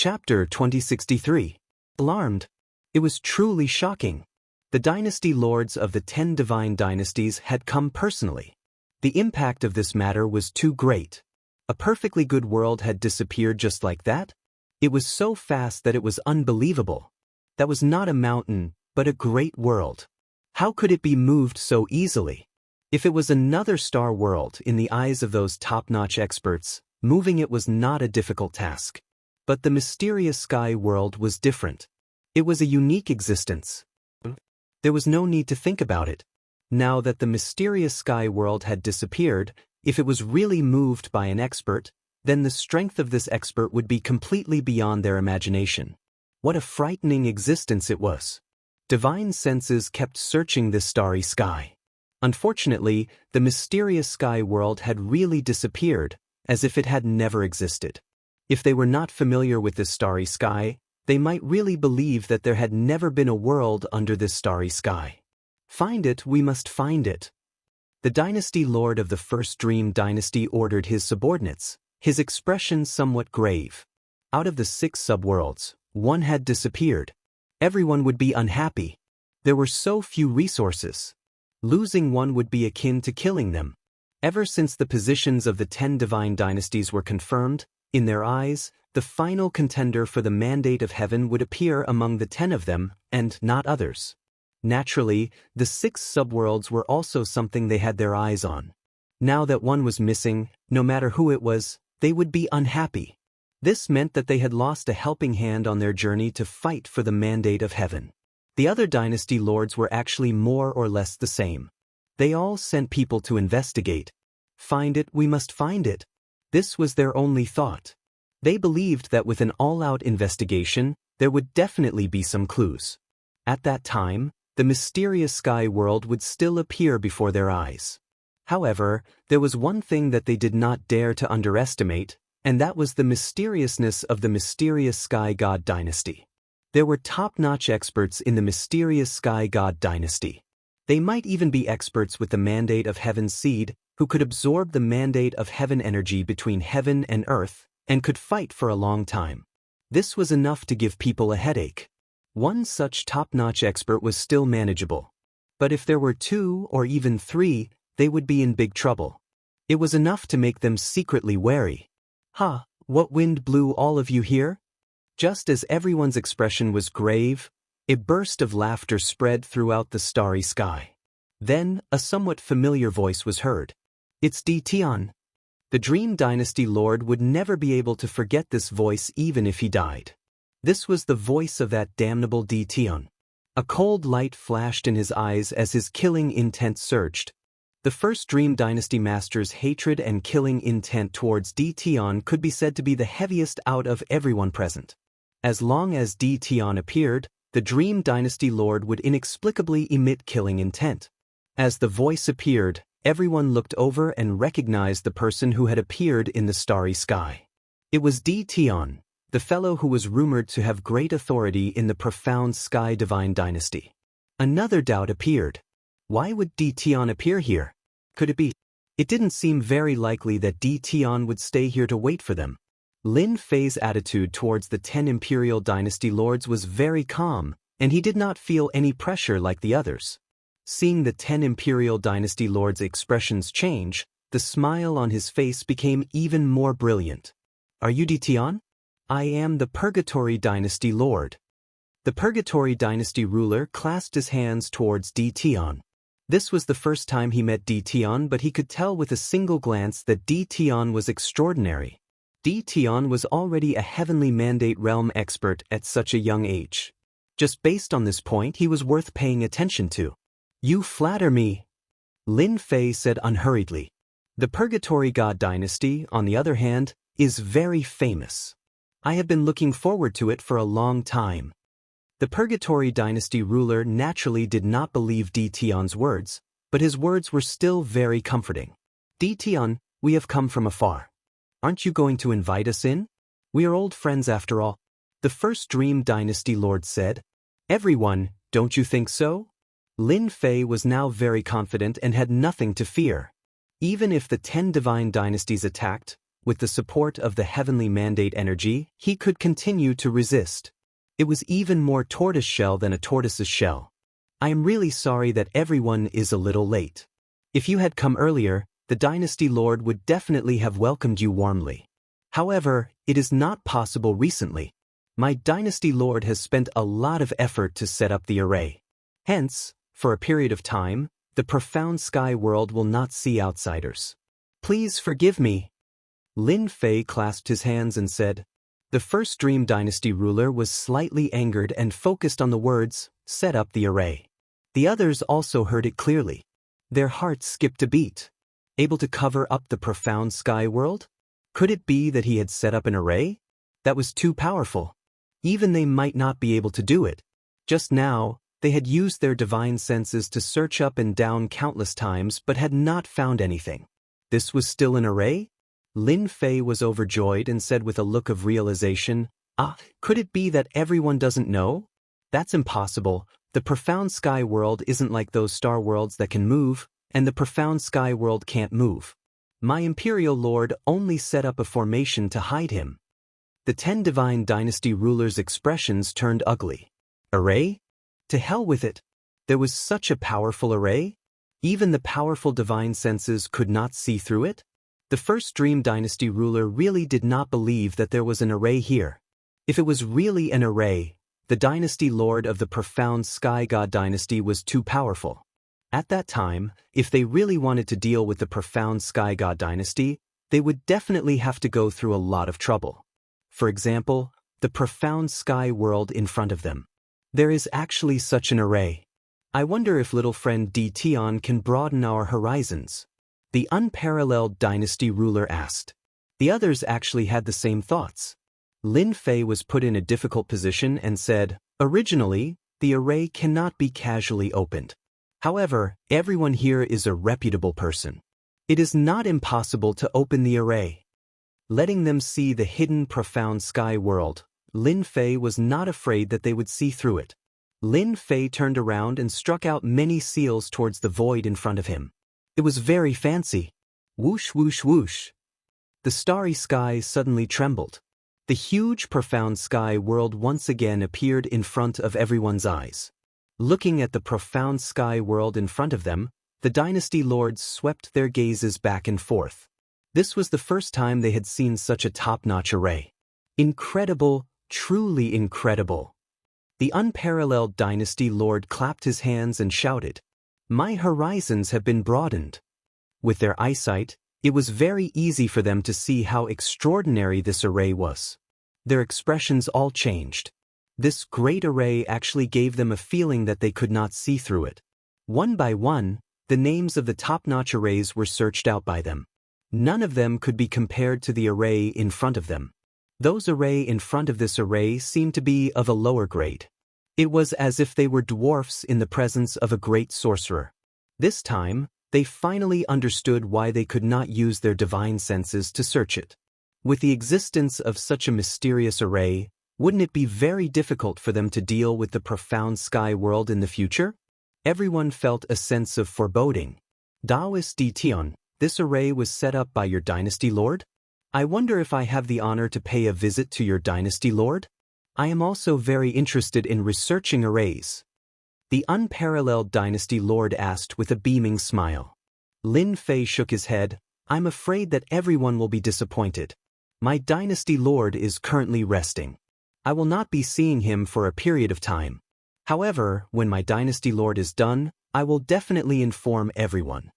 Chapter 2063. Alarmed. It was truly shocking. The dynasty lords of the 10 divine dynasties had come personally. The impact of this matter was too great. A perfectly good world had disappeared just like that? It was so fast that it was unbelievable. That was not a mountain, but a great world. How could it be moved so easily? If it was another star world in the eyes of those top-notch experts, moving it was not a difficult task. But the mysterious sky world was different. It was a unique existence. There was no need to think about it. Now that the mysterious sky world had disappeared, if it was really moved by an expert, then the strength of this expert would be completely beyond their imagination. What a frightening existence it was. Divine senses kept searching this starry sky. Unfortunately, the mysterious sky world had really disappeared, as if it had never existed. If they were not familiar with this starry sky, they might really believe that there had never been a world under this starry sky. Find it, we must find it. The dynasty lord of the first dream dynasty ordered his subordinates, his expression somewhat grave. Out of the 6 subworlds, 1 had disappeared. Everyone would be unhappy. There were so few resources. Losing 1 would be akin to killing them. Ever since the positions of the 10 divine dynasties were confirmed, in their eyes, the final contender for the mandate of heaven would appear among the 10 of them, and not others. Naturally, the 6 subworlds were also something they had their eyes on. Now that 1 was missing, no matter who it was, they would be unhappy. This meant that they had lost a helping hand on their journey to fight for the mandate of heaven. The other dynasty lords were actually more or less the same. They all sent people to investigate. Find it, we must find it. This was their only thought. They believed that with an all-out investigation, there would definitely be some clues. At that time, the mysterious sky world would still appear before their eyes. However, there was one thing that they did not dare to underestimate, and that was the mysteriousness of the mysterious sky god dynasty. There were top-notch experts in the mysterious sky god dynasty. They might even be experts with the mandate of heaven's seed, who could absorb the mandate of heaven energy between heaven and earth, and could fight for a long time. This was enough to give people a headache. 1 such top-notch expert was still manageable. But if there were 2 or even 3, they would be in big trouble. It was enough to make them secretly wary. "Ha, what wind blew all of you here?" Just as everyone's expression was grave, a burst of laughter spread throughout the starry sky. Then, a somewhat familiar voice was heard. "It's Tion." The Dream Dynasty Lord would never be able to forget this voice even if he died. This was the voice of that damnable Tion. A cold light flashed in his eyes as his killing intent surged. The first Dream Dynasty Master's hatred and killing intent towards Tion could be said to be the heaviest out of everyone present. As long as Tion appeared, the Dream Dynasty Lord would inexplicably emit killing intent. As the voice appeared, everyone looked over and recognized the person who had appeared in the starry sky. It was Tion, the fellow who was rumored to have great authority in the profound sky divine dynasty. Another doubt appeared. Why would Tion appear here? Could it be? It didn't seem very likely that Tion would stay here to wait for them. Lin Fei's attitude towards the 10 Imperial Dynasty Lords was very calm, and he did not feel any pressure like the others. Seeing the 10 Imperial Dynasty Lords' expressions change, the smile on his face became even more brilliant. "Are you Tion?" "I am the Purgatory Dynasty Lord." The Purgatory Dynasty ruler clasped his hands towards Tion. This was the first time he met Tion, but he could tell with a single glance that Tion was extraordinary. Tion was already a heavenly mandate realm expert at such a young age. Just based on this point, he was worth paying attention to. "You flatter me," Lin Fei said unhurriedly. The Purgatory God Dynasty, on the other hand, is very famous. I have been looking forward to it for a long time. The Purgatory Dynasty ruler naturally did not believe Tion's words, but his words were still very comforting. "Tion, we have come from afar. Aren't you going to invite us in? We are old friends after all," the first Dream Dynasty Lord said. "Everyone, don't you think so?" Lin Fei was now very confident and had nothing to fear. Even if the 10 divine dynasties attacked, With the support of the heavenly mandate energy, he could continue to resist. It was even more tortoiseshell than a tortoise's shell. I am really sorry that everyone is a little late. If you had come earlier, the Dynasty Lord would definitely have welcomed you warmly. However, it is not possible recently. My Dynasty Lord has spent a lot of effort to set up the array. Hence, for a period of time, the profound sky world will not see outsiders. Please forgive me. Lin Fei clasped his hands and said. The first Dream Dynasty ruler was slightly angered and focused on the words, set up the array. The others also heard it clearly. Their hearts skipped a beat. Able to cover up the profound sky world? Could it be that he had set up an array? That was too powerful. Even they might not be able to do it. Just now, they had used their divine senses to search up and down countless times but had not found anything. This was still an array? Lin Fei was overjoyed and said with a look of realization, could it be that everyone doesn't know? That's impossible. The profound sky world isn't like those star worlds that can move, and the profound sky world can't move. My Imperial Lord only set up a formation to hide him. The 10 Divine Dynasty rulers' expressions turned ugly. Array? To hell with it. There was such a powerful array? Even the powerful divine senses could not see through it? The first Dream Dynasty ruler really did not believe that there was an array here. If it was really an array, the Dynasty Lord of the profound Sky God Dynasty was too powerful. At that time, if they really wanted to deal with the profound Sky God Dynasty, they would definitely have to go through a lot of trouble. For example, the profound sky world in front of them. There is actually such an array. I wonder if little friend Di Tian can broaden our horizons. The unparalleled dynasty ruler asked. The others actually had the same thoughts. Lin Fei was put in a difficult position and said, originally, the array cannot be casually opened. However, everyone here is a reputable person. It is not impossible to open the array. Letting them see the hidden profound sky world, Lin Fei was not afraid that they would see through it. Lin Fei turned around and struck out many seals towards the void in front of him. It was very fancy. Whoosh, whoosh, whoosh. The starry sky suddenly trembled. The huge profound sky world once again appeared in front of everyone's eyes. Looking at the profound sky world in front of them, the dynasty lords swept their gazes back and forth. This was the first time they had seen such a top-notch array. Incredible, truly incredible. The unparalleled dynasty lord clapped his hands and shouted, "My horizons have been broadened." With their eyesight, it was very easy for them to see how extraordinary this array was. Their expressions all changed. This great array actually gave them a feeling that they could not see through it. One by one, the names of the top-notch arrays were searched out by them. None of them could be compared to the array in front of them. Those array in front of this array seemed to be of a lower grade. It was as if they were dwarfs in the presence of a great sorcerer. This time, they finally understood why they could not use their divine senses to search it. With the existence of such a mysterious array, wouldn't it be very difficult for them to deal with the profound sky world in the future? Everyone felt a sense of foreboding. Daoist Di Tian, this array was set up by your dynasty lord? I wonder if I have the honor to pay a visit to your dynasty lord? I am also very interested in researching arrays. The unparalleled dynasty lord asked with a beaming smile. Lin Fei shook his head. I'm afraid that everyone will be disappointed. My dynasty lord is currently resting. I will not be seeing him for a period of time. However, when my dynasty lord is done, I will definitely inform everyone.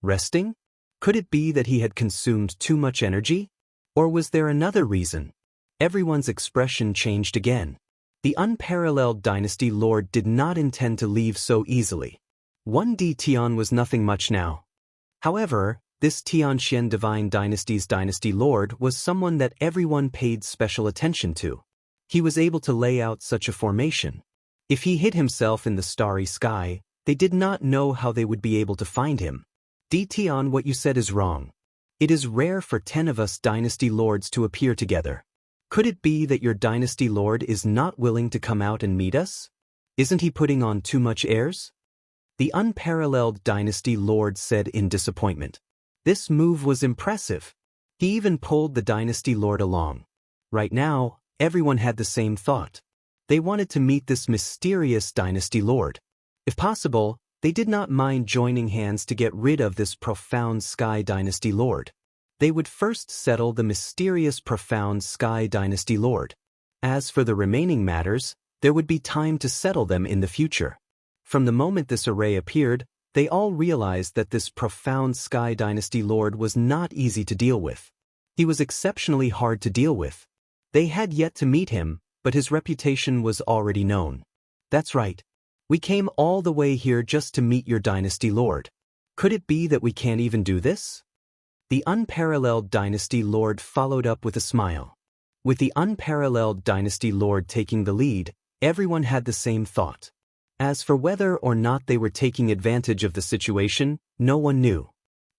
Resting? Could it be that he had consumed too much energy? Or was there another reason? Everyone's expression changed again. The unparalleled dynasty lord did not intend to leave so easily. One Di Tian was nothing much now. However, this Tianxian Divine Dynasty's dynasty lord was someone that everyone paid special attention to. He was able to lay out such a formation. If he hid himself in the starry sky, they did not know how they would be able to find him. Di Tian, what you said is wrong. It is rare for 10 of us dynasty lords to appear together. Could it be that your dynasty lord is not willing to come out and meet us? Isn't he putting on too much airs? The unparalleled dynasty lord said in disappointment. This move was impressive. He even pulled the dynasty lord along. Right now, everyone had the same thought. They wanted to meet this mysterious dynasty lord. If possible, they did not mind joining hands to get rid of this profound sky dynasty lord. They would first settle the mysterious profound sky dynasty lord. As for the remaining matters, there would be time to settle them in the future. From the moment this array appeared, they all realized that this profound sky dynasty lord was not easy to deal with. He was exceptionally hard to deal with. They had yet to meet him, but his reputation was already known. That's right. We came all the way here just to meet your dynasty lord. Could it be that we can't even do this? The unparalleled dynasty lord followed up with a smile. With the unparalleled dynasty lord taking the lead, everyone had the same thought. As for whether or not they were taking advantage of the situation, no one knew.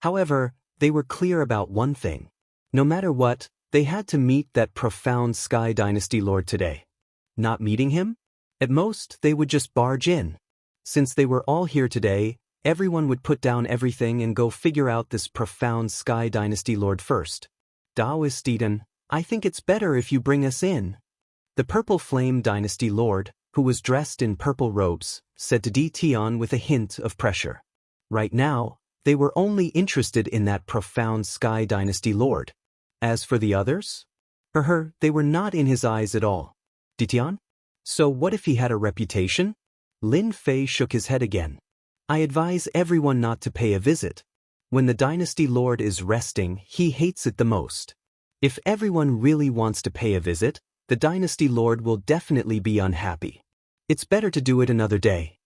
However, they were clear about one thing. No matter what, they had to meet that profound sky dynasty lord today. Not meeting him? At most, they would just barge in. Since they were all here today, everyone would put down everything and go figure out this profound sky dynasty lord first. Daoist Eden, I think it's better if you bring us in. The Purple Flame Dynasty Lord, who was dressed in purple robes, said to Tion with a hint of pressure. Right now, they were only interested in that profound sky dynasty lord. As for the others? They were not in his eyes at all. Tion? So what if he had a reputation? Lin Fei shook his head again. I advise everyone not to pay a visit. When the dynasty lord is resting, he hates it the most. If everyone really wants to pay a visit, the dynasty lord will definitely be unhappy. It's better to do it another day.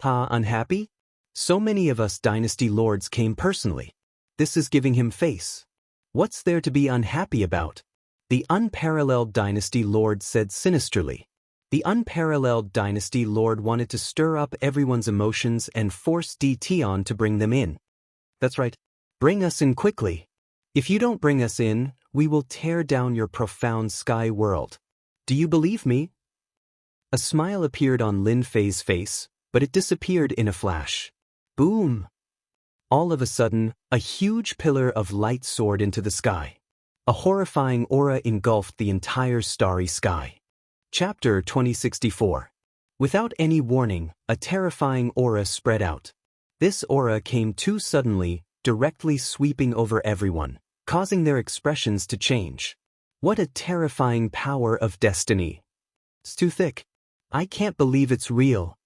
Unhappy? So many of us dynasty lords came personally. This is giving him face. What's there to be unhappy about? The unparalleled dynasty lord said sinisterly. The unparalleled dynasty lord wanted to stir up everyone's emotions and force Tion to bring them in. That's right. Bring us in quickly. If you don't bring us in, we will tear down your profound sky world. Do you believe me? A smile appeared on Lin Fei's face, but it disappeared in a flash. Boom! All of a sudden, a huge pillar of light soared into the sky. A horrifying aura engulfed the entire starry sky. Chapter 2064. Without any warning, a terrifying aura spread out. This aura came too suddenly, directly sweeping over everyone, causing their expressions to change. What a terrifying power of destiny. It's too thick. I can't believe it's real.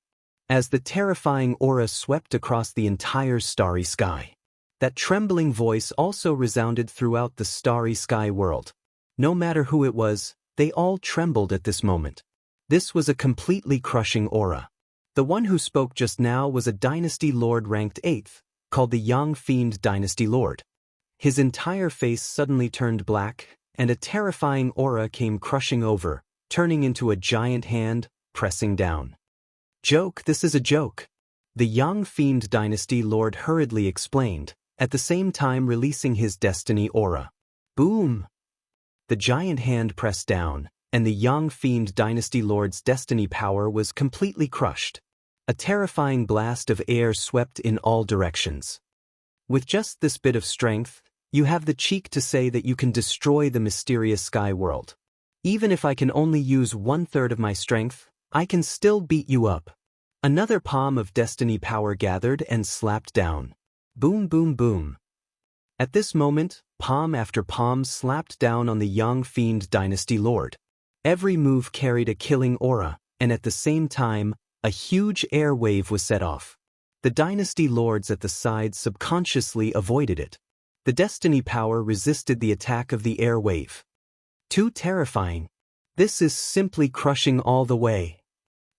As the terrifying aura swept across the entire starry sky, that trembling voice also resounded throughout the starry sky world. No matter who it was, they all trembled at this moment. This was a completely crushing aura. The one who spoke just now was a dynasty lord ranked 8th, called the Yang Fiend Dynasty Lord. His entire face suddenly turned black, and a terrifying aura came crushing over, turning into a giant hand, pressing down. Joke, this is a joke. The Yang Fiend Dynasty Lord hurriedly explained, at the same time releasing his destiny aura. Boom! The giant hand pressed down, and the Yang Fiend Dynasty Lord's destiny power was completely crushed. A terrifying blast of air swept in all directions. With just this bit of strength, you have the cheek to say that you can destroy the mysterious sky world. Even if I can only use 1/3 of my strength, I can still beat you up. Another palm of destiny power gathered and slapped down. Boom, boom, boom. At this moment, palm after palm slapped down on the Yang Fiend Dynasty Lord. Every move carried a killing aura, and at the same time, a huge air wave was set off. The Dynasty Lords at the sides subconsciously avoided it. The destiny power resisted the attack of the air wave. Too terrifying. This is simply crushing all the way.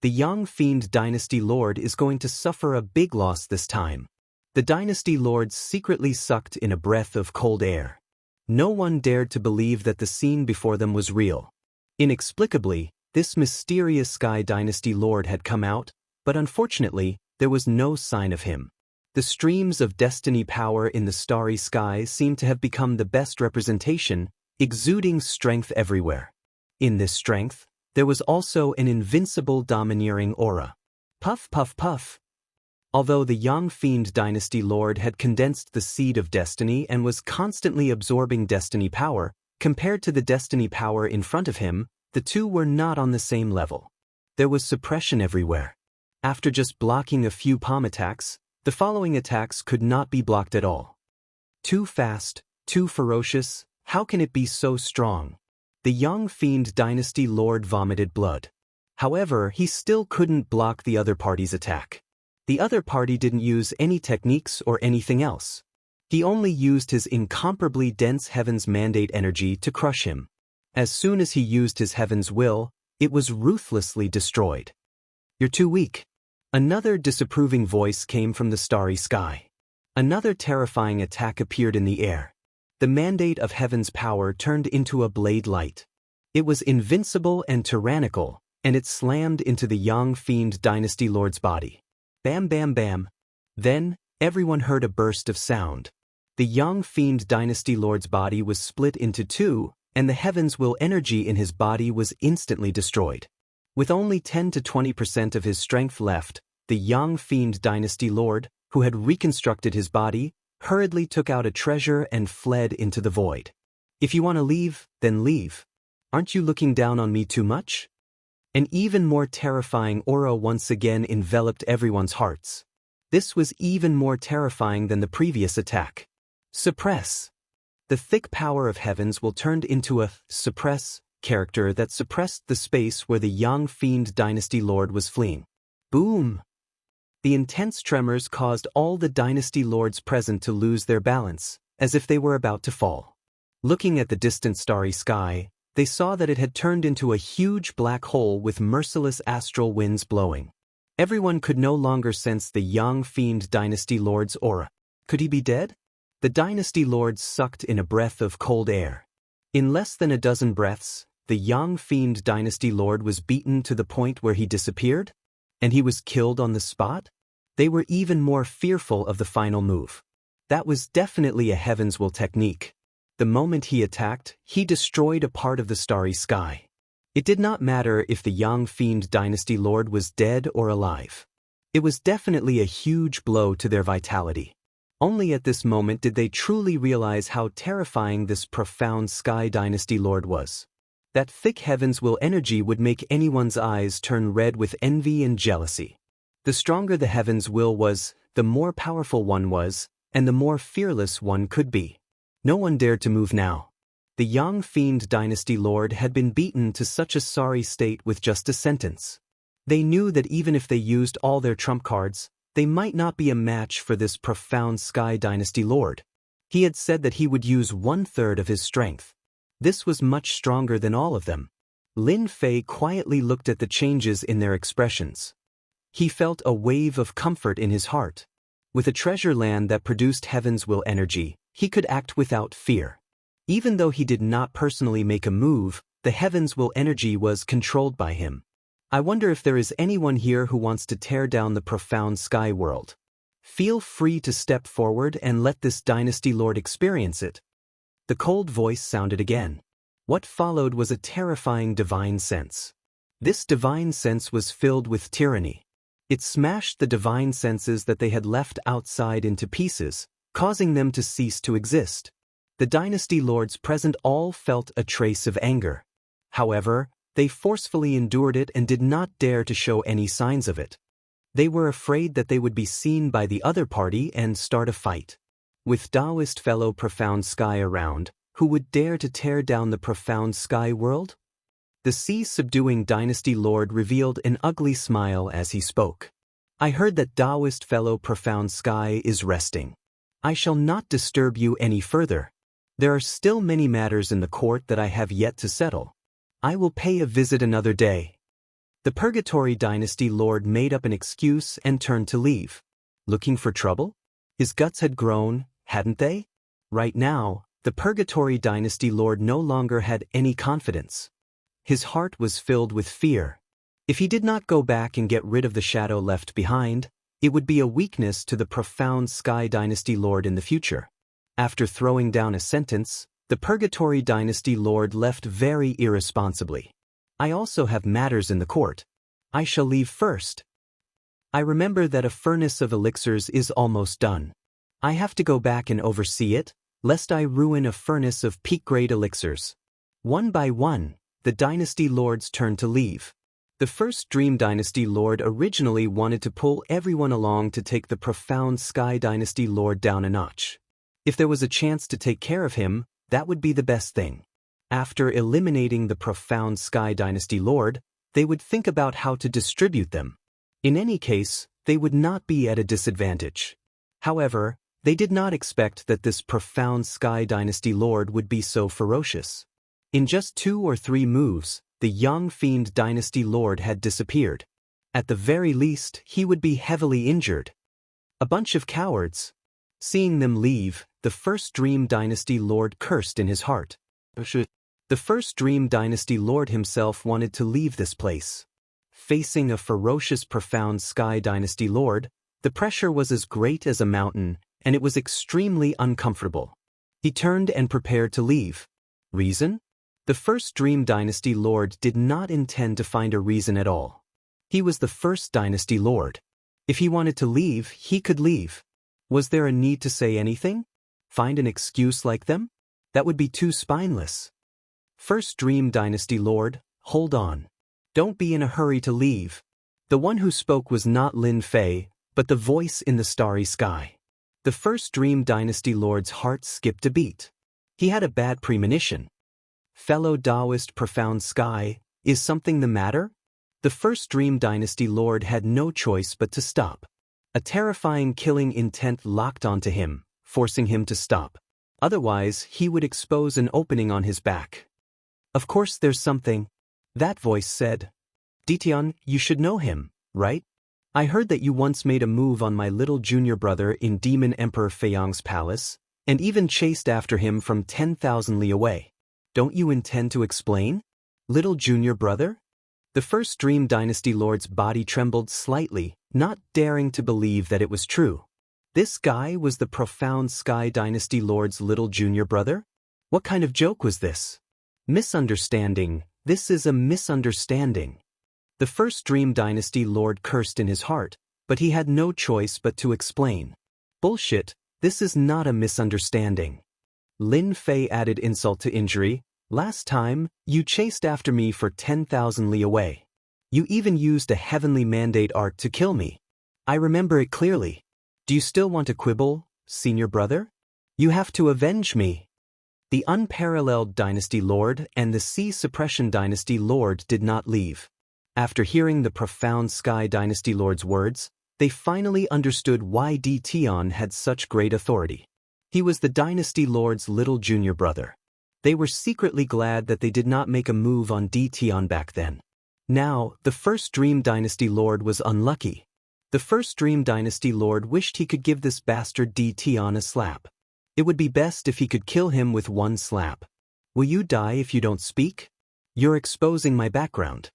The Yang Fiend Dynasty Lord is going to suffer a big loss this time. The Dynasty Lords secretly sucked in a breath of cold air. No one dared to believe that the scene before them was real. Inexplicably, this mysterious Sky Dynasty Lord had come out, but unfortunately, there was no sign of him. The streams of destiny power in the starry sky seemed to have become the best representation, exuding strength everywhere. In this strength, there was also an invincible domineering aura. Puff, puff, puff. Although the young Fiend Dynasty Lord had condensed the seed of destiny and was constantly absorbing destiny power, compared to the destiny power in front of him, the two were not on the same level. There was suppression everywhere. After just blocking a few palm attacks, the following attacks could not be blocked at all. Too fast, too ferocious, how can it be so strong? The young Fiend Dynasty Lord vomited blood. However, he still couldn't block the other party's attack. The other party didn't use any techniques or anything else. He only used his incomparably dense Heaven's Mandate energy to crush him. As soon as he used his Heaven's Will, it was ruthlessly destroyed. You're too weak. Another disapproving voice came from the starry sky. Another terrifying attack appeared in the air. The Mandate of Heaven's power turned into a blade light. It was invincible and tyrannical, and it slammed into the young Fiend Dynasty Lord's body. Bam bam bam. Then, everyone heard a burst of sound. The young Fiend Dynasty Lord's body was split into two, and the Heaven's Will energy in his body was instantly destroyed. With only 10 to 20% of his strength left, the young Fiend Dynasty Lord, who had reconstructed his body, hurriedly took out a treasure and fled into the void. If you want to leave, then leave. Aren't you looking down on me too much? An even more terrifying aura once again enveloped everyone's hearts. This was even more terrifying than the previous attack. Suppress. The thick power of Heaven's Will turned into a suppress character that suppressed the space where the young Fiend Dynasty Lord was fleeing. Boom! The intense tremors caused all the Dynasty Lords present to lose their balance, as if they were about to fall. Looking at the distant starry sky, they saw that it had turned into a huge black hole with merciless astral winds blowing. Everyone could no longer sense the young Fiend Dynasty Lord's aura. Could he be dead? The Dynasty Lords sucked in a breath of cold air. In less than a dozen breaths, the young Fiend Dynasty Lord was beaten to the point where he disappeared, and he was killed on the spot? They were even more fearful of the final move. That was definitely a Heaven's Will technique. The moment he attacked, he destroyed a part of the starry sky. It did not matter if the young Fiend Dynasty Lord was dead or alive. It was definitely a huge blow to their vitality. Only at this moment did they truly realize how terrifying this profound Sky Dynasty Lord was. That thick Heaven's Will energy would make anyone's eyes turn red with envy and jealousy. The stronger the Heaven's Will was, the more powerful one was, and the more fearless one could be. No one dared to move now. The young Fiend Dynasty Lord had been beaten to such a sorry state with just a sentence. They knew that even if they used all their trump cards, they might not be a match for this profound Sky Dynasty Lord. He had said that he would use 1/3 of his strength. This was much stronger than all of them. Lin Fei quietly looked at the changes in their expressions. He felt a wave of comfort in his heart. With a treasure land that produced Heaven's Will energy, he could act without fear. Even though he did not personally make a move, the Heaven's Will energy was controlled by him. I wonder if there is anyone here who wants to tear down the profound sky world. Feel free to step forward and let this Dynasty Lord experience it. The cold voice sounded again. What followed was a terrifying divine sense. This divine sense was filled with tyranny. It smashed the divine senses that they had left outside into pieces, causing them to cease to exist. The Dynasty Lords present all felt a trace of anger. However, they forcefully endured it and did not dare to show any signs of it. They were afraid that they would be seen by the other party and start a fight. With Taoist fellow Profound Sky around, who would dare to tear down the Profound Sky world? The sea-subduing Dynasty Lord revealed an ugly smile as he spoke. I heard that Taoist fellow Profound Sky is resting. I shall not disturb you any further. There are still many matters in the court that I have yet to settle. I will pay a visit another day. The Purgatory Dynasty Lord made up an excuse and turned to leave. Looking for trouble? His guts had grown, hadn't they? Right now, the Purgatory Dynasty Lord no longer had any confidence. His heart was filled with fear. If he did not go back and get rid of the shadow left behind, it would be a weakness to the Profound Sky Dynasty Lord in the future. After throwing down a sentence, the Purgatory Dynasty Lord left very irresponsibly. I also have matters in the court. I shall leave first. I remember that a furnace of elixirs is almost done. I have to go back and oversee it, lest I ruin a furnace of peak-grade elixirs. One by one, the dynasty lords turned to leave. The first Dream Dynasty Lord originally wanted to pull everyone along to take the profound Sky Dynasty Lord down a notch. If there was a chance to take care of him, that would be the best thing. After eliminating the profound Sky Dynasty Lord, they would think about how to distribute them. In any case, they would not be at a disadvantage. However, they did not expect that this profound Sky Dynasty Lord would be so ferocious. In just 2 or 3 moves, the young Fiend Dynasty Lord had disappeared. At the very least, he would be heavily injured. A bunch of cowards. Seeing them leave, the first Dream Dynasty Lord cursed in his heart. The first Dream Dynasty Lord himself wanted to leave this place. Facing a ferocious profound Sky Dynasty Lord, the pressure was as great as a mountain, and it was extremely uncomfortable. He turned and prepared to leave. Reason? The first Dream Dynasty Lord did not intend to find a reason at all. He was the first Dynasty Lord. If he wanted to leave, he could leave. Was there a need to say anything? Find an excuse like them? That would be too spineless. First Dream Dynasty Lord, hold on. Don't be in a hurry to leave. The one who spoke was not Lin Fei, but the voice in the starry sky. The first Dream Dynasty Lord's heart skipped a beat. He had a bad premonition. Fellow Taoist Profound Sky, is something the matter? The first Dream Dynasty Lord had no choice but to stop. A terrifying killing intent locked onto him, forcing him to stop. Otherwise, he would expose an opening on his back. Of course there's something. That voice said. Ditian, you should know him, right? I heard that you once made a move on my little junior brother in Demon Emperor Feiyang's palace, and even chased after him from 10,000 li away. Don't you intend to explain? Little junior brother? The first Dream Dynasty Lord's body trembled slightly, not daring to believe that it was true. This guy was the profound Sky Dynasty Lord's little junior brother? What kind of joke was this? Misunderstanding. This is a misunderstanding. The first Dream Dynasty Lord cursed in his heart, but he had no choice but to explain. Bullshit, this is not a misunderstanding. Lin Fei added insult to injury. Last time, you chased after me for 10,000 li away. You even used a heavenly mandate art to kill me. I remember it clearly. Do you still want to quibble, senior brother? You have to avenge me. The Unparalleled Dynasty Lord and the Sea Suppression Dynasty Lord did not leave. After hearing the profound Sky Dynasty Lord's words, they finally understood why Ditian had such great authority. He was the Dynasty Lord's little junior brother. They were secretly glad that they did not make a move on Ditian back then. Now, the first Dream Dynasty Lord was unlucky. The first Dream Dynasty Lord wished he could give this bastard Ditian a slap. It would be best if he could kill him with one slap. Will you die if you don't speak? You're exposing my background.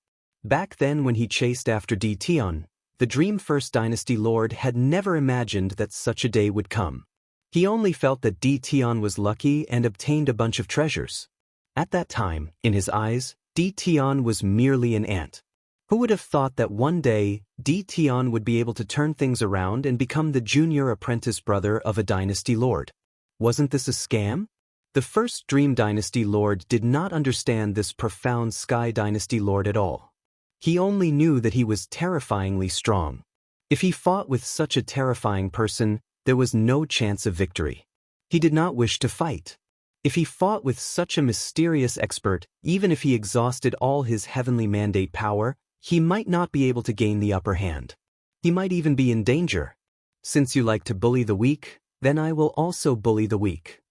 Back then when he chased after Ditian, the Dream First Dynasty Lord had never imagined that such a day would come. He only felt that Ditian was lucky and obtained a bunch of treasures. At that time, in his eyes, Ditian was merely an ant. Who would have thought that one day, Ditian would be able to turn things around and become the junior apprentice brother of a Dynasty Lord? Wasn't this a scam? The first Dream Dynasty Lord did not understand this profound Sky Dynasty Lord at all. He only knew that he was terrifyingly strong. If he fought with such a terrifying person, there was no chance of victory. He did not wish to fight. If he fought with such a mysterious expert, even if he exhausted all his heavenly mandate power, he might not be able to gain the upper hand. He might even be in danger. Since you like to bully the weak, then I will also bully the weak.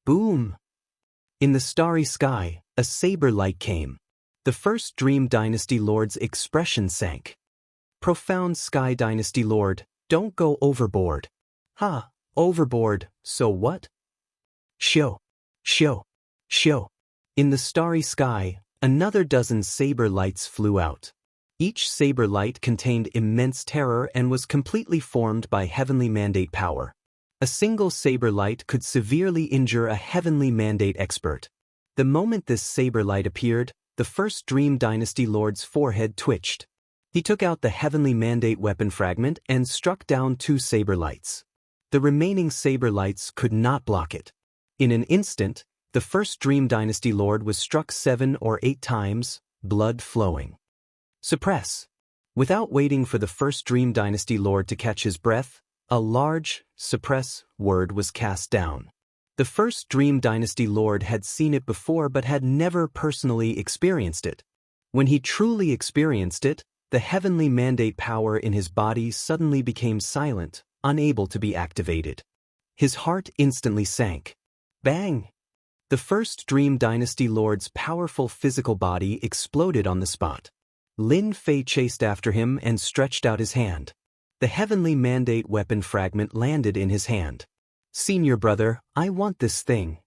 Boom! In the starry sky, a saber light came. The first Dream Dynasty Lord's expression sank. Profound Sky Dynasty Lord, don't go overboard. Ha, overboard, so what? Show. In the starry sky, another dozen saber lights flew out. Each saber light contained immense terror and was completely formed by heavenly mandate power. A single saber light could severely injure a heavenly mandate expert. The moment this saber light appeared, the first Dream Dynasty Lord's forehead twitched. He took out the heavenly mandate weapon fragment and struck down 2 saber lights. The remaining saber lights could not block it. In an instant, the first Dream Dynasty Lord was struck 7 or 8 times, blood flowing. Suppress. Without waiting for the first Dream Dynasty Lord to catch his breath, a large suppress word was cast down. The first Dream Dynasty Lord had seen it before but had never personally experienced it. When he truly experienced it, the heavenly mandate power in his body suddenly became silent, unable to be activated. His heart instantly sank. Bang! The first Dream Dynasty Lord's powerful physical body exploded on the spot. Lin Fei chased after him and stretched out his hand. The heavenly mandate weapon fragment landed in his hand. Senior brother, I want this thing.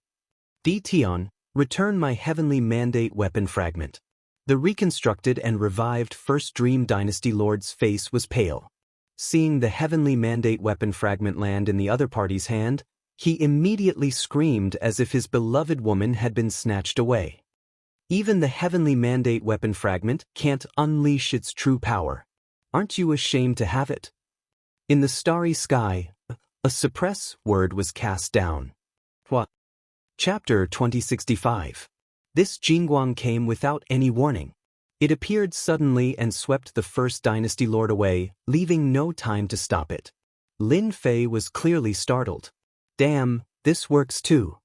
Tion, return my heavenly mandate weapon fragment. The reconstructed and revived first Dream Dynasty Lord's face was pale. Seeing the heavenly mandate weapon fragment land in the other party's hand, he immediately screamed as if his beloved woman had been snatched away. Even the heavenly mandate weapon fragment can't unleash its true power. Aren't you ashamed to have it? In the starry sky, a suppress word was cast down. What? Chapter 2065. This Jingguang came without any warning. It appeared suddenly and swept the first Dynasty Lord away, leaving no time to stop it. Lin Fei was clearly startled. Damn, this works too.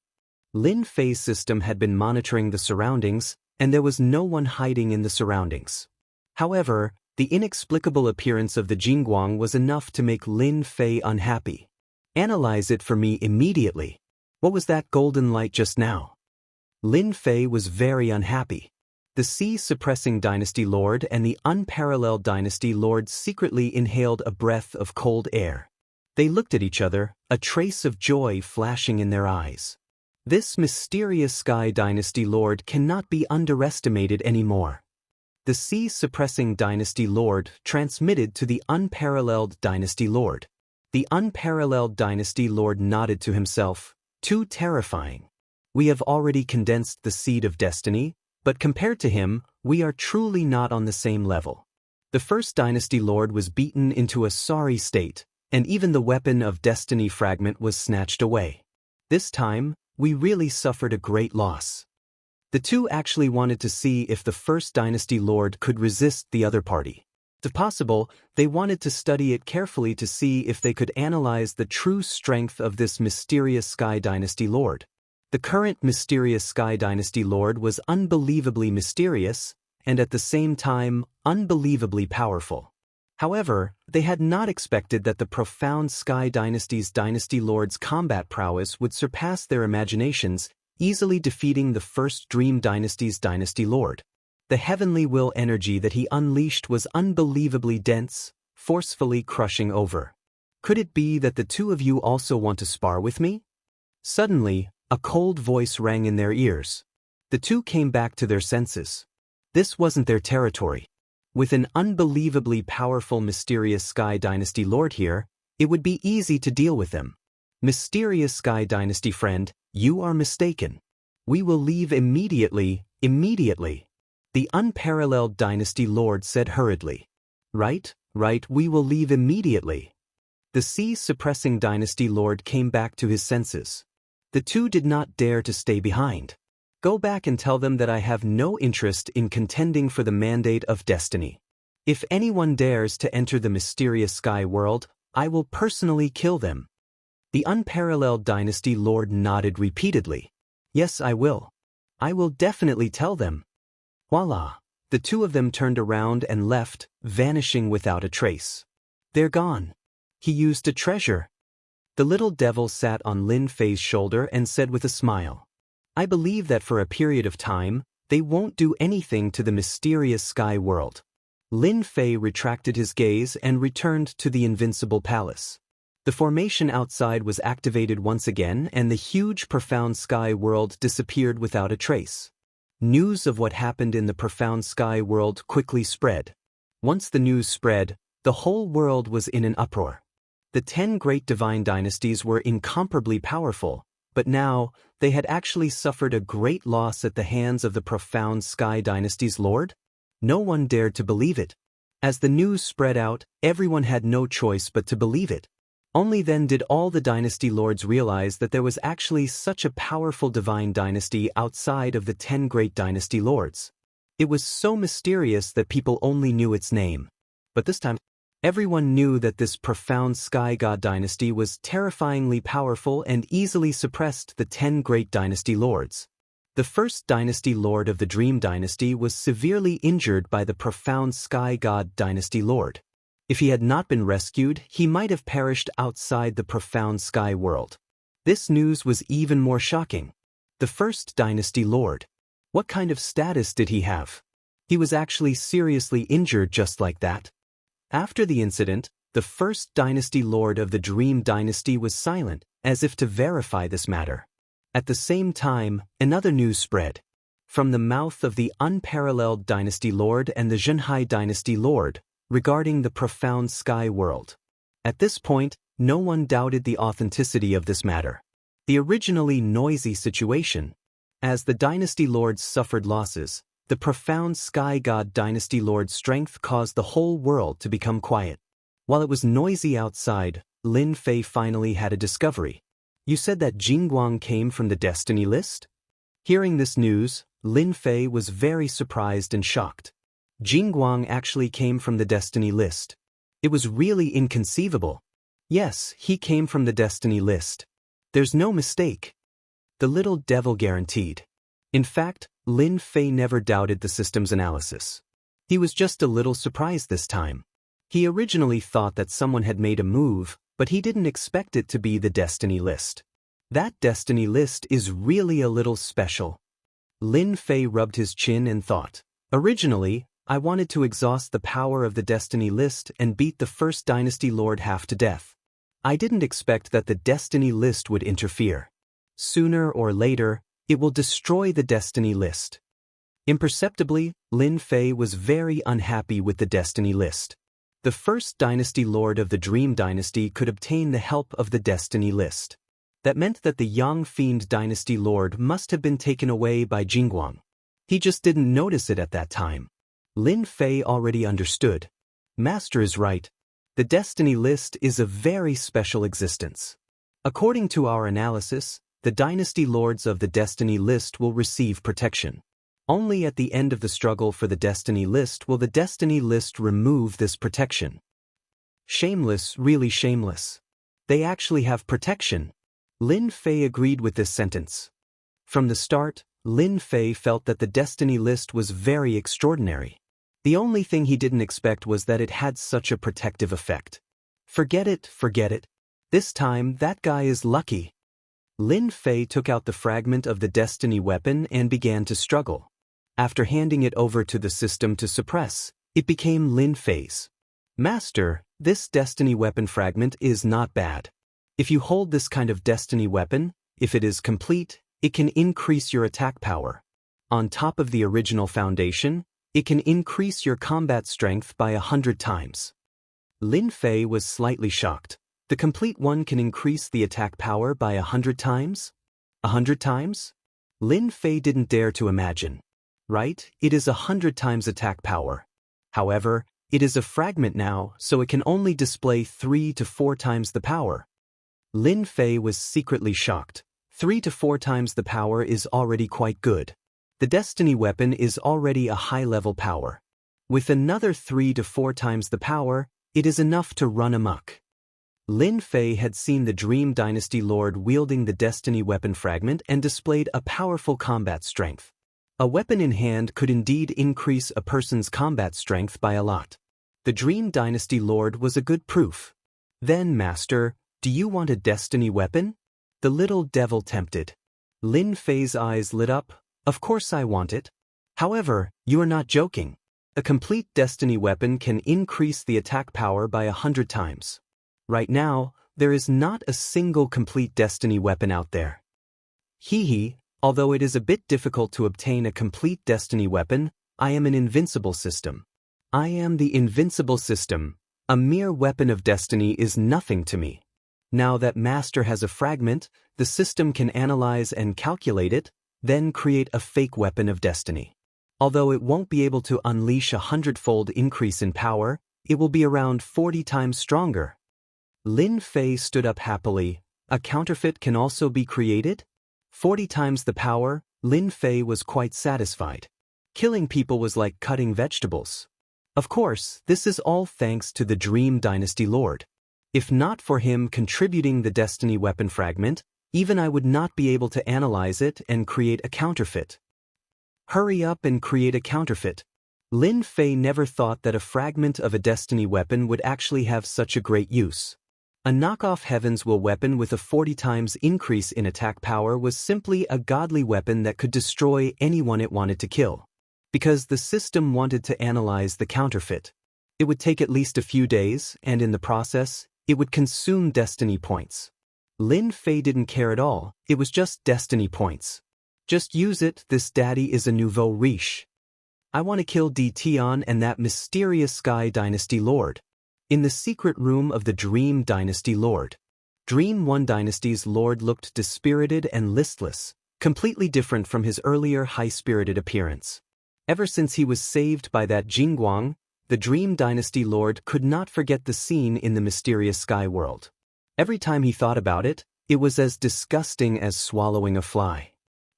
Lin Fei's system had been monitoring the surroundings, and there was no one hiding in the surroundings. However, the inexplicable appearance of the Jingguang was enough to make Lin Fei unhappy. Analyze it for me immediately. What was that golden light just now? Lin Fei was very unhappy. The sea-suppressing Dynasty Lord and the unparalleled Dynasty Lord secretly inhaled a breath of cold air. They looked at each other, a trace of joy flashing in their eyes. This mysterious Sky Dynasty Lord cannot be underestimated anymore. The sea-suppressing Dynasty Lord transmitted to the unparalleled Dynasty Lord. The unparalleled Dynasty Lord nodded to himself. Too terrifying. We have already condensed the seed of destiny, but compared to him, we are truly not on the same level. The first Dynasty Lord was beaten into a sorry state, and even the weapon of destiny fragment was snatched away. This time, we really suffered a great loss. The two actually wanted to see if the first Dynasty Lord could resist the other party. If possible, they wanted to study it carefully to see if they could analyze the true strength of this mysterious Sky Dynasty Lord. The current mysterious Sky Dynasty Lord was unbelievably mysterious, and at the same time, unbelievably powerful. However, they had not expected that the profound Sky Dynasty's Dynasty Lord's combat prowess would surpass their imaginations, easily defeating the first Dream Dynasty's Dynasty Lord. The heavenly will energy that he unleashed was unbelievably dense, forcefully crushing over. Could it be that the two of you also want to spar with me? Suddenly, a cold voice rang in their ears. The two came back to their senses. This wasn't their territory. With an unbelievably powerful mysterious Sky Dynasty Lord here, it would be easy to deal with them. Mysterious Sky Dynasty friend, you are mistaken. We will leave immediately. The unparalleled Dynasty Lord said hurriedly. Right, we will leave immediately. The sea-suppressing Dynasty Lord came back to his senses. The two did not dare to stay behind. Go back and tell them that I have no interest in contending for the mandate of destiny. If anyone dares to enter the mysterious sky world, I will personally kill them. The unparalleled Dynasty Lord nodded repeatedly. Yes, I will. I will definitely tell them. Voila! The two of them turned around and left, vanishing without a trace. They're gone. He used a treasure. The little devil sat on Lin Fei's shoulder and said with a smile, I believe that for a period of time, they won't do anything to the mysterious sky world. Lin Fei retracted his gaze and returned to the invincible palace. The formation outside was activated once again and the huge profound sky world disappeared without a trace. News of what happened in the profound sky world quickly spread. Once the news spread, the whole world was in an uproar. The 10 great divine dynasties were incomparably powerful, but now, they had actually suffered a great loss at the hands of the profound Sky Dynasty's Lord? No one dared to believe it. As the news spread out, everyone had no choice but to believe it. Only then did all the dynasty lords realize that there was actually such a powerful divine dynasty outside of the 10 great dynasty lords. It was so mysterious that people only knew its name. But this time, everyone knew that this profound sky god dynasty was terrifyingly powerful and easily suppressed the 10 great dynasty lords. The first dynasty lord of the Dream Dynasty was severely injured by the profound sky god dynasty lord. If he had not been rescued, he might have perished outside the profound sky world. This news was even more shocking. The first dynasty lord. What kind of status did he have? He was actually seriously injured just like that. After the incident, the first dynasty lord of the Dream Dynasty was silent, as if to verify this matter. At the same time, another news spread. From the mouth of the unparalleled dynasty lord and the Zhenhai dynasty lord, regarding the profound sky world. At this point, no one doubted the authenticity of this matter. The originally noisy situation. As the dynasty lords suffered losses, the profound sky god dynasty lord's strength caused the whole world to become quiet. While it was noisy outside, Lin Fei finally had a discovery. You said that Jingguang came from the destiny list? Hearing this news, Lin Fei was very surprised and shocked. Jingguang actually came from the destiny list. It was really inconceivable. Yes, he came from the destiny list. There's no mistake. The little devil guaranteed. In fact, Lin Fei never doubted the system's analysis. He was just a little surprised this time. He originally thought that someone had made a move, but he didn't expect it to be the destiny list. That destiny list is really a little special. Lin Fei rubbed his chin and thought, originally, I wanted to exhaust the power of the destiny list and beat the first dynasty lord half to death. I didn't expect that the destiny list would interfere. Sooner or later, it will destroy the destiny list. Imperceptibly, Lin Fei was very unhappy with the destiny list. The first dynasty lord of the Dream Dynasty could obtain the help of the destiny list. That meant that the Yang Fiend dynasty lord must have been taken away by Jingguang. He just didn't notice it at that time. Lin Fei already understood. Master is right. The destiny list is a very special existence. According to our analysis, the dynasty lords of the destiny list will receive protection. Only at the end of the struggle for the destiny list will the destiny list remove this protection. Shameless, really shameless. They actually have protection. Lin Fei agreed with this sentence. From the start, Lin Fei felt that the destiny list was very extraordinary. The only thing he didn't expect was that it had such a protective effect. Forget it, forget it. This time, that guy is lucky. Lin Fei took out the fragment of the destiny weapon and began to struggle. After handing it over to the system to suppress, it became Lin Fei's. Master, this destiny weapon fragment is not bad. If you hold this kind of destiny weapon, if it is complete, it can increase your attack power. On top of the original foundation, it can increase your combat strength by 100 times. Lin Fei was slightly shocked. The complete one can increase the attack power by 100 times? 100 times? Lin Fei didn't dare to imagine. Right, it is 100 times attack power. However, it is a fragment now, so it can only display 3 to 4 times the power. Lin Fei was secretly shocked. 3 to 4 times the power is already quite good. The destiny weapon is already a high-level power. With another 3 to 4 times the power, it is enough to run amok. Lin Fei had seen the Dream Dynasty Lord wielding the destiny weapon fragment and displayed a powerful combat strength. A weapon in hand could indeed increase a person's combat strength by a lot. The Dream Dynasty Lord was a good proof. Then, Master, do you want a destiny weapon? The little devil tempted. Lin Fei's eyes lit up. Of course I want it. However, you are not joking. A complete destiny weapon can increase the attack power by 100 times. Right now, there is not a single complete destiny weapon out there. Hee. Although it is a bit difficult to obtain a complete destiny weapon, I am an invincible system. I am the invincible system. A mere weapon of destiny is nothing to me. Now that Master has a fragment, the system can analyze and calculate it, then create a fake weapon of destiny. Although it won't be able to unleash a 100-fold increase in power, it will be around 40 times stronger. Lin Fei stood up happily. A counterfeit can also be created? 40 times the power, Lin Fei was quite satisfied. Killing people was like cutting vegetables. Of course, this is all thanks to the Dream Dynasty Lord. If not for him contributing the Destiny Weapon Fragment, even I would not be able to analyze it and create a counterfeit. Hurry up and create a counterfeit. Lin Fei never thought that a fragment of a Destiny weapon would actually have such a great use. A knockoff Heaven's Will weapon with a 40 times increase in attack power was simply a godly weapon that could destroy anyone it wanted to kill. Because the system wanted to analyze the counterfeit. It would take at least a few days, and in the process, it would consume Destiny points. Lin Fei didn't care at all, it was just Destiny points. Just use it, this daddy is a nouveau riche. I want to kill Tion and that mysterious Sky Dynasty Lord. In the secret room of the Dream Dynasty Lord. Dream 1 Dynasty's Lord looked dispirited and listless, completely different from his earlier high-spirited appearance. Ever since he was saved by that Jingguang, the Dream Dynasty Lord could not forget the scene in the mysterious sky world. Every time he thought about it, it was as disgusting as swallowing a fly.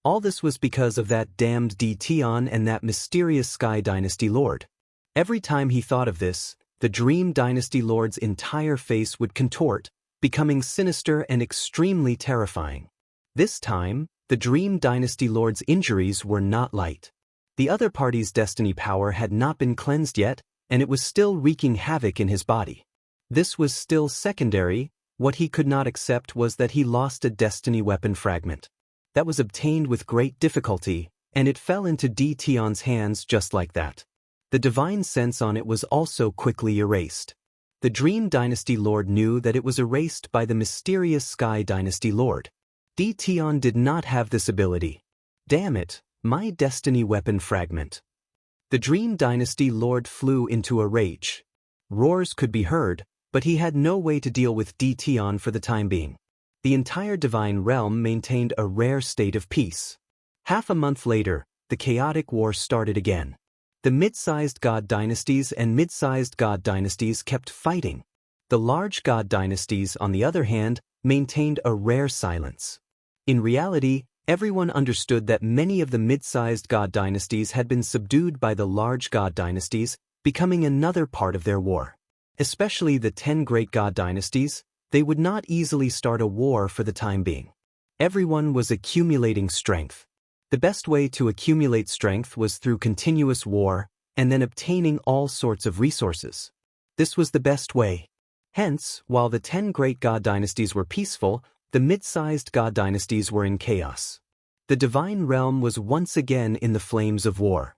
All this was because of that damned Tion and that mysterious Sky Dynasty Lord. Every time he thought of this, the Dream Dynasty Lord's entire face would contort, becoming sinister and extremely terrifying. This time, the Dream Dynasty Lord's injuries were not light. The other party's destiny power had not been cleansed yet, and it was still wreaking havoc in his body. This was still secondary. What he could not accept was that he lost a destiny weapon fragment. That was obtained with great difficulty, and it fell into Tion's hands just like that. The divine sense on it was also quickly erased. The Dream Dynasty Lord knew that it was erased by the mysterious Sky Dynasty Lord. Tion did not have this ability. Damn it, my destiny weapon fragment. The Dream Dynasty Lord flew into a rage. Roars could be heard, but he had no way to deal with Tion for the time being. The entire divine realm maintained a rare state of peace. Half a month later, the chaotic war started again. The mid-sized god dynasties and mid-sized god dynasties kept fighting. The large god dynasties, on the other hand, maintained a rare silence. In reality, everyone understood that many of the mid-sized god dynasties had been subdued by the large god dynasties, becoming another part of their war. Especially the 10 great god dynasties, they would not easily start a war for the time being. Everyone was accumulating strength. The best way to accumulate strength was through continuous war, and then obtaining all sorts of resources. This was the best way. Hence, while the 10 great god dynasties were peaceful, the mid-sized god dynasties were in chaos. The divine realm was once again in the flames of war.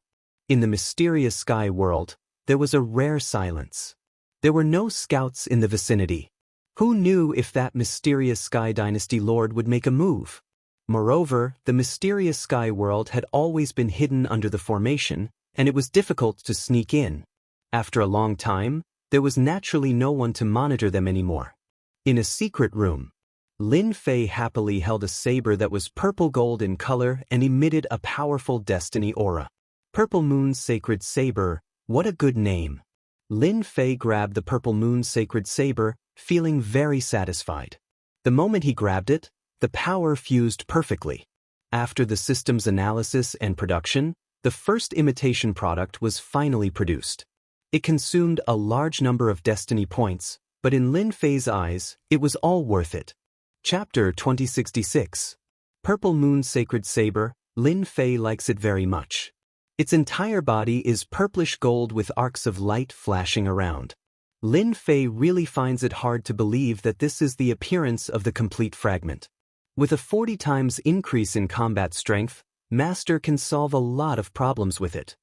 In the mysterious sky world, there was a rare silence. There were no scouts in the vicinity. Who knew if that mysterious Sky Dynasty Lord would make a move? Moreover, the mysterious sky world had always been hidden under the formation, and it was difficult to sneak in. After a long time, there was naturally no one to monitor them anymore. In a secret room, Lin Fei happily held a saber that was purple gold in color and emitted a powerful destiny aura. Purple Moon's Sacred Saber, what a good name. Lin Fei grabbed the Purple Moon's Sacred Saber, feeling very satisfied. The moment he grabbed it, the power fused perfectly. After the system's analysis and production, the first imitation product was finally produced. It consumed a large number of destiny points, but in Lin Fei's eyes, it was all worth it. Chapter 2066. Purple Moon Sacred Saber, Lin Fei likes it very much. Its entire body is purplish gold with arcs of light flashing around. Lin Fei really finds it hard to believe that this is the appearance of the complete fragment. With a 40 times increase in combat strength, Master can solve a lot of problems with it.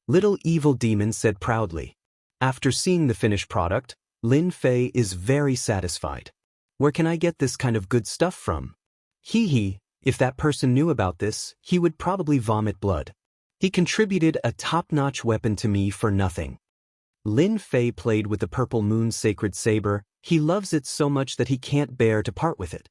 Little Evil Demon said proudly. After seeing the finished product, Lin Fei is very satisfied. Where can I get this kind of good stuff from? Hee, if that person knew about this, he would probably vomit blood. He contributed a top-notch weapon to me for nothing. Lin Fei played with the Purple Moon Sacred Saber. He loves it so much that he can't bear to part with it.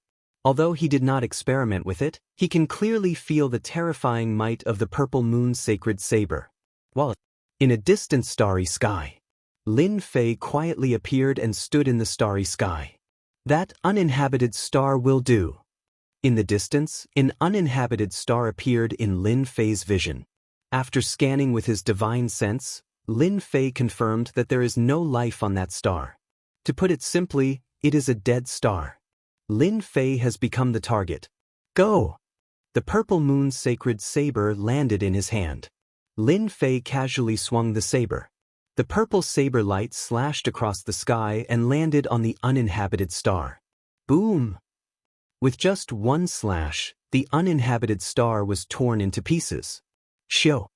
Although he did not experiment with it, he can clearly feel the terrifying might of the purple moon's sacred saber. While in a distant starry sky, Lin Fei quietly appeared and stood in the starry sky. That uninhabited star will do. In the distance, an uninhabited star appeared in Lin Fei's vision. After scanning with his divine sense, Lin Fei confirmed that there is no life on that star. To put it simply, it is a dead star. Lin Fei has become the target. Go! The purple moon's sacred saber landed in his hand. Lin Fei casually swung the saber. The purple saber light slashed across the sky and landed on the uninhabited star. Boom! With just one slash, the uninhabited star was torn into pieces. Shio!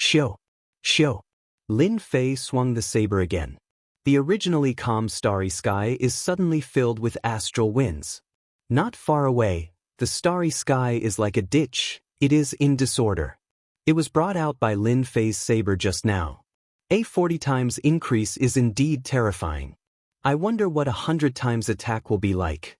Shio! Shio! Lin Fei swung the saber again. The originally calm starry sky is suddenly filled with astral winds. Not far away, the starry sky is like a ditch, it is in disorder. It was brought out by Lin Fei's saber just now. A 40 times increase is indeed terrifying. I wonder what 100 times attack will be like.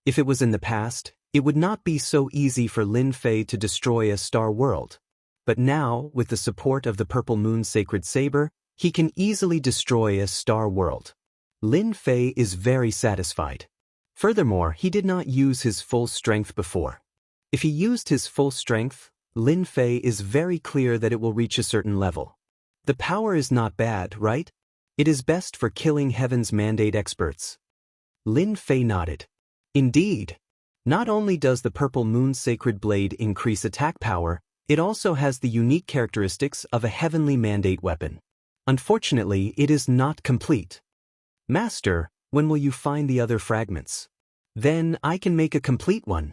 If it was in the past, it would not be so easy for Lin Fei to destroy a star world. But now, with the support of the purple moon's sacred saber, he can easily destroy a star world. Lin Fei is very satisfied. Furthermore, he did not use his full strength before. If he used his full strength, Lin Fei is very clear that it will reach a certain level. The power is not bad, right? It is best for killing Heaven's Mandate experts. Lin Fei nodded. Indeed. Not only does the purple moon's sacred blade increase attack power, it also has the unique characteristics of a Heavenly Mandate weapon. Unfortunately, it is not complete. Master, when will you find the other fragments? Then I can make a complete one.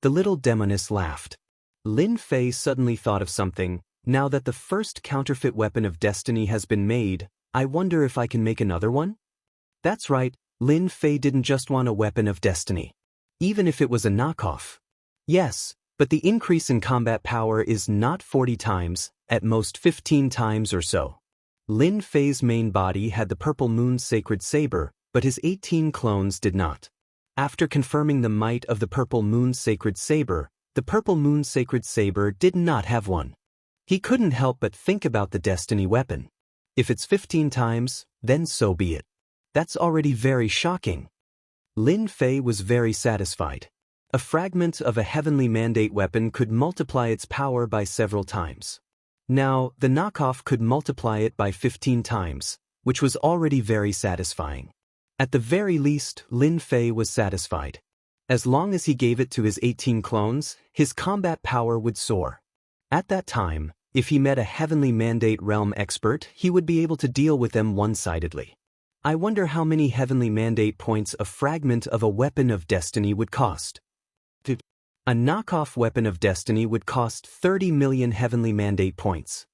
The little demoness laughed. Lin Fei suddenly thought of something. Now that the first counterfeit weapon of destiny has been made, I wonder if I can make another one? That's right, Lin Fei didn't just want a weapon of destiny. Even if it was a knockoff. Yes, but the increase in combat power is not 40 times, at most 15 times or so. Lin Fei's main body had the purple moon's sacred saber, but his 18 clones did not. After confirming the might of the purple moon's sacred saber, the purple moon's sacred saber did not have one. He couldn't help but think about the destiny weapon. If it's 15 times, then so be it. That's already very shocking. Lin Fei was very satisfied. A fragment of a Heavenly Mandate weapon could multiply its power by several times. Now, the knockoff could multiply it by 15 times, which was already very satisfying. At the very least, Lin Fei was satisfied. As long as he gave it to his 18 clones, his combat power would soar. At that time, if he met a Heavenly Mandate realm expert, he would be able to deal with them one-sidedly. I wonder how many Heavenly Mandate points a fragment of a weapon of destiny would cost. A knockoff weapon of destiny would cost 30 million Heavenly Mandate points.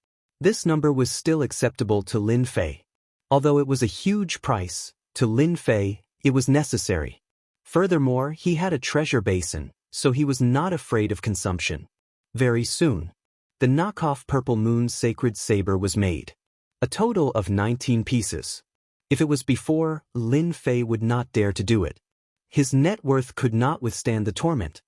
This number was still acceptable to Lin Fei. Although it was a huge price, to Lin Fei, it was necessary. Furthermore, he had a treasure basin, so he was not afraid of consumption. Very soon, the knockoff purple moon's sacred saber was made. A total of 19 pieces. If it was before, Lin Fei would not dare to do it. His net worth could not withstand the torment.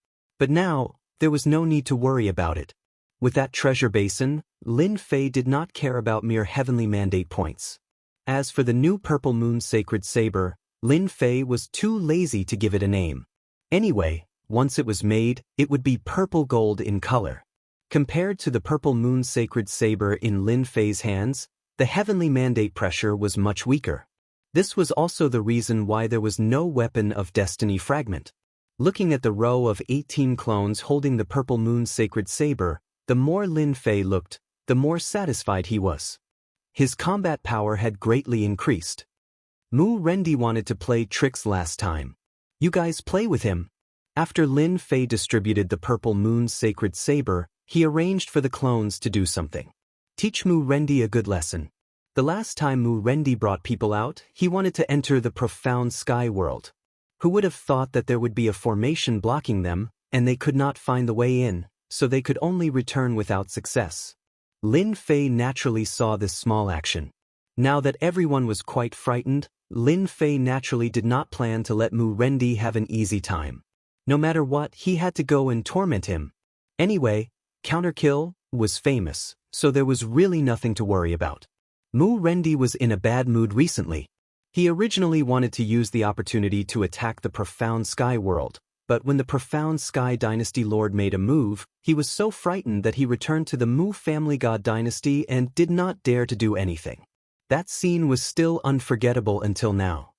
But now, there was no need to worry about it. With that treasure basin, Lin Fei did not care about mere Heavenly Mandate points. As for the new purple moon's sacred saber, Lin Fei was too lazy to give it a name. Anyway, once it was made, it would be purple gold in color. Compared to the purple moon's sacred saber in Lin Fei's hands, the Heavenly Mandate pressure was much weaker. This was also the reason why there was no weapon of destiny fragment. Looking at the row of 18 clones holding the purple moon's sacred saber, the more Lin Fei looked, the more satisfied he was. His combat power had greatly increased. Mu Rendi wanted to play tricks last time. You guys play with him. After Lin Fei distributed the purple moon's sacred saber, he arranged for the clones to do something. Teach Mu Rendi a good lesson. The last time Mu Rendi brought people out, he wanted to enter the profound sky world. Who would have thought that there would be a formation blocking them, and they could not find the way in, so they could only return without success. Lin Fei naturally saw this small action. Now that everyone was quite frightened, Lin Fei naturally did not plan to let Mu Rendi have an easy time. No matter what, he had to go and torment him. Anyway, Counterkill was famous, so there was really nothing to worry about. Mu Rendi was in a bad mood recently. He originally wanted to use the opportunity to attack the Profound Sky world, but when the Profound Sky Dynasty Lord made a move, he was so frightened that he returned to the Mu family god dynasty and did not dare to do anything. That scene was still unforgettable until now.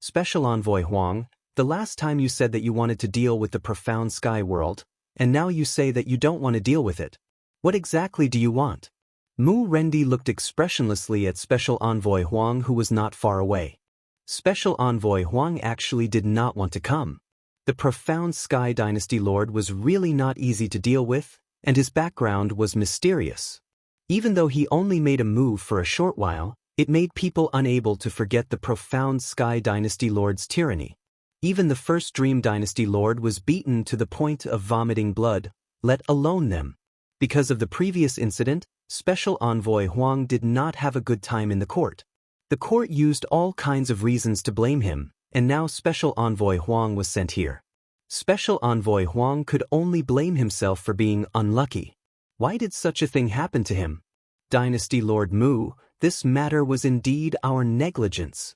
Special Envoy Huang, the last time you said that you wanted to deal with the Profound Sky world, and now you say that you don't want to deal with it. What exactly do you want? Mu Rendi looked expressionlessly at Special Envoy Huang, who was not far away. Special Envoy Huang actually did not want to come. The Profound Sky Dynasty Lord was really not easy to deal with, and his background was mysterious. Even though he only made a move for a short while, it made people unable to forget the Profound Sky Dynasty Lord's tyranny. Even the first Dream Dynasty Lord was beaten to the point of vomiting blood, let alone them. Because of the previous incident, Special Envoy Huang did not have a good time in the court. The court used all kinds of reasons to blame him, and now Special Envoy Huang was sent here. Special Envoy Huang could only blame himself for being unlucky. Why did such a thing happen to him? Dynasty Lord Mu, this matter was indeed our negligence.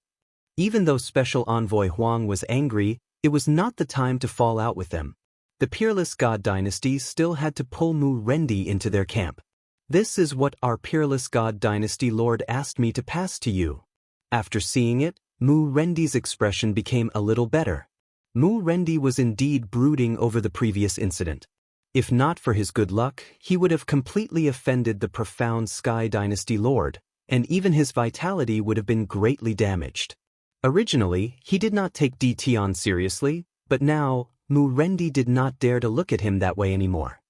Even though Special Envoy Huang was angry, it was not the time to fall out with them. The Peerless God Dynasty still had to pull Mu Rendi into their camp. This is what our Peerless God Dynasty Lord asked me to pass to you. After seeing it, Mu Rendi's expression became a little better. Mu Rendi was indeed brooding over the previous incident. If not for his good luck, he would have completely offended the Profound Sky Dynasty Lord, and even his vitality would have been greatly damaged. Originally, he did not take DT on seriously, but now, Mu Rendi did not dare to look at him that way anymore.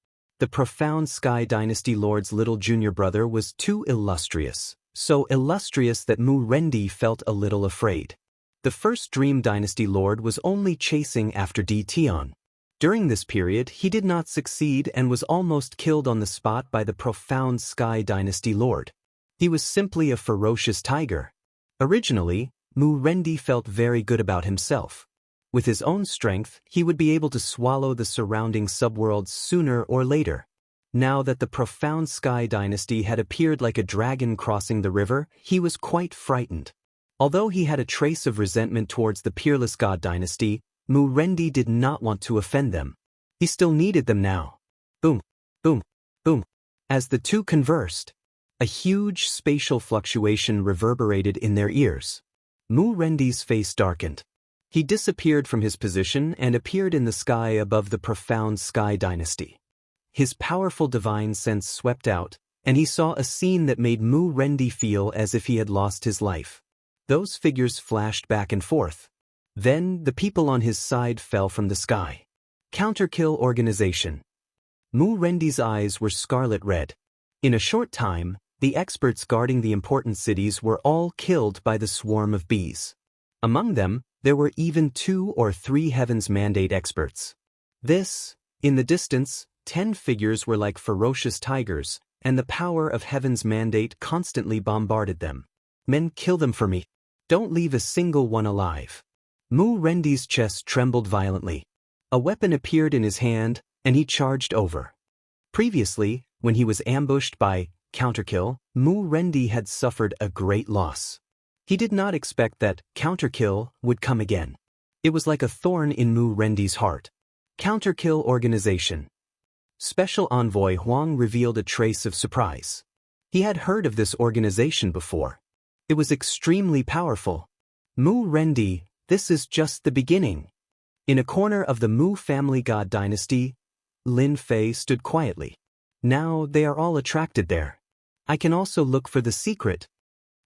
The Profound Sky Dynasty Lord's little junior brother was too illustrious, so illustrious that Mu Rendi felt a little afraid. The first Dream Dynasty Lord was only chasing after DT. During this period, he did not succeed and was almost killed on the spot by the Profound Sky Dynasty Lord. He was simply a ferocious tiger. Originally, Mu Rendi felt very good about himself. With his own strength, he would be able to swallow the surrounding subworlds sooner or later. Now that the Profound Sky Dynasty had appeared like a dragon crossing the river, he was quite frightened. Although he had a trace of resentment towards the Peerless God Dynasty, Mu Rendi did not want to offend them. He still needed them now. Boom, boom, boom. As the two conversed, a huge spatial fluctuation reverberated in their ears. Mu Rendi's face darkened. He disappeared from his position and appeared in the sky above the Profound Sky Dynasty. His powerful divine sense swept out, and he saw a scene that made Mu Rendi feel as if he had lost his life. Those figures flashed back and forth. Then, the people on his side fell from the sky. Counterkill Organization. Mu Rendi's eyes were scarlet red. In a short time, the experts guarding the important cities were all killed by the swarm of bees. Among them, there were even 2 or 3 Heaven's Mandate experts. In the distance, 10 figures were like ferocious tigers, and the power of Heaven's Mandate constantly bombarded them. Men, kill them for me. Don't leave a single one alive. Mu Rendi's chest trembled violently. A weapon appeared in his hand, and he charged over. Previously, when he was ambushed by Counterkill, Mu Rendi had suffered a great loss. He did not expect that Counterkill would come again. It was like a thorn in Mu Rendi's heart. Counterkill Organization. Special Envoy Huang revealed a trace of surprise. He had heard of this organization before. It was extremely powerful. Mu Rendi, this is just the beginning. In a corner of the Mu family god dynasty, Lin Fei stood quietly. Now they are all attracted there. I can also look for the secret.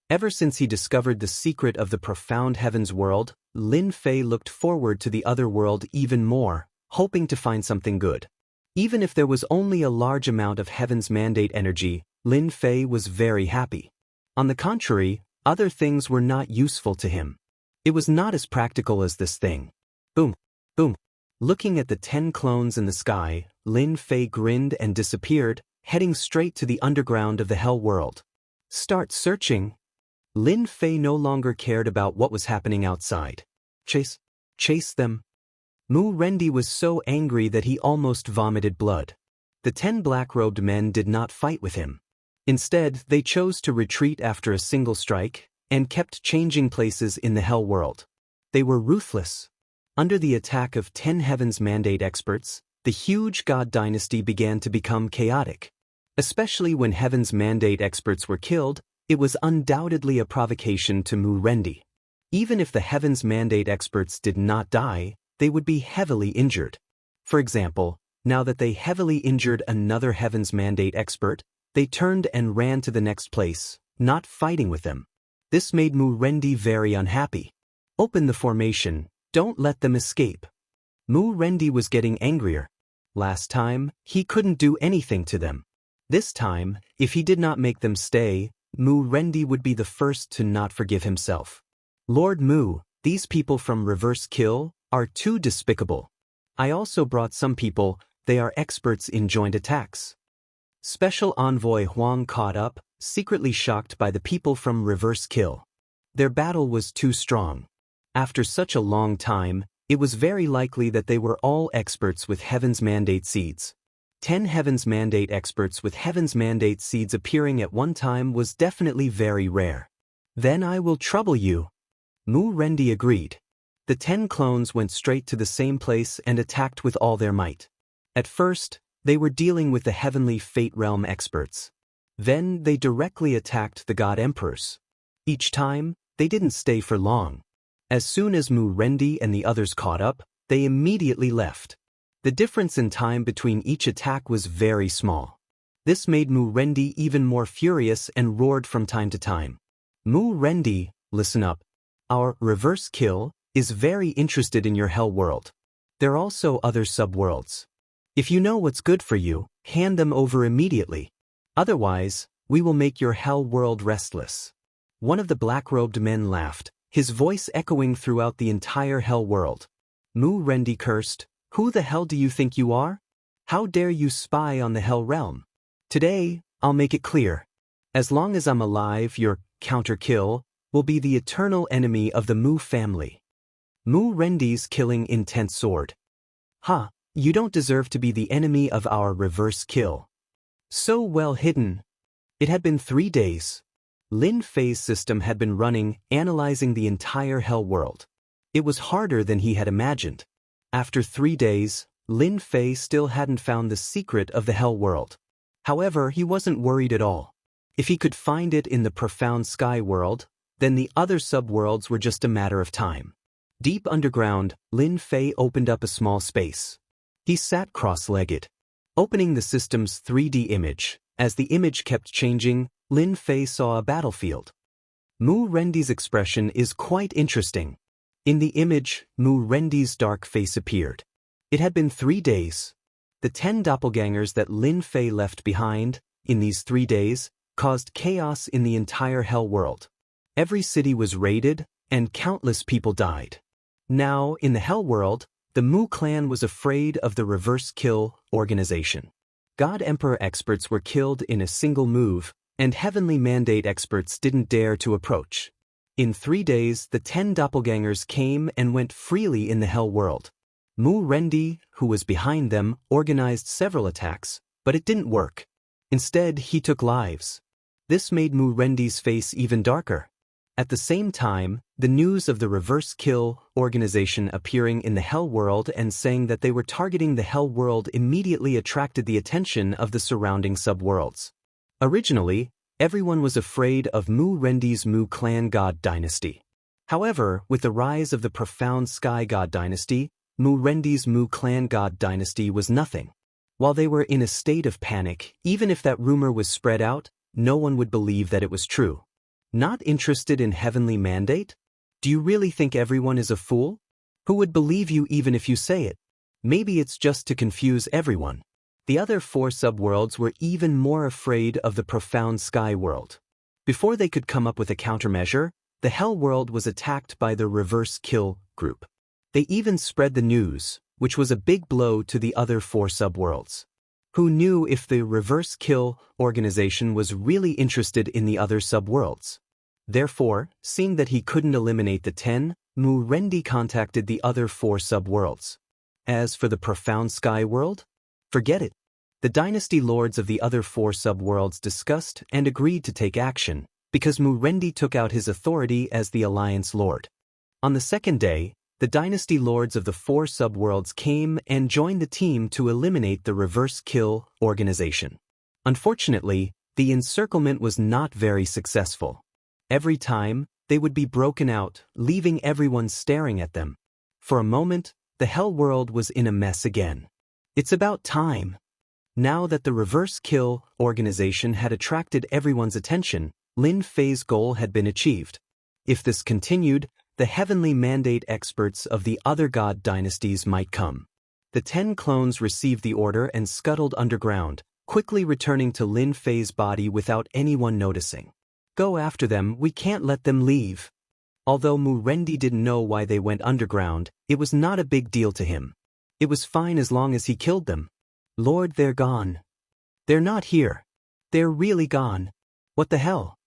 Ever since he discovered the secret of the profound heavens world, Lin Fei looked forward to the other world even more, hoping to find something good. Even if there was only a large amount of Heaven's Mandate energy, Lin Fei was very happy. On the contrary, other things were not useful to him. It was not as practical as this thing. Boom, boom. Looking at the 10 clones in the sky, Lin Fei grinned and disappeared, heading straight to the underground of the Hell world. Start searching. Lin Fei no longer cared about what was happening outside. Chase them. Mu Rendi was so angry that he almost vomited blood. The 10 black-robed men did not fight with him. Instead, they chose to retreat after a single strike, and kept changing places in the Hell world. They were ruthless. Under the attack of 10 Heaven's Mandate experts, the huge God dynasty began to become chaotic. Especially when Heaven's Mandate experts were killed, it was undoubtedly a provocation to Mu Rendi. Even if the Heaven's Mandate experts did not die, they would be heavily injured. For example, now that they heavily injured another Heaven's Mandate expert, they turned and ran to the next place, not fighting with them. This made Mu Rendi very unhappy. Open the formation, don't let them escape. Mu Rendi was getting angrier. Last time, he couldn't do anything to them. This time, if he did not make them stay, Mu Rendi would be the first to not forgive himself. Lord Mu, these people from Reverse Kill are too despicable. I also brought some people, they are experts in joint attacks. Special Envoy Huang caught up, secretly shocked by the people from Reverse Kill. Their battle was too strong. After such a long time, it was very likely that they were all experts with Heaven's Mandate seeds. 10 Heaven's Mandate experts with Heaven's Mandate seeds appearing at one time was definitely very rare. Then I will trouble you. Mu Rendi agreed. The 10 clones went straight to the same place and attacked with all their might. At first, they were dealing with the Heavenly Fate Realm experts. Then they directly attacked the God Emperors. Each time, they didn't stay for long. As soon as Mu Rendi and the others caught up, they immediately left. The difference in time between each attack was very small. This made Mu Rendi even more furious and roared from time to time. Mu Rendi, listen up. Our Reverse Kill is very interested in your Hell world. There are also other sub-worlds. If you know what's good for you, hand them over immediately. Otherwise, we will make your Hell world restless. One of the black-robed men laughed, his voice echoing throughout the entire Hell world. Mu Rendi cursed, "Who the hell do you think you are? How dare you spy on the Hell realm? Today, I'll make it clear. As long as I'm alive, your counter-kill will be the eternal enemy of the Mu family." Mu Rendi's killing intense sword. "Ha, you don't deserve to be the enemy of our Reverse Kill. So well hidden." It had been 3 days. Lin Fei's system had been running, analyzing the entire Hell world. It was harder than he had imagined. After 3 days, Lin Fei still hadn't found the secret of the Hell world. However, he wasn't worried at all. If he could find it in the profound sky world, then the other sub-worlds were just a matter of time. Deep underground, Lin Fei opened up a small space. He sat cross-legged. Opening the system's 3D image, as the image kept changing, Lin Fei saw a battlefield. Mu Rendi's expression is quite interesting. In the image, Mu Rendi's dark face appeared. It had been 3 days. The 10 doppelgangers that Lin Fei left behind, in these 3 days, caused chaos in the entire Hell world. Every city was raided, and countless people died. Now, in the Hell world, the Mu clan was afraid of the Reverse Kill organization. God Emperor experts were killed in a single move, and Heavenly Mandate experts didn't dare to approach. In 3 days, the 10 doppelgangers came and went freely in the Hell world. Mu Rendi, who was behind them, organized several attacks, but it didn't work. Instead, he took lives. This made Mu Rendi's face even darker. At the same time, the news of the Reverse Kill organization appearing in the Hell world and saying that they were targeting the Hell world immediately attracted the attention of the surrounding subworlds. Originally, everyone was afraid of Mu Rendi's Mu clan god dynasty. However, with the rise of the profound sky god dynasty, Mu Rendi's Mu clan god dynasty was nothing. While they were in a state of panic, even if that rumor was spread out, no one would believe that it was true. Not interested in Heavenly Mandate? Do you really think everyone is a fool? Who would believe you even if you say it? Maybe it's just to confuse everyone. The other 4 subworlds were even more afraid of the profound sky world. Before they could come up with a countermeasure, the Hell world was attacked by the Reverse Kill group. They even spread the news, which was a big blow to the other 4 subworlds. Who knew if the Reverse Kill organization was really interested in the other subworlds? Therefore, seeing that he couldn't eliminate the 10, Mu Rendi contacted the other 4 subworlds. As for the profound sky world? Forget it. The dynasty lords of the other 4 subworlds discussed and agreed to take action, because Murendi took out his authority as the Alliance Lord. On the second day, the dynasty lords of the 4 subworlds came and joined the team to eliminate the reverse kill organization. Unfortunately, the encirclement was not very successful. Every time, they would be broken out, leaving everyone staring at them. For a moment, the Hell world was in a mess again. It's about time. Now that the reverse kill organization had attracted everyone's attention, Lin Fei's goal had been achieved. If this continued, the heavenly mandate experts of the other god dynasties might come. The 10 clones received the order and scuttled underground, quickly returning to Lin Fei's body without anyone noticing. Go after them, we can't let them leave. Although Murendi didn't know why they went underground, it was not a big deal to him. It was fine as long as he killed them. Lord, they're gone. They're not here. They're really gone. What the hell?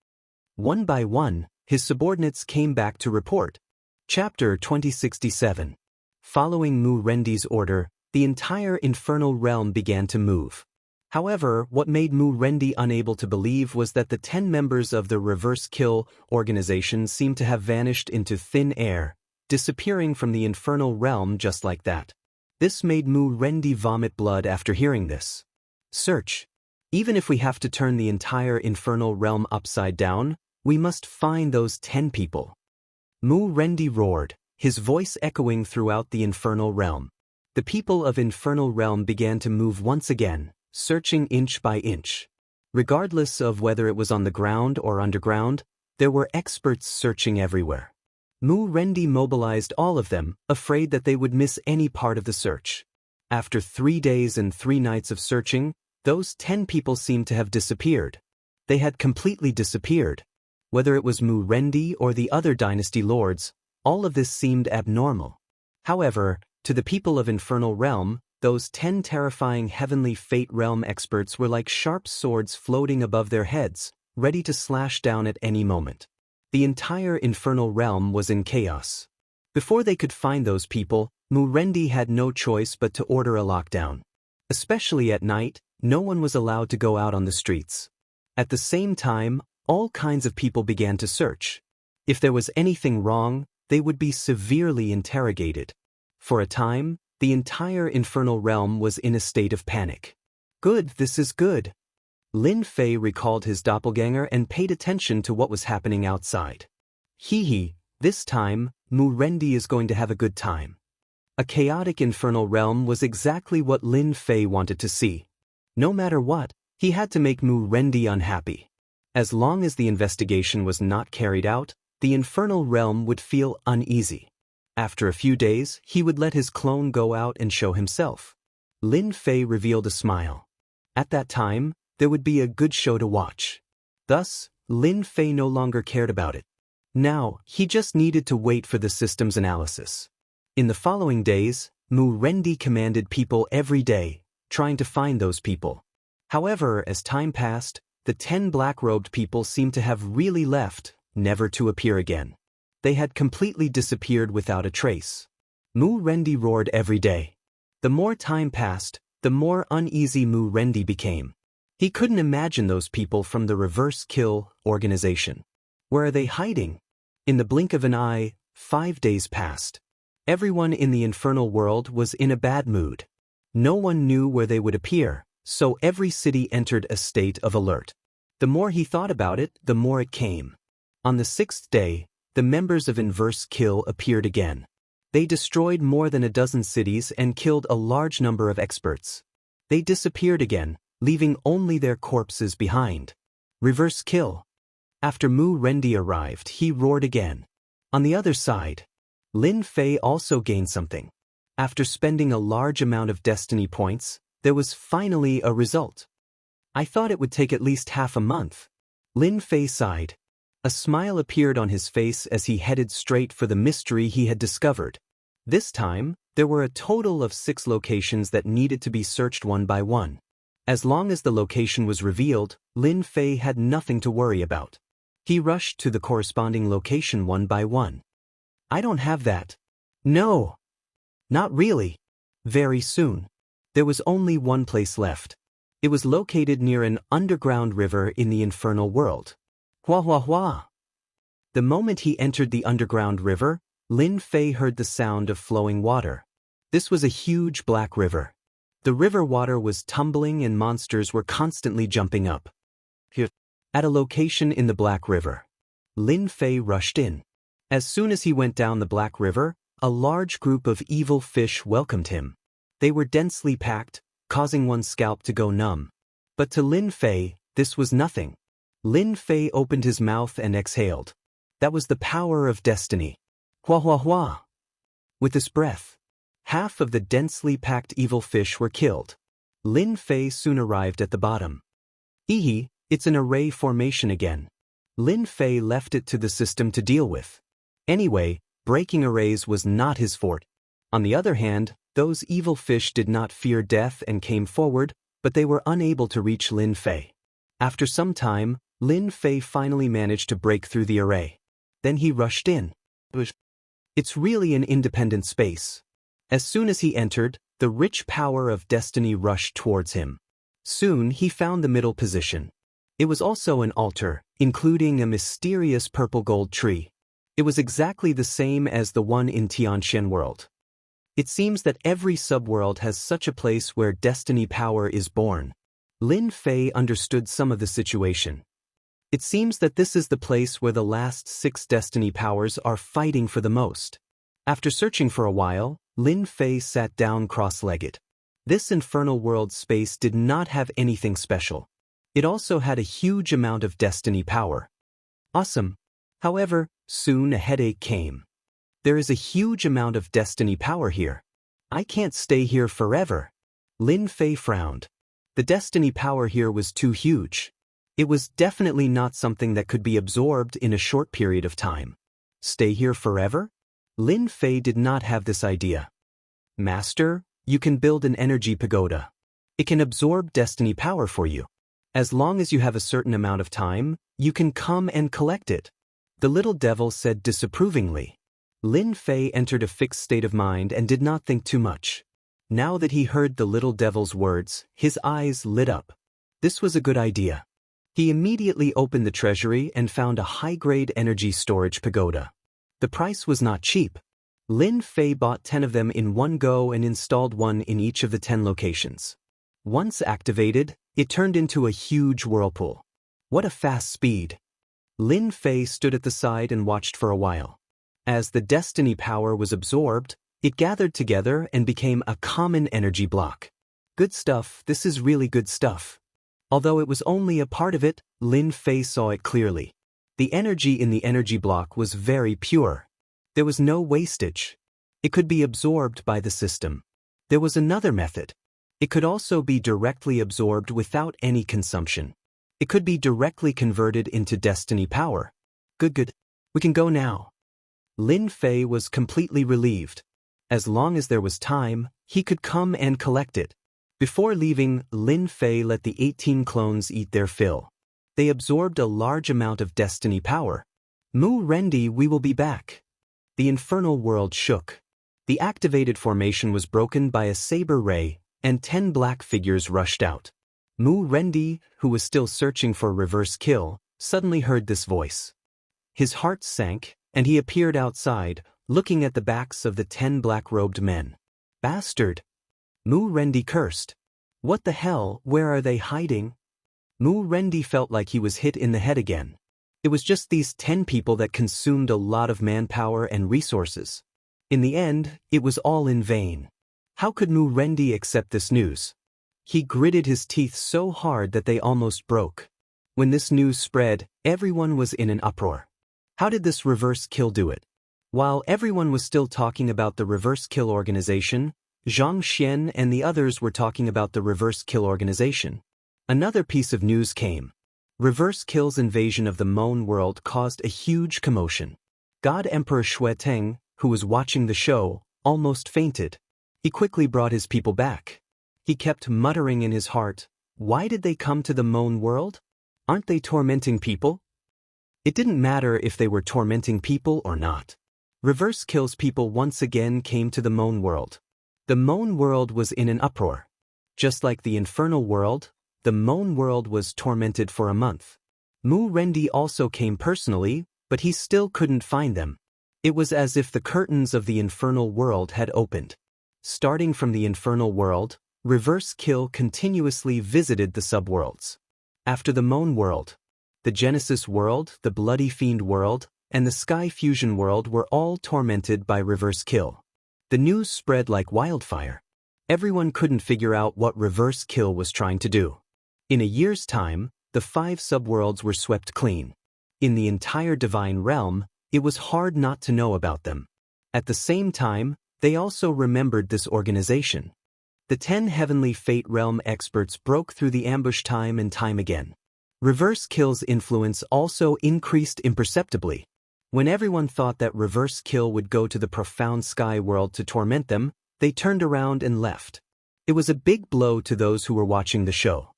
One by one, his subordinates came back to report. Chapter 2067. Following Murendi's order, the entire infernal realm began to move. However, what made Murendi unable to believe was that the 10 members of the reverse kill organization seemed to have vanished into thin air, disappearing from the infernal realm just like that. This made Murendi vomit blood after hearing this. Search. Even if we have to turn the entire infernal realm upside down, we must find those 10 people. Murendi roared, his voice echoing throughout the infernal realm. The people of infernal realm began to move once again, searching inch by inch. Regardless of whether it was on the ground or underground, there were experts searching everywhere. Murendi mobilized all of them, afraid that they would miss any part of the search. After 3 days and 3 nights of searching, those 10 people seemed to have disappeared. They had completely disappeared. Whether it was Murendi or the other dynasty lords, all of this seemed abnormal. However, to the people of infernal realm, those 10 terrifying heavenly fate realm experts were like sharp swords floating above their heads, ready to slash down at any moment. The entire infernal realm was in chaos. Before they could find those people, Murendi had no choice but to order a lockdown. Especially at night, no one was allowed to go out on the streets. At the same time, all kinds of people began to search. If there was anything wrong, they would be severely interrogated. For a time, the entire infernal realm was in a state of panic. Good, this is good. Lin Fei recalled his doppelganger and paid attention to what was happening outside. Hee, this time, Murendi is going to have a good time. A chaotic infernal realm was exactly what Lin Fei wanted to see. No matter what, he had to make Murendi unhappy. As long as the investigation was not carried out, the infernal realm would feel uneasy. After a few days, he would let his clone go out and show himself. Lin Fei revealed a smile. At that time, there would be a good show to watch. Thus, Lin Fei no longer cared about it. Now, he just needed to wait for the system's analysis. In the following days, Murendi commanded people every day, trying to find those people. However, as time passed, the 10 black-robed people seemed to have really left, never to appear again. They had completely disappeared without a trace. Murendi roared every day. The more time passed, the more uneasy Murendi became. He couldn't imagine those people from the reverse kill organization. Where are they hiding? In the blink of an eye, 5 days passed. Everyone in the infernal world was in a bad mood. No one knew where they would appear, so every city entered a state of alert. The more he thought about it, the more it came. On the 6th day, the members of Inverse Kill appeared again. They destroyed more than a dozen cities and killed a large number of experts. They disappeared again, leaving only their corpses behind. Reverse Kill. After Murendi arrived, he roared again. On the other side, Lin Fei also gained something. After spending a large amount of destiny points, there was finally a result. I thought it would take at least half a month. Lin Fei sighed. A smile appeared on his face as he headed straight for the mystery he had discovered. This time, there were a total of 6 locations that needed to be searched one by one. As long as the location was revealed, Lin Fei had nothing to worry about. He rushed to the corresponding location one by one. I don't have that. No. Not really. Very soon. There was only one place left. It was located near an underground river in the infernal world. Hua hua hua. The moment he entered the underground river, Lin Fei heard the sound of flowing water. This was a huge black river. The river water was tumbling and monsters were constantly jumping up. Here, at a location in the Black River, Lin Fei rushed in. As soon as he went down the Black River, a large group of evil fish welcomed him. They were densely packed, causing one's scalp to go numb. But to Lin Fei, this was nothing. Lin Fei opened his mouth and exhaled. That was the power of destiny. Hua hua hua. With this breath, half of the densely packed evil fish were killed. Lin Fei soon arrived at the bottom. Ehe, it's an array formation again. Lin Fei left it to the system to deal with. Anyway, breaking arrays was not his forte. On the other hand, those evil fish did not fear death and came forward, but they were unable to reach Lin Fei. After some time, Lin Fei finally managed to break through the array. Then he rushed in. It's really an independent space. As soon as he entered, the rich power of destiny rushed towards him. Soon he found the middle position. It was also an altar, including a mysterious purple gold tree. It was exactly the same as the one in Tianxian World. It seems that every subworld has such a place where destiny power is born. Lin Fei understood some of the situation. It seems that this is the place where the last 6 destiny powers are fighting for the most. After searching for a while, Lin Fei sat down cross-legged. This infernal world space did not have anything special. It also had a huge amount of destiny power. Awesome. However, soon a headache came. There is a huge amount of destiny power here. I can't stay here forever. Lin Fei frowned. The destiny power here was too huge. It was definitely not something that could be absorbed in a short period of time. Stay here forever? Lin Fei did not have this idea. Master, you can build an energy pagoda. It can absorb destiny power for you. As long as you have a certain amount of time, you can come and collect it. The little devil said disapprovingly. Lin Fei entered a fixed state of mind and did not think too much. Now that he heard the little devil's words, his eyes lit up. This was a good idea. He immediately opened the treasury and found a high-grade energy storage pagoda. The price was not cheap. Lin Fei bought 10 of them in one go and installed one in each of the 10 locations. Once activated, it turned into a huge whirlpool. What a fast speed! Lin Fei stood at the side and watched for a while. As the destiny power was absorbed, it gathered together and became a common energy block. Good stuff, this is really good stuff. Although it was only a part of it, Lin Fei saw it clearly. The energy in the energy block was very pure. There was no wastage. It could be absorbed by the system. There was another method. It could also be directly absorbed without any consumption. It could be directly converted into destiny power. Good. We can go now. Lin Fei was completely relieved. As long as there was time, he could come and collect it. Before leaving, Lin Fei let the 18 clones eat their fill. They absorbed a large amount of destiny power. Mu Rendi, we will be back. The infernal world shook. The activated formation was broken by a saber ray, and 10 black figures rushed out. Mu Rendi, who was still searching for reverse kill, suddenly heard this voice. His heart sank, and he appeared outside, looking at the backs of the 10 black-robed men. Bastard! Mu Rendi cursed. What the hell, where are they hiding? Mu Rendi felt like he was hit in the head again. It was just these 10 people that consumed a lot of manpower and resources. In the end, it was all in vain. How could Mu Rendi accept this news? He gritted his teeth so hard that they almost broke. When this news spread, everyone was in an uproar. How did this reverse kill do it? While everyone was still talking about the reverse kill organization, Zhang Xian and the others were talking about the reverse kill organization. Another piece of news came. Reverse kill's invasion of the Moan world caused a huge commotion. God Emperor Xueteng, who was watching the show, almost fainted. He quickly brought his people back. He kept muttering in his heart, why did they come to the Moan world? Aren't they tormenting people? It didn't matter if they were tormenting people or not. Reverse kill's people once again came to the Moan world. The Moan world was in an uproar. Just like the infernal world, the Moan world was tormented for a month. Mu Rendi also came personally, but he still couldn't find them. It was as if the curtains of the infernal world had opened. Starting from the infernal world, Reverse Kill continuously visited the subworlds. After the Moan world, the Genesis world, the Bloody Fiend world, and the Sky Fusion world were all tormented by Reverse Kill. The news spread like wildfire. Everyone couldn't figure out what Reverse Kill was trying to do. In a year's time, the 5 subworlds were swept clean. In the entire divine realm, it was hard not to know about them. At the same time, they also remembered this organization. The 10 Heavenly Fate Realm experts broke through the ambush time and time again. Reverse Kill's influence also increased imperceptibly. When everyone thought that Reverse Kill would go to the profound sky world to torment them, they turned around and left. It was a big blow to those who were watching the show.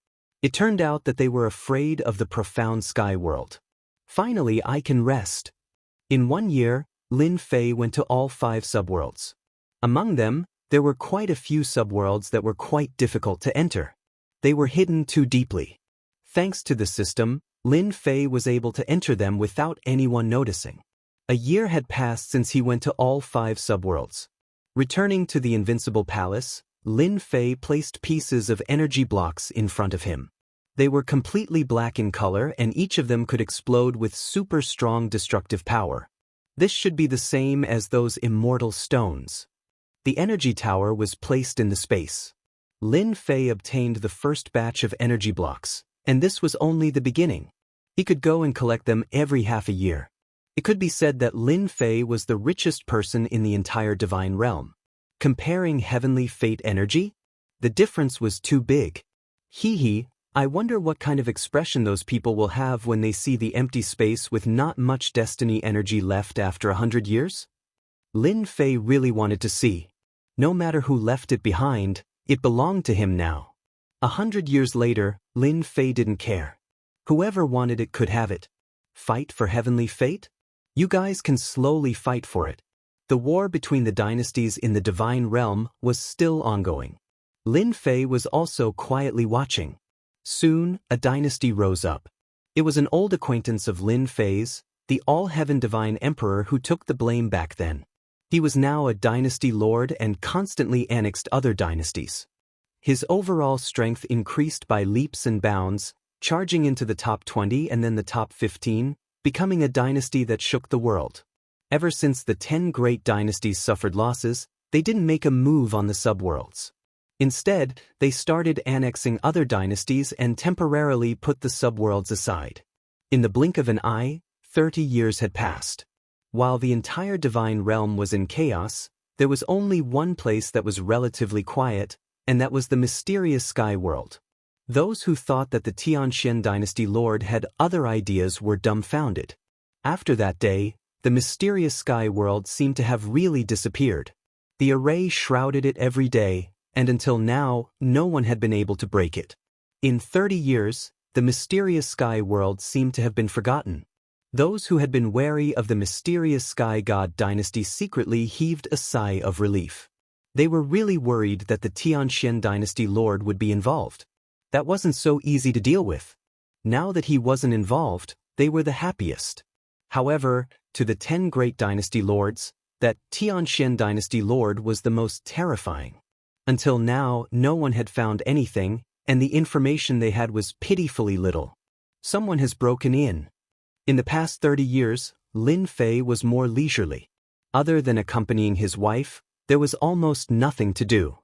It turned out that they were afraid of the profound sky world. Finally, I can rest. In 1 year, Lin Fei went to all 5 subworlds. Among them, there were quite a few subworlds that were quite difficult to enter. They were hidden too deeply. Thanks to the system, Lin Fei was able to enter them without anyone noticing. A year had passed since he went to all 5 subworlds. Returning to the Invincible Palace, Lin Fei placed pieces of energy blocks in front of him. They were completely black in color and each of them could explode with super strong destructive power. This should be the same as those immortal stones. The energy tower was placed in the space. Lin Fei obtained the first batch of energy blocks, and this was only the beginning. He could go and collect them every half a year. It could be said that Lin Fei was the richest person in the entire divine realm. Comparing Heavenly Fate energy, the difference was too big. I wonder what kind of expression those people will have when they see the empty space with not much destiny energy left after 100 years? Lin Fei really wanted to see. No matter who left it behind, it belonged to him now. 100 years later, Lin Fei didn't care. Whoever wanted it could have it. Fight for Heavenly Fate? You guys can slowly fight for it. The war between the dynasties in the divine realm was still ongoing. Lin Fei was also quietly watching. Soon, a dynasty rose up. It was an old acquaintance of Lin Fei's, the All-Heaven Divine Emperor who took the blame back then. He was now a dynasty lord and constantly annexed other dynasties. His overall strength increased by leaps and bounds, charging into the top 20 and then the top 15, becoming a dynasty that shook the world. Ever since the 10 great dynasties suffered losses, they didn't make a move on the subworlds. Instead, they started annexing other dynasties and temporarily put the subworlds aside. In the blink of an eye, 30 years had passed. While the entire divine realm was in chaos, there was only one place that was relatively quiet, and that was the mysterious sky world. Those who thought that the Tianxian dynasty lord had other ideas were dumbfounded. After that day, the mysterious sky world seemed to have really disappeared. The array shrouded it every day, and until now, no one had been able to break it. In 30 years, the mysterious sky world seemed to have been forgotten. Those who had been wary of the mysterious sky god dynasty secretly heaved a sigh of relief. They were really worried that the Tianxian dynasty lord would be involved. That wasn't so easy to deal with. Now that he wasn't involved, they were the happiest. However, to the 10 great dynasty lords, that Tianxian dynasty lord was the most terrifying. Until now, no one had found anything, and the information they had was pitifully little. Someone has broken in. In the past 30 years, Lin Fei was more leisurely. Other than accompanying his wife, there was almost nothing to do.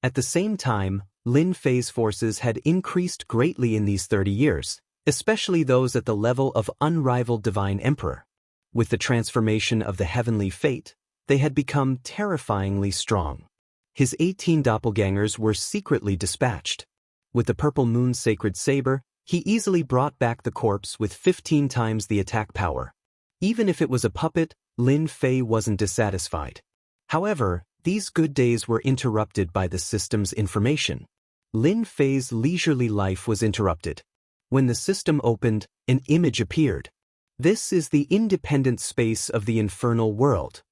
At the same time, Lin Fei's forces had increased greatly in these 30 years, especially those at the level of unrivaled divine emperor. With the transformation of the Heavenly Fate, they had become terrifyingly strong. His 18 doppelgangers were secretly dispatched. With the Purple Moon's sacred saber, he easily brought back the corpse with 15 times the attack power. Even if it was a puppet, Lin Fei wasn't dissatisfied. However, these good days were interrupted by the system's information. Lin Fei's leisurely life was interrupted. When the system opened, an image appeared. This is the independent space of the infernal world.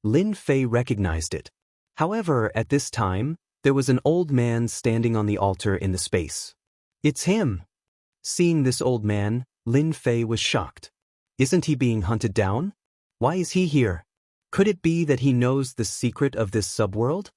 Lin Fei recognized it. However, at this time, there was an old man standing on the altar in the space. It's him! Seeing this old man, Lin Fei was shocked. Isn't he being hunted down? Why is he here? Could it be that he knows the secret of this subworld?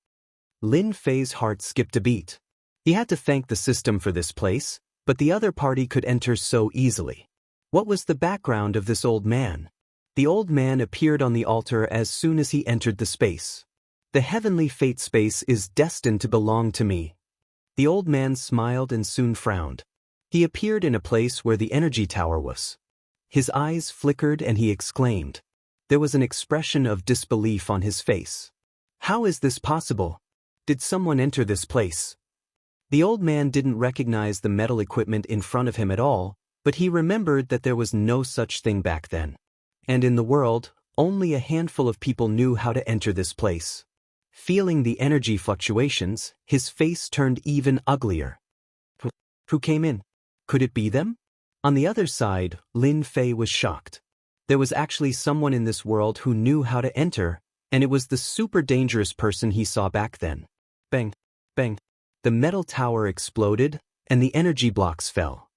Lin Fei's heart skipped a beat. He had to thank the system for this place, but the other party could enter so easily. What was the background of this old man? The old man appeared on the altar as soon as he entered the space. The heavenly fate space is destined to belong to me. The old man smiled and soon frowned. He appeared in a place where the energy tower was. His eyes flickered and he exclaimed. There was an expression of disbelief on his face. How is this possible? Did someone enter this place? The old man didn't recognize the metal equipment in front of him at all, but he remembered that there was no such thing back then. And in the world, only a handful of people knew how to enter this place. Feeling the energy fluctuations, his face turned even uglier. Who came in? Could it be them? On the other side, Lin Fei was shocked. There was actually someone in this world who knew how to enter, and it was the super dangerous person he saw back then. Bang! Bang! The metal tower exploded, and the energy blocks fell.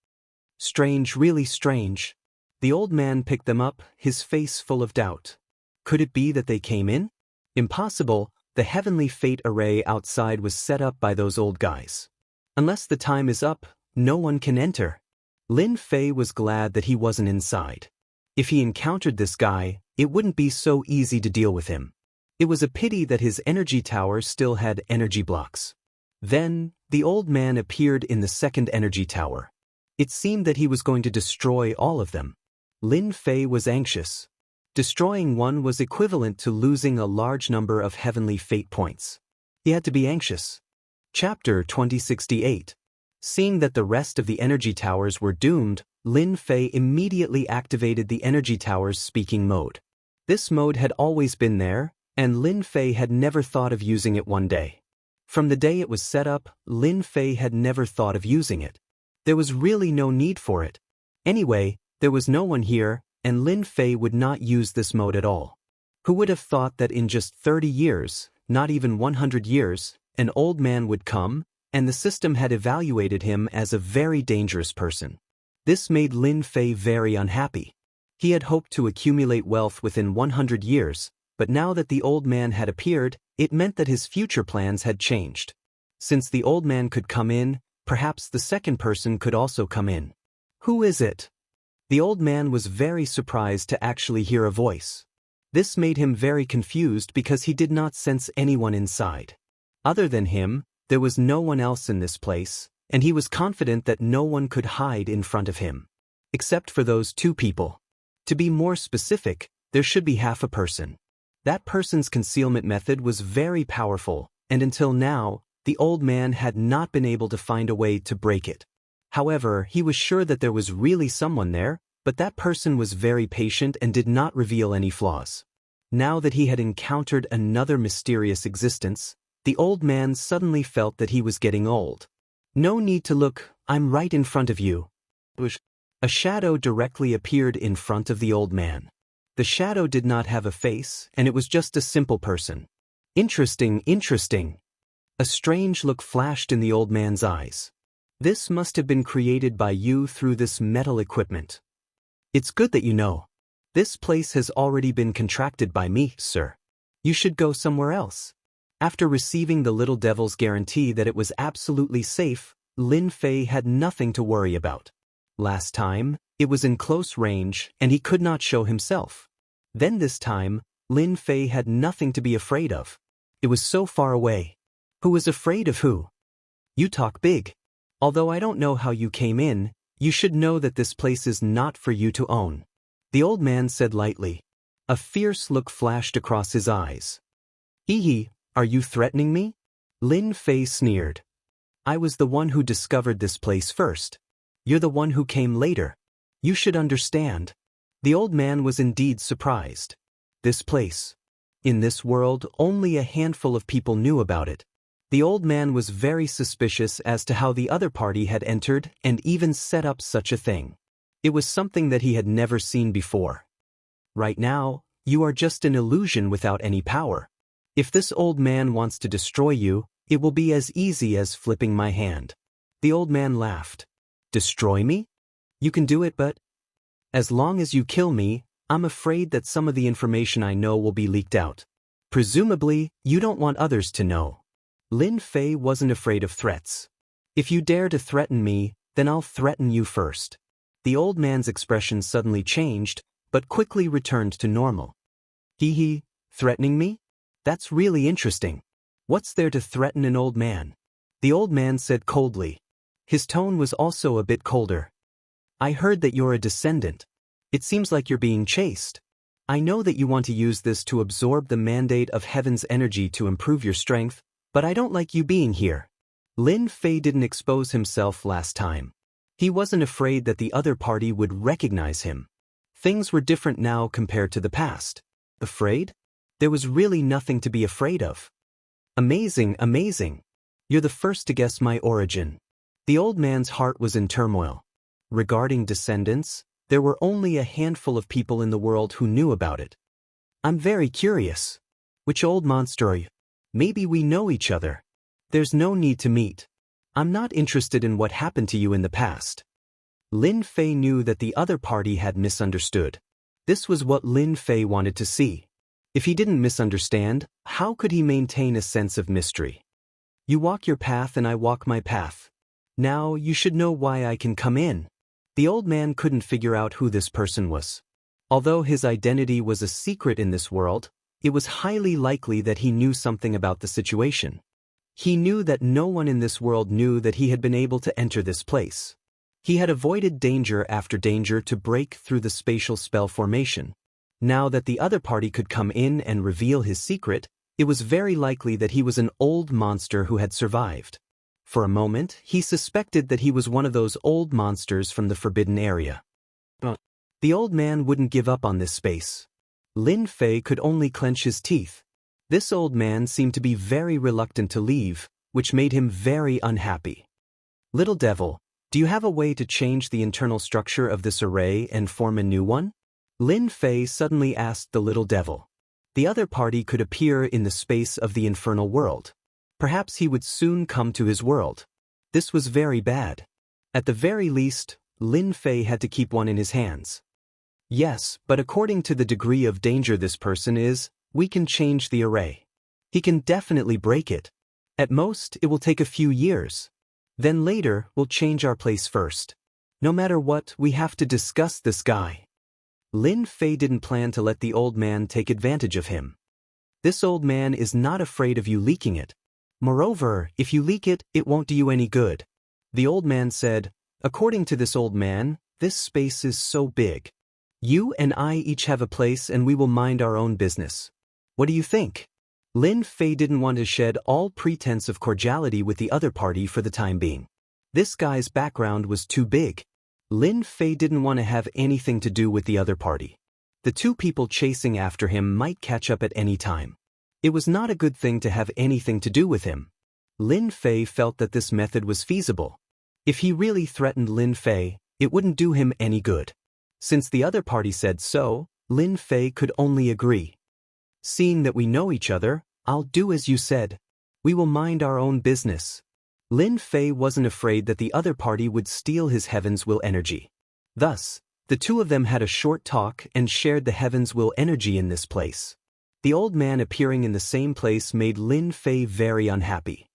Strange, really strange. The old man picked them up, his face full of doubt. Could it be that they came in? Impossible, the heavenly fate array outside was set up by those old guys. Unless the time is up, no one can enter. Lin Fei was glad that he wasn't inside. If he encountered this guy, it wouldn't be so easy to deal with him. It was a pity that his energy tower still had energy blocks. Then, the old man appeared in the second energy tower. It seemed that he was going to destroy all of them. Lin Fei was anxious. Destroying one was equivalent to losing a large number of heavenly fate points. He had to be anxious. Chapter 2068. Seeing that the rest of the energy towers were doomed, Lin Fei immediately activated the energy tower's speaking mode. This mode had always been there, and Lin Fei had never thought of using it one day. From the day it was set up, Lin Fei had never thought of using it. There was really no need for it. Anyway, there was no one here, and Lin Fei would not use this mode at all. Who would have thought that in just 30 years, not even 100 years, an old man would come, and the system had evaluated him as a very dangerous person. This made Lin Fei very unhappy. He had hoped to accumulate wealth within 100 years, but now that the old man had appeared, it meant that his future plans had changed. Since the old man could come in, perhaps the second person could also come in. Who is it? The old man was very surprised to actually hear a voice. This made him very confused because he did not sense anyone inside. Other than him, there was no one else in this place, and he was confident that no one could hide in front of him. Except for those two people. To be more specific, there should be half a person. That person's concealment method was very powerful, and until now, the old man had not been able to find a way to break it. However, he was sure that there was really someone there, but that person was very patient and did not reveal any flaws. Now that he had encountered another mysterious existence, the old man suddenly felt that he was getting old. No need to look, I'm right in front of you. A shadow directly appeared in front of the old man. The shadow did not have a face, and it was just a simple person. Interesting, interesting. A strange look flashed in the old man's eyes. This must have been created by you through this metal equipment. It's good that you know. This place has already been contracted by me, sir. You should go somewhere else. After receiving the little devil's guarantee that it was absolutely safe, Lin Fei had nothing to worry about. Last time, it was in close range, and he could not show himself. Then this time, Lin Fei had nothing to be afraid of. It was so far away. Who was afraid of who? You talk big. Although I don't know how you came in, you should know that this place is not for you to own. The old man said lightly. A fierce look flashed across his eyes. Hee, are you threatening me? Lin Fei sneered. I was the one who discovered this place first. You're the one who came later. You should understand. The old man was indeed surprised. This place. In this world, only a handful of people knew about it. The old man was very suspicious as to how the other party had entered and even set up such a thing. It was something that he had never seen before. Right now, you are just an illusion without any power. If this old man wants to destroy you, it will be as easy as flipping my hand. The old man laughed. Destroy me? You can do it, but as long as you kill me, I'm afraid that some of the information I know will be leaked out. Presumably, you don't want others to know. Lin Fei wasn't afraid of threats. If you dare to threaten me, then I'll threaten you first. The old man's expression suddenly changed, but quickly returned to normal. Hee, threatening me? That's really interesting. What's there to threaten an old man? The old man said coldly. His tone was also a bit colder. I heard that you're a descendant. It seems like you're being chased. I know that you want to use this to absorb the mandate of heaven's energy to improve your strength, but I don't like you being here. Lin Fei didn't expose himself last time. He wasn't afraid that the other party would recognize him. Things were different now compared to the past. Afraid? There was really nothing to be afraid of. Amazing, amazing. You're the first to guess my origin. The old man's heart was in turmoil. Regarding descendants, there were only a handful of people in the world who knew about it. I'm very curious. Which old monster are you? Maybe we know each other. There's no need to meet. I'm not interested in what happened to you in the past. Lin Fei knew that the other party had misunderstood. This was what Lin Fei wanted to see. If he didn't misunderstand, how could he maintain a sense of mystery? You walk your path and I walk my path. Now you should know why I can come in. The old man couldn't figure out who this person was. Although his identity was a secret in this world, it was highly likely that he knew something about the situation. He knew that no one in this world knew that he had been able to enter this place. He had avoided danger after danger to break through the spatial spell formation. Now that the other party could come in and reveal his secret, it was very likely that he was an old monster who had survived. For a moment, he suspected that he was one of those old monsters from the forbidden area. But the old man wouldn't give up on this space. Lin Fei could only clench his teeth. This old man seemed to be very reluctant to leave, which made him very unhappy. Little devil, do you have a way to change the internal structure of this array and form a new one? Lin Fei suddenly asked the little devil. The other party could appear in the space of the infernal world. Perhaps he would soon come to his world. This was very bad. At the very least, Lin Fei had to keep one in his hands. Yes, but according to the degree of danger this person is, we can change the array. He can definitely break it. At most, it will take a few years. Then later, we'll change our place first. No matter what, we have to discuss this guy. Lin Fei didn't plan to let the old man take advantage of him. This old man is not afraid of you leaking it. Moreover, if you leak it, it won't do you any good. The old man said, according to this old man, this space is so big. You and I each have a place and we will mind our own business. What do you think? Lin Fei didn't want to shed all pretense of cordiality with the other party for the time being. This guy's background was too big. Lin Fei didn't want to have anything to do with the other party. The two people chasing after him might catch up at any time. It was not a good thing to have anything to do with him. Lin Fei felt that this method was feasible. If he really threatened Lin Fei, it wouldn't do him any good. Since the other party said so, Lin Fei could only agree. Seeing that we know each other, I'll do as you said. We will mind our own business. Lin Fei wasn't afraid that the other party would steal his Heaven's Will energy. Thus, the two of them had a short talk and shared the Heaven's Will energy in this place. The old man appearing in the same place made Lin Fei very unhappy.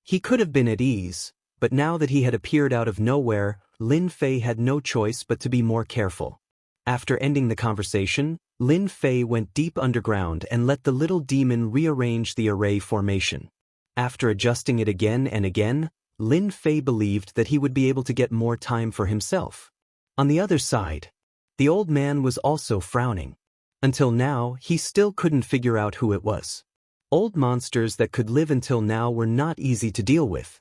He could have been at ease, but now that he had appeared out of nowhere, Lin Fei had no choice but to be more careful. After ending the conversation, Lin Fei went deep underground and let the little demon rearrange the array formation. After adjusting it again and again, Lin Fei believed that he would be able to get more time for himself. On the other side, the old man was also frowning. Until now, he still couldn't figure out who it was. Old monsters that could live until now were not easy to deal with.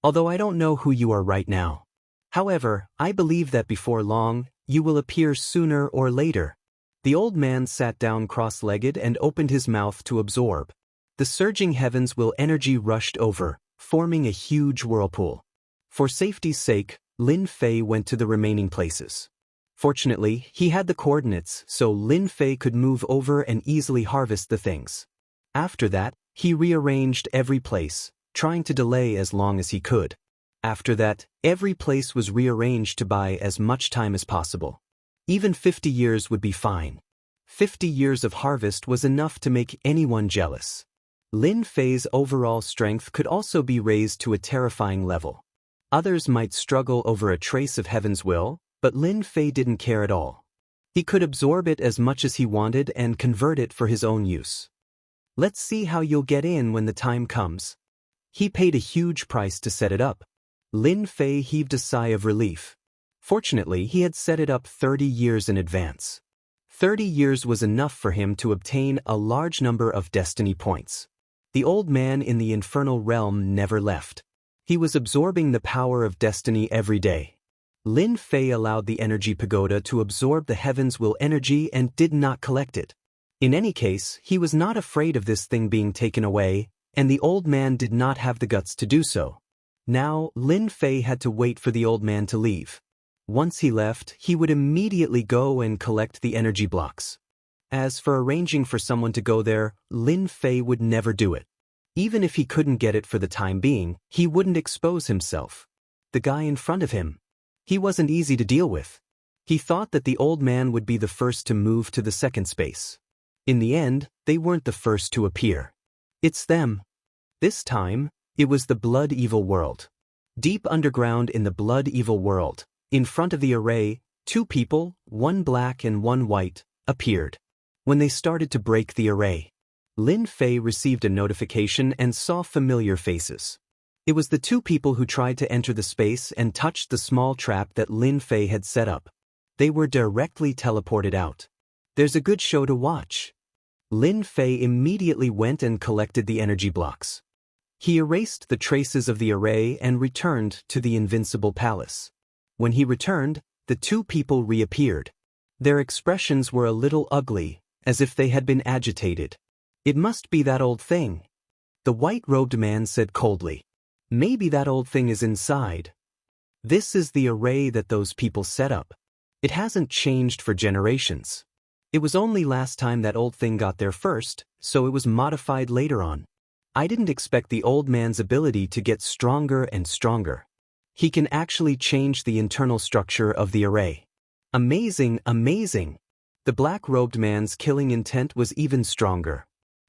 Although I don't know who you are right now. However, I believe that before long, you will appear sooner or later. The old man sat down cross-legged and opened his mouth to absorb. The surging Heaven's Will energy rushed over, forming a huge whirlpool. For safety's sake, Lin Fei went to the remaining places. Fortunately, he had the coordinates, so Lin Fei could move over and easily harvest the things. After that, he rearranged every place, trying to delay as long as he could. After that, every place was rearranged to buy as much time as possible. Even 50 years would be fine. 50 years of harvest was enough to make anyone jealous. Lin Fei's overall strength could also be raised to a terrifying level. Others might struggle over a trace of heaven's will, but Lin Fei didn't care at all. He could absorb it as much as he wanted and convert it for his own use. Let's see how you'll get in when the time comes. He paid a huge price to set it up. Lin Fei heaved a sigh of relief. Fortunately, he had set it up 30 years in advance. 30 years was enough for him to obtain a large number of destiny points. The old man in the infernal realm never left. He was absorbing the power of destiny every day. Lin Fei allowed the energy pagoda to absorb the heaven's will energy and did not collect it. In any case, he was not afraid of this thing being taken away, and the old man did not have the guts to do so. Now, Lin Fei had to wait for the old man to leave. Once he left, he would immediately go and collect the energy blocks. As for arranging for someone to go there, Lin Fei would never do it. Even if he couldn't get it for the time being, he wouldn't expose himself. The guy in front of him. He wasn't easy to deal with. He thought that the old man would be the first to move to the second space. In the end, they weren't the first to appear. It's them. This time, it was the blood evil world. Deep underground in the blood evil world, in front of the array, two people, one black and one white, appeared. When they started to break the array, Lin Fei received a notification and saw familiar faces. It was the two people who tried to enter the space and touched the small trap that Lin Fei had set up. They were directly teleported out. There's a good show to watch. Lin Fei immediately went and collected the energy blocks. He erased the traces of the array and returned to the invincible palace. When he returned, the two people reappeared. Their expressions were a little ugly, as if they had been agitated. It must be that old thing. The white-robed man said coldly. Maybe that old thing is inside. This is the array that those people set up. It hasn't changed for generations. It was only last time that old thing got there first, so it was modified later on. I didn't expect the old man's ability to get stronger and stronger. He can actually change the internal structure of the array. Amazing, amazing. The black-robed man's killing intent was even stronger.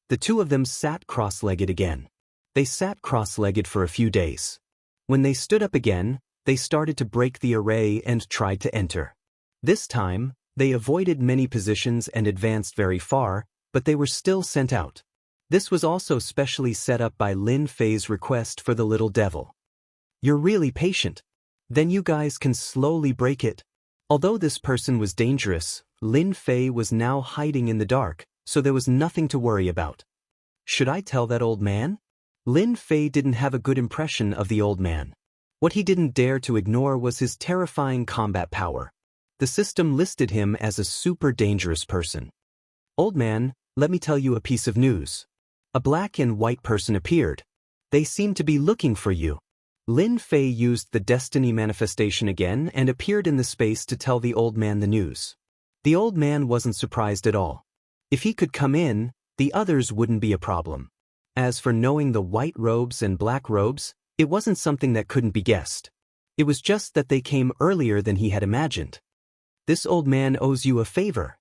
The two of them sat cross-legged again. They sat cross-legged for a few days. When they stood up again, they started to break the array and tried to enter. This time, they avoided many positions and advanced very far, but they were still sent out. This was also specially set up by Lin Fei's request for the little devil. You're really patient. Then you guys can slowly break it. Although this person was dangerous, Lin Fei was now hiding in the dark, so there was nothing to worry about. Should I tell that old man? Lin Fei didn't have a good impression of the old man. What he didn't dare to ignore was his terrifying combat power. The system listed him as a super dangerous person. Old man, let me tell you a piece of news. A black and white person appeared. They seem to be looking for you. Lin Fei used the destiny manifestation again and appeared in the space to tell the old man the news. The old man wasn't surprised at all. If he could come in, the others wouldn't be a problem. As for knowing the white robes and black robes, it wasn't something that couldn't be guessed. It was just that they came earlier than he had imagined. This old man owes you a favor.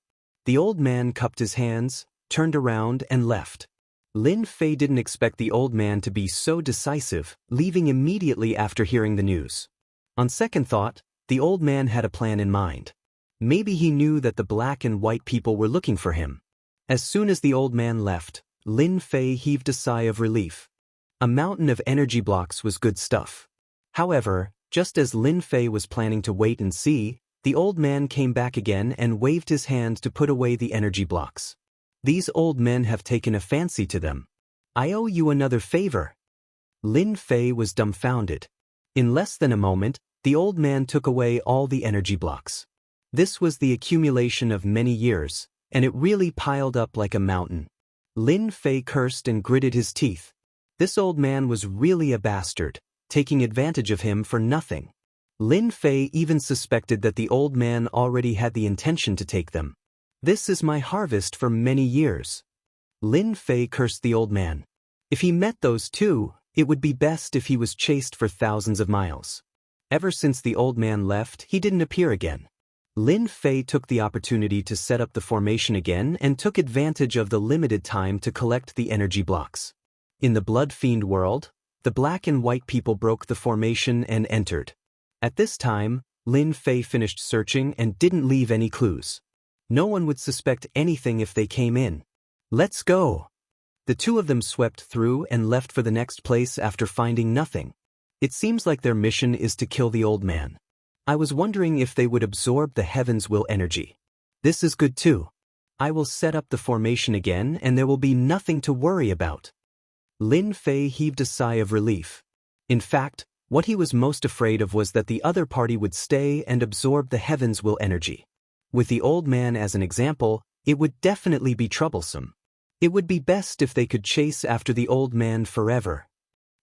The old man cupped his hands, turned around and left. Lin Fei didn't expect the old man to be so decisive, leaving immediately after hearing the news. On second thought, the old man had a plan in mind. Maybe he knew that the black and white people were looking for him. As soon as the old man left, Lin Fei heaved a sigh of relief. A mountain of energy blocks was good stuff. However, just as Lin Fei was planning to wait and see, the old man came back again and waved his hand to put away the energy blocks. These old men have taken a fancy to them. I owe you another favor. Lin Fei was dumbfounded. In less than a moment, the old man took away all the energy blocks. This was the accumulation of many years, and it really piled up like a mountain. Lin Fei cursed and gritted his teeth. This old man was really a bastard, taking advantage of him for nothing. Lin Fei even suspected that the old man already had the intention to take them. This is my harvest for many years. Lin Fei cursed the old man. If he met those two, it would be best if he was chased for thousands of miles. Ever since the old man left, he didn't appear again. Lin Fei took the opportunity to set up the formation again and took advantage of the limited time to collect the energy blocks. In the Blood Fiend world, the black and white people broke the formation and entered. At this time, Lin Fei finished searching and didn't leave any clues. No one would suspect anything if they came in. Let's go! The two of them swept through and left for the next place after finding nothing. It seems like their mission is to kill the old man. I was wondering if they would absorb the heaven's will energy. This is good too. I will set up the formation again and there will be nothing to worry about. Lin Fei heaved a sigh of relief. In fact, what he was most afraid of was that the other party would stay and absorb the heaven's will energy. With the old man as an example, it would definitely be troublesome. It would be best if they could chase after the old man forever.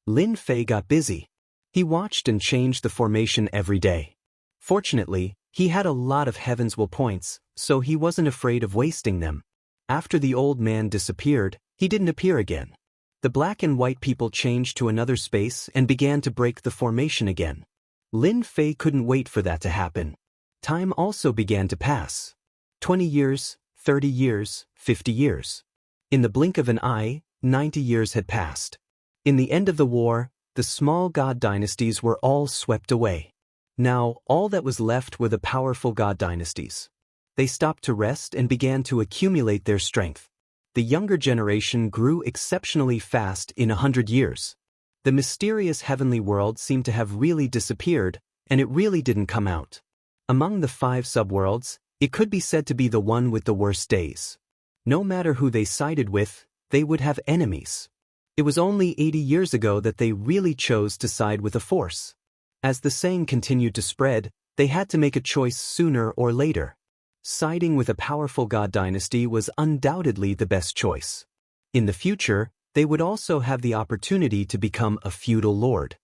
Lin Fei got busy. He watched and changed the formation every day. Fortunately, he had a lot of heaven's will points, so he wasn't afraid of wasting them. After the old man disappeared, he didn't appear again. The black and white people changed to another space and began to break the formation again. Lin Fei couldn't wait for that to happen. Time also began to pass. 20 years, 30 years, 50 years. In the blink of an eye, 90 years had passed. In the end of the war, the small god dynasties were all swept away. Now, all that was left were the powerful god dynasties. They stopped to rest and began to accumulate their strength. The younger generation grew exceptionally fast in 100 years. The mysterious heavenly world seemed to have really disappeared, and it really didn't come out. Among the 5 subworlds, it could be said to be the one with the worst days. No matter who they sided with, they would have enemies. It was only 80 years ago that they really chose to side with a force. As the saying continued to spread, they had to make a choice sooner or later. Siding with a powerful god dynasty was undoubtedly the best choice. In the future, they would also have the opportunity to become a feudal lord.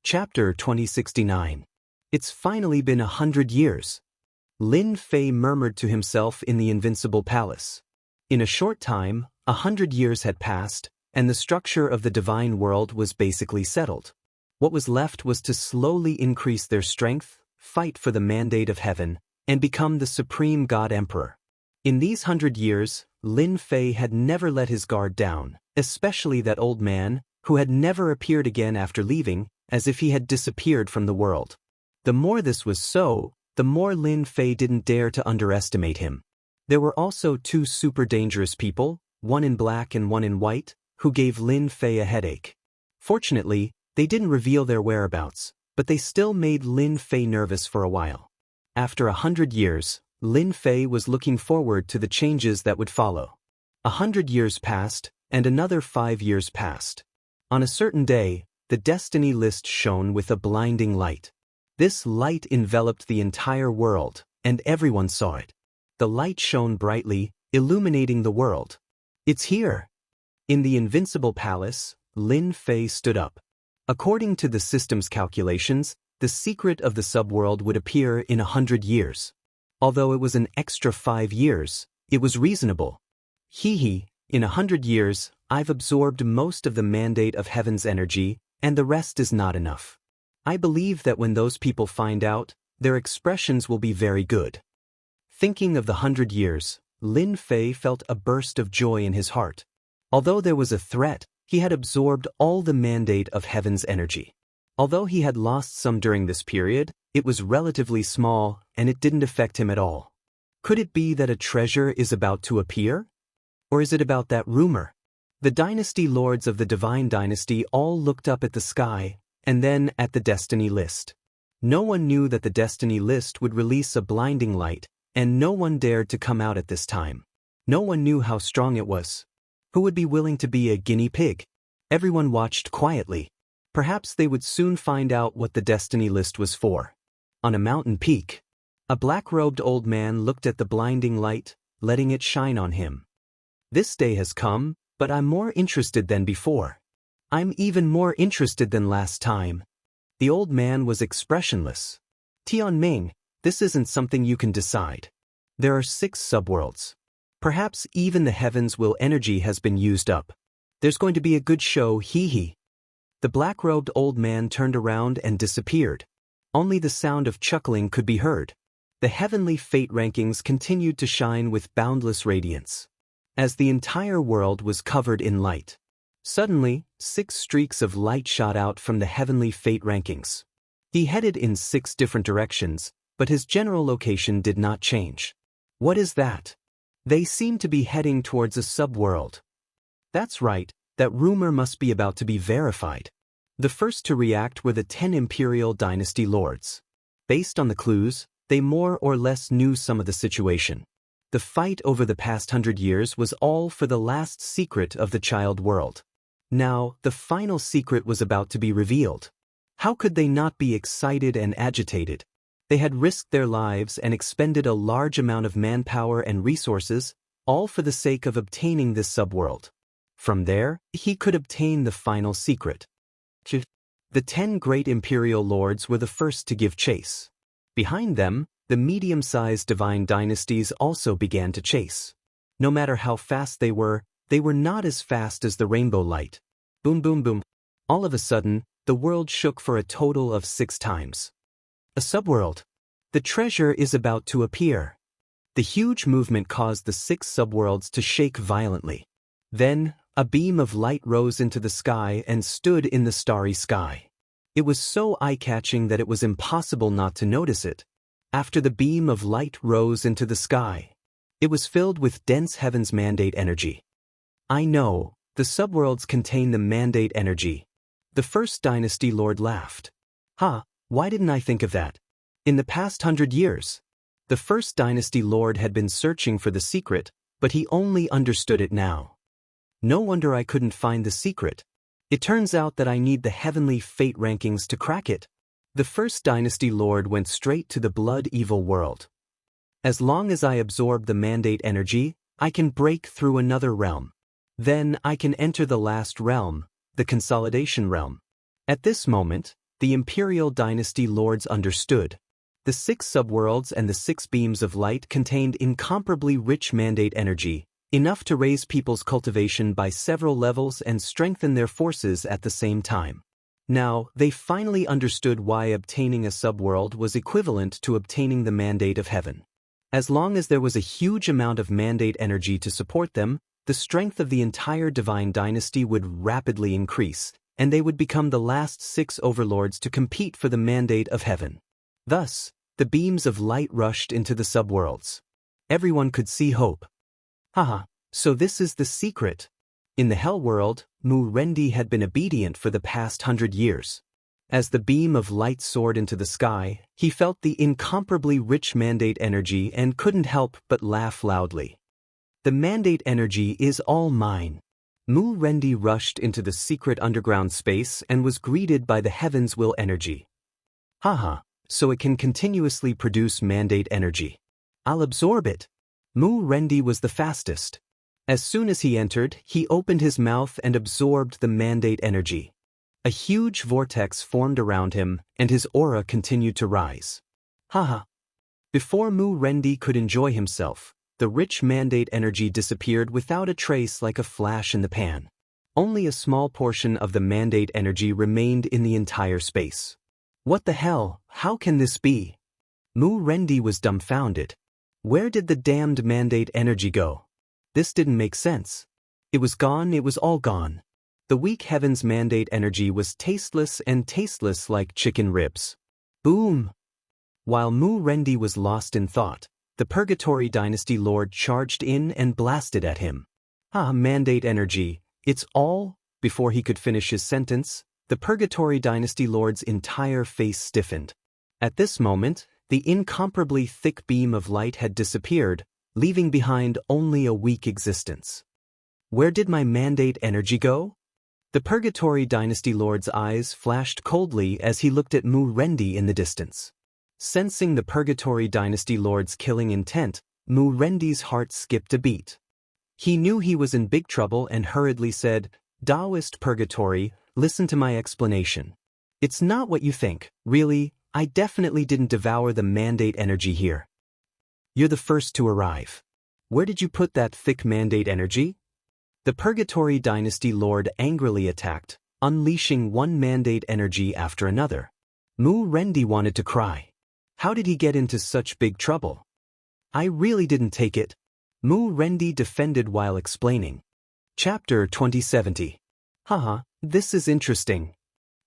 Chapter 2069. It's finally been 100 years. Lin Fei murmured to himself in the invincible palace. In a short time, 100 years had passed, and the structure of the divine world was basically settled. What was left was to slowly increase their strength, fight for the mandate of heaven, and become the supreme god emperor. In these 100 years, Lin Fei had never let his guard down, especially that old man, who had never appeared again after leaving, as if he had disappeared from the world. The more this was so, the more Lin Fei didn't dare to underestimate him. There were also 2 super dangerous people, one in black and one in white, who gave Lin Fei a headache. Fortunately, they didn't reveal their whereabouts, but they still made Lin Fei nervous for a while. After 100 years, Lin Fei was looking forward to the changes that would follow. 100 years passed, and another 5 years passed. On a certain day, the destiny list shone with a blinding light. This light enveloped the entire world, and everyone saw it. The light shone brightly, illuminating the world. It's here! In the invincible palace, Lin Fei stood up. According to the system's calculations, the secret of the subworld would appear in 100 years. Although it was an extra 5 years, it was reasonable. In 100 years, I've absorbed most of the mandate of heaven's energy, and the rest is not enough. I believe that when those people find out, their expressions will be very good. Thinking of the 100 years, Lin Fei felt a burst of joy in his heart. Although there was a threat, he had absorbed all the mandate of heaven's energy. Although he had lost some during this period, it was relatively small and it didn't affect him at all. Could it be that a treasure is about to appear? Or is it about that rumor? The dynasty lords of the divine dynasty all looked up at the sky, and then at the destiny list. No one knew that the destiny list would release a blinding light, and no one dared to come out at this time. No one knew how strong it was. Who would be willing to be a guinea pig? Everyone watched quietly. Perhaps they would soon find out what the destiny list was for. On a mountain peak, a black-robed old man looked at the blinding light, letting it shine on him. This day has come, but I'm more interested than before. I'm even more interested than last time. The old man was expressionless. Tianming, this isn't something you can decide. There are 6 subworlds. Perhaps even the heavens' will energy has been used up. There's going to be a good show, hee hee. The black-robed old man turned around and disappeared. Only the sound of chuckling could be heard. The heavenly fate rankings continued to shine with boundless radiance. As the entire world was covered in light. Suddenly, 6 streaks of light shot out from the heavenly fate rankings. He headed in 6 different directions, but his general location did not change. What is that? They seem to be heading towards a subworld. That's right, that rumor must be about to be verified. The first to react were the 10 Imperial Dynasty lords. Based on the clues, they more or less knew some of the situation. The fight over the past 100 years was all for the last secret of the child world. Now, the final secret was about to be revealed. How could they not be excited and agitated? They had risked their lives and expended a large amount of manpower and resources, all for the sake of obtaining this subworld. From there, he could obtain the final secret. The 10 great imperial lords were the first to give chase. Behind them, the medium-sized divine dynasties also began to chase. No matter how fast they were not as fast as the rainbow light. Boom boom boom. All of a sudden, the world shook for a total of 6 times. A subworld. The treasure is about to appear. The huge movement caused the 6 subworlds to shake violently. Then, a beam of light rose into the sky and stood in the starry sky. It was so eye-catching that it was impossible not to notice it. After the beam of light rose into the sky, it was filled with dense heaven's mandate energy. I know, the subworlds contain the mandate energy. The first dynasty lord laughed. Why didn't I think of that? In the past 100 years, the first dynasty lord had been searching for the secret, but he only understood it now. No wonder I couldn't find the secret. It turns out that I need the heavenly fate rankings to crack it. The first dynasty lord went straight to the blood-evil world. As long as I absorb the mandate energy, I can break through another realm. Then I can enter the last realm, the consolidation realm. At this moment, the imperial dynasty lords understood. The 6 subworlds and the 6 beams of light contained incomparably rich mandate energy, enough to raise people's cultivation by several levels and strengthen their forces at the same time. Now, they finally understood why obtaining a subworld was equivalent to obtaining the mandate of heaven. As long as there was a huge amount of mandate energy to support them, the strength of the entire divine dynasty would rapidly increase, and they would become the last 6 overlords to compete for the mandate of heaven. Thus, the beams of light rushed into the subworlds. Everyone could see hope. So this is the secret. In the hell world, Mu Rendi had been obedient for the past 100 years. As the beam of light soared into the sky, he felt the incomparably rich mandate energy and couldn't help but laugh loudly. The mandate energy is all mine. Mu Rendi rushed into the secret underground space and was greeted by the heaven's will energy. So it can continuously produce mandate energy. I'll absorb it. Mu Rendi was the fastest. As soon as he entered, he opened his mouth and absorbed the mandate energy. A huge vortex formed around him, and his aura continued to rise. Before Mu Rendi could enjoy himself, the rich mandate energy disappeared without a trace like a flash in the pan. Only a small portion of the mandate energy remained in the entire space. What the hell? How can this be? Mu Rendi was dumbfounded. Where did the damned mandate energy go? This didn't make sense. It was gone, it was all gone. The weak heaven's mandate energy was tasteless like chicken ribs. Boom! While Mu Rendi was lost in thought, the Purgatory Dynasty Lord charged in and blasted at him. Mandate energy, it's all. Before he could finish his sentence, the Purgatory Dynasty Lord's entire face stiffened. At this moment, the incomparably thick beam of light had disappeared, leaving behind only a weak existence. Where did my mandate energy go? The Purgatory Dynasty Lord's eyes flashed coldly as he looked at Mu Rendi in the distance. Sensing the Purgatory Dynasty Lord's killing intent, Mu Rendi's heart skipped a beat. He knew he was in big trouble and hurriedly said, "Taoist Purgatory, listen to my explanation. It's not what you think, really. I definitely didn't devour the mandate energy here. You're the first to arrive. Where did you put that thick mandate energy? The Purgatory Dynasty Lord angrily attacked, unleashing one mandate energy after another. Mu Rendi wanted to cry. How did he get into such big trouble? I really didn't take it. Mu Rendi defended while explaining. Chapter 2070. Haha, this is interesting.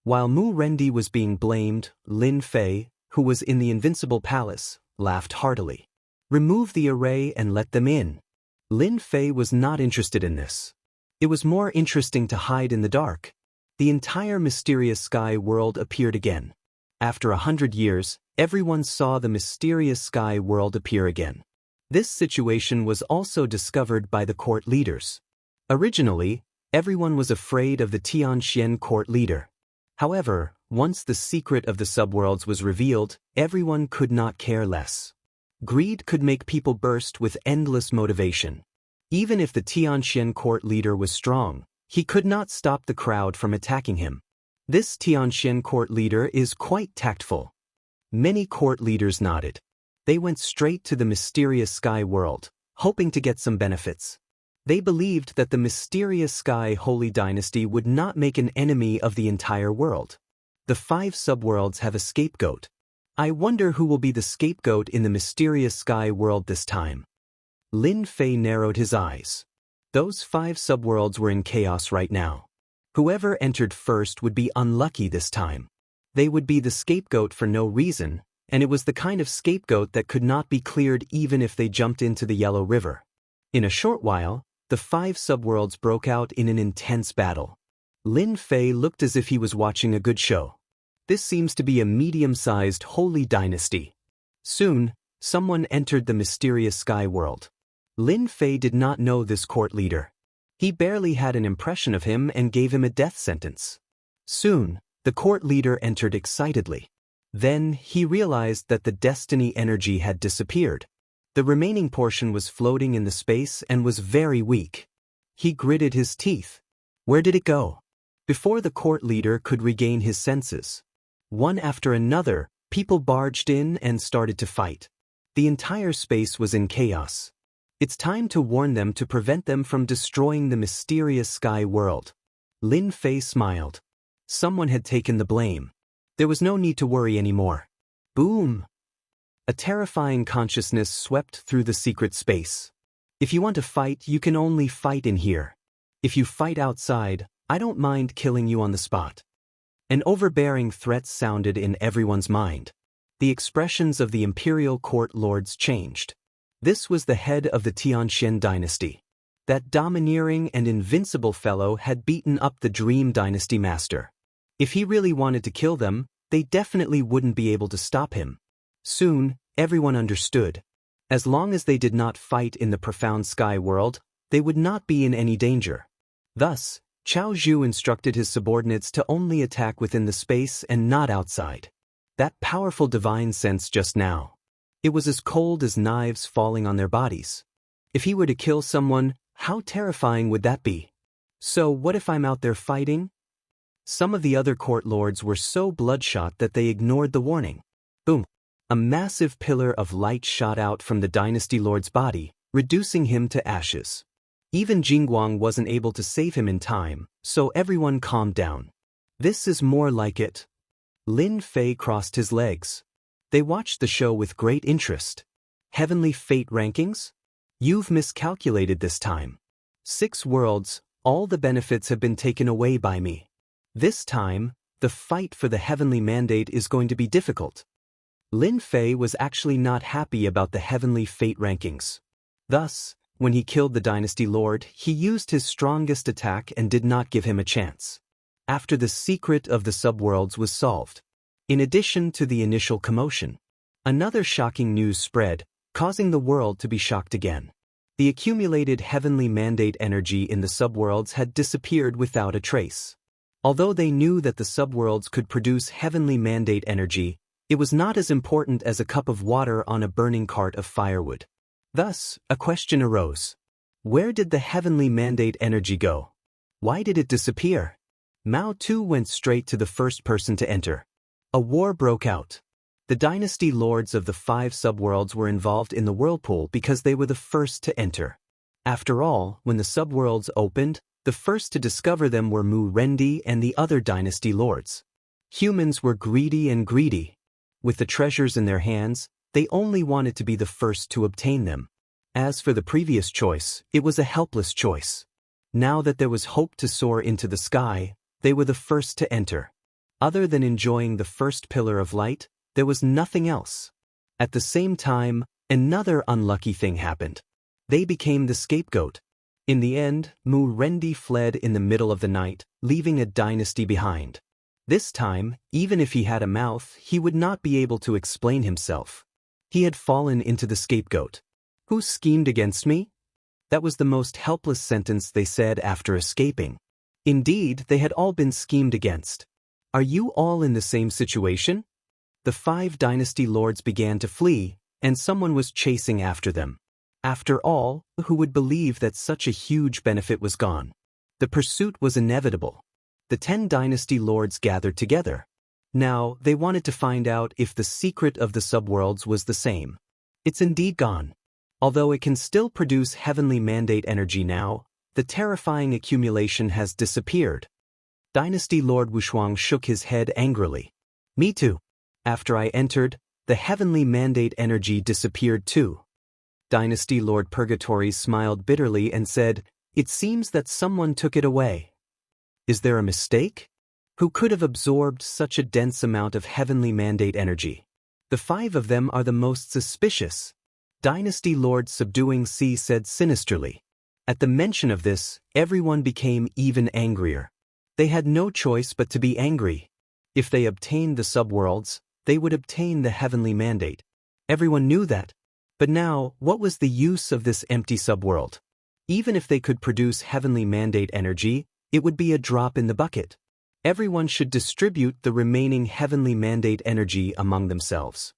While Mu Rendi was being blamed, Lin Fei, who was in the Invincible Palace, laughed heartily. Remove the array and let them in. Lin Fei was not interested in this. It was more interesting to hide in the dark. The entire mysterious sky world appeared again. After 100 years, everyone saw the mysterious sky world appear again. This situation was also discovered by the court leaders. Originally, everyone was afraid of the Tianxian court leader. However, once the secret of the subworlds was revealed, everyone could not care less. Greed could make people burst with endless motivation. Even if the Tianxian court leader was strong, he could not stop the crowd from attacking him. This Tianxian court leader is quite tactful. Many court leaders nodded. They went straight to the mysterious sky world, hoping to get some benefits. They believed that the mysterious sky holy dynasty would not make an enemy of the entire world. The 5 subworlds have a scapegoat. I wonder who will be the scapegoat in the mysterious sky world this time. Lin Fei narrowed his eyes. Those 5 subworlds were in chaos right now. Whoever entered first would be unlucky this time. They would be the scapegoat for no reason, and it was the kind of scapegoat that could not be cleared even if they jumped into the Yellow River. In a short while, the 5 subworlds broke out in an intense battle. Lin Fei looked as if he was watching a good show. This seems to be a medium-sized holy dynasty. Soon, someone entered the mysterious sky world. Lin Fei did not know this court leader. He barely had an impression of him and gave him a death sentence. Soon, the court leader entered excitedly. Then, he realized that the destiny energy had disappeared. The remaining portion was floating in the space and was very weak. He gritted his teeth. Where did it go? Before the court leader could regain his senses, one after another, people barged in and started to fight. The entire space was in chaos. It's time to warn them to prevent them from destroying the mysterious sky world. Lin Fei smiled. Someone had taken the blame. There was no need to worry anymore. Boom! A terrifying consciousness swept through the secret space. If you want to fight, you can only fight in here. If you fight outside, I don't mind killing you on the spot. An overbearing threat sounded in everyone's mind. The expressions of the imperial court lords changed. This was the head of the Tianxian dynasty. That domineering and invincible fellow had beaten up the Dream Dynasty master. If he really wanted to kill them, they definitely wouldn't be able to stop him. Soon, everyone understood. As long as they did not fight in the profound sky world, they would not be in any danger. Thus, Cao Zhu instructed his subordinates to only attack within the space and not outside. That powerful divine sense just now. It was as cold as knives falling on their bodies. If he were to kill someone, how terrifying would that be? So what if I'm out there fighting? Some of the other court lords were so bloodshot that they ignored the warning. Boom! A massive pillar of light shot out from the dynasty lord's body, reducing him to ashes. Even Jingguang wasn't able to save him in time, so everyone calmed down. This is more like it. Lin Fei crossed his legs. They watched the show with great interest. Heavenly Fate rankings? You've miscalculated this time. 6 worlds, all the benefits have been taken away by me. This time, the fight for the heavenly mandate is going to be difficult. Lin Fei was actually not happy about the Heavenly Fate rankings. Thus, when he killed the Dynasty Lord, he used his strongest attack and did not give him a chance. After the secret of the subworlds was solved. In addition to the initial commotion, another shocking news spread, causing the world to be shocked again. The accumulated heavenly mandate energy in the subworlds had disappeared without a trace. Although they knew that the subworlds could produce heavenly mandate energy, it was not as important as a cup of water on a burning cart of firewood. Thus, a question arose. Where did the heavenly mandate energy go? Why did it disappear? Mao Tu went straight to the first person to enter. A war broke out. The dynasty lords of the 5 subworlds were involved in the whirlpool because they were the first to enter. After all, when the subworlds opened, the first to discover them were Mu Rendi and the other dynasty lords. Humans were greedy and greedy. With the treasures in their hands, they only wanted to be the first to obtain them. As for the previous choice, it was a helpless choice. Now that there was hope to soar into the sky, they were the first to enter. Other than enjoying the first pillar of light, there was nothing else. At the same time, another unlucky thing happened. They became the scapegoat. In the end, Mu Rendi fled in the middle of the night, leaving a dynasty behind. This time, even if he had a mouth, he would not be able to explain himself. He had fallen into the scapegoat. Who schemed against me? That was the most helpless sentence they said after escaping. Indeed, they had all been schemed against. Are you all in the same situation? The 5 dynasty lords began to flee, and someone was chasing after them. After all, who would believe that such a huge benefit was gone? The pursuit was inevitable. The 10 dynasty lords gathered together. Now, they wanted to find out if the secret of the subworlds was the same. It's indeed gone. Although it can still produce heavenly mandate energy now, the terrifying accumulation has disappeared. Dynasty Lord Wushuang shook his head angrily. Me too. After I entered, the heavenly mandate energy disappeared too. Dynasty Lord Purgatory smiled bitterly and said, "It seems that someone took it away." Is there a mistake? Who could have absorbed such a dense amount of heavenly mandate energy? The 5 of them are the most suspicious. Dynasty Lord Subduing Sea said sinisterly. At the mention of this, everyone became even angrier. They had no choice but to be angry. If they obtained the subworlds, they would obtain the heavenly mandate. Everyone knew that. But now, what was the use of this empty subworld? Even if they could produce heavenly mandate energy, it would be a drop in the bucket. Everyone should distribute the remaining heavenly mandate energy among themselves.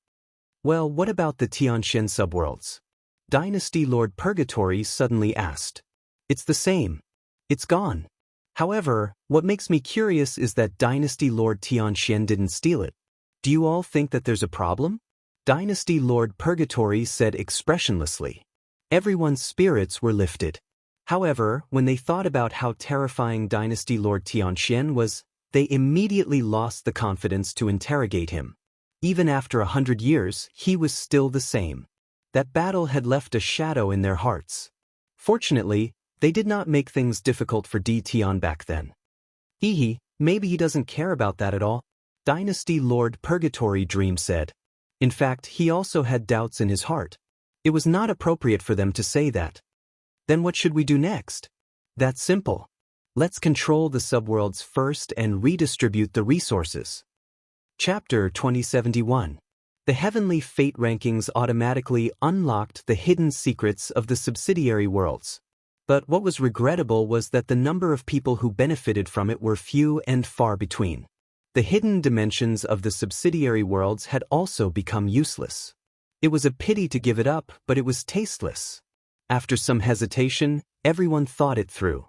Well, what about the Tianxian subworlds? Dynasty Lord Purgatory suddenly asked. It's the same. It's gone. However, what makes me curious is that Dynasty Lord Tianxian didn't steal it. Do you all think that there's a problem? Dynasty Lord Purgatory said expressionlessly. Everyone's spirits were lifted. However, when they thought about how terrifying Dynasty Lord Tianxian was, they immediately lost the confidence to interrogate him. Even after 100 years, he was still the same. That battle had left a shadow in their hearts. Fortunately, they did not make things difficult for Di Tian back then. Maybe he doesn't care about that at all. Dynasty Lord Purgatory Dream said. In fact, he also had doubts in his heart. It was not appropriate for them to say that. Then what should we do next? That's simple. Let's control the subworlds first and redistribute the resources. Chapter 2071. The heavenly fate rankings automatically unlocked the hidden secrets of the subsidiary worlds. But what was regrettable was that the number of people who benefited from it were few and far between. The hidden dimensions of the subsidiary worlds had also become useless. It was a pity to give it up, but it was tasteless. After some hesitation, everyone thought it through.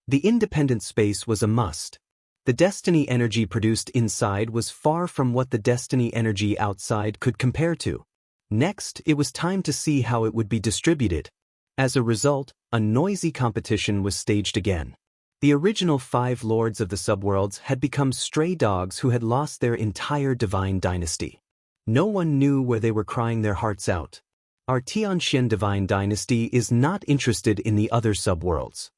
The independent space was a must. The destiny energy produced inside was far from what the destiny energy outside could compare to. Next, it was time to see how it would be distributed. As a result, a noisy competition was staged again. The original 5 lords of the subworlds had become stray dogs who had lost their entire divine dynasty. No one knew where they were crying their hearts out. Our Tianxian divine dynasty is not interested in the other subworlds.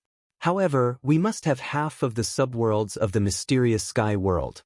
However, we must have half of the subworlds of the mysterious sky world.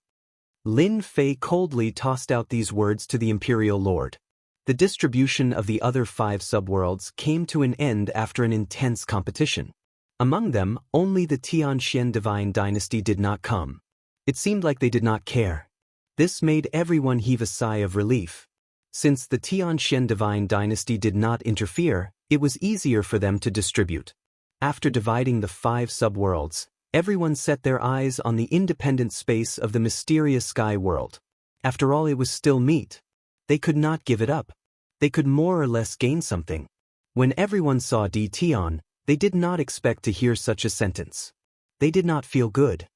Lin Fei coldly tossed out these words to the imperial lord. The distribution of the other 5 subworlds came to an end after an intense competition. Among them, only the Tianxian divine dynasty did not come. It seemed like they did not care. This made everyone heave a sigh of relief. Since the Tianxian divine dynasty did not interfere, it was easier for them to distribute. After dividing the 5 subworlds, everyone set their eyes on the independent space of the mysterious sky world. After all, it was still meat. They could not give it up. They could more or less gain something. When everyone saw Di Tian, they did not expect to hear such a sentence. They did not feel good.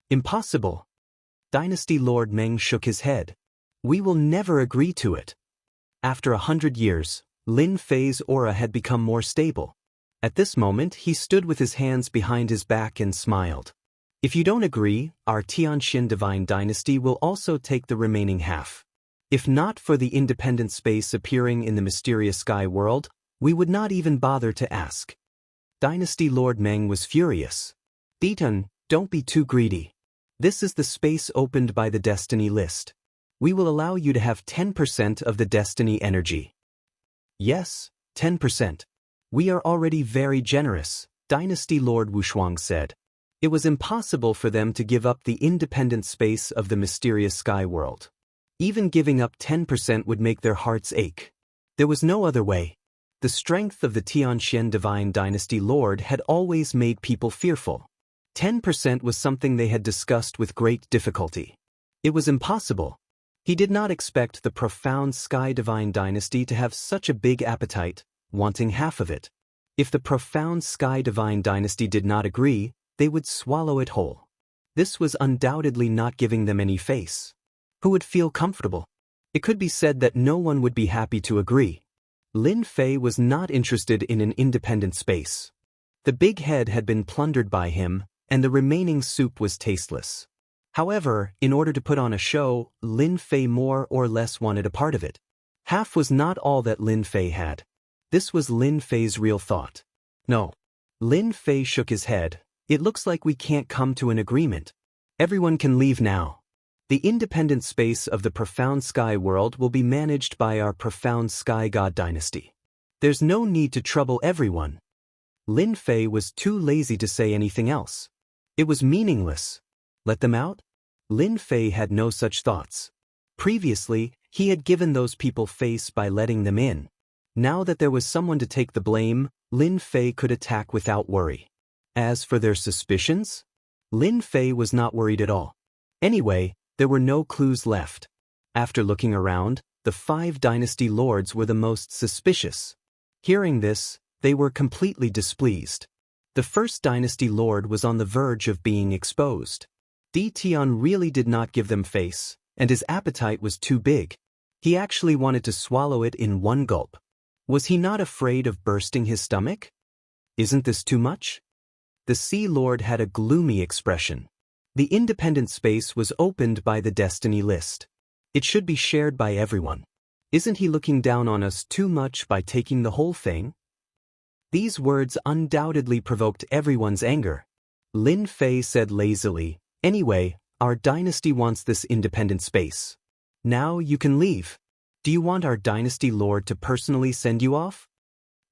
Impossible. Dynasty Lord Meng shook his head. We will never agree to it. After 100 years, Lin Fei's aura had become more stable. At this moment, he stood with his hands behind his back and smiled. If you don't agree, our Tianxin Divine Dynasty will also take the remaining half. If not for the independent space appearing in the mysterious sky world, we would not even bother to ask. Dynasty Lord Meng was furious. Ditan, don't be too greedy. This is the space opened by the destiny list. We will allow you to have 10% of the destiny energy. Yes, 10%. We are already very generous, Dynasty Lord Wushuang said. It was impossible for them to give up the independent space of the mysterious sky world. Even giving up 10% would make their hearts ache. There was no other way. The strength of the Tianxian Divine Dynasty Lord had always made people fearful. 10% was something they had discussed with great difficulty. It was impossible. He did not expect the profound Sky Divine Dynasty to have such a big appetite, wanting half of it. If the profound Sky Divine Dynasty did not agree, they would swallow it whole. This was undoubtedly not giving them any face. Who would feel comfortable? It could be said that no one would be happy to agree. Lin Fei was not interested in an independent space. The big head had been plundered by him, and the remaining soup was tasteless. However, in order to put on a show, Lin Fei more or less wanted a part of it. Half was not all that Lin Fei had. This was Lin Fei's real thought. No. Lin Fei shook his head. It looks like we can't come to an agreement. Everyone can leave now. The independent space of the profound sky world will be managed by our profound sky god dynasty. There's no need to trouble everyone. Lin Fei was too lazy to say anything else. It was meaningless. Let them out? Lin Fei had no such thoughts. Previously, he had given those people face by letting them in. Now that there was someone to take the blame, Lin Fei could attack without worry. As for their suspicions, Lin Fei was not worried at all. Anyway, there were no clues left. After looking around, the 5 dynasty lords were the most suspicious. Hearing this, they were completely displeased. The first dynasty lord was on the verge of being exposed. Di Tian really did not give them face, and his appetite was too big. He actually wanted to swallow it in one gulp. Was he not afraid of bursting his stomach? Isn't this too much? The Sea Lord had a gloomy expression. The independent space was opened by the destiny list. It should be shared by everyone. Isn't he looking down on us too much by taking the whole thing? These words undoubtedly provoked everyone's anger. Lin Fei said lazily, "Anyway, our dynasty wants this independent space. Now you can leave. Do you want our dynasty lord to personally send you off?"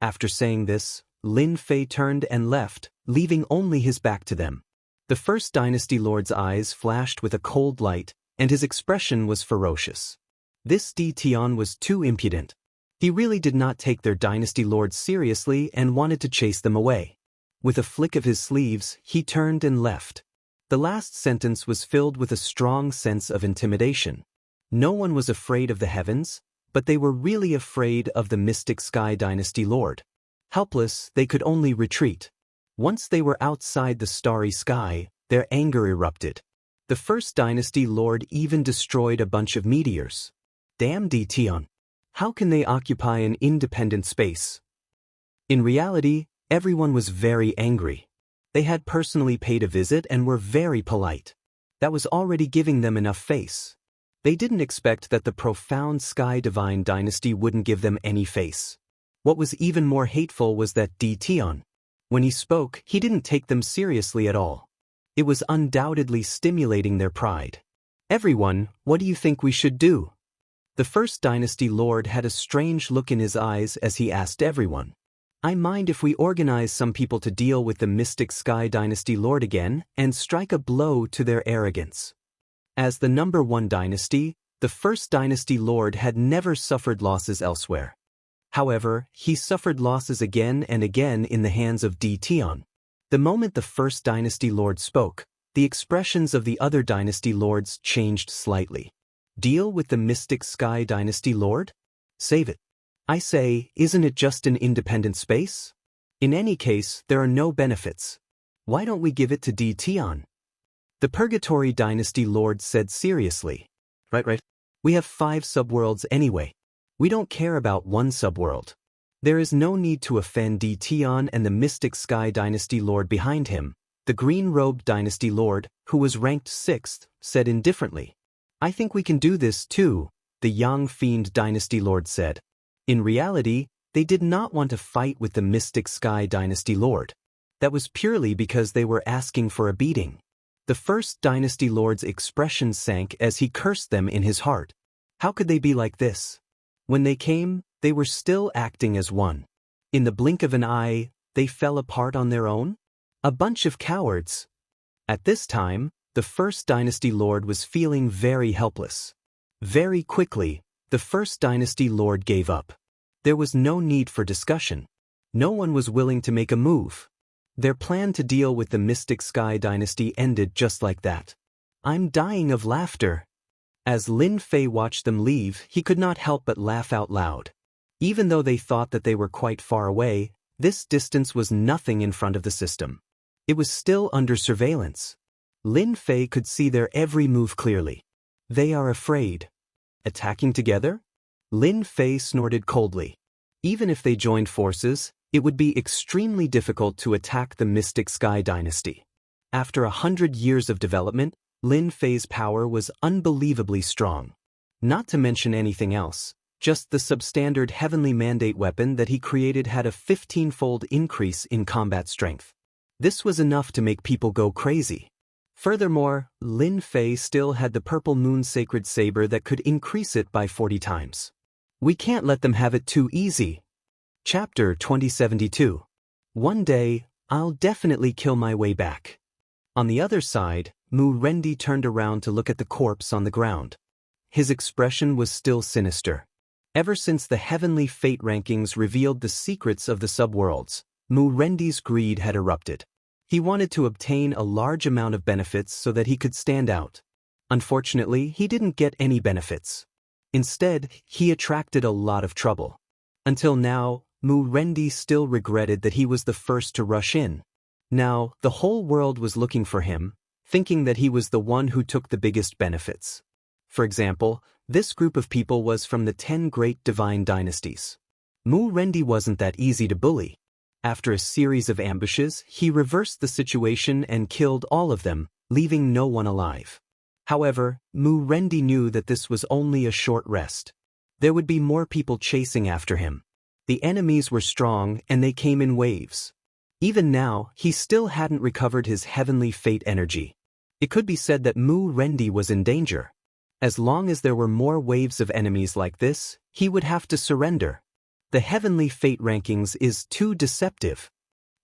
After saying this, Lin Fei turned and left, leaving only his back to them. The first dynasty lord's eyes flashed with a cold light, and his expression was ferocious. This Di Tian was too impudent. He really did not take their dynasty lords seriously and wanted to chase them away. With a flick of his sleeves, he turned and left. The last sentence was filled with a strong sense of intimidation. No one was afraid of the heavens, but they were really afraid of the mystic sky dynasty lord. Helpless, they could only retreat. Once they were outside the starry sky, their anger erupted. The first dynasty lord even destroyed a bunch of meteors. Damn Di Tian! How can they occupy an independent space? In reality, everyone was very angry. They had personally paid a visit and were very polite. That was already giving them enough face. They didn't expect that the profound Sky Divine Dynasty wouldn't give them any face. What was even more hateful was that Di Tian. When he spoke, he didn't take them seriously at all. It was undoubtedly stimulating their pride. "Everyone, what do you think we should do?" The first dynasty lord had a strange look in his eyes as he asked everyone. "I mind if we organize some people to deal with the mystic sky dynasty lord again and strike a blow to their arrogance." As the number 1 dynasty, the first dynasty lord had never suffered losses elsewhere. However, he suffered losses again and again in the hands of Di Tian. The moment the first dynasty lord spoke, the expressions of the other dynasty lords changed slightly. Deal with the mystic sky dynasty lord? Save it. I say, isn't it just an independent space? In any case, there are no benefits. Why don't we give it to Di Tian? The Purgatory dynasty lord said seriously. Right. We have 5 subworlds anyway. We don't care about one subworld. There is no need to offend Tion and the Mystic Sky Dynasty Lord behind him, the Green-Robed Dynasty Lord, who was ranked 6th, said indifferently. I think we can do this too, the Yang Fiend Dynasty Lord said. In reality, they did not want to fight with the Mystic Sky Dynasty Lord. That was purely because they were asking for a beating. The first Dynasty Lord's expression sank as he cursed them in his heart. How could they be like this? When they came, they were still acting as one. In the blink of an eye, they fell apart on their own? A bunch of cowards. At this time, the first Dynasty Lord was feeling very helpless. Very quickly, the first Dynasty Lord gave up. There was no need for discussion. No one was willing to make a move. Their plan to deal with the Mystic Sky Dynasty ended just like that. I'm dying of laughter. As Lin Fei watched them leave, he could not help but laugh out loud. Even though they thought that they were quite far away, this distance was nothing in front of the system. It was still under surveillance. Lin Fei could see their every move clearly. They are afraid. Attacking together? Lin Fei snorted coldly. Even if they joined forces, it would be extremely difficult to attack the Mystic Sky Dynasty. After 100 years of development, Lin Fei's power was unbelievably strong. Not to mention anything else, just the substandard Heavenly Mandate weapon that he created had a 15-fold increase in combat strength. This was enough to make people go crazy. Furthermore, Lin Fei still had the Purple Moon Sacred Saber that could increase it by 40 times. We can't let them have it too easy. Chapter 2072. One day, I'll definitely kill my way back. On the other side, Mu Rendi turned around to look at the corpse on the ground. His expression was still sinister. Ever since the Heavenly Fate rankings revealed the secrets of the subworlds, Mu Rendi's greed had erupted. He wanted to obtain a large amount of benefits so that he could stand out. Unfortunately, he didn't get any benefits. Instead, he attracted a lot of trouble. Until now, Mu Rendi still regretted that he was the first to rush in. Now, the whole world was looking for him, thinking that he was the one who took the biggest benefits. For example, this group of people was from the 10 great divine dynasties. Mu Rendi wasn't that easy to bully. After a series of ambushes, he reversed the situation and killed all of them, leaving no one alive. However, Mu Rendi knew that this was only a short rest. There would be more people chasing after him. The enemies were strong and they came in waves. Even now, he still hadn't recovered his Heavenly Fate energy. It could be said that Mu Rendi was in danger. As long as there were more waves of enemies like this, he would have to surrender. The Heavenly Fate rankings is too deceptive.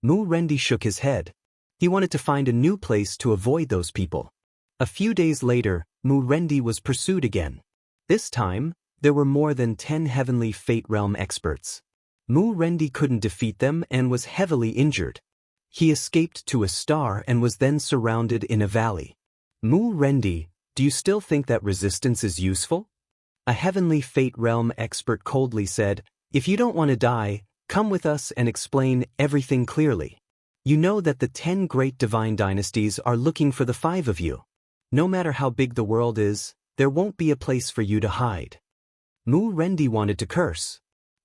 Mu Rendi shook his head. He wanted to find a new place to avoid those people. A few days later, Mu Rendi was pursued again. This time, there were more than 10 Heavenly Fate Realm experts. Mu Rendi couldn't defeat them and was heavily injured. He escaped to a star and was then surrounded in a valley. Mu Rendi, do you still think that resistance is useful? A Heavenly Fate Realm expert coldly said, if you don't want to die, come with us and explain everything clearly. You know that the 10 great divine dynasties are looking for the 5 of you. No matter how big the world is, there won't be a place for you to hide. Mu Rendi wanted to curse.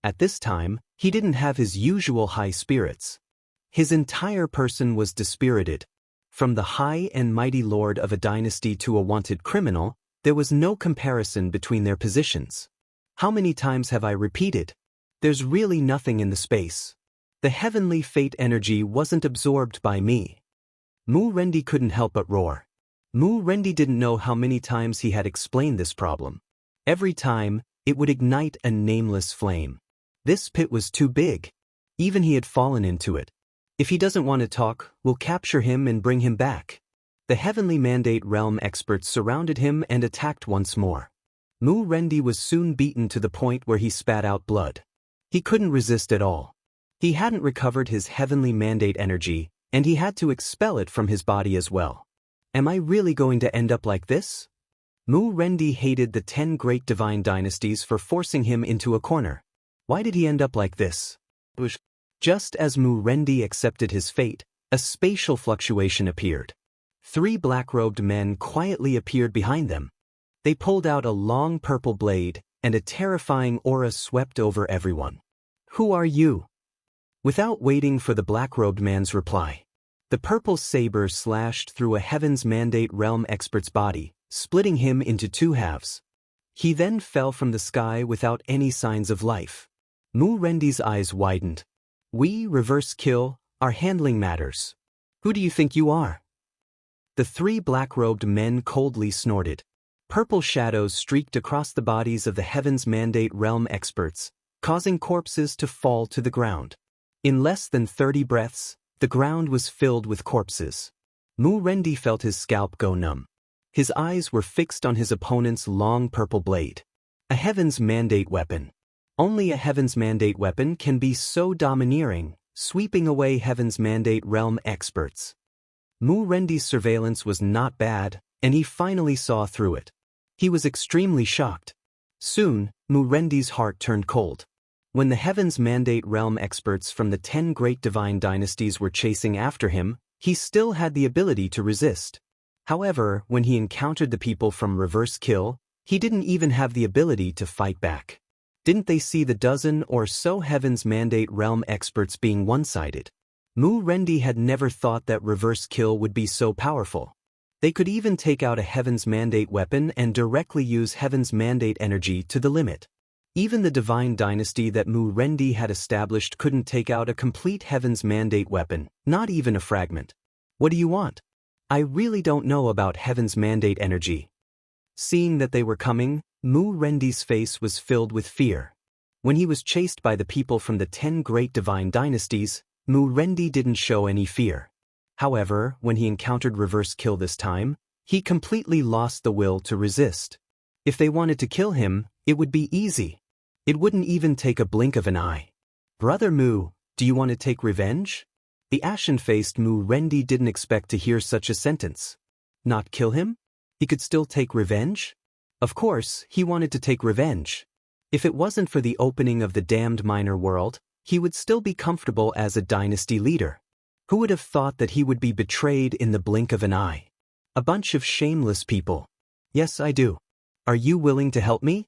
At this time, he didn't have his usual high spirits. His entire person was dispirited. From the high and mighty lord of a dynasty to a wanted criminal, there was no comparison between their positions. How many times have I repeated? There's really nothing in the space. The Heavenly Fate energy wasn't absorbed by me. Mu Rendi couldn't help but roar. Mu Rendi didn't know how many times he had explained this problem. Every time, it would ignite a nameless flame. This pit was too big. Even he had fallen into it. If he doesn't want to talk, we'll capture him and bring him back. The Heavenly Mandate Realm experts surrounded him and attacked once more. Mu Rendi was soon beaten to the point where he spat out blood. He couldn't resist at all. He hadn't recovered his Heavenly Mandate energy, and he had to expel it from his body as well. Am I really going to end up like this? Mu Rendi hated the 10 great divine dynasties for forcing him into a corner. Why did he end up like this? Just as Mu Rendi accepted his fate, a spatial fluctuation appeared. 3 black-robed men quietly appeared behind them. They pulled out a long purple blade, and a terrifying aura swept over everyone. "Who are you?" Without waiting for the black-robed man's reply, the purple saber slashed through a Heaven's Mandate realm expert's body, splitting him into two halves. He then fell from the sky without any signs of life. Mu Rendi's eyes widened. "We, Reverse Kill, are handling matters. Who do you think you are?" The three black-robed men coldly snorted. Purple shadows streaked across the bodies of the Heaven's Mandate realm experts, causing corpses to fall to the ground. In less than 30 breaths, the ground was filled with corpses. Mu Rendi felt his scalp go numb. His eyes were fixed on his opponent's long purple blade. A Heaven's Mandate weapon. Only a Heaven's Mandate weapon can be so domineering, sweeping away Heaven's Mandate realm experts. Mu Rendi's surveillance was not bad, and he finally saw through it. He was extremely shocked. Soon, Mu Rendi's heart turned cold. When the Heaven's Mandate realm experts from the 10 great divine dynasties were chasing after him, he still had the ability to resist. However, when he encountered the people from Reverse Kill, he didn't even have the ability to fight back. Didn't they see the dozen or so Heaven's Mandate realm experts being one-sided? Mu Rendi had never thought that Reverse Kill would be so powerful. They could even take out a Heaven's Mandate weapon and directly use Heaven's Mandate energy to the limit. Even the divine dynasty that Mu Rendi had established couldn't take out a complete Heaven's Mandate weapon, not even a fragment. "What do you want?" "I really don't know about Heaven's Mandate energy." Seeing that they were coming, Mu Rendi's face was filled with fear. When he was chased by the people from the 10 great divine dynasties, Mu Rendi didn't show any fear. However, when he encountered Reverse Kill this time, he completely lost the will to resist. If they wanted to kill him, it would be easy. It wouldn't even take a blink of an eye. "Brother Mu, do you want to take revenge?" The ashen-faced Mu Rendi didn't expect to hear such a sentence. Not kill him? He could still take revenge? Of course, he wanted to take revenge. If it wasn't for the opening of the damned minor world, he would still be comfortable as a dynasty leader. Who would have thought that he would be betrayed in the blink of an eye? A bunch of shameless people. "Yes, I do. Are you willing to help me?"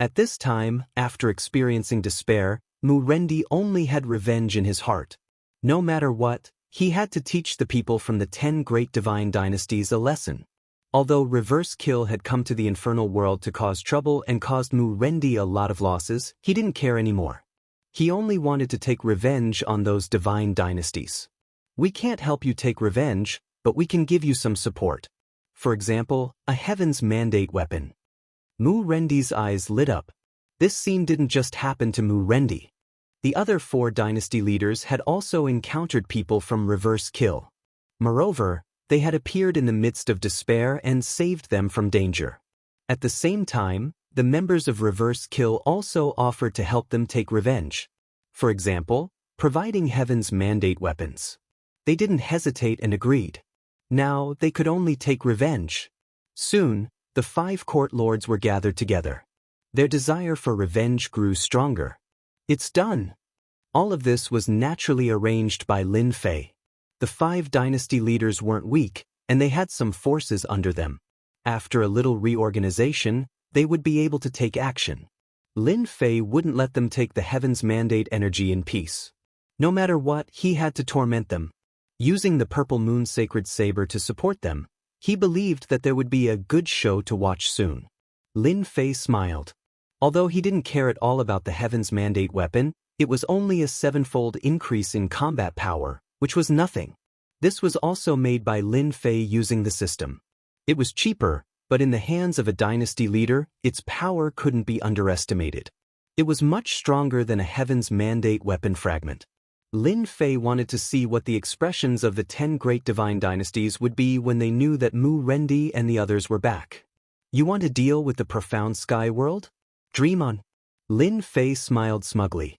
At this time, after experiencing despair, Mu Rendi only had revenge in his heart. No matter what, he had to teach the people from the 10 great divine dynasties a lesson. Although Reverse Kill had come to the infernal world to cause trouble and caused Mu Rendi a lot of losses, he didn't care anymore. He only wanted to take revenge on those divine dynasties. "We can't help you take revenge, but we can give you some support. For example, a Heaven's Mandate weapon." Mu Rendi's eyes lit up. This scene didn't just happen to Mu Rendi. The other 4 dynasty leaders had also encountered people from Reverse Kill. Moreover, they had appeared in the midst of despair and saved them from danger. At the same time, the members of Reverse Kill also offered to help them take revenge. For example, providing Heaven's Mandate weapons. They didn't hesitate and agreed. Now, they could only take revenge. Soon, the 5 court lords were gathered together. Their desire for revenge grew stronger. "It's done." All of this was naturally arranged by Lin Fei. The 5 dynasty leaders weren't weak, and they had some forces under them. After a little reorganization, they would be able to take action. Lin Fei wouldn't let them take the Heaven's Mandate energy in peace. No matter what, he had to torment them. Using the Purple Moon Sacred Saber to support them, he believed that there would be a good show to watch soon. Lin Fei smiled. Although he didn't care at all about the Heaven's Mandate weapon, it was only a 7-fold increase in combat power, which was nothing. This was also made by Lin Fei using the system. It was cheaper, but in the hands of a dynasty leader, its power couldn't be underestimated. It was much stronger than a Heaven's Mandate weapon fragment. Lin Fei wanted to see what the expressions of the 10 great divine dynasties would be when they knew that Mu Rendi and the others were back. "You want to deal with the profound sky world? Dream on." Lin Fei smiled smugly.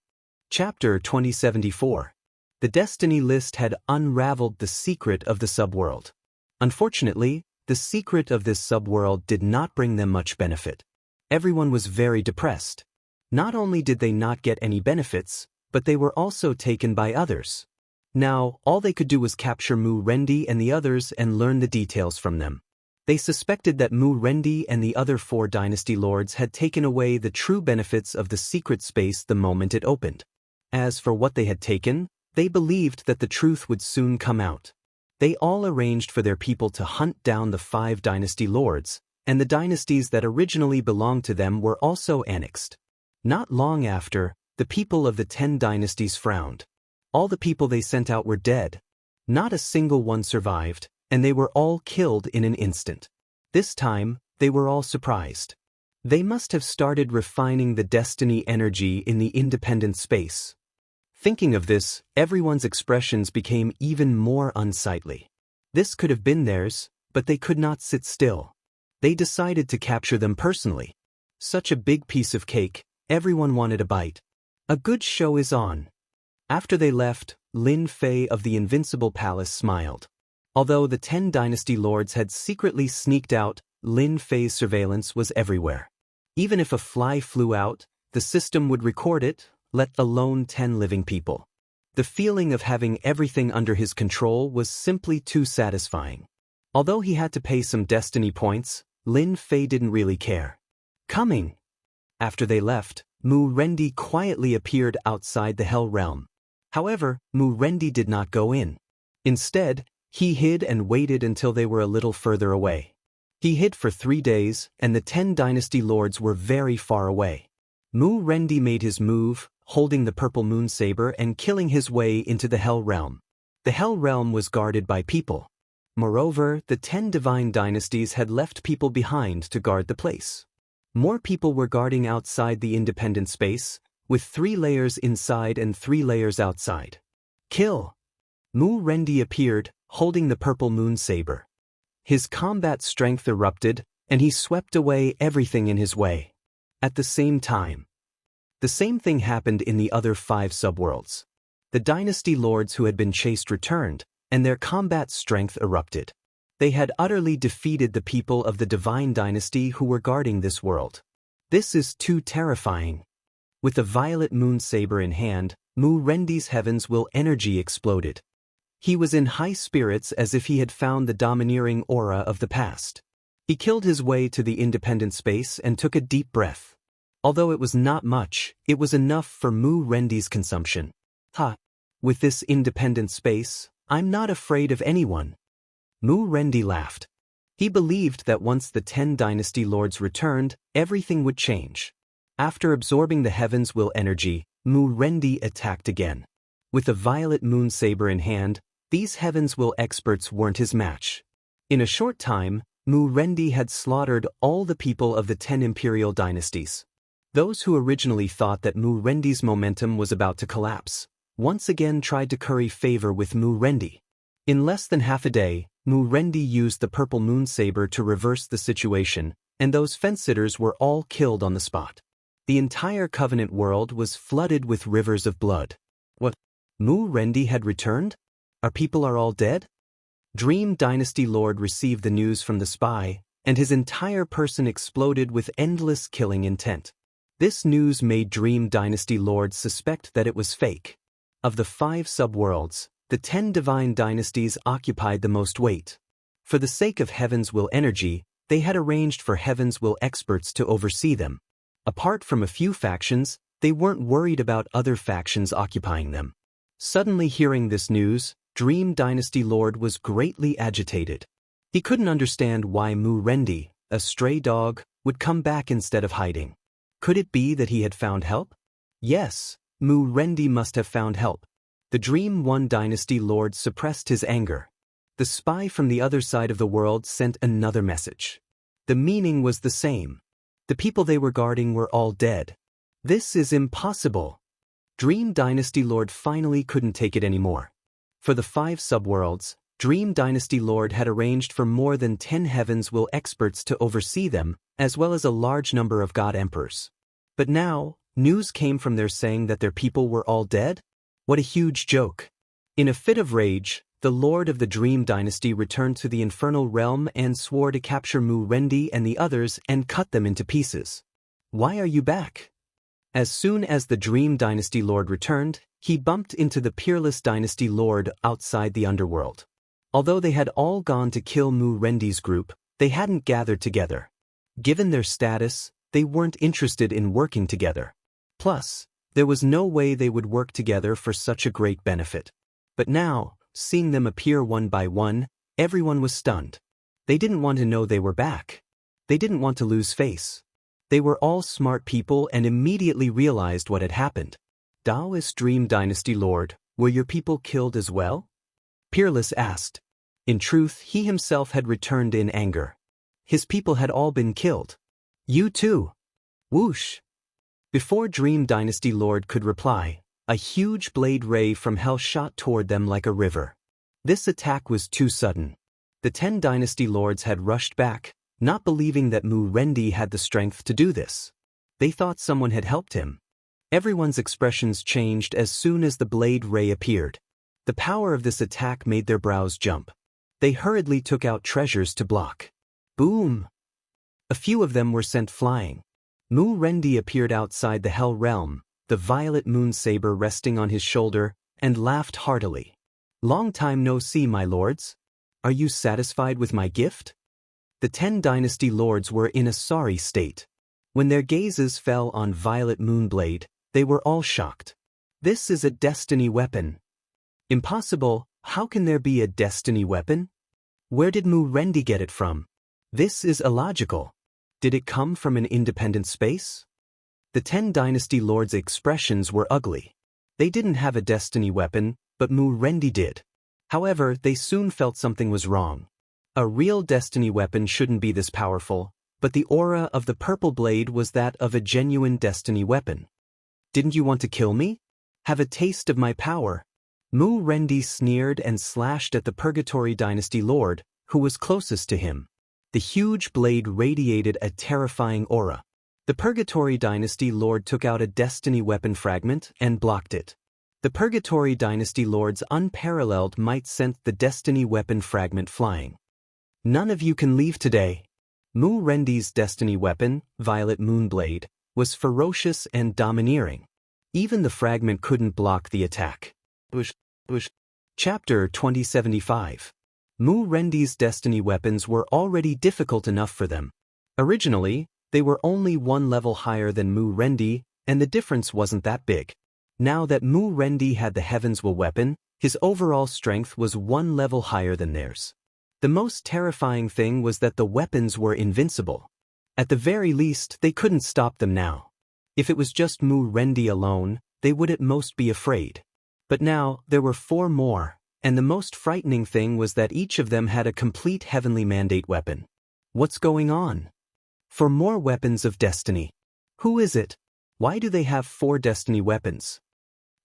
Chapter 2074. The Destiny List had unraveled the secret of the subworld. Unfortunately, the secret of this subworld did not bring them much benefit. Everyone was very depressed. Not only did they not get any benefits, but they were also taken by others. Now, all they could do was capture Mu Rendi and the others and learn the details from them. They suspected that Mu Rendi and the other 4 dynasty lords had taken away the true benefits of the secret space the moment it opened. As for what they had taken, they believed that the truth would soon come out. They all arranged for their people to hunt down the 5 dynasty lords, and the dynasties that originally belonged to them were also annexed. Not long after, the people of the 10 dynasties frowned. All the people they sent out were dead. Not a single one survived, and they were all killed in an instant. This time, they were all surprised. They must have started refining the destiny energy in the independent space. Thinking of this, everyone's expressions became even more unsightly. This could have been theirs, but they could not sit still. They decided to capture them personally. Such a big piece of cake, everyone wanted a bite. A good show is on. After they left, Lin Fei of the Invincible Palace smiled. Although the 10 dynasty lords had secretly sneaked out, Lin Fei's surveillance was everywhere. Even if a fly flew out, the system would record it, let alone 10 living people. The feeling of having everything under his control was simply too satisfying. Although he had to pay some destiny points, Lin Fei didn't really care. Coming! After they left, Mu Rendi quietly appeared outside the Hell Realm. However, Mu Rendi did not go in. Instead, he hid and waited until they were a little further away. He hid for 3 days, and the 10 dynasty lords were very far away. Mu Rendi made his move, holding the purple moon saber and killing his way into the Hell Realm. The Hell Realm was guarded by people. Moreover, the 10 divine dynasties had left people behind to guard the place. More people were guarding outside the independent space, with 3 layers inside and 3 layers outside. Kill! Mu Rendi appeared, holding the purple moon saber. His combat strength erupted, and he swept away everything in his way. At the same time, the same thing happened in the other 5 subworlds. The dynasty lords who had been chased returned, and their combat strength erupted. They had utterly defeated the people of the divine dynasty who were guarding this world. This is too terrifying. With the violet moon saber in hand, Mu Rendi's heaven's will energy exploded. He was in high spirits as if he had found the domineering aura of the past. He killed his way to the independent space and took a deep breath. Although it was not much, it was enough for Mu Rendi's consumption. With this independent space, I'm not afraid of anyone. Mu Rendi laughed. He believed that once the 10 dynasty lords returned, everything would change. After absorbing the heaven's will energy, Mu Rendi attacked again. With the violet moon saber in hand, these heaven's will experts weren't his match. In a short time, Mu Rendi had slaughtered all the people of the 10 imperial dynasties. Those who originally thought that Mu Rendi's momentum was about to collapse, once again tried to curry favor with Mu Rendi. In less than half a day, Mu Rendi used the purple moon saber to reverse the situation, and those fence-sitters were all killed on the spot. The entire Covenant world was flooded with rivers of blood. What? Mu Rendi had returned? Our people are all dead? Dream Dynasty Lord received the news from the spy, and his entire person exploded with endless killing intent. This news made Dream Dynasty Lord suspect that it was fake. Of the 5 subworlds, the 10 divine dynasties occupied the most weight. For the sake of Heaven's Will energy, they had arranged for Heaven's Will experts to oversee them. Apart from a few factions, they weren't worried about other factions occupying them. Suddenly hearing this news, Dream Dynasty Lord was greatly agitated. He couldn't understand why Mu Rendi, a stray dog, would come back instead of hiding. Could it be that he had found help? Yes, Mu Rendi must have found help. The Dream One Dynasty Lord suppressed his anger. The spy from the other side of the world sent another message. The meaning was the same. The people they were guarding were all dead. This is impossible. Dream Dynasty Lord finally couldn't take it anymore. For the 5 subworlds, Dream Dynasty Lord had arranged for more than 10 Heaven's Will experts to oversee them, as well as a large number of God Emperors. But now, news came from there saying that their people were all dead? What a huge joke. In a fit of rage, the Lord of the Dream Dynasty returned to the Infernal Realm and swore to capture Mu Rendi and the others and cut them into pieces. Why are you back? As soon as the Dream Dynasty Lord returned, he bumped into the Peerless Dynasty Lord outside the underworld. Although they had all gone to kill Mu Rendi's group, They hadn't gathered together. Given their status, they weren't interested in working together. Plus, there was no way they would work together for such a great benefit. But now, seeing them appear one by one, everyone was stunned. They didn't want to know they were back. They didn't want to lose face. They were all smart people and immediately realized what had happened. Taoist Dream Dynasty Lord, were your people killed as well? Peerless asked. In truth, he himself had returned in anger. His people had all been killed. You too. Whoosh. Before Dream Dynasty Lord could reply, a huge blade ray from hell shot toward them like a river. This attack was too sudden. The 10 Dynasty Lords had rushed back, not believing that Mu Rendi had the strength to do this. They thought someone had helped him. Everyone's expressions changed as soon as the blade ray appeared. The power of this attack made their brows jump. They hurriedly took out treasures to block. Boom! A few of them were sent flying. Mu Rendi appeared outside the Hell Realm, the violet moon saber resting on his shoulder, and laughed heartily. Long time no see, my lords. Are you satisfied with my gift? The 10 Dynasty Lords were in a sorry state. When their gazes fell on Violet Moonblade, they were all shocked. This is a destiny weapon. Impossible, how can there be a destiny weapon? Where did Mu Rendi get it from? This is illogical. Did it come from an independent space? The 10 Dynasty Lords' expressions were ugly. They didn't have a destiny weapon, but Mu Rendi did. However, they soon felt something was wrong. A real destiny weapon shouldn't be this powerful, but the aura of the purple blade was that of a genuine destiny weapon. Didn't you want to kill me? Have a taste of my power. Mu Rendi sneered and slashed at the Purgatory Dynasty Lord, who was closest to him. The huge blade radiated a terrifying aura. The Purgatory Dynasty Lord took out a destiny weapon fragment and blocked it. The Purgatory Dynasty Lord's unparalleled might sent the destiny weapon fragment flying. None of you can leave today. Mu Rendi's destiny weapon, Violet Moonblade, was ferocious and domineering. Even the fragment couldn't block the attack. Chapter 2075. Mu Rendi's destiny weapons were already difficult enough for them. Originally, they were only one level higher than Mu Rendi, and the difference wasn't that big. Now that Mu Rendi had the Heaven's Will weapon, his overall strength was one level higher than theirs. The most terrifying thing was that the weapons were invincible. At the very least, they couldn't stop them now. If it was just Mu Rendi alone, they would at most be afraid. But now, there were 4 more, and the most frightening thing was that each of them had a complete heavenly mandate weapon. What's going on? For more weapons of destiny. Who is it? Why do they have 4 destiny weapons?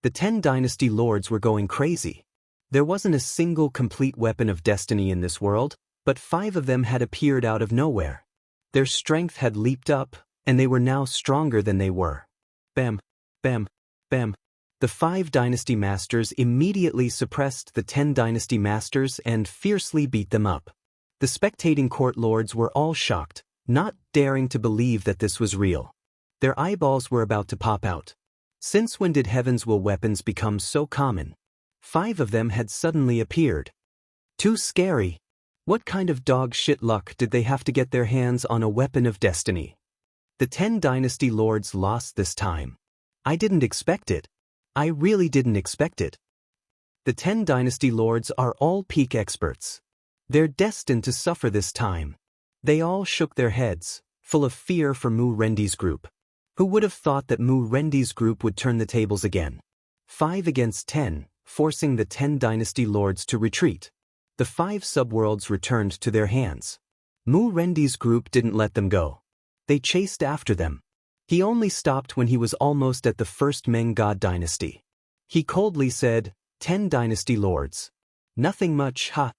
The 10 Dynasty Lords were going crazy. There wasn't a single complete weapon of destiny in this world, but 5 of them had appeared out of nowhere. Their strength had leaped up, and they were now stronger than they were. Bam, bam, bam. The 5 Dynasty Masters immediately suppressed the 10 Dynasty Masters and fiercely beat them up. The spectating court lords were all shocked, not daring to believe that this was real. Their eyeballs were about to pop out. Since when did Heaven's Will weapons become so common? 5 of them had suddenly appeared. Too scary. What kind of dog shit luck did they have to get their hands on a weapon of destiny? The 10 Dynasty Lords lost this time. I didn't expect it. I really didn't expect it. The 10 Dynasty Lords are all peak experts. They're destined to suffer this time. They all shook their heads, full of fear for Mu Rendi's group. Who would have thought that Mu Rendi's group would turn the tables again? 5 against 10, forcing the 10 Dynasty Lords to retreat. The 5 subworlds returned to their hands. Mu Rendi's group didn't let them go. They chased after them. He only stopped when he was almost at the first Meng God dynasty. He coldly said, 10 Dynasty Lords. Nothing much, huh?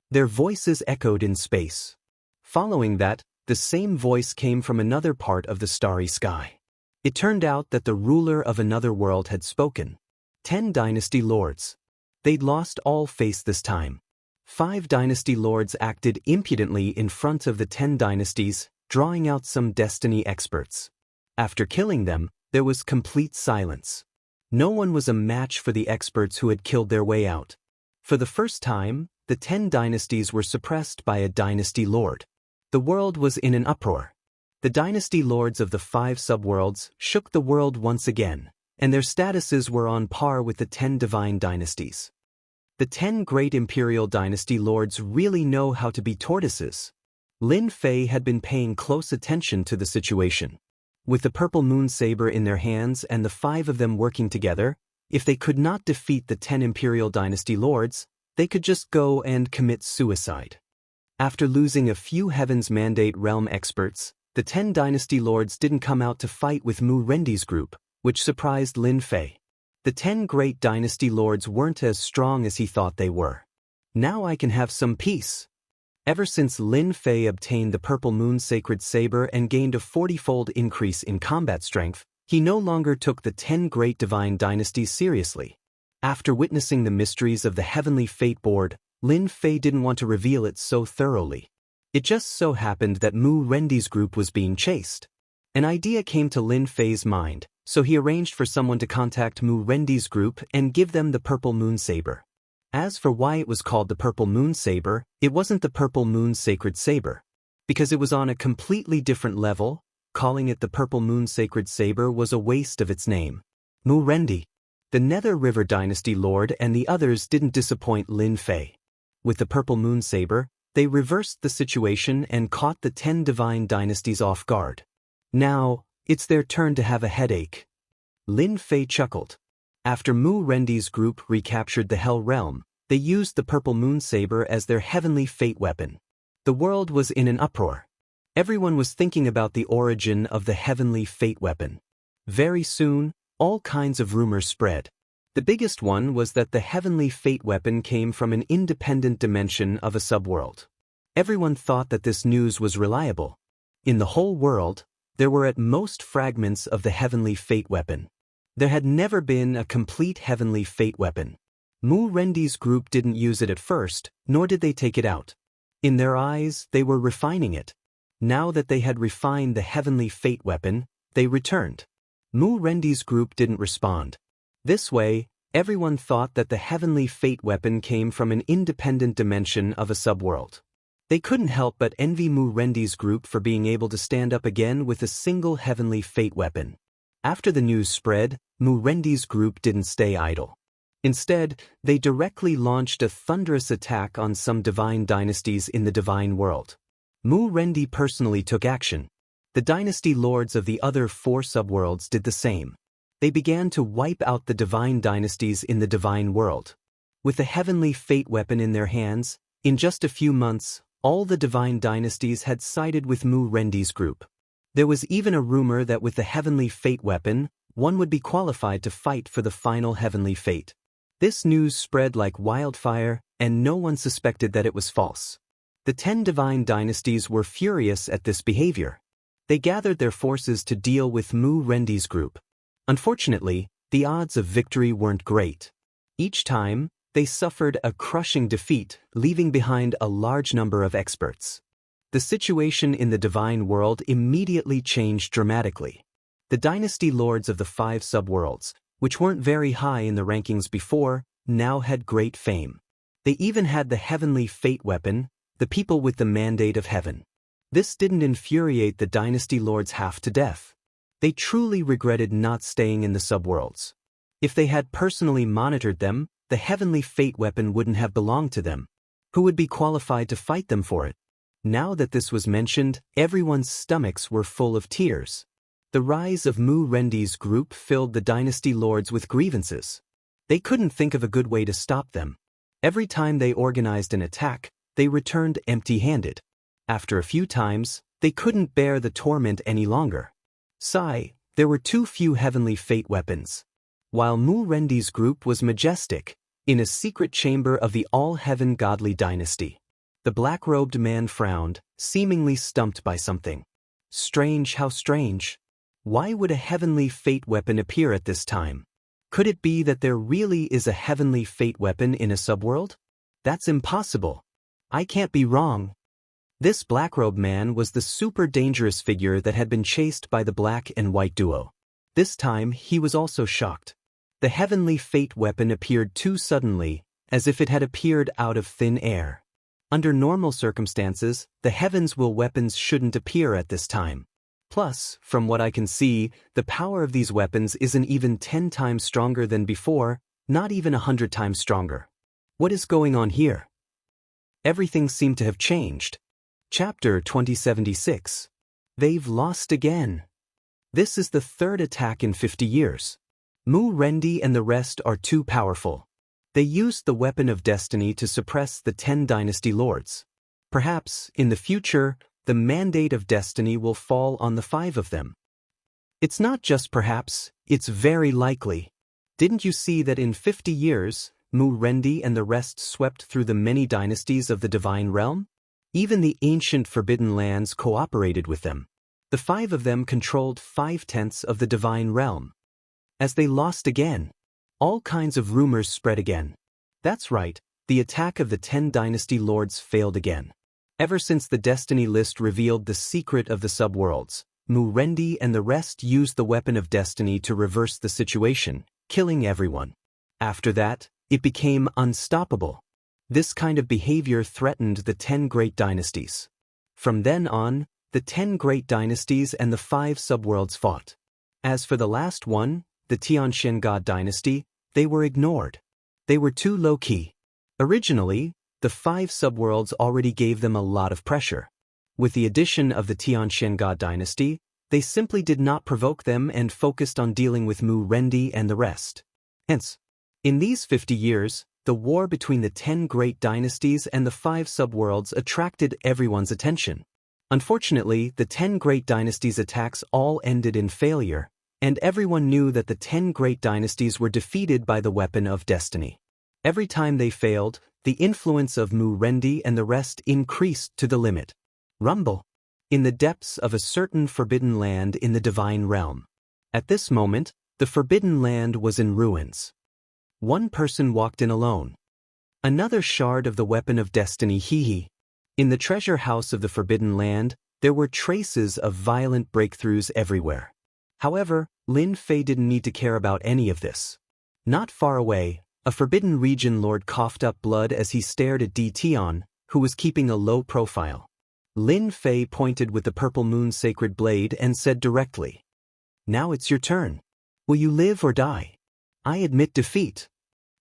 Their voices echoed in space. Following that, the same voice came from another part of the starry sky. It turned out that the ruler of another world had spoken. 10 Dynasty Lords. They'd lost all face this time. 5 Dynasty Lords acted impudently in front of the 10 dynasties, drawing out some destiny experts. After killing them, there was complete silence. No one was a match for the experts who had killed their way out. For the first time, the 10 dynasties were suppressed by a dynasty lord. The world was in an uproar. The dynasty lords of the 5 subworlds shook the world once again, and their statuses were on par with the 10 divine dynasties. The 10 great imperial dynasty lords really know how to be tortoises. Lin Fei had been paying close attention to the situation. With the purple moon saber in their hands and the 5 of them working together, if they could not defeat the 10 imperial dynasty lords, they could just go and commit suicide. After losing a few Heaven's Mandate realm experts, the 10 dynasty lords didn't come out to fight with Mu Rendi's group, which surprised Lin Fei. The 10 great dynasty lords weren't as strong as he thought they were. Now I can have some peace. Ever since Lin Fei obtained the Purple Moon Sacred Saber and gained a 40-fold increase in combat strength, he no longer took the 10 great divine dynasties seriously. After witnessing the mysteries of the Heavenly Fate Board, Lin Fei didn't want to reveal it so thoroughly. It just so happened that Mu Rendi's group was being chased. An idea came to Lin Fei's mind, so he arranged for someone to contact Mu Rendi's group and give them the Purple Moon Saber. As for why it was called the Purple Moon Saber, it wasn't the Purple Moon Sacred Saber. Because it was on a completely different level, calling it the Purple Moon Sacred Saber was a waste of its name. Mu Rendi, the Nether River Dynasty Lord, and the others didn't disappoint Lin Fei. With the Purple Moon Saber, they reversed the situation and caught the 10 divine dynasties off guard. Now, it's their turn to have a headache. Lin Fei chuckled. After Mu Rendi's group recaptured the Hell Realm, they used the Purple Moon Saber as their heavenly fate weapon. The world was in an uproar. Everyone was thinking about the origin of the heavenly fate weapon. Very soon, all kinds of rumors spread. The biggest one was that the heavenly fate weapon came from an independent dimension of a subworld. Everyone thought that this news was reliable. In the whole world, there were at most fragments of the heavenly fate weapon. There had never been a complete heavenly fate weapon. Mu Rendi's group didn't use it at first, nor did they take it out. In their eyes, they were refining it. Now that they had refined the heavenly fate weapon, they returned. Mu Rendi's group didn't respond. This way, everyone thought that the heavenly fate weapon came from an independent dimension of a subworld. They couldn't help but envy Mu Rendi's group for being able to stand up again with a single heavenly fate weapon. After the news spread, Mu Rendi's group didn't stay idle. Instead, they directly launched a thunderous attack on some divine dynasties in the divine world. Mu Rendi personally took action. The dynasty lords of the other 4 subworlds did the same. They began to wipe out the divine dynasties in the divine world. With the heavenly fate weapon in their hands, in just a few months, all the divine dynasties had sided with Mu Rendi's group. There was even a rumor that with the heavenly fate weapon, one would be qualified to fight for the final heavenly fate. This news spread like wildfire, and no one suspected that it was false. The 10 divine dynasties were furious at this behavior. They gathered their forces to deal with Mu Rendi's group. Unfortunately, the odds of victory weren't great. Each time, they suffered a crushing defeat, leaving behind a large number of experts. The situation in the divine world immediately changed dramatically. The dynasty lords of the 5 subworlds, which weren't very high in the rankings before, now had great fame. They even had the heavenly fate weapon, the people with the mandate of heaven. This didn't infuriate the dynasty lords half to death. They truly regretted not staying in the subworlds. If they had personally monitored them, the heavenly fate weapon wouldn't have belonged to them. Who would be qualified to fight them for it? Now that this was mentioned, everyone's stomachs were full of tears. The rise of Mu Rendi's group filled the dynasty lords with grievances. They couldn't think of a good way to stop them. Every time they organized an attack, they returned empty-handed. After a few times, they couldn't bear the torment any longer. Sigh, there were too few heavenly fate weapons. While Mu Rendi's group was majestic, in a secret chamber of the all-heaven godly dynasty. The black-robed man frowned, seemingly stumped by something. Strange, how strange. Why would a heavenly fate weapon appear at this time? Could it be that there really is a heavenly fate weapon in a subworld? That's impossible. I can't be wrong. This black-robed man was the super dangerous figure that had been chased by the black and white duo. This time, he was also shocked. The heavenly fate weapon appeared too suddenly, as if it had appeared out of thin air. Under normal circumstances, the heavens will weapons shouldn't appear at this time. Plus, from what I can see, the power of these weapons isn't even 10 times stronger than before, not even 100 times stronger. What is going on here? Everything seemed to have changed. Chapter 2076. They've lost again. This is the third attack in 50 years. Mu Rendi and the rest are too powerful. They used the weapon of destiny to suppress the 10 dynasty lords. Perhaps, in the future, the mandate of destiny will fall on the 5 of them. It's not just perhaps, it's very likely. Didn't you see that in 50 years, Mu Rendi and the rest swept through the many dynasties of the divine realm? Even the ancient forbidden lands cooperated with them. The 5 of them controlled 5/10 of the divine realm. As they lost again, all kinds of rumors spread again. That's right, the attack of the 10 dynasty lords failed again. Ever since the destiny list revealed the secret of the subworlds, Mu Rendi and the rest used the weapon of destiny to reverse the situation, killing everyone. After that, it became unstoppable. This kind of behavior threatened the 10 great dynasties. From then on, the 10 great dynasties and the 5 subworlds fought. As for the last one, the Tianxian God dynasty, they were ignored. They were too low-key. Originally, the 5 subworlds already gave them a lot of pressure. With the addition of the Tianxian God dynasty, they simply did not provoke them and focused on dealing with Mu Rendi and the rest. Hence, in these 50 years, the war between the 10 great dynasties and the 5 subworlds attracted everyone's attention. Unfortunately, the 10 great dynasties' attacks all ended in failure, and everyone knew that the 10 great dynasties were defeated by the weapon of destiny. Every time they failed, the influence of Mu Rendi and the rest increased to the limit. Rumble. In the depths of a certain forbidden land in the divine realm. At this moment, the forbidden land was in ruins. One person walked in alone. Another shard of the weapon of destiny he. In the treasure house of the forbidden land, there were traces of violent breakthroughs everywhere. However, Lin Fei didn't need to care about any of this. Not far away, a forbidden region lord coughed up blood as he stared at Di Tian, who was keeping a low profile. Lin Fei pointed with the purple moon sacred blade and said directly, "Now it's your turn. Will you live or die?" "I admit defeat,"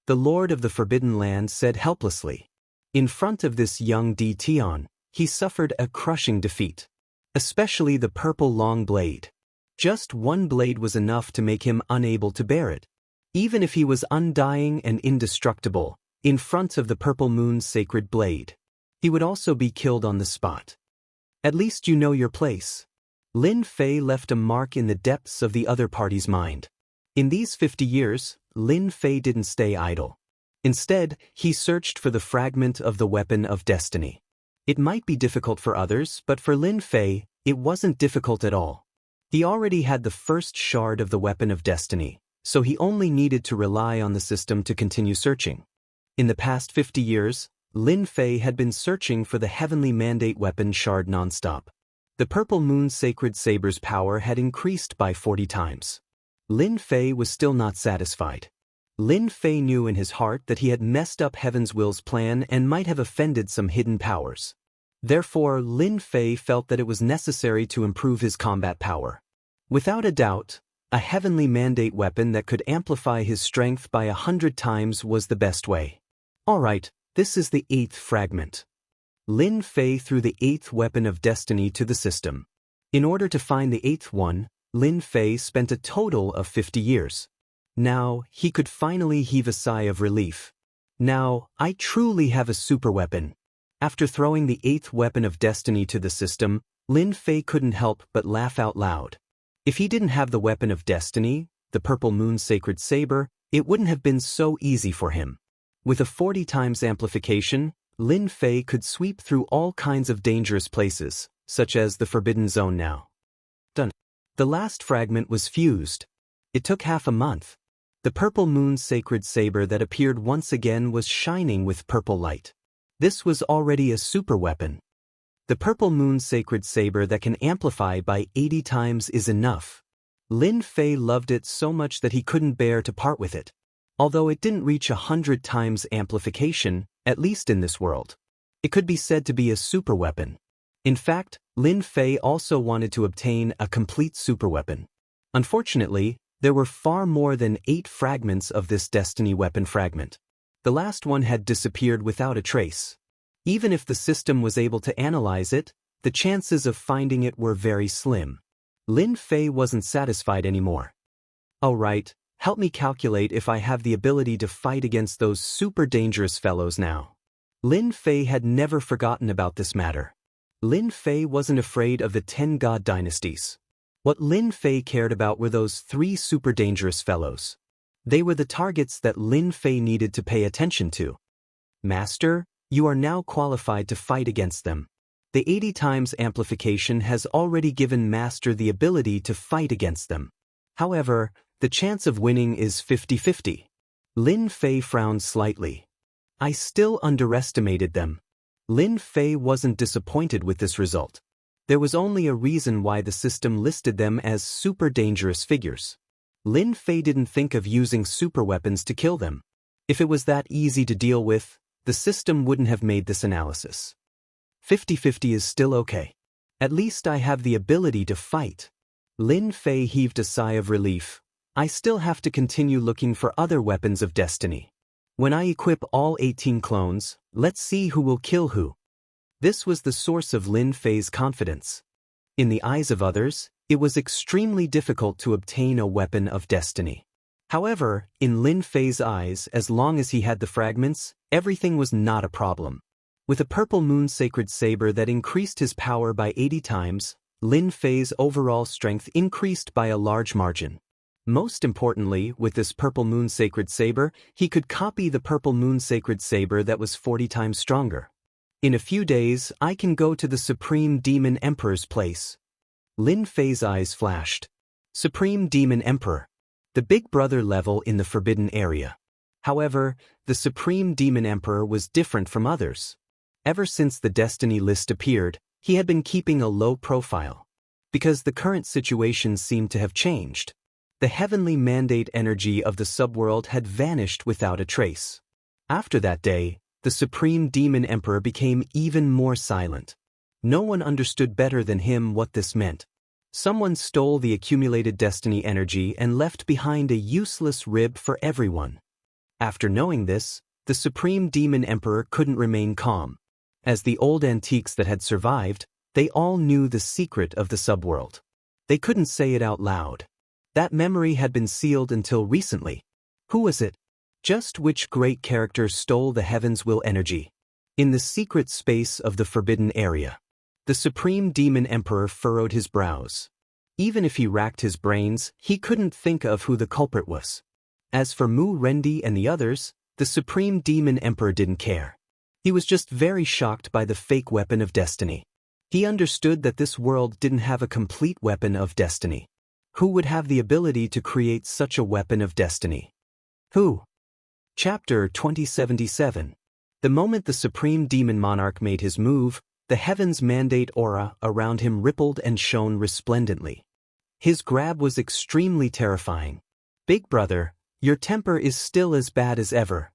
the lord of the forbidden land said helplessly. In front of this young Di Tian, he suffered a crushing defeat. Especially the purple long blade. Just one blade was enough to make him unable to bear it. Even if he was undying and indestructible, in front of the purple moon's sacred blade, he would also be killed on the spot. At least you know your place. Lin Fei left a mark in the depths of the other party's mind. In these 50 years, Lin Fei didn't stay idle. Instead, he searched for the fragment of the weapon of destiny. It might be difficult for others, but for Lin Fei, it wasn't difficult at all. He already had the first shard of the weapon of destiny, so he only needed to rely on the system to continue searching. In the past 50 years, Lin Fei had been searching for the heavenly mandate weapon shard nonstop. The purple moon's sacred saber's power had increased by 40 times. Lin Fei was still not satisfied. Lin Fei knew in his heart that he had messed up Heaven's Will's plan and might have offended some hidden powers. Therefore, Lin Fei felt that it was necessary to improve his combat power. Without a doubt, a heavenly mandate weapon that could amplify his strength by 100 times was the best way. Alright, this is the 8th fragment. Lin Fei threw the 8th weapon of destiny to the system. In order to find the 8th one, Lin Fei spent a total of 50 years. Now, he could finally heave a sigh of relief. Now, I truly have a super weapon. After throwing the 8th weapon of destiny to the system, Lin Fei couldn't help but laugh out loud. If he didn't have the weapon of destiny, the purple moon's sacred saber, it wouldn't have been so easy for him. With a 40 times amplification, Lin Fei could sweep through all kinds of dangerous places, such as the Forbidden Zone now. Done. The last fragment was fused. It took half a month. The purple moon's sacred saber that appeared once again was shining with purple light. This was already a super weapon. The purple moon's sacred saber that can amplify by 80 times is enough. Lin Fei loved it so much that he couldn't bear to part with it. Although it didn't reach 100 times amplification, at least in this world. It could be said to be a superweapon. In fact, Lin Fei also wanted to obtain a complete superweapon. Unfortunately, there were far more than 8 fragments of this destiny weapon fragment. The last one had disappeared without a trace. Even if the system was able to analyze it, the chances of finding it were very slim. Lin Fei wasn't satisfied anymore. All right, help me calculate if I have the ability to fight against those super dangerous fellows now. Lin Fei had never forgotten about this matter. Lin Fei wasn't afraid of the 10 god dynasties. What Lin Fei cared about were those 3 super dangerous fellows. They were the targets that Lin Fei needed to pay attention to. Master, you are now qualified to fight against them. The 80 times amplification has already given Master the ability to fight against them. However, the chance of winning is 50-50. Lin Fei frowned slightly. I still underestimated them. Lin Fei wasn't disappointed with this result. There was only a reason why the system listed them as super dangerous figures. Lin Fei didn't think of using super weapons to kill them. If it was that easy to deal with, the system wouldn't have made this analysis. 50-50 is still okay. At least I have the ability to fight. Lin Fei heaved a sigh of relief. I still have to continue looking for other weapons of destiny. When I equip all 18 clones, let's see who will kill who. This was the source of Lin Fei's confidence. In the eyes of others, it was extremely difficult to obtain a weapon of destiny. However, in Lin Fei's eyes, as long as he had the fragments, everything was not a problem. With a purple moon sacred saber that increased his power by 80 times, Lin Fei's overall strength increased by a large margin. Most importantly, with this purple moon sacred saber, he could copy the purple moon sacred saber that was 40 times stronger. In a few days, I can go to the Supreme Demon Emperor's place. Lin Fei's eyes flashed. Supreme Demon Emperor. The big brother level in the forbidden area. However, the Supreme Demon Emperor was different from others. Ever since the Destiny list appeared, he had been keeping a low profile. Because the current situation seemed to have changed. The heavenly mandate energy of the subworld had vanished without a trace. After that day, the Supreme Demon Emperor became even more silent. No one understood better than him what this meant. Someone stole the accumulated destiny energy and left behind a useless rib for everyone. After knowing this, the Supreme Demon Emperor couldn't remain calm. As the old antiques that had survived, they all knew the secret of the subworld. They couldn't say it out loud. That memory had been sealed until recently. Who was it? Just which great character stole the Heaven's Will energy? In the secret space of the forbidden area. The Supreme Demon Emperor furrowed his brows. Even if he racked his brains, he couldn't think of who the culprit was. As for Mu Rendi and the others, the Supreme Demon Emperor didn't care. He was just very shocked by the fake weapon of destiny. He understood that this world didn't have a complete weapon of destiny. Who would have the ability to create such a weapon of destiny? Who? Chapter 2077. The moment the Supreme Demon Monarch made his move, the Heaven's Mandate aura around him rippled and shone resplendently. His grab was extremely terrifying. Big brother, your temper is still as bad as ever.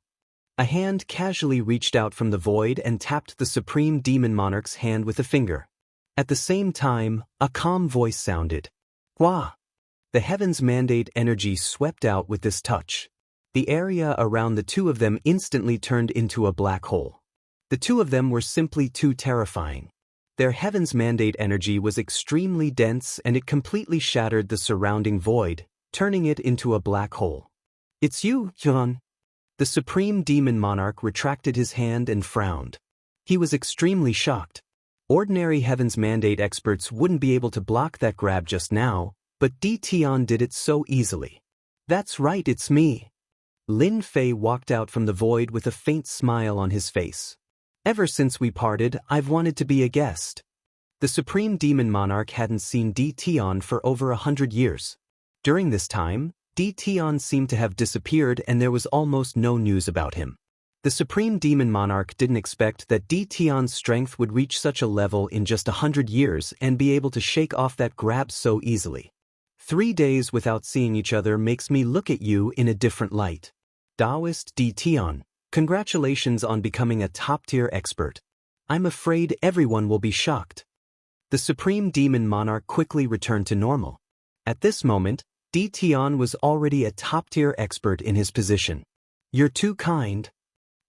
A hand casually reached out from the void and tapped the Supreme Demon Monarch's hand with a finger. At the same time, a calm voice sounded. Wah! The Heaven's Mandate energy swept out with this touch. The area around the two of them instantly turned into a black hole. The two of them were simply too terrifying. Their Heaven's Mandate energy was extremely dense and it completely shattered the surrounding void, turning it into a black hole. It's you, Hyun. The Supreme Demon Monarch retracted his hand and frowned. He was extremely shocked. Ordinary Heaven's Mandate experts wouldn't be able to block that grab just now, but Tion did it so easily. That's right, it's me. Lin Fei walked out from the void with a faint smile on his face. Ever since we parted, I've wanted to be a guest. The Supreme Demon Monarch hadn't seen Tion for over 100 years. During this time, Tion seemed to have disappeared and there was almost no news about him. The Supreme Demon Monarch didn't expect that Tion's strength would reach such a level in just 100 years and be able to shake off that grab so easily. 3 days without seeing each other makes me look at you in a different light. Taoist Tion, congratulations on becoming a top-tier expert. I'm afraid everyone will be shocked. The Supreme Demon Monarch quickly returned to normal. At this moment, Di Tian was already a top-tier expert in his position. You're too kind.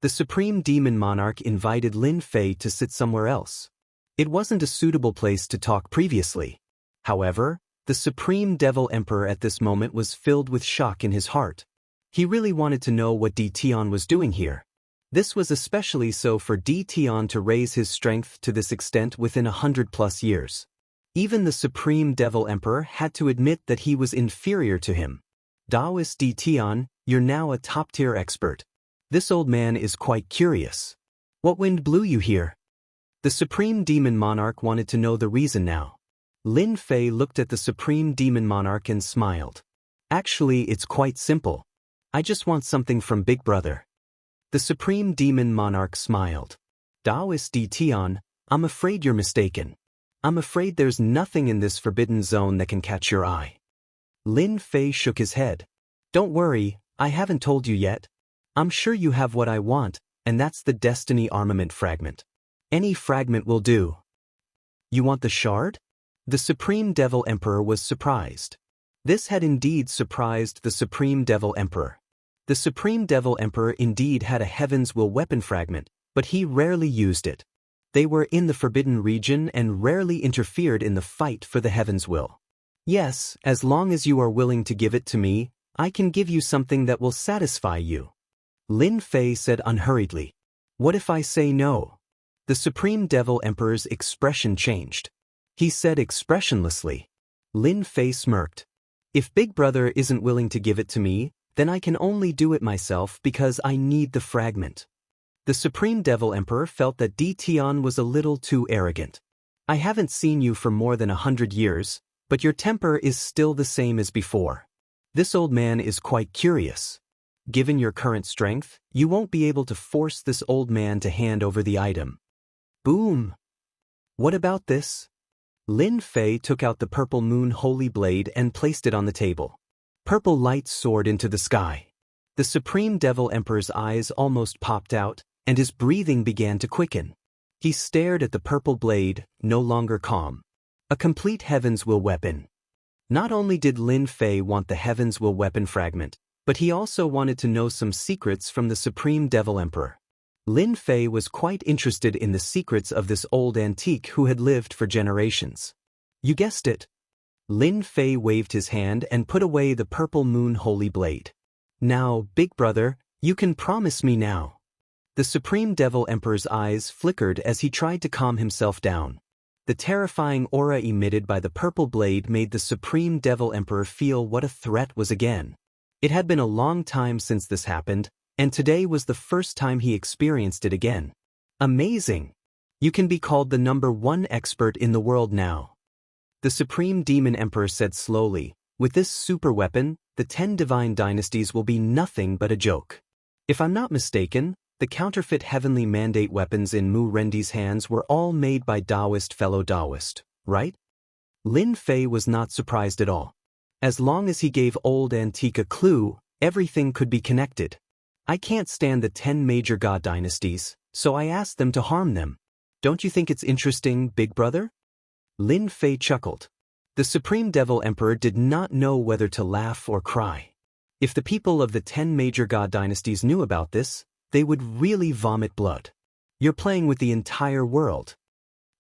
The Supreme Demon Monarch invited Lin Fei to sit somewhere else. It wasn't a suitable place to talk previously. However, the Supreme Devil Emperor at this moment was filled with shock in his heart. He really wanted to know what Di Tian was doing here. This was especially so for Di Tian to raise his strength to this extent within 100+ years. Even the Supreme Devil Emperor had to admit that he was inferior to him. Taoist Di Tian, you're now a top-tier expert. This old man is quite curious. What wind blew you here? The Supreme Demon Monarch wanted to know the reason now. Lin Fei looked at the Supreme Demon Monarch and smiled. Actually, it's quite simple. I just want something from Big Brother. The Supreme Demon Monarch smiled. Taoist Di Tian, I'm afraid you're mistaken. I'm afraid there's nothing in this forbidden zone that can catch your eye. Lin Fei shook his head. Don't worry, I haven't told you yet. I'm sure you have what I want, and that's the Destiny Armament Fragment. Any fragment will do. You want the shard? The Supreme Devil Emperor was surprised. This had indeed surprised the Supreme Devil Emperor. The Supreme Devil Emperor indeed had a Heaven's Will weapon fragment, but he rarely used it. They were in the Forbidden Region and rarely interfered in the fight for the Heaven's Will. Yes, as long as you are willing to give it to me, I can give you something that will satisfy you. Lin Fei said unhurriedly. What if I say no? The Supreme Devil Emperor's expression changed. He said expressionlessly. Lin Fei smirked. If Big Brother isn't willing to give it to me, then I can only do it myself because I need the fragment. The Supreme Devil Emperor felt that Di Tian was a little too arrogant. I haven't seen you for more than 100 years, but your temper is still the same as before. This old man is quite curious. Given your current strength, you won't be able to force this old man to hand over the item. Boom! What about this? Lin Fei took out the Purple Moon Holy Blade and placed it on the table. Purple light soared into the sky. The Supreme Devil Emperor's eyes almost popped out, and his breathing began to quicken. He stared at the purple blade, no longer calm. A complete Heaven's Will weapon. Not only did Lin Fei want the Heaven's Will weapon fragment, but he also wanted to know some secrets from the Supreme Devil Emperor. Lin Fei was quite interested in the secrets of this old antique who had lived for generations. You guessed it. Lin Fei waved his hand and put away the Purple Moon Holy Blade. Now, Big Brother, you can promise me now. The Supreme Devil Emperor's eyes flickered as he tried to calm himself down. The terrifying aura emitted by the purple blade made the Supreme Devil Emperor feel what a threat was again. It had been a long time since this happened, and today was the first time he experienced it again. Amazing! You can be called the #1 expert in the world now. The Supreme Demon Emperor said slowly, with this super weapon, the 10 divine dynasties will be nothing but a joke. If I'm not mistaken, the counterfeit heavenly mandate weapons in Mu Rendi's hands were all made by Taoist fellow Taoist, right? Lin Fei was not surprised at all. As long as he gave old antique a clue, everything could be connected. I can't stand the 10 major god dynasties, so I asked them to harm them. Don't you think it's interesting, Big Brother? Lin Fei chuckled. The Supreme Devil Emperor did not know whether to laugh or cry. If the people of the 10 major god dynasties knew about this, they would really vomit blood. You're playing with the entire world.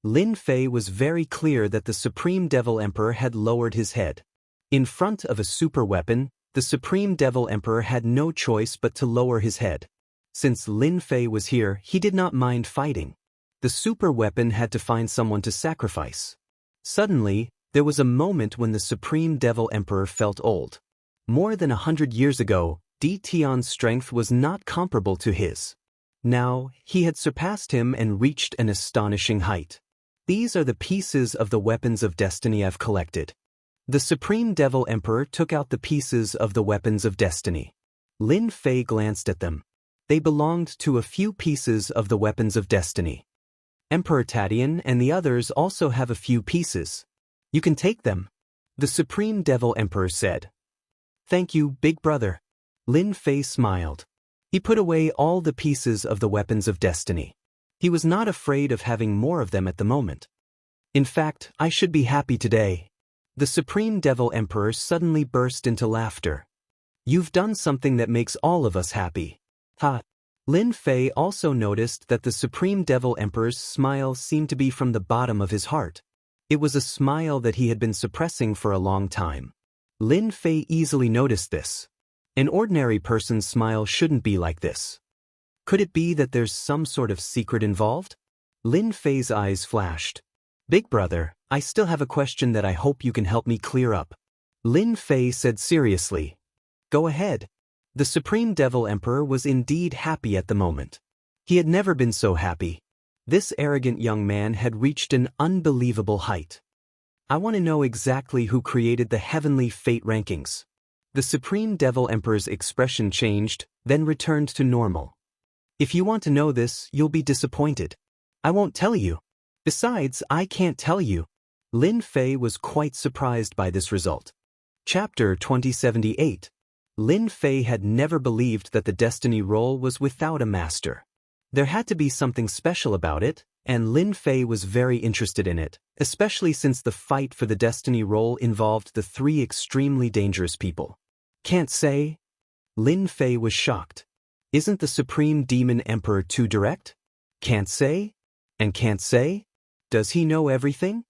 Lin Fei was very clear that the Supreme Devil Emperor had lowered his head. In front of a super weapon, the Supreme Devil Emperor had no choice but to lower his head. Since Lin Fei was here, he did not mind fighting. The super weapon had to find someone to sacrifice. Suddenly, there was a moment when the Supreme Devil Emperor felt old. More than 100 years ago, Di Tian's strength was not comparable to his. Now, he had surpassed him and reached an astonishing height. These are the pieces of the weapons of destiny I've collected. The Supreme Devil Emperor took out the pieces of the weapons of destiny. Lin Fei glanced at them. They belonged to a few pieces of the weapons of destiny. Emperor Tatian and the others also have a few pieces. You can take them. The Supreme Devil Emperor said. Thank you, Big Brother. Lin Fei smiled. He put away all the pieces of the weapons of destiny. He was not afraid of having more of them at the moment. In fact, I should be happy today. The Supreme Devil Emperor suddenly burst into laughter. You've done something that makes all of us happy. Ha! Lin Fei also noticed that the Supreme Devil Emperor's smile seemed to be from the bottom of his heart. It was a smile that he had been suppressing for a long time. Lin Fei easily noticed this. An ordinary person's smile shouldn't be like this. Could it be that there's some sort of secret involved? Lin Fei's eyes flashed. Big brother, I still have a question that I hope you can help me clear up. Lin Fei said seriously. Go ahead. The Supreme Devil Emperor was indeed happy at the moment. He had never been so happy. This arrogant young man had reached an unbelievable height. I want to know exactly who created the heavenly fate rankings. The Supreme Devil Emperor's expression changed, then returned to normal. If you want to know this, you'll be disappointed. I won't tell you. Besides, I can't tell you. Lin Fei was quite surprised by this result. Chapter 2078. Lin Fei had never believed that the destiny roll was without a master. There had to be something special about it, and Lin Fei was very interested in it, especially since the fight for the destiny roll involved the three extremely dangerous people. Can't say? Lin Fei was shocked. Isn't the Supreme Demon Emperor too direct? Can't say? And can't say? Does he know everything?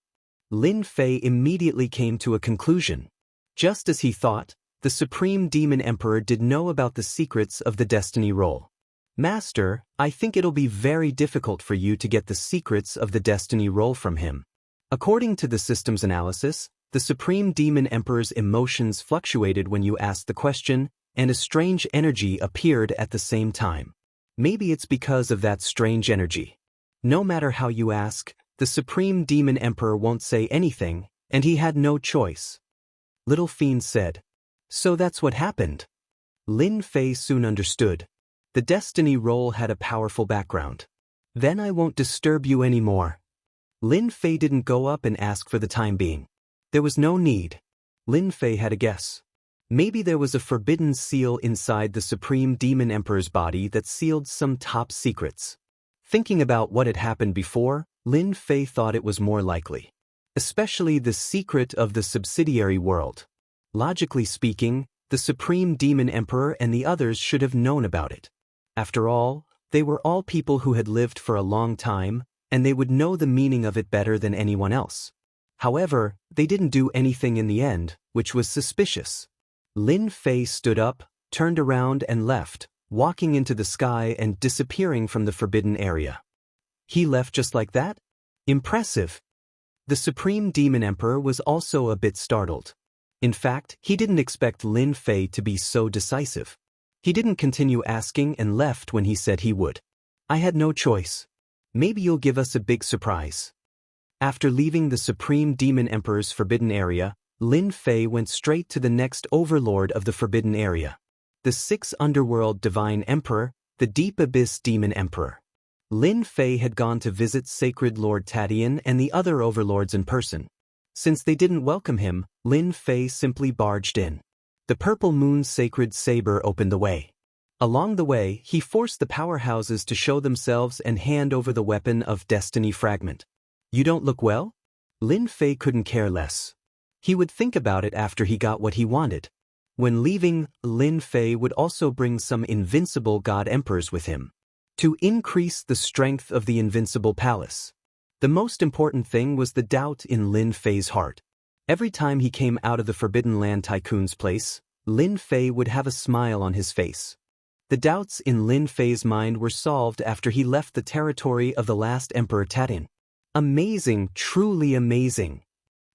Lin Fei immediately came to a conclusion. Just as he thought, the Supreme Demon Emperor did know about the secrets of the destiny roll. Master, I think it'll be very difficult for you to get the secrets of the destiny roll from him. According to the system's analysis, the Supreme Demon Emperor's emotions fluctuated when you asked the question, and a strange energy appeared at the same time. Maybe it's because of that strange energy. No matter how you ask, the Supreme Demon Emperor won't say anything, and he had no choice. Little Fiend said. So that's what happened. Lin Fei soon understood. The destiny roll had a powerful background. Then I won't disturb you anymore. Lin Fei didn't go up and ask for the time being. There was no need. Lin Fei had a guess. Maybe there was a forbidden seal inside the Supreme Demon Emperor's body that sealed some top secrets. Thinking about what had happened before, Lin Fei thought it was more likely. Especially the secret of the subsidiary world. Logically speaking, the Supreme Demon Emperor and the others should have known about it. After all, they were all people who had lived for a long time, and they would know the meaning of it better than anyone else. However, they didn't do anything in the end, which was suspicious. Lin Fei stood up, turned around and left, walking into the sky and disappearing from the forbidden area. He left just like that? Impressive. The Supreme Demon Emperor was also a bit startled. In fact, he didn't expect Lin Fei to be so decisive. He didn't continue asking and left when he said he would. I had no choice. Maybe you'll give us a big surprise. After leaving the Supreme Demon Emperor's forbidden area, Lin Fei went straight to the next overlord of the forbidden area. The Sixth Underworld Divine Emperor, the Deep Abyss Demon Emperor. Lin Fei had gone to visit Sacred Lord Tadian and the other overlords in person. Since they didn't welcome him, Lin Fei simply barged in. The Purple Moon's sacred saber opened the way. Along the way, he forced the powerhouses to show themselves and hand over the weapon of Destiny Fragment. You don't look well? Lin Fei couldn't care less. He would think about it after he got what he wanted. When leaving, Lin Fei would also bring some invincible god emperors with him. To increase the strength of the invincible palace. The most important thing was the doubt in Lin Fei's heart. Every time he came out of the Forbidden Land Tycoon's place, Lin Fei would have a smile on his face. The doubts in Lin Fei's mind were solved after he left the territory of the last Emperor Tadin. Amazing, truly amazing.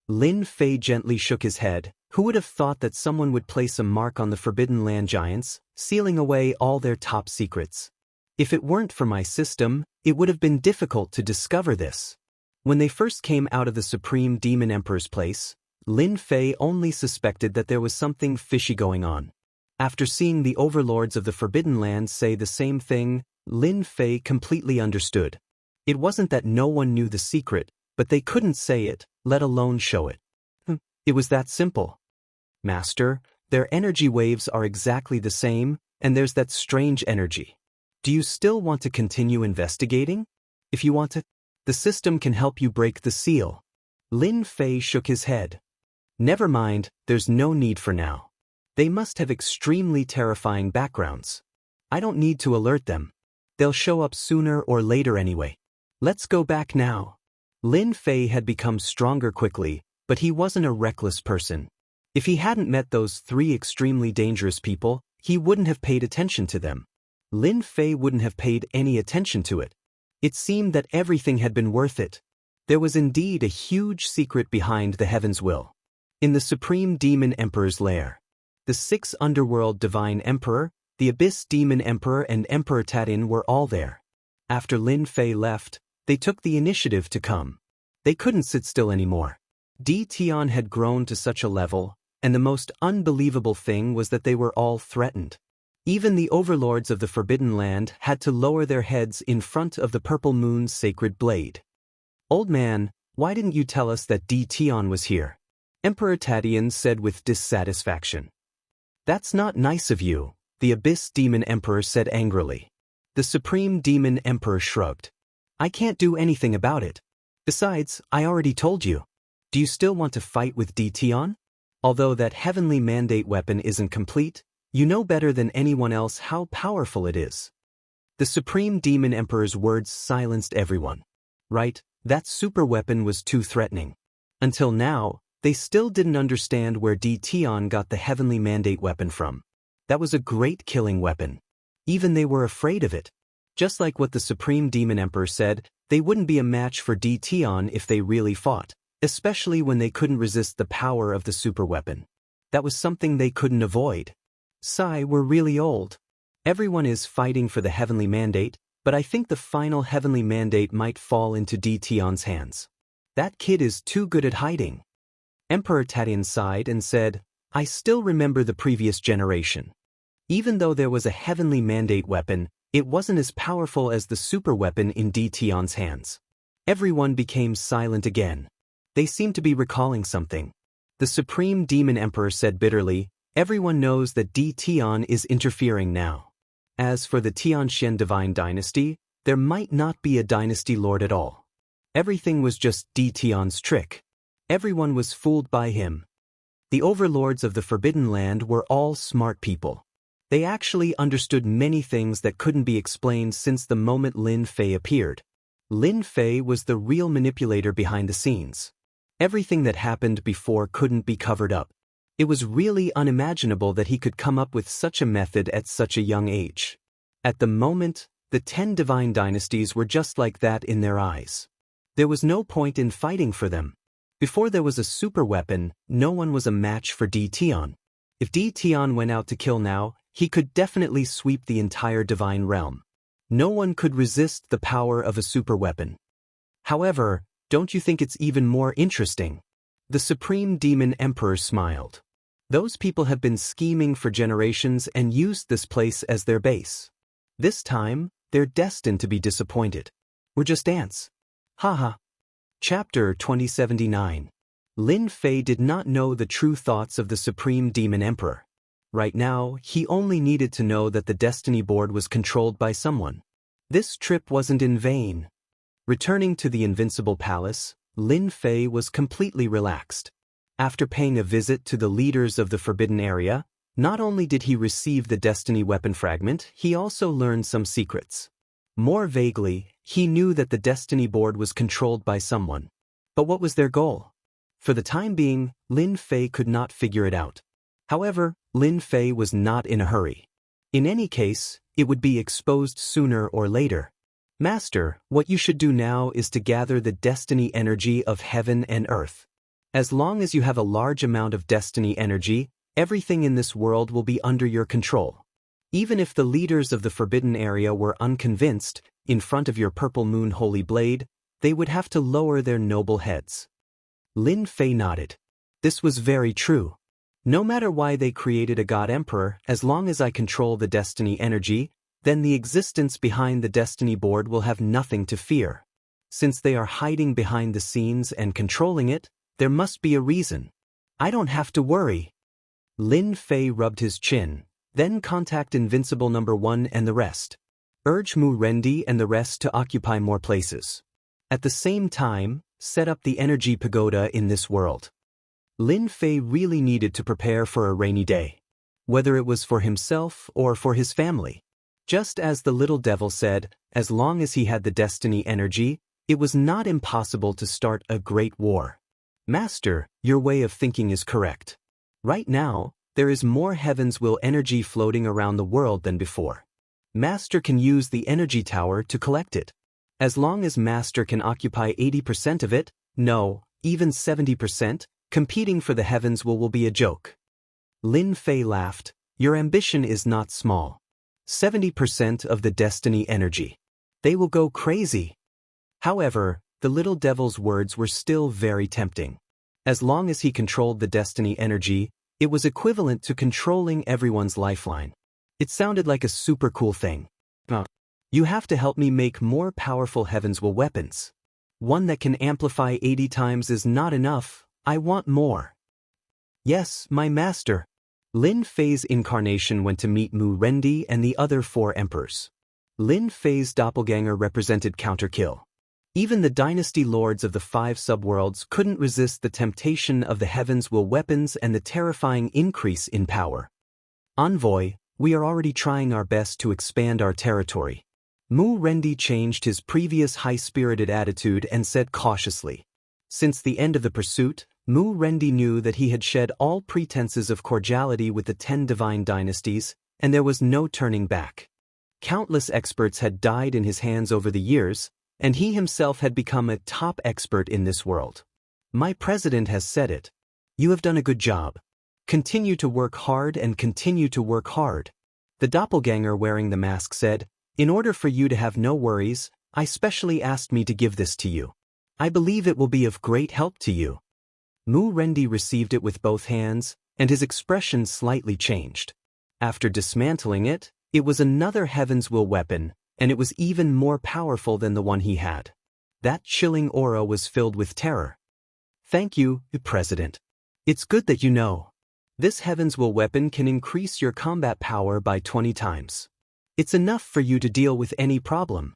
Lin Fei gently shook his head. Who would have thought that someone would place a mark on the Forbidden Land giants, sealing away all their top secrets? If it weren't for my system, it would have been difficult to discover this. When they first came out of the Supreme Demon Emperor's place, Lin Fei only suspected that there was something fishy going on. After seeing the overlords of the Forbidden Land say the same thing, Lin Fei completely understood. It wasn't that no one knew the secret, but they couldn't say it, let alone show it. It was that simple. Master, their energy waves are exactly the same, and there's that strange energy. Do you still want to continue investigating? If you want it, the system can help you break the seal. Lin Fei shook his head. Never mind, there's no need for now. They must have extremely terrifying backgrounds. I don't need to alert them. They'll show up sooner or later anyway. Let's go back now. Lin Fei had become stronger quickly, but he wasn't a reckless person. If he hadn't met those 3 extremely dangerous people, he wouldn't have paid attention to them. Lin Fei wouldn't have paid any attention to it. It seemed that everything had been worth it. There was indeed a huge secret behind the Heaven's will. In the Supreme Demon Emperor's lair, the 6 Underworld Divine Emperor, the Abyss Demon Emperor and Emperor Tadin were all there. After Lin Fei left, they took the initiative to come. They couldn't sit still anymore. Di Tian had grown to such a level, and the most unbelievable thing was that they were all threatened. Even the overlords of the Forbidden Land had to lower their heads in front of the Purple Moon's sacred blade. "Old man, why didn't you tell us that Di Tian was here?" Emperor Tadian said with dissatisfaction. "That's not nice of you," the Abyss Demon Emperor said angrily. The Supreme Demon Emperor shrugged. "I can't do anything about it. Besides, I already told you. Do you still want to fight with Di Tian? Although that heavenly mandate weapon isn't complete, you know better than anyone else how powerful it is." The Supreme Demon Emperor's words silenced everyone. Right, that super weapon was too threatening. Until now, they still didn't understand where Di Tian got the heavenly mandate weapon from. That was a great killing weapon. Even they were afraid of it. Just like what the Supreme Demon Emperor said, they wouldn't be a match for Di Tian if they really fought, especially when they couldn't resist the power of the super weapon. That was something they couldn't avoid. "Sai, we're really old. Everyone is fighting for the heavenly mandate, but I think the final heavenly mandate might fall into Di Tian's hands. That kid is too good at hiding." Emperor Tadian sighed and said, "I still remember the previous generation. Even though there was a heavenly mandate weapon, it wasn't as powerful as the super weapon in Di Tian's hands." Everyone became silent again. They seemed to be recalling something. The Supreme Demon Emperor said bitterly, "Everyone knows that Di Tian is interfering now. As for the Tianxian Divine Dynasty, there might not be a dynasty lord at all. Everything was just Di Tian's trick. Everyone was fooled by him." The overlords of the Forbidden Land were all smart people. They actually understood many things that couldn't be explained since the moment Lin Fei appeared. Lin Fei was the real manipulator behind the scenes. Everything that happened before couldn't be covered up. It was really unimaginable that he could come up with such a method at such a young age. At the moment, the 10 divine dynasties were just like that in their eyes. There was no point in fighting for them. Before there was a super weapon, no one was a match for Di Tian. If Di Tian went out to kill now, he could definitely sweep the entire divine realm. No one could resist the power of a super weapon. However, don't you think it's even more interesting? The Supreme Demon Emperor smiled. Those people have been scheming for generations and used this place as their base. This time, they're destined to be disappointed. We're just ants. Haha. Chapter 2079. Lin Fei did not know the true thoughts of the Supreme Demon Emperor. Right now, he only needed to know that the Destiny Board was controlled by someone. This trip wasn't in vain. Returning to the Invincible Palace, Lin Fei was completely relaxed. After paying a visit to the leaders of the Forbidden Area, not only did he receive the Destiny Weapon Fragment, he also learned some secrets. More vaguely, he knew that the Destiny Board was controlled by someone. But what was their goal? For the time being, Lin Fei could not figure it out. However, Lin Fei was not in a hurry. In any case, it would be exposed sooner or later. "Master, what you should do now is to gather the destiny energy of heaven and earth. As long as you have a large amount of destiny energy, everything in this world will be under your control. Even if the leaders of the Forbidden Area were unconvinced, in front of your Purple Moon Holy Blade, they would have to lower their noble heads." Lin Fei nodded. This was very true. No matter why they created a God Emperor, as long as I control the destiny energy, then the existence behind the Destiny Board will have nothing to fear. Since they are hiding behind the scenes and controlling it, there must be a reason. I don't have to worry. Lin Fei rubbed his chin, then contact Invincible #1 and the rest. Urge Mu Rendi and the rest to occupy more places. At the same time, set up the energy pagoda in this world. Lin Fei really needed to prepare for a rainy day. Whether it was for himself or for his family. Just as the little devil said, as long as he had the destiny energy, it was not impossible to start a great war. Master, your way of thinking is correct. Right now, there is more heaven's will energy floating around the world than before. Master can use the energy tower to collect it. As long as Master can occupy 80% of it, no, even 70%, competing for the heavens will be a joke. Lin Fei laughed. Your ambition is not small. 70% of the destiny energy. They will go crazy. However, the little devil's words were still very tempting. As long as he controlled the destiny energy, it was equivalent to controlling everyone's lifeline. It sounded like a super cool thing. You have to help me make more powerful heavens will weapons. One that can amplify 80 times is not enough, I want more. Yes, my master. Lin Fei's incarnation went to meet Mu Rendi and the other 4 emperors. Lin Fei's doppelganger represented counterkill. Even the dynasty lords of the 5 subworlds couldn't resist the temptation of the heavens will weapons and the terrifying increase in power. Envoy, we are already trying our best to expand our territory. Mu Rendi changed his previous high-spirited attitude and said cautiously. Since the end of the pursuit, Mu Rendi knew that he had shed all pretenses of cordiality with the 10 divine dynasties, and there was no turning back. Countless experts had died in his hands over the years, and he himself had become a top expert in this world. My president has said it. You have done a good job. Continue to work hard and continue to work hard. The doppelganger wearing the mask said, in order for you to have no worries, I specially asked me to give this to you. I believe it will be of great help to you. Mu Rendi received it with both hands, and his expression slightly changed. After dismantling it, it was another heaven's will weapon, and it was even more powerful than the one he had. That chilling aura was filled with terror. Thank you, President. It's good that you know. This heaven's will weapon can increase your combat power by 20 times. It's enough for you to deal with any problem.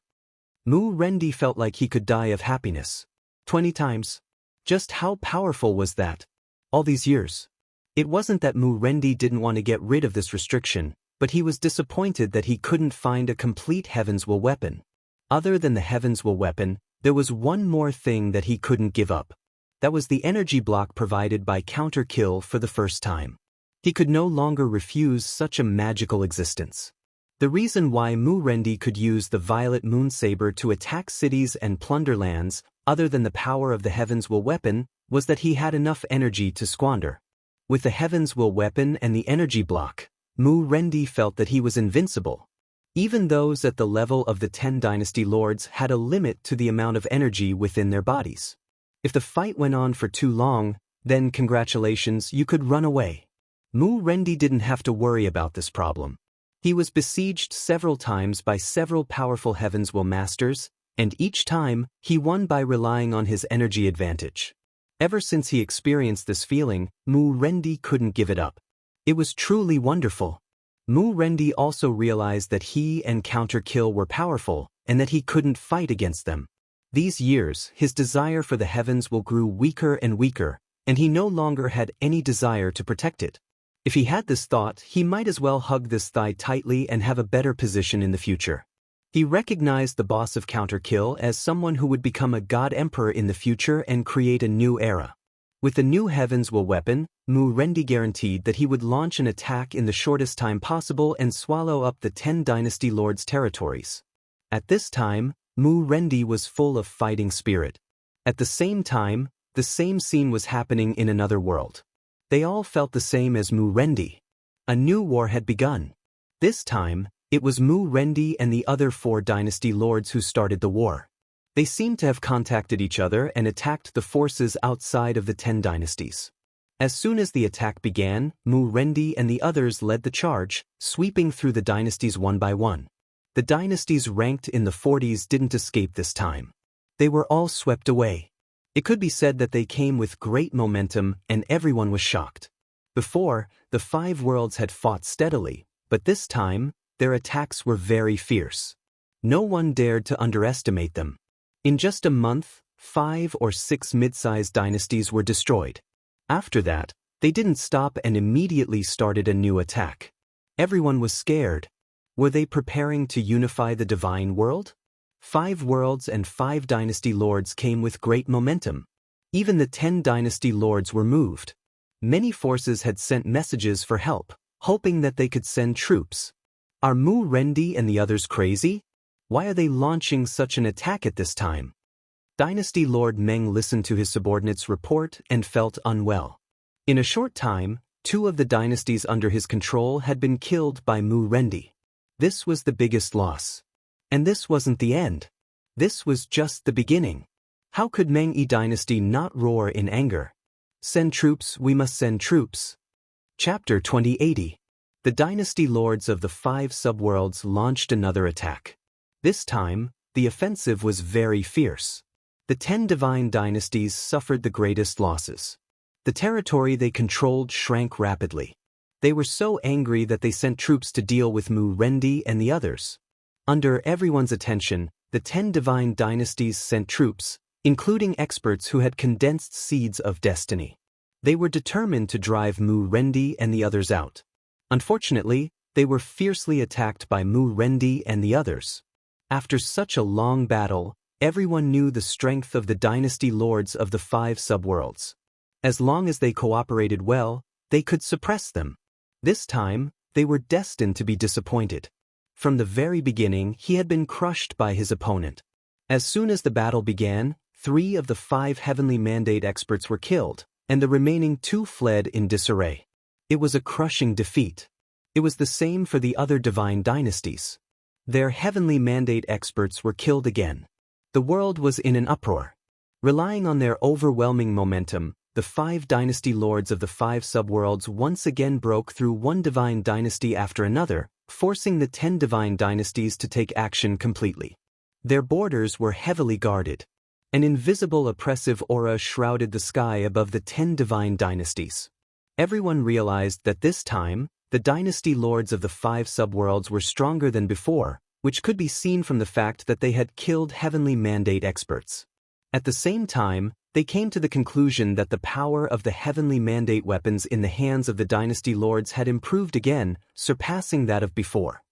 Mu Rendi felt like he could die of happiness. 20 times. Just how powerful was that? All these years. It wasn't that Mu Rendi didn't want to get rid of this restriction, but he was disappointed that he couldn't find a complete heaven's will weapon. Other than the heaven's will weapon, there was one more thing that he couldn't give up. That was the energy block provided by counter-kill for the first time. He could no longer refuse such a magical existence. The reason why Mu Rendi could use the violet moon saber to attack cities and plunder lands, other than the power of the heaven's will weapon, was that he had enough energy to squander. With the heaven's will weapon and the energy block, Mu Rendi felt that he was invincible. Even those at the level of the 10 dynasty lords had a limit to the amount of energy within their bodies. If the fight went on for too long, then congratulations, you could run away. Mu Rendi didn't have to worry about this problem. He was besieged several times by several powerful heaven's will masters, and each time, he won by relying on his energy advantage. Ever since he experienced this feeling, Mu Rendi couldn't give it up. It was truly wonderful. Mu Rendi also realized that he and counter-kill were powerful, and that he couldn't fight against them. These years, his desire for the heavens will grew weaker and weaker, and he no longer had any desire to protect it. If he had this thought, he might as well hug this thigh tightly and have a better position in the future. He recognized the boss of counter-kill as someone who would become a god emperor in the future and create a new era. With the new heavens will weapon, Mu Rendi guaranteed that he would launch an attack in the shortest time possible and swallow up the 10 dynasty lords' territories. At this time, Mu Rendi was full of fighting spirit. At the same time, the same scene was happening in another world. They all felt the same as Mu Rendi. A new war had begun. This time, it was Mu Rendi and the other 4 dynasty lords who started the war. They seemed to have contacted each other and attacked the forces outside of the 10 dynasties. As soon as the attack began, Mu Rendi and the others led the charge, sweeping through the dynasties one by one. The dynasties ranked in the 40s didn't escape this time. They were all swept away. It could be said that they came with great momentum and everyone was shocked. Before, the 5 worlds had fought steadily, but this time, their attacks were very fierce. No one dared to underestimate them. In just a month, 5 or 6 mid-sized dynasties were destroyed. After that, they didn't stop and immediately started a new attack. Everyone was scared. Were they preparing to unify the divine world? 5 worlds and 5 dynasty lords came with great momentum. Even the 10 dynasty lords were moved. Many forces had sent messages for help, hoping that they could send troops. Are Mu Rendi and the others crazy? Why are they launching such an attack at this time? Dynasty Lord Meng listened to his subordinates' report and felt unwell. In a short time, 2 of the dynasties under his control had been killed by Mu Rendi. This was the biggest loss. And this wasn't the end. This was just the beginning. How could Meng Yi dynasty not roar in anger? Send troops, we must send troops. Chapter 2080. The dynasty lords of the 5 subworlds launched another attack. This time, the offensive was very fierce. The 10 divine dynasties suffered the greatest losses. The territory they controlled shrank rapidly. They were so angry that they sent troops to deal with Mu Rendi and the others. Under everyone's attention, the 10 divine dynasties sent troops, including experts who had condensed seeds of destiny. They were determined to drive Mu Rendi and the others out. Unfortunately, they were fiercely attacked by Mu Rendi and the others. After such a long battle, everyone knew the strength of the dynasty lords of the 5 subworlds. As long as they cooperated well, they could suppress them. This time, they were destined to be disappointed. From the very beginning, he had been crushed by his opponent. As soon as the battle began, 3 of the 5 heavenly mandate experts were killed, and the remaining 2 fled in disarray. It was a crushing defeat. It was the same for the other divine dynasties. Their heavenly mandate experts were killed again. The world was in an uproar. Relying on their overwhelming momentum, the 5 dynasty lords of the 5 subworlds once again broke through one divine dynasty after another, forcing the 10 divine dynasties to take action completely. Their borders were heavily guarded. An invisible oppressive aura shrouded the sky above the 10 divine dynasties. Everyone realized that this time, the dynasty lords of the 5 subworlds were stronger than before, which could be seen from the fact that they had killed heavenly mandate experts. At the same time, they came to the conclusion that the power of the heavenly mandate weapons in the hands of the dynasty lords had improved again, surpassing that of before.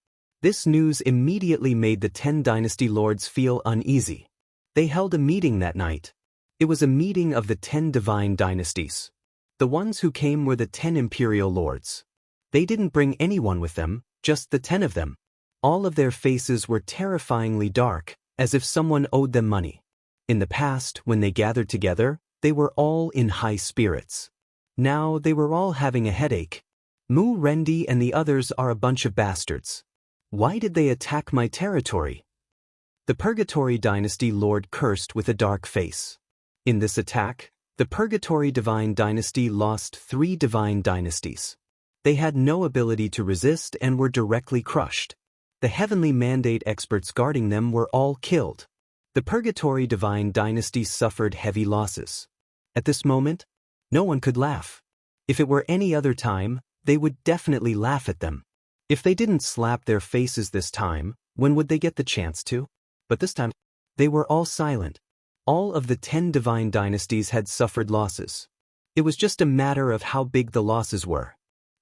This news immediately made the 10 dynasty lords feel uneasy. They held a meeting that night. It was a meeting of the 10 divine dynasties. The ones who came were the 10 imperial lords. They didn't bring anyone with them, just the 10 of them. All of their faces were terrifyingly dark, as if someone owed them money. In the past, when they gathered together, they were all in high spirits. Now they were all having a headache. Mu Rendi and the others are a bunch of bastards. Why did they attack my territory? The Purgatory Dynasty Lord cursed with a dark face. In this attack, the Purgatory Divine Dynasty lost 3 divine dynasties. They had no ability to resist and were directly crushed. The heavenly mandate experts guarding them were all killed. The Purgatory Divine Dynasty suffered heavy losses. At this moment, no one could laugh. If it were any other time, they would definitely laugh at them. If they didn't slap their faces this time, when would they get the chance to? But this time, they were all silent. All of the 10 divine dynasties had suffered losses. It was just a matter of how big the losses were.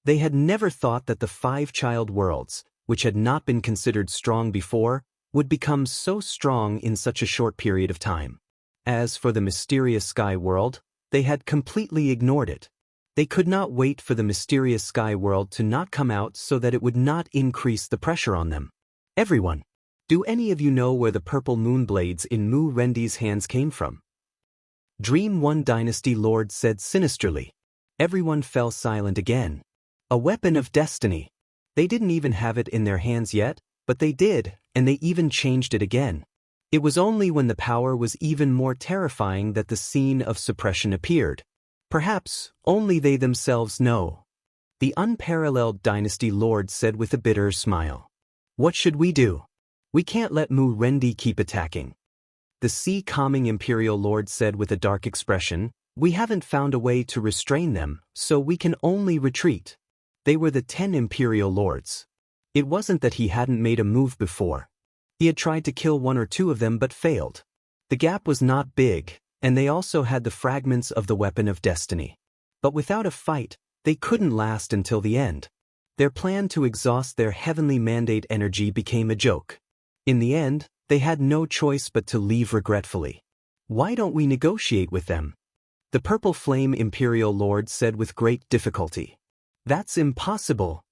They had never thought that the 5 child worlds, which had not been considered strong before, would become so strong in such a short period of time. As for the mysterious sky world, they had completely ignored it. They could not wait for the mysterious sky world to not come out so that it would not increase the pressure on them. Everyone, do any of you know where the purple moon blades in Mu Rendi's hands came from? Dream One Dynasty Lord said sinisterly. Everyone fell silent again. A weapon of destiny. They didn't even have it in their hands yet, but they did, and they even changed it again. It was only when the power was even more terrifying that the scene of suppression appeared. Perhaps only they themselves know. The unparalleled Dynasty Lord said with a bitter smile. What should we do? We can't let Mu Rendi keep attacking. The sea-calming Imperial Lord said with a dark expression, we haven't found a way to restrain them, so we can only retreat. They were the 10 Imperial Lords. It wasn't that he hadn't made a move before. He had tried to kill one or two of them but failed. The gap was not big, and they also had the fragments of the weapon of destiny. But without a fight, they couldn't last until the end. Their plan to exhaust their heavenly mandate energy became a joke. In the end, they had no choice but to leave regretfully. Why don't we negotiate with them? The Purple Flame Imperial Lord said with great difficulty. That's impossible.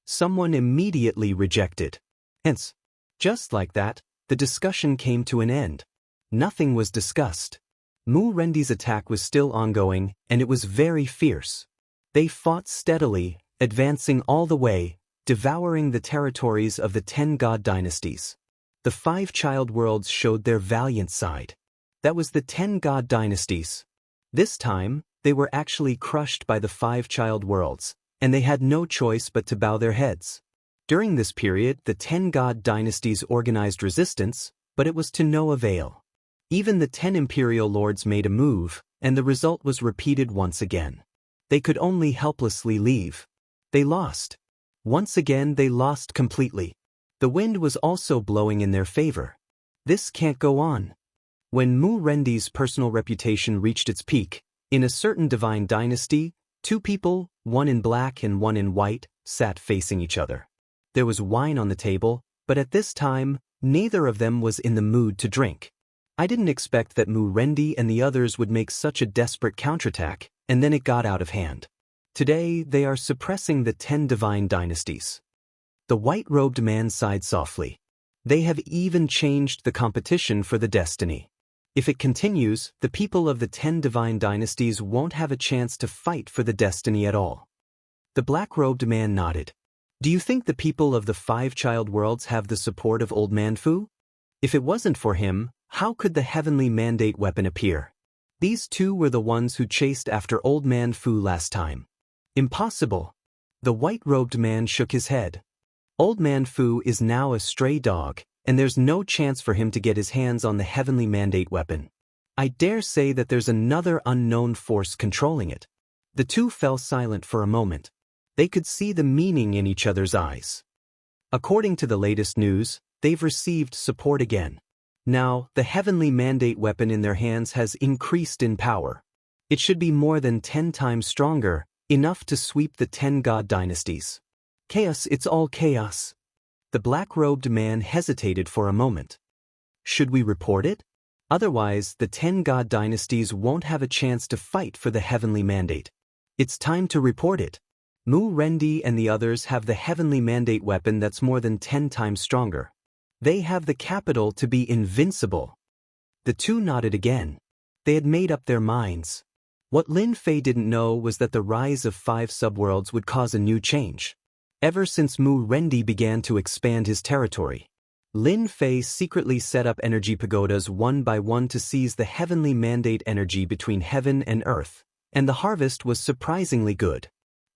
Someone immediately rejected. Hence, just like that, the discussion came to an end. Nothing was discussed. Mu Rendi's attack was still ongoing, and it was very fierce. They fought steadily, advancing all the way, devouring the territories of the 10 god dynasties. The 5 child worlds showed their valiant side. That was the 10 god dynasties. This time, they were actually crushed by the 5 child worlds, and they had no choice but to bow their heads. During this period, the 10 god dynasties organized resistance, but it was to no avail. Even the 10 imperial lords made a move, and the result was repeated once again. They could only helplessly leave. They lost. Once again they lost completely. The wind was also blowing in their favor. This can't go on. When Mu Rendi's personal reputation reached its peak, in a certain divine dynasty, 2 people, one in black and one in white, sat facing each other. There was wine on the table, but at this time, neither of them was in the mood to drink. I didn't expect that Mu Rendi and the others would make such a desperate counterattack, and then it got out of hand. Today, they are suppressing the 10 divine dynasties. The white-robed man sighed softly. They have even changed the competition for the destiny. If it continues, the people of the 10 divine dynasties won't have a chance to fight for the destiny at all. The black-robed man nodded. Do you think the people of the 5 child worlds have the support of Old Man Fu? If it wasn't for him, how could the heavenly mandate weapon appear? These 2 were the ones who chased after Old Man Fu last time. Impossible. The white-robed man shook his head. Old Man Fu is now a stray dog, and there's no chance for him to get his hands on the heavenly mandate weapon. I dare say that there's another unknown force controlling it. The 2 fell silent for a moment. They could see the meaning in each other's eyes. According to the latest news, they've received support again. Now, the heavenly mandate weapon in their hands has increased in power. It should be more than 10 times stronger, enough to sweep the 10 god dynasties. Chaos, it's all chaos. The black-robed man hesitated for a moment. Should we report it? Otherwise, the 10 god dynasties won't have a chance to fight for the heavenly mandate. It's time to report it. Mu Rendi and the others have the heavenly mandate weapon that's more than 10 times stronger. They have the capital to be invincible. The 2 nodded again. They had made up their minds. What Lin Fei didn't know was that the rise of 5 subworlds would cause a new change. Ever since Mu Rendi began to expand his territory, Lin Fei secretly set up energy pagodas one by one to seize the heavenly mandate energy between heaven and earth, and the harvest was surprisingly good.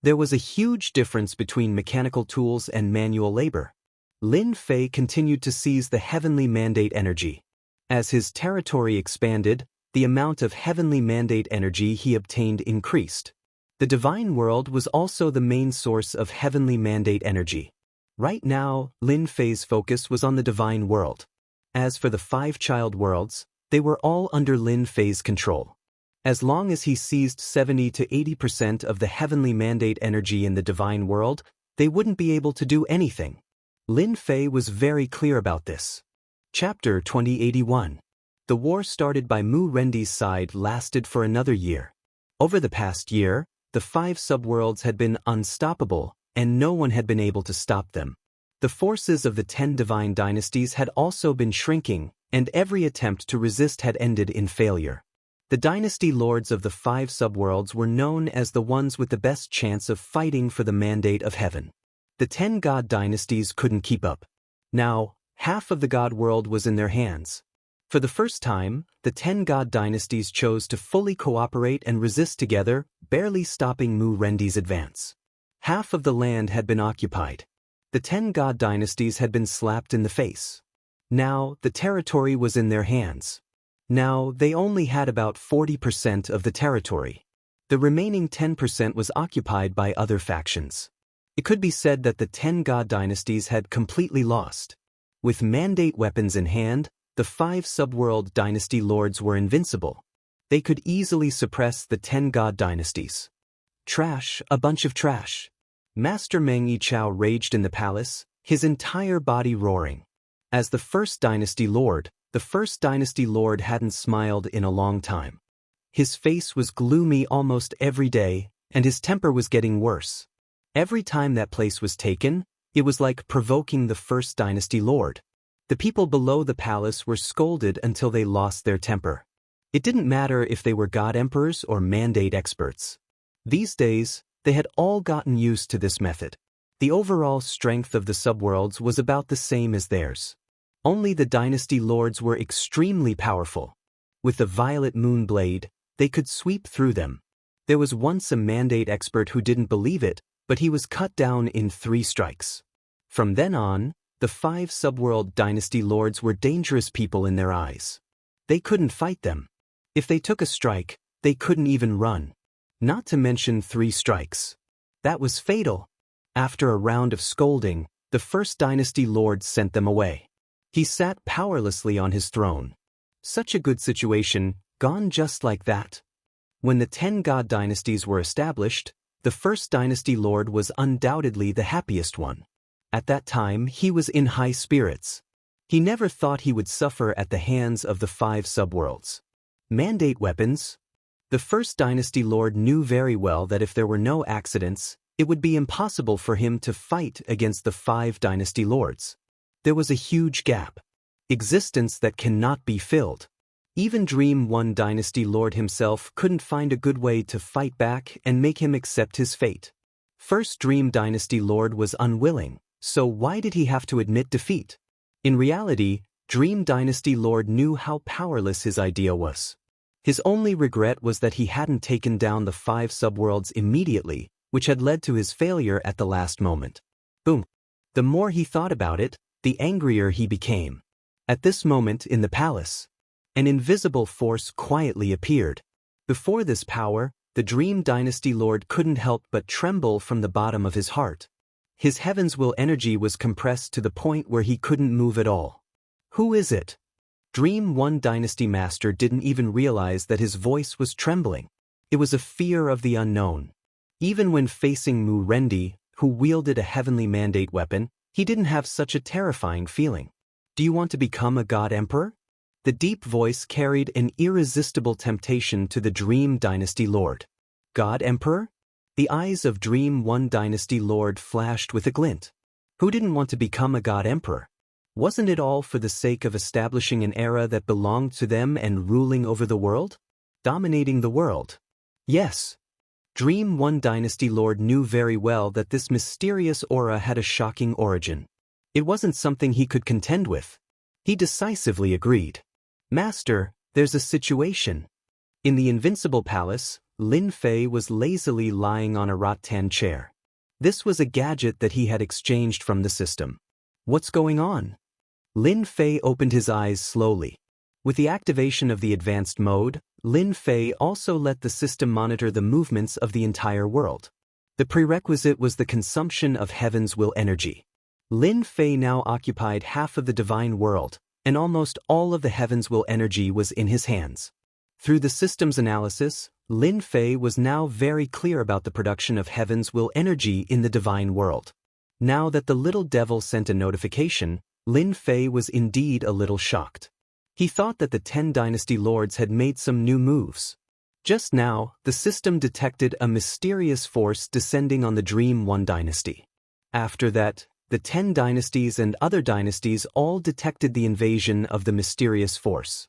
There was a huge difference between mechanical tools and manual labor. Lin Fei continued to seize the heavenly mandate energy. As his territory expanded, the amount of heavenly mandate energy he obtained increased. The divine world was also the main source of heavenly mandate energy. Right now, Lin Fei's focus was on the divine world. As for the 5 child worlds, they were all under Lin Fei's control. As long as he seized 70 to 80% of the heavenly mandate energy in the divine world, they wouldn't be able to do anything. Lin Fei was very clear about this. Chapter 2081. The war started by Mu Rendi's side lasted for another year. Over the past year, the 5 subworlds had been unstoppable, and no one had been able to stop them. The forces of the 10 divine dynasties had also been shrinking, and every attempt to resist had ended in failure. The dynasty lords of the 5 subworlds were known as the ones with the best chance of fighting for the mandate of heaven. The 10 god dynasties couldn't keep up. Now, half of the god world was in their hands. For the first time, the 10 god dynasties chose to fully cooperate and resist together, barely stopping Mu Rendi's advance. Half of the land had been occupied. The 10 god dynasties had been slapped in the face. Now, the territory was in their hands. Now, they only had about 40% of the territory. The remaining 10% was occupied by other factions. It could be said that the 10 god dynasties had completely lost. With mandate weapons in hand, the 5 subworld dynasty lords were invincible. They could easily suppress the 10 god dynasties. Trash, a bunch of trash. Master Meng Yichao raged in the palace, his entire body roaring. As the first dynasty lord hadn't smiled in a long time. His face was gloomy almost every day, and his temper was getting worse. Every time that place was taken, it was like provoking the first dynasty lord. The people below the palace were scolded until they lost their temper. It didn't matter if they were god emperors or mandate experts. These days, they had all gotten used to this method. The overall strength of the subworlds was about the same as theirs. Only the dynasty lords were extremely powerful. With the violet moon blade, they could sweep through them. There was once a mandate expert who didn't believe it, but he was cut down in 3 strikes. From then on, the 5 subworld dynasty lords were dangerous people in their eyes. They couldn't fight them. If they took a strike, they couldn't even run. Not to mention 3 strikes. That was fatal. After a round of scolding, the first dynasty lord sent them away. He sat powerlessly on his throne. Such a good situation, gone just like that. When the 10 god dynasties were established, the first dynasty lord was undoubtedly the happiest one. At that time, he was in high spirits. He never thought he would suffer at the hands of the 5 subworlds. Mandate weapons. The first dynasty lord knew very well that if there were no accidents, it would be impossible for him to fight against the 5 dynasty lords. There was a huge gap. Existence that cannot be filled. Even Dream 1 dynasty lord himself couldn't find a good way to fight back and make him accept his fate. First Dream dynasty lord was unwilling, so why did he have to admit defeat? In reality, Dream dynasty lord knew how powerless his idea was. His only regret was that he hadn't taken down the 5 subworlds immediately, which had led to his failure at the last moment. Boom. The more he thought about it, the angrier he became. At this moment in the palace, an invisible force quietly appeared. Before this power, the Dream dynasty lord couldn't help but tremble from the bottom of his heart. His heaven's will energy was compressed to the point where he couldn't move at all. Who is it? Dream 1 dynasty master didn't even realize that his voice was trembling. It was a fear of the unknown. Even when facing Mu Rendi, who wielded a heavenly mandate weapon, he didn't have such a terrifying feeling. Do you want to become a god emperor? The deep voice carried an irresistible temptation to the Dream dynasty lord. God emperor? The eyes of Dream 1 dynasty lord flashed with a glint. Who didn't want to become a god emperor? Wasn't it all for the sake of establishing an era that belonged to them and ruling over the world? Dominating the world? Yes. Dream 1 dynasty lord knew very well that this mysterious aura had a shocking origin. It wasn't something he could contend with. He decisively agreed. Master, there's a situation. In the Invincible Palace, Lin Fei was lazily lying on a rattan chair. This was a gadget that he had exchanged from the system. What's going on? Lin Fei opened his eyes slowly. With the activation of the advanced mode, Lin Fei also let the system monitor the movements of the entire world. The prerequisite was the consumption of heaven's will energy. Lin Fei now occupied half of the divine world, and almost all of the heaven's will energy was in his hands. Through the system's analysis, Lin Fei was now very clear about the production of heaven's will energy in the divine world. Now that the little devil sent a notification, Lin Fei was indeed a little shocked. He thought that the 10 dynasty lords had made some new moves. Just now, the system detected a mysterious force descending on the Dream 1 dynasty. After that, the 10 dynasties and other dynasties all detected the invasion of the mysterious force.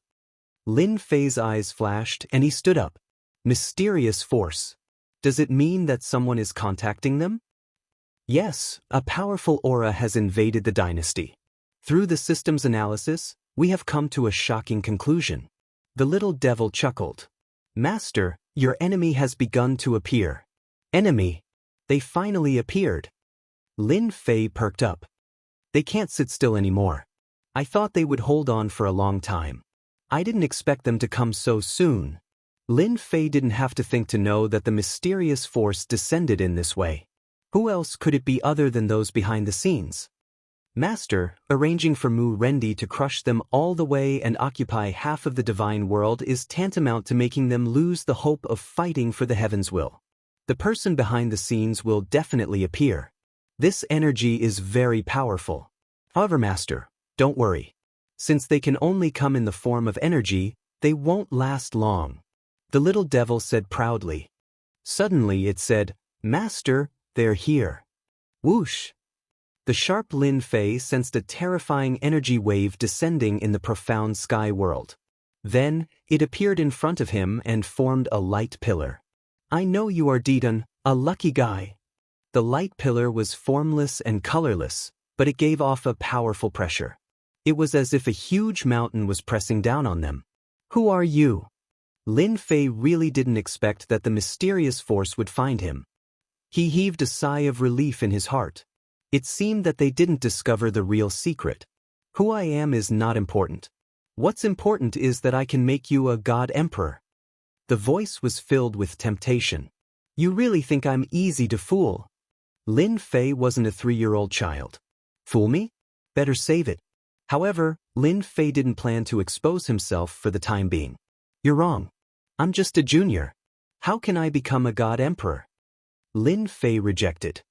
Lin Fei's eyes flashed and he stood up. Mysterious force. Does it mean that someone is contacting them? Yes, a powerful aura has invaded the dynasty. Through the system's analysis, we have come to a shocking conclusion. The little devil chuckled. Master, your enemy has begun to appear. Enemy? They finally appeared. Lin Fei perked up. They can't sit still anymore. I thought they would hold on for a long time. I didn't expect them to come so soon. Lin Fei didn't have to think to know that the mysterious force descended in this way. Who else could it be other than those behind the scenes? Master, arranging for Mu Rendi to crush them all the way and occupy half of the divine world is tantamount to making them lose the hope of fighting for the heaven's will. The person behind the scenes will definitely appear. This energy is very powerful. However, Master, don't worry. Since they can only come in the form of energy, they won't last long. The little devil said proudly. Suddenly it said, Master, they're here. Whoosh! The sharp Lin Fei sensed a terrifying energy wave descending in the profound sky world. Then, it appeared in front of him and formed a light pillar. I know you are Dedan, a lucky guy. The light pillar was formless and colorless, but it gave off a powerful pressure. It was as if a huge mountain was pressing down on them. Who are you? Lin Fei really didn't expect that the mysterious force would find him. He heaved a sigh of relief in his heart. It seemed that they didn't discover the real secret. Who I am is not important. What's important is that I can make you a god emperor. The voice was filled with temptation. You really think I'm easy to fool? Lin Fei wasn't a 3-year-old child. Fool me? Better save it. However, Lin Fei didn't plan to expose himself for the time being. You're wrong. I'm just a junior. How can I become a god emperor? Lin Fei rejected.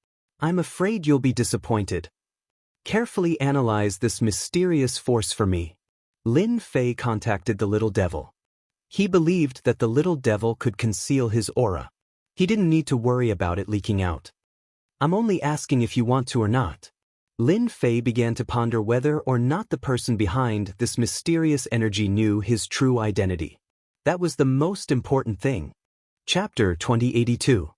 I'm afraid you'll be disappointed. Carefully analyze this mysterious force for me. Lin Fei contacted the little devil. He believed that the little devil could conceal his aura. He didn't need to worry about it leaking out. I'm only asking if you want to or not. Lin Fei began to ponder whether or not the person behind this mysterious energy knew his true identity. That was the most important thing. Chapter 2082.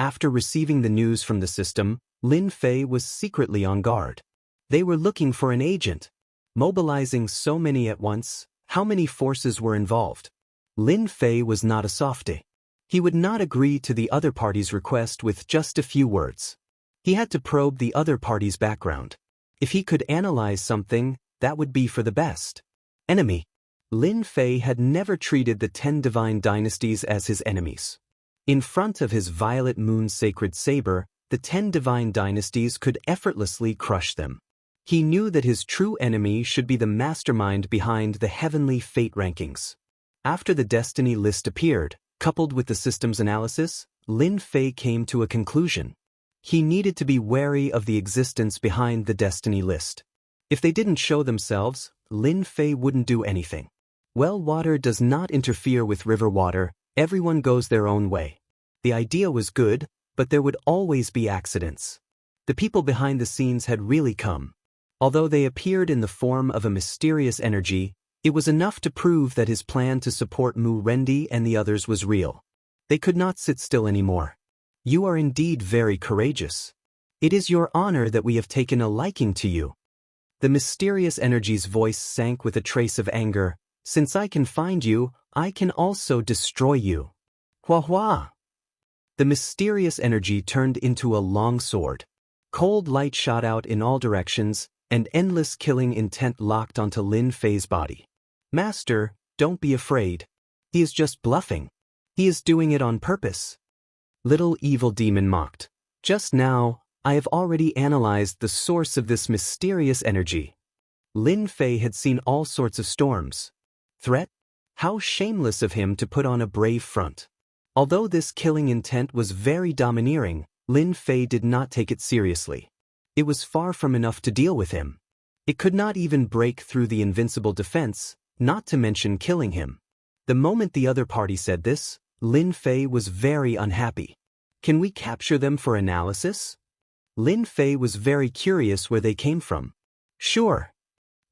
After receiving the news from the system, Lin Fei was secretly on guard. They were looking for an agent. Mobilizing so many at once, how many forces were involved? Lin Fei was not a softie. He would not agree to the other party's request with just a few words. He had to probe the other party's background. If he could analyze something, that would be for the best. Enemy. Lin Fei had never treated the 10 divine dynasties as his enemies. In front of his violet moon sacred saber, the 10 divine dynasties could effortlessly crush them. He knew that his true enemy should be the mastermind behind the heavenly fate rankings. After the destiny list appeared, coupled with the system's analysis, Lin Fei came to a conclusion. He needed to be wary of the existence behind the destiny list. If they didn't show themselves, Lin Fei wouldn't do anything. Well water does not interfere with river water, everyone goes their own way. The idea was good, but there would always be accidents. The people behind the scenes had really come. Although they appeared in the form of a mysterious energy, it was enough to prove that his plan to support Mu Rendi and the others was real. They could not sit still anymore. You are indeed very courageous. It is your honor that we have taken a liking to you. The mysterious energy's voice sank with a trace of anger. Since I can find you, I can also destroy you. Hua hua! The mysterious energy turned into a long sword. Cold light shot out in all directions, and endless killing intent locked onto Lin Fei's body. Master, don't be afraid. He is just bluffing. He is doing it on purpose. Little evil demon mocked. Just now, I have already analyzed the source of this mysterious energy. Lin Fei had seen all sorts of storms. Threat? How shameless of him to put on a brave front. Although this killing intent was very domineering, Lin Fei did not take it seriously. It was far from enough to deal with him. It could not even break through the invincible defense, not to mention killing him. The moment the other party said this, Lin Fei was very unhappy. Can we capture them for analysis? Lin Fei was very curious where they came from. Sure.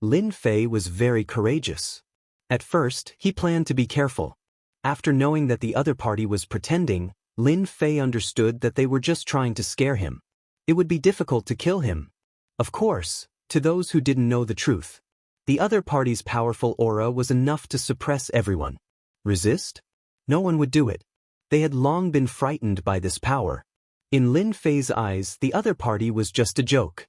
Lin Fei was very courageous. At first, he planned to be careful. After knowing that the other party was pretending, Lin Fei understood that they were just trying to scare him. It would be difficult to kill him. Of course, to those who didn't know the truth. The other party's powerful aura was enough to suppress everyone. Resist? No one would do it. They had long been frightened by this power. In Lin Fei's eyes, the other party was just a joke.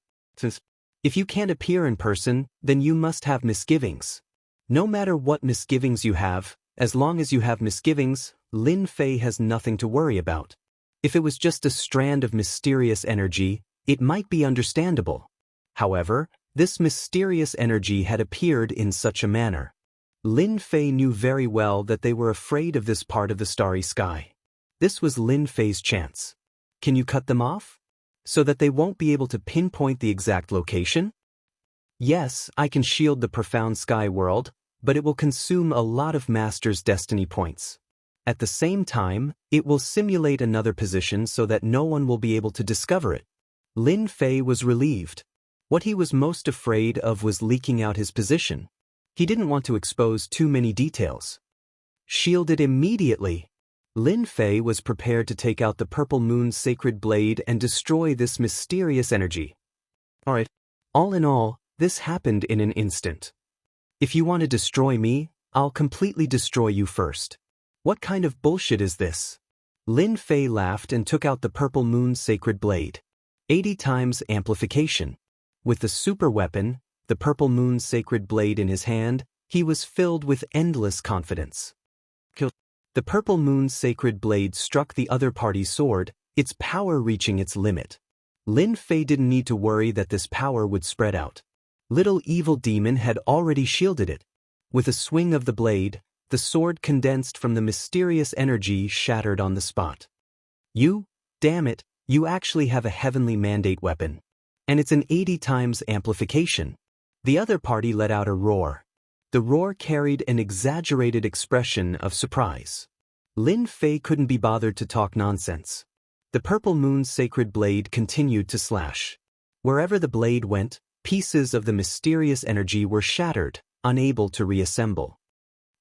If you can't appear in person, then you must have misgivings. No matter what misgivings you have, as long as you have misgivings, Lin Fei has nothing to worry about. If it was just a strand of mysterious energy, it might be understandable. However, This mysterious energy had appeared in such a manner. Lin Fei knew very well that they were afraid of this part of the starry sky. This was Lin Fei's chance. Can you cut them off? So that they won't be able to pinpoint the exact location? Yes, I can shield the profound sky world, but it will consume a lot of Master's destiny points. At the same time, it will simulate another position so that no one will be able to discover it. Lin Fei was relieved. What he was most afraid of was leaking out his position. He didn't want to expose too many details. Shield it immediately. Lin Fei was prepared to take out the Purple Moon's sacred blade and destroy this mysterious energy. Alright. All in all, this happened in an instant. If you want to destroy me, I'll completely destroy you first. What kind of bullshit is this? Lin Fei laughed and took out the Purple Moon's sacred blade. 80 times amplification. With the super weapon, the Purple Moon's sacred blade in his hand, he was filled with endless confidence. The Purple Moon's sacred blade struck the other party's sword, its power reaching its limit. Lin Fei didn't need to worry that this power would spread out. Little evil demon had already shielded it. With a swing of the blade, the sword condensed from the mysterious energy shattered on the spot. Damn it, you actually have a heavenly mandate weapon. And it's an 80 times amplification. The other party let out a roar. The roar carried an exaggerated expression of surprise. Lin Fei couldn't be bothered to talk nonsense. The Purple Moon's sacred blade continued to slash. Wherever the blade went, pieces of the mysterious energy were shattered, unable to reassemble.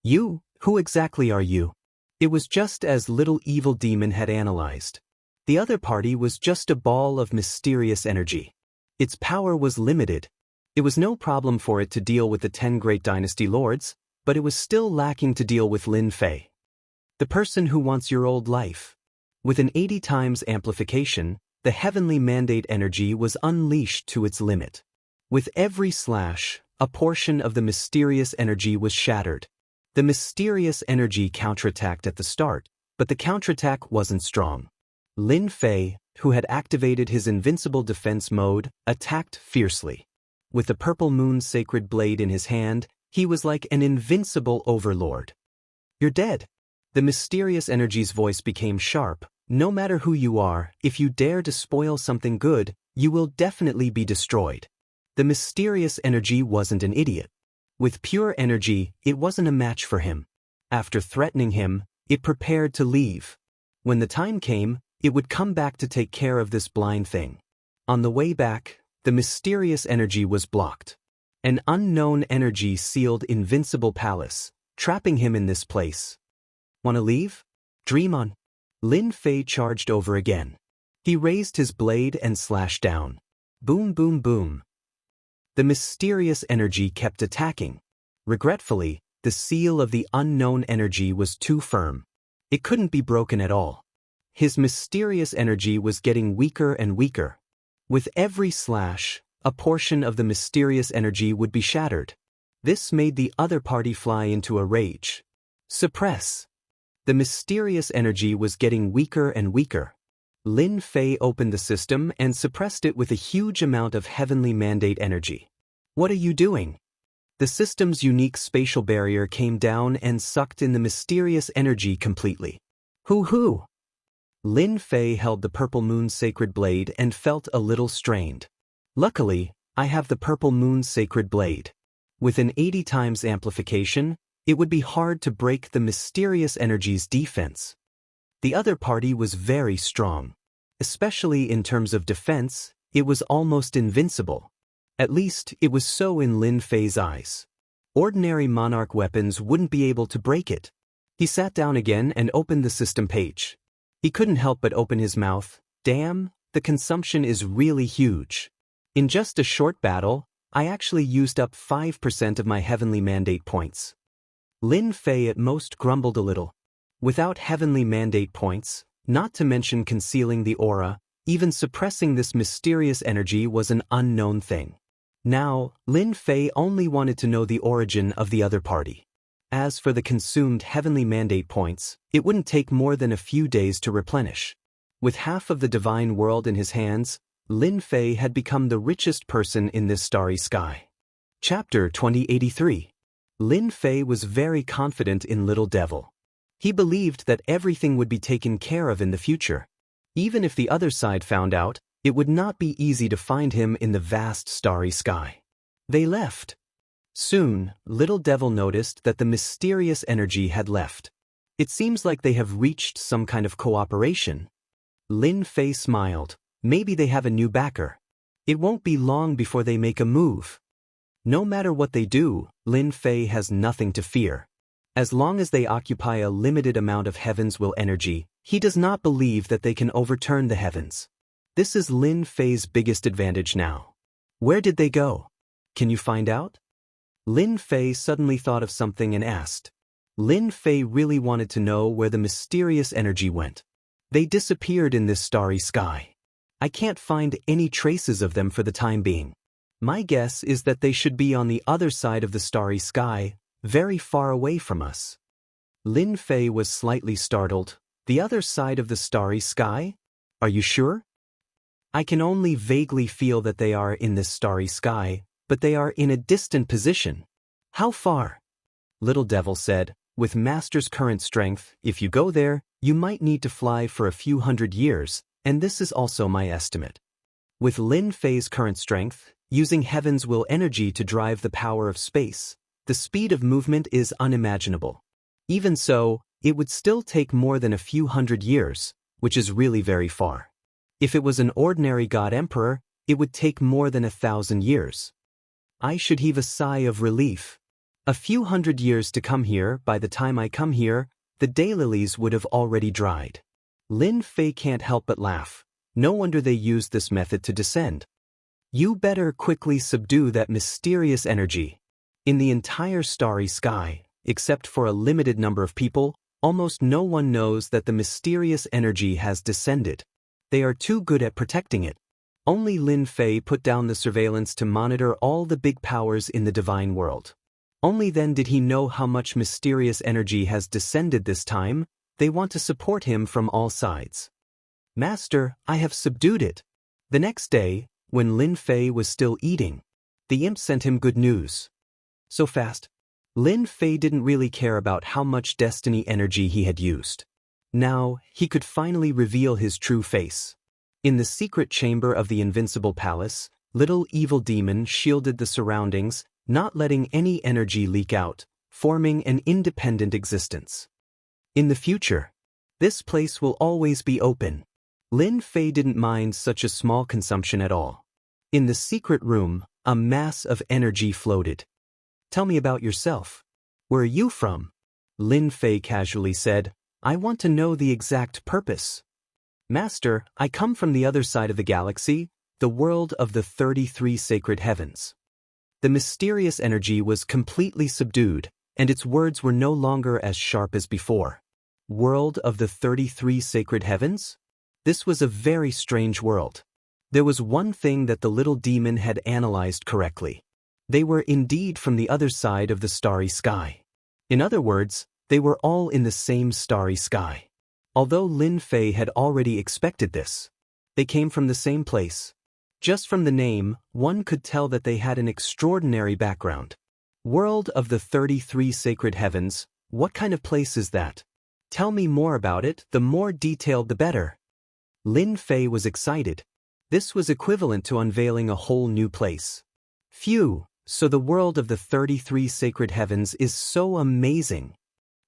Who exactly are you? It was just as little evil demon had analyzed. The other party was just a ball of mysterious energy. Its power was limited. It was no problem for it to deal with the 10 great dynasty lords, but it was still lacking to deal with Lin Fei. The person who wants your old life. With an 80 times amplification, the heavenly mandate energy was unleashed to its limit. With every slash, a portion of the mysterious energy was shattered. The mysterious energy counterattacked at the start, but the counterattack wasn't strong. Lin Fei, who had activated his invincible defense mode, attacked fiercely. With the Purple Moon's sacred blade in his hand, he was like an invincible overlord. You're dead. The mysterious energy's voice became sharp. No matter who you are, if you dare to spoil something good, you will definitely be destroyed. The mysterious energy wasn't an idiot. With pure energy, it wasn't a match for him. After threatening him, it prepared to leave. When the time came, it would come back to take care of this blind thing. On the way back, the mysterious energy was blocked. An unknown energy sealed Invincible Palace, trapping him in this place. Wanna leave? Dream on. Lin Fei charged over again. He raised his blade and slashed down. Boom, boom, boom. The mysterious energy kept attacking. Regretfully, the seal of the unknown energy was too firm. It couldn't be broken at all. His mysterious energy was getting weaker and weaker. With every slash, a portion of the mysterious energy would be shattered. This made the other party fly into a rage. Suppress. The mysterious energy was getting weaker and weaker. Lin Fei opened the system and suppressed it with a huge amount of heavenly mandate energy. What are you doing? The system's unique spatial barrier came down and sucked in the mysterious energy completely. Hoo-hoo! Lin Fei held the Purple Moon's sacred blade and felt a little strained. Luckily, I have the Purple Moon's sacred blade. With an 80 times amplification, it would be hard to break the mysterious energy's defense. The other party was very strong. Especially in terms of defense, it was almost invincible. At least, it was so in Lin Fei's eyes. Ordinary monarch weapons wouldn't be able to break it. He sat down again and opened the system page. He couldn't help but open his mouth. Damn, the consumption is really huge. In just a short battle, I actually used up 5% of my heavenly mandate points. Lin Fei at most grumbled a little. Without heavenly mandate points, not to mention concealing the aura, even suppressing this mysterious energy was an unknown thing. Now, Lin Fei only wanted to know the origin of the other party. As for the consumed heavenly mandate points, it wouldn't take more than a few days to replenish. With half of the divine world in his hands, Lin Fei had become the richest person in this starry sky. Chapter 2083. Lin Fei was very confident in Little Devil. He believed that everything would be taken care of in the future. Even if the other side found out, it would not be easy to find him in the vast starry sky. They left. Soon, Little Devil noticed that the mysterious energy had left. It seems like they have reached some kind of cooperation. Lin Fei smiled. Maybe they have a new backer. It won't be long before they make a move. No matter what they do, Lin Fei has nothing to fear. As long as they occupy a limited amount of heaven's will energy, he does not believe that they can overturn the heavens. This is Lin Fei's biggest advantage now. Where did they go? Can you find out? Lin Fei suddenly thought of something and asked. Lin Fei really wanted to know where the mysterious energy went. They disappeared in this starry sky. I can't find any traces of them for the time being. My guess is that they should be on the other side of the starry sky, very far away from us. Lin Fei was slightly startled. The other side of the starry sky? Are you sure? I can only vaguely feel that they are in this starry sky, but they are in a distant position. How far? Little Devil said, with Master's current strength, if you go there, you might need to fly for a few hundred years, and this is also my estimate. With Lin Fei's current strength, using heaven's will energy to drive the power of space, the speed of movement is unimaginable. Even so, it would still take more than a few hundred years, which is really very far. If it was an ordinary God Emperor, it would take more than 1,000 years. I should heave a sigh of relief. A few hundred years to come here. By the time I come here, the daylilies would have already dried. Lin Fei can't help but laugh. No wonder they used this method to descend. You better quickly subdue that mysterious energy. In the entire starry sky, except for a limited number of people, almost no one knows that the mysterious energy has descended. They are too good at protecting it. Only Lin Fei put down the surveillance to monitor all the big powers in the divine world. Only then did he know how much mysterious energy has descended this time. They want to support him from all sides. Master, I have subdued it. The next day, when Lin Fei was still eating, the imp sent him good news. So fast. Lin Fei didn't really care about how much destiny energy he had used. Now, he could finally reveal his true face. In the secret chamber of the Invincible Palace, little evil demon shielded the surroundings, not letting any energy leak out, forming an independent existence. In the future, this place will always be open. Lin Fei didn't mind such a small consumption at all. In the secret room, a mass of energy floated. Tell me about yourself. Where are you from? Lin Fei casually said, I want to know the exact purpose. Master, I come from the other side of the galaxy, the world of the 33 sacred heavens. The mysterious energy was completely subdued, and its words were no longer as sharp as before. World of the 33 sacred heavens? This was a very strange world. There was one thing that the little demon had analyzed correctly. They were indeed from the other side of the starry sky. In other words, they were all in the same starry sky. Although Lin Fei had already expected this, they came from the same place. Just from the name, one could tell that they had an extraordinary background. World of the 33 sacred heavens, what kind of place is that? Tell me more about it, the more detailed the better. Lin Fei was excited. This was equivalent to unveiling a whole new place. Phew, so the world of the 33 sacred heavens is so amazing.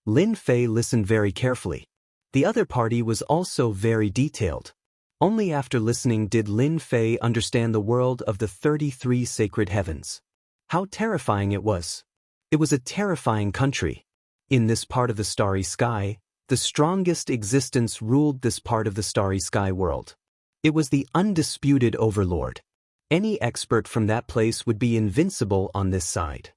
Lin Fei listened very carefully. The other party was also very detailed. Only after listening did Lin Fei understand the world of the 33 sacred heavens. How terrifying it was. It was a terrifying country. In this part of the starry sky, the strongest existence ruled this part of the starry sky world. It was the undisputed overlord. Any expert from that place would be invincible on this side.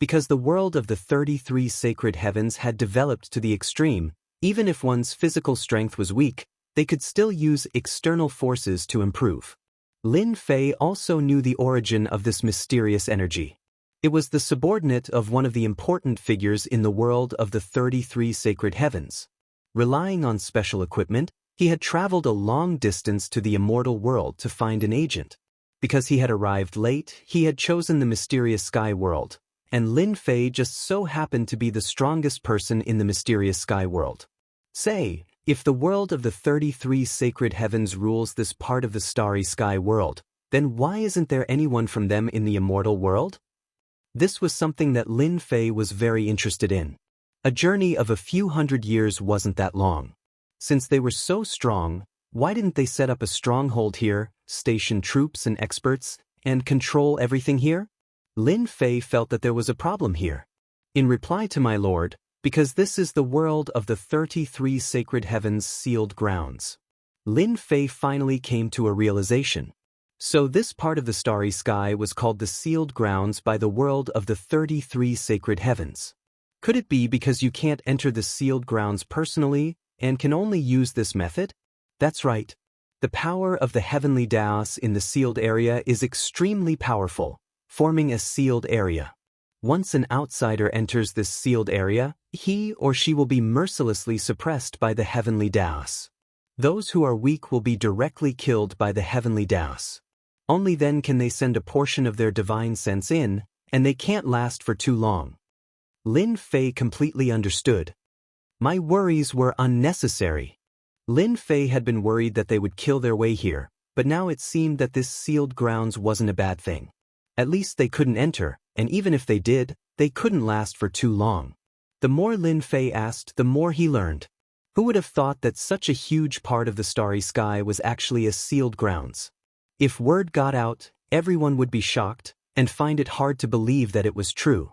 Because the world of the 33 sacred heavens had developed to the extreme, even if one's physical strength was weak, they could still use external forces to improve. Lin Fei also knew the origin of this mysterious energy. It was the subordinate of one of the important figures in the world of the 33 sacred heavens. Relying on special equipment, He had traveled a long distance to the immortal world to find an agent. Because he had arrived late, he had chosen the mysterious sky world, and Lin Fei just so happened to be the strongest person in the mysterious sky world. Say, if the world of the 33 sacred heavens rules this part of the starry sky world, then why isn't there anyone from them in the immortal world? This was something that Lin Fei was very interested in. A journey of a few hundred years wasn't that long. Since they were so strong, why didn't they set up a stronghold here, station troops and experts, and control everything here? Lin Fei felt that there was a problem here. In reply to my lord, because this is the world of the 33 sacred heavens sealed grounds. Lin Fei finally came to a realization. So this part of the starry sky was called the sealed grounds by the world of the 33 sacred heavens. Could it be because you can't enter the sealed grounds personally, and can only use this method? That's right. The power of the heavenly Daos in the sealed area is extremely powerful, forming a sealed area. Once an outsider enters this sealed area, he or she will be mercilessly suppressed by the heavenly Daos. Those who are weak will be directly killed by the heavenly Daos. Only then can they send a portion of their divine sense in, and they can't last for too long. Lin Fei completely understood. My worries were unnecessary. Lin Fei had been worried that they would kill their way here, but now it seemed that this sealed grounds wasn't a bad thing. At least they couldn't enter, and even if they did, they couldn't last for too long. The more Lin Fei asked, the more he learned. Who would have thought that such a huge part of the starry sky was actually a sealed grounds? If word got out, everyone would be shocked, and find it hard to believe that it was true.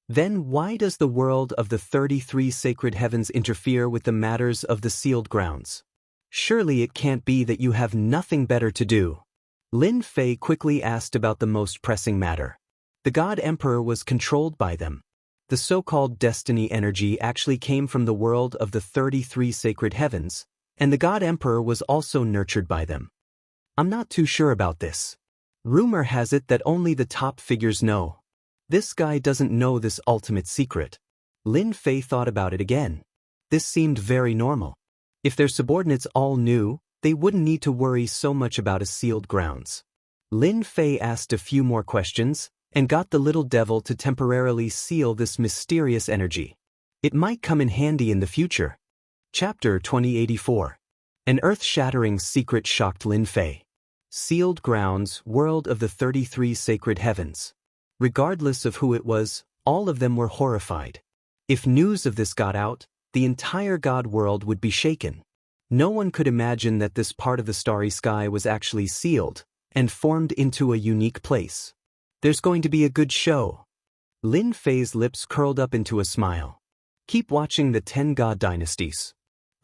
Then why does the world of the 33 sacred heavens interfere with the matters of the sealed grounds? Surely it can't be that you have nothing better to do. Lin Fei quickly asked about the most pressing matter. The God Emperor was controlled by them. The so-called destiny energy actually came from the world of the 33 sacred heavens, and the God Emperor was also nurtured by them. I'm not too sure about this. Rumor has it that only the top figures know. This guy doesn't know this ultimate secret. Lin Fei thought about it again. This seemed very normal. If their subordinates all knew, they wouldn't need to worry so much about a sealed grounds. Lin Fei asked a few more questions, and got the little devil to temporarily seal this mysterious energy. It might come in handy in the future. Chapter 2084. An earth-shattering secret shocked Lin Fei. Sealed grounds, world of the 33 sacred heavens. Regardless of who it was, all of them were horrified. If news of this got out, the entire god world would be shaken. No one could imagine that this part of the starry sky was actually sealed, and formed into a unique place. There's going to be a good show. Lin Fei's lips curled up into a smile. Keep watching the 10 God dynasties.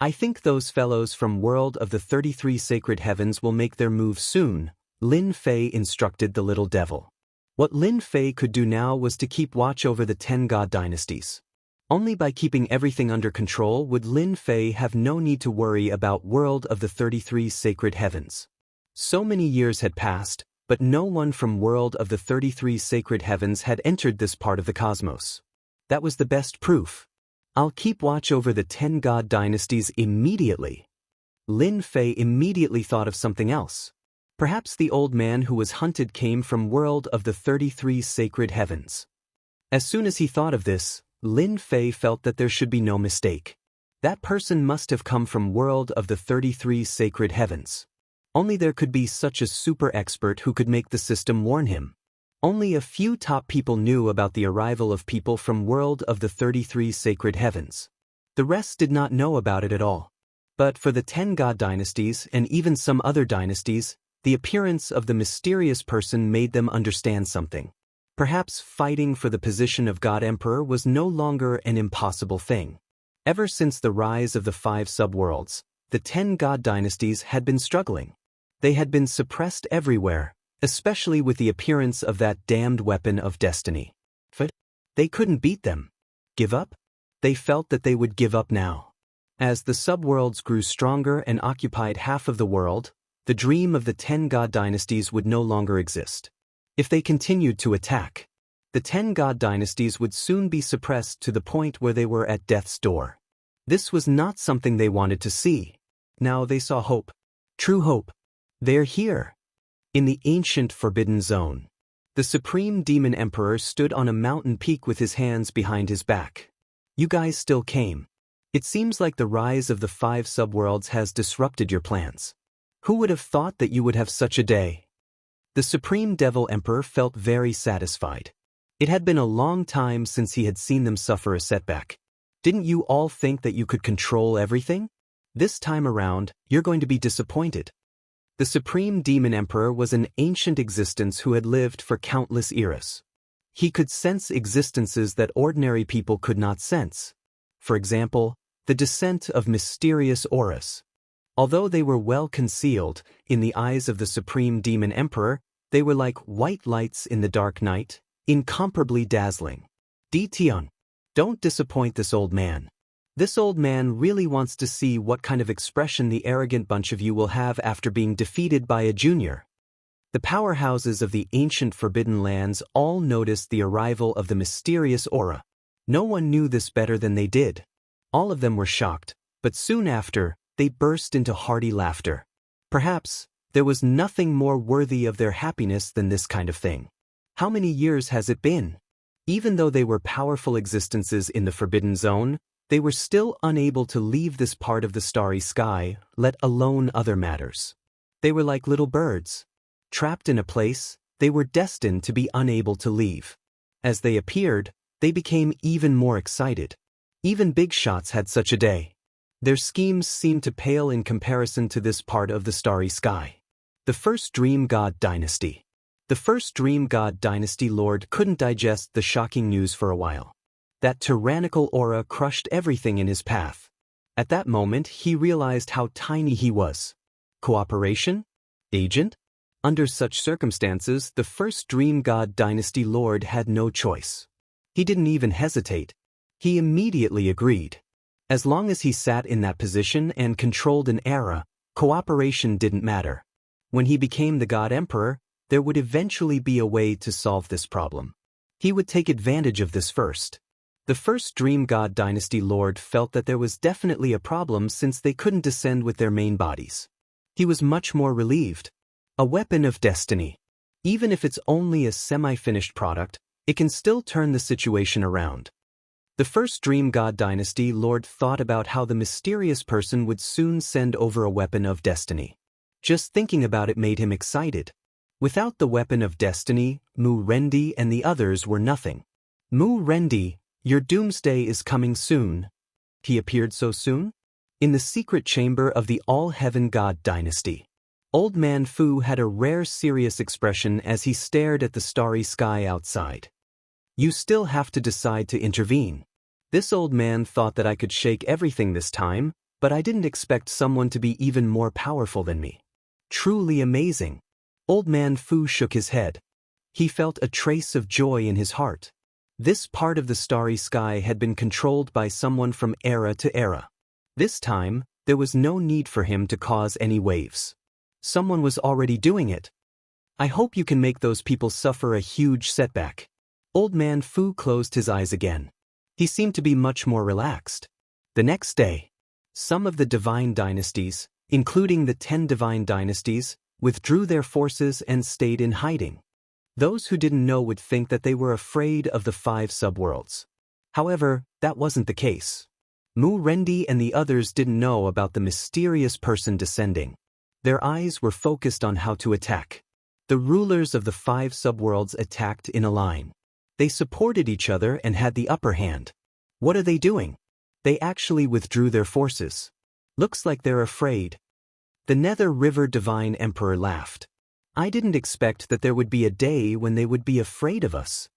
I think those fellows from world of the 33 sacred heavens will make their move soon, Lin Fei instructed the little devil. What Lin Fei could do now was to keep watch over the 10 God dynasties. Only by keeping everything under control would Lin Fei have no need to worry about world of the 33 sacred heavens. So many years had passed, but no one from world of the 33 sacred heavens had entered this part of the cosmos. That was the best proof. I'll keep watch over the 10 God dynasties immediately. Lin Fei immediately thought of something else. Perhaps the old man who was hunted came from world of the 33 sacred heavens. As soon as he thought of this, Lin Fei felt that there should be no mistake. That person must have come from world of the 33 sacred heavens. Only there could be such a super expert who could make the system warn him. Only a few top people knew about the arrival of people from world of the 33 sacred heavens. The rest did not know about it at all. But for the 10 God dynasties and even some other dynasties, the appearance of the mysterious person made them understand something. Perhaps fighting for the position of God Emperor was no longer an impossible thing. Ever since the rise of the 5 subworlds, the 10 God dynasties had been struggling. They had been suppressed everywhere, especially with the appearance of that damned weapon of destiny. But they couldn't beat them. Give up? They felt that they would give up now. As the subworlds grew stronger and occupied half of the world, the dream of the 10 God dynasties would no longer exist. If they continued to attack, the 10 God dynasties would soon be suppressed to the point where they were at death's door. This was not something they wanted to see. now they saw hope. True hope. They're here. In the ancient Forbidden Zone, the Supreme Demon Emperor stood on a mountain peak with his hands behind his back. You guys still came. It seems like the rise of the 5 subworlds has disrupted your plans. Who would have thought that you would have such a day? The Supreme Devil Emperor felt very satisfied. It had been a long time since he had seen them suffer a setback. Didn't you all think that you could control everything? This time around, you're going to be disappointed. The Supreme Demon Emperor was an ancient existence who had lived for countless eras. He could sense existences that ordinary people could not sense. For example, the descent of mysterious auras. Although they were well concealed, in the eyes of the Supreme Demon Emperor, they were like white lights in the dark night, incomparably dazzling. Tion, don't disappoint this old man. This old man really wants to see what kind of expression the arrogant bunch of you will have after being defeated by a junior. The powerhouses of the ancient Forbidden Lands all noticed the arrival of the mysterious aura. No one knew this better than they did. All of them were shocked, but soon after, they burst into hearty laughter. Perhaps, there was nothing more worthy of their happiness than this kind of thing. How many years has it been? Even though they were powerful existences in the Forbidden Zone, they were still unable to leave this part of the starry sky, let alone other matters. They were like little birds. Trapped in a place, they were destined to be unable to leave. As they appeared, they became even more excited. Even big shots had such a day. Their schemes seemed to pale in comparison to this part of the starry sky. The first Dream God Dynasty. The first Dream God Dynasty Lord couldn't digest the shocking news for a while. That tyrannical aura crushed everything in his path. At that moment, he realized how tiny he was. Cooperation? Agent? Under such circumstances, the first Dream God Dynasty Lord had no choice. He didn't even hesitate. He immediately agreed. As long as he sat in that position and controlled an era, cooperation didn't matter. When he became the God Emperor, there would eventually be a way to solve this problem. He would take advantage of this first. The first Dream God Dynasty Lord felt that there was definitely a problem since they couldn't descend with their main bodies. He was much more relieved. A weapon of destiny. Even if it's only a semi-finished product, it can still turn the situation around. The first Dream God Dynasty Lord thought about how the mysterious person would soon send over a weapon of destiny. Just thinking about it made him excited. Without the weapon of destiny, Mu Rendi and the others were nothing. Mu Rendi, your doomsday is coming soon. He appeared so soon? In the secret chamber of the All-Heaven God Dynasty. Old Man Fu had a rare serious expression as he stared at the starry sky outside. You still have to decide to intervene. This old man thought that I could shake everything this time, but I didn't expect someone to be even more powerful than me. Truly amazing. Old Man Fu shook his head. He felt a trace of joy in his heart. This part of the starry sky had been controlled by someone from era to era. This time, there was no need for him to cause any waves. Someone was already doing it. I hope you can make those people suffer a huge setback. Old Man Fu closed his eyes again. He seemed to be much more relaxed. The next day, some of the divine dynasties, including the 10 divine dynasties, withdrew their forces and stayed in hiding. Those who didn't know would think that they were afraid of the 5 subworlds. However, that wasn't the case. Mu Rendi and the others didn't know about the mysterious person descending. Their eyes were focused on how to attack. The rulers of the 5 subworlds attacked in a line. They supported each other and had the upper hand. What are they doing? They actually withdrew their forces. Looks like they're afraid. The Nether River Divine Emperor laughed. I didn't expect that there would be a day when they would be afraid of us.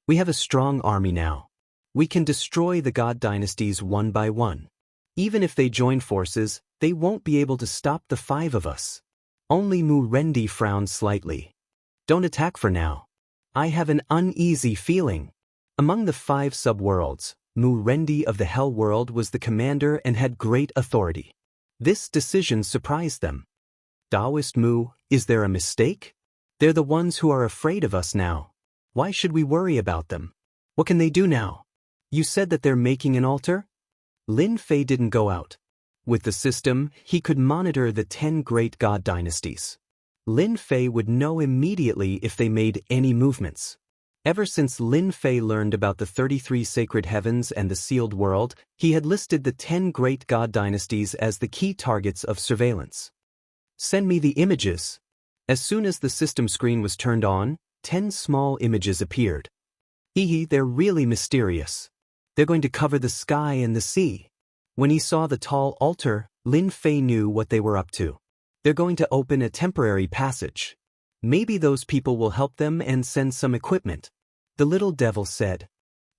We have a strong army now. We can destroy the God dynasties one by one. Even if they join forces, they won't be able to stop the 5 of us. Only Mu Rendi frowned slightly. Don't attack for now. I have an uneasy feeling. Among the 5 subworlds, Mu Rendi of the Hell World was the commander and had great authority. This decision surprised them. Taoist Mu, is there a mistake? They're the ones who are afraid of us now. Why should we worry about them? What can they do now? You said that they're making an altar? Lin Fei didn't go out. With the system, he could monitor the 10 great god dynasties. Lin Fei would know immediately if they made any movements. Ever since Lin Fei learned about the 33 sacred heavens and the sealed world, he had listed the 10 great god dynasties as the key targets of surveillance. Send me the images. As soon as the system screen was turned on, 10 small images appeared. They're really mysterious. They're going to cover the sky and the sea. When he saw the tall altar, Lin Fei knew what they were up to. They're going to open a temporary passage. Maybe those people will help them and send some equipment. The little devil said.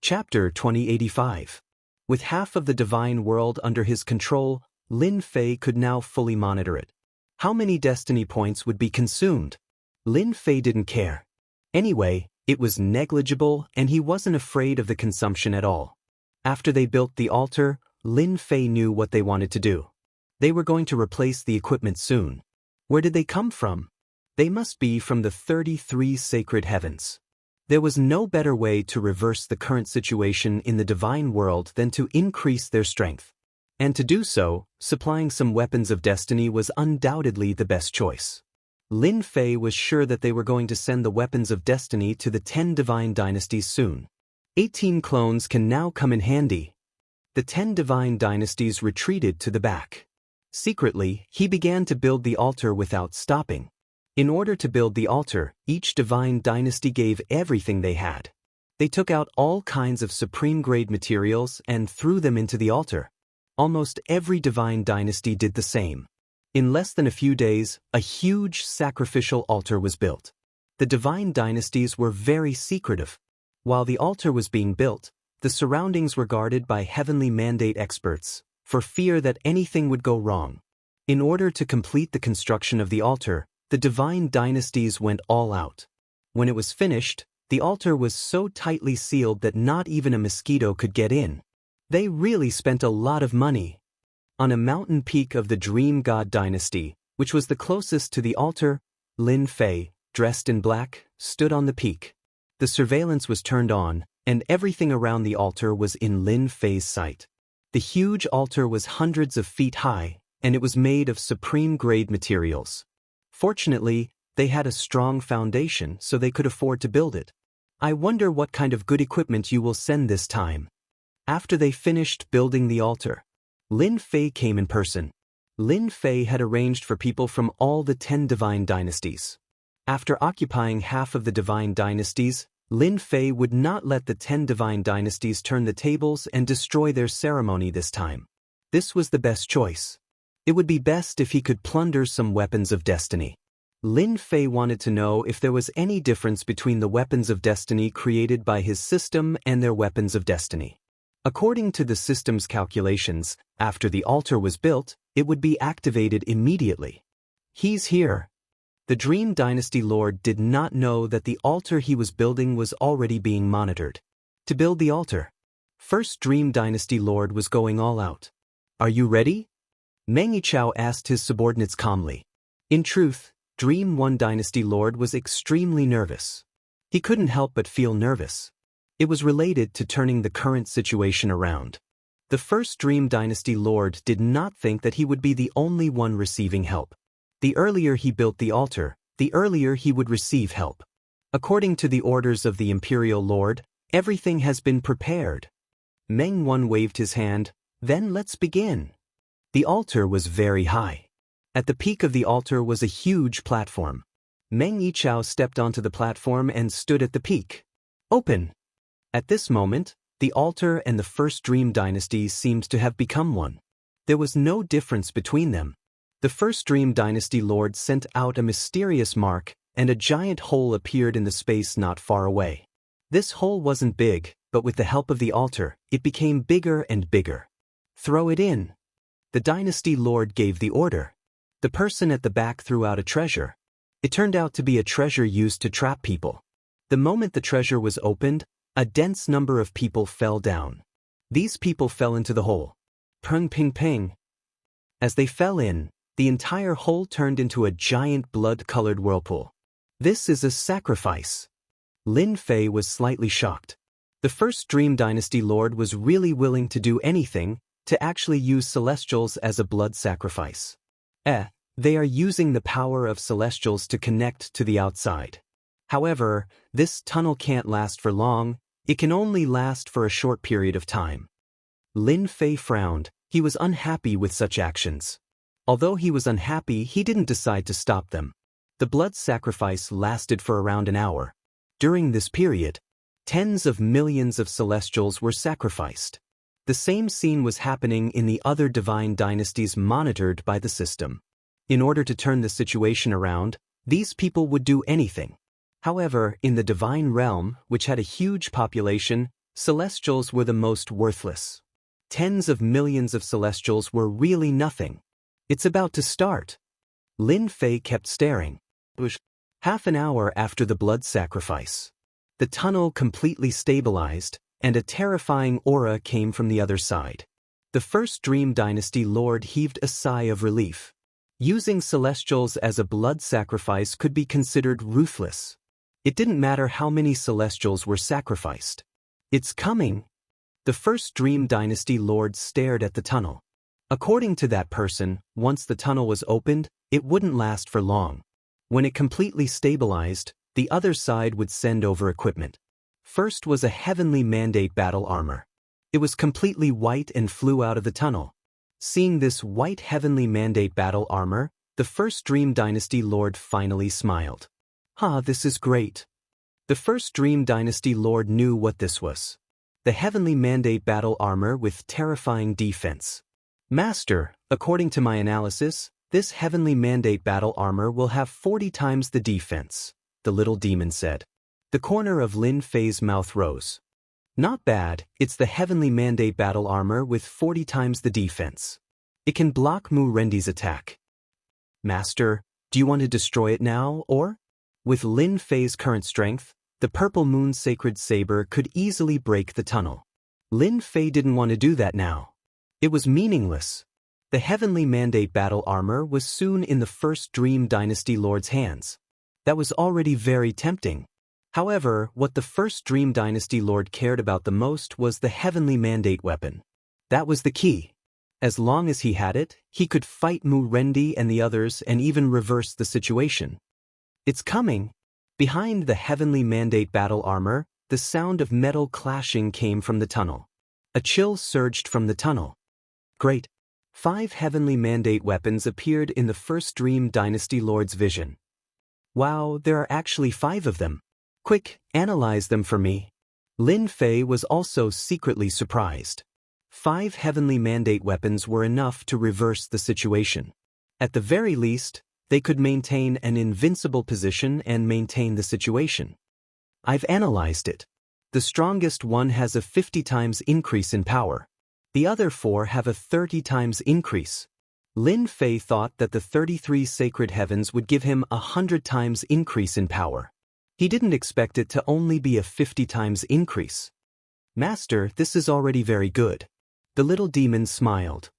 Chapter 2085. With half of the divine world under his control, Lin Fei could now fully monitor it. How many destiny points would be consumed? Lin Fei didn't care. Anyway, it was negligible and he wasn't afraid of the consumption at all. After they built the altar, Lin Fei knew what they wanted to do. They were going to replace the equipment soon. Where did they come from? They must be from the 33 sacred heavens. There was no better way to reverse the current situation in the divine world than to increase their strength. And to do so, supplying some weapons of destiny was undoubtedly the best choice. Lin Fei was sure that they were going to send the weapons of destiny to the 10 divine dynasties soon. 18 clones can now come in handy. The 10 divine dynasties retreated to the back. Secretly, he began to build the altar without stopping. In order to build the altar, each divine dynasty gave everything they had. They took out all kinds of supreme-grade materials and threw them into the altar. Almost every divine dynasty did the same. In less than a few days, a huge sacrificial altar was built. The divine dynasties were very secretive. While the altar was being built, the surroundings were guarded by heavenly mandate experts, for fear that anything would go wrong. In order to complete the construction of the altar, the divine dynasties went all out. When it was finished, the altar was so tightly sealed that not even a mosquito could get in. They really spent a lot of money. On a mountain peak of the Dream God dynasty, which was the closest to the altar, Lin Fei, dressed in black, stood on the peak. The surveillance was turned on, and everything around the altar was in Lin Fei's sight. The huge altar was hundreds of feet high, and it was made of supreme-grade materials. Fortunately, they had a strong foundation so they could afford to build it. I wonder what kind of good equipment you will send this time. After they finished building the altar, Lin Fei came in person. Lin Fei had arranged for people from all the 10 divine dynasties. After occupying half of the divine dynasties, Lin Fei would not let the 10 divine dynasties turn the tables and destroy their ceremony this time. This was the best choice. It would be best if he could plunder some weapons of destiny. Lin Fei wanted to know if there was any difference between the weapons of destiny created by his system and their weapons of destiny. According to the system's calculations, after the altar was built, it would be activated immediately. He's here. The Dream Dynasty Lord did not know that the altar he was building was already being monitored. To build the altar, first Dream Dynasty Lord was going all out. Are you ready? Meng Yichao asked his subordinates calmly. In truth, Dream 1 Dynasty Lord was extremely nervous. He couldn't help but feel nervous. It was related to turning the current situation around. The first Dream Dynasty Lord did not think that he would be the only one receiving help. The earlier he built the altar, the earlier he would receive help. According to the orders of the Imperial Lord, everything has been prepared. Meng Wan waved his hand. Then let's begin. The altar was very high. At the peak of the altar was a huge platform. Meng Yichao stepped onto the platform and stood at the peak. Open! At this moment, the altar and the first Dream Dynasty seemed to have become one. There was no difference between them. The first Dream Dynasty Lord sent out a mysterious mark, and a giant hole appeared in the space not far away. This hole wasn't big, but with the help of the altar, it became bigger and bigger. Throw it in. The Dynasty Lord gave the order. The person at the back threw out a treasure. It turned out to be a treasure used to trap people. The moment the treasure was opened, a dense number of people fell down. These people fell into the hole. Peng ping ping. As they fell in, the entire hole turned into a giant blood-colored whirlpool. This is a sacrifice. Lin Fei was slightly shocked. The first Dream Dynasty Lord was really willing to do anything, to actually use celestials as a blood sacrifice. They are using the power of celestials to connect to the outside. However, this tunnel can't last for long, it can only last for a short period of time. Lin Fei frowned, he was unhappy with such actions. Although he was unhappy, he didn't decide to stop them. The blood sacrifice lasted for around an hour. During this period, tens of millions of celestials were sacrificed. The same scene was happening in the other divine dynasties monitored by the system. In order to turn the situation around, these people would do anything. However, in the divine realm, which had a huge population, celestials were the most worthless. Tens of millions of celestials were really nothing. It's about to start. Lin Fei kept staring. Half an hour after the blood sacrifice, the tunnel completely stabilized, and a terrifying aura came from the other side. The first Dream Dynasty Lord heaved a sigh of relief. Using celestials as a blood sacrifice could be considered ruthless. It didn't matter how many celestials were sacrificed. It's coming. The first Dream Dynasty Lord stared at the tunnel. According to that person, once the tunnel was opened, it wouldn't last for long. When it completely stabilized, the other side would send over equipment. First was a heavenly mandate battle armor. It was completely white and flew out of the tunnel. Seeing this white heavenly mandate battle armor, the first Dream Dynasty Lord finally smiled. This is great. The first Dream Dynasty Lord knew what this was. The heavenly mandate battle armor with terrifying defense. Master, according to my analysis, this heavenly mandate battle armor will have 40 times the defense, the little demon said. The corner of Lin Fei's mouth rose. Not bad, it's the heavenly mandate battle armor with 40 times the defense. It can block Mu Rendi's attack. Master, do you want to destroy it now, or? With Lin Fei's current strength, the purple moon sacred saber could easily break the tunnel. Lin Fei didn't want to do that now. It was meaningless. The heavenly mandate battle armor was soon in the first Dream Dynasty Lord's hands. That was already very tempting. However, what the first Dream Dynasty Lord cared about the most was the heavenly mandate weapon. That was the key. As long as he had it, he could fight Mu Rendi and the others and even reverse the situation. It's coming. Behind the heavenly mandate battle armor, the sound of metal clashing came from the tunnel. A chill surged from the tunnel. Great. 5 heavenly mandate weapons appeared in the first Dream Dynasty Lord's vision. Wow, there are actually 5 of them. Quick, analyze them for me. Lin Fei was also secretly surprised. 5 heavenly mandate weapons were enough to reverse the situation. At the very least, they could maintain an invincible position and maintain the situation. I've analyzed it. The strongest one has a 50 times increase in power. The other 4 have a 30 times increase. Lin Fei thought that the 33 sacred heavens would give him a 100 times increase in power. He didn't expect it to only be a 50 times increase. Master, this is already very good. The little demon smiled.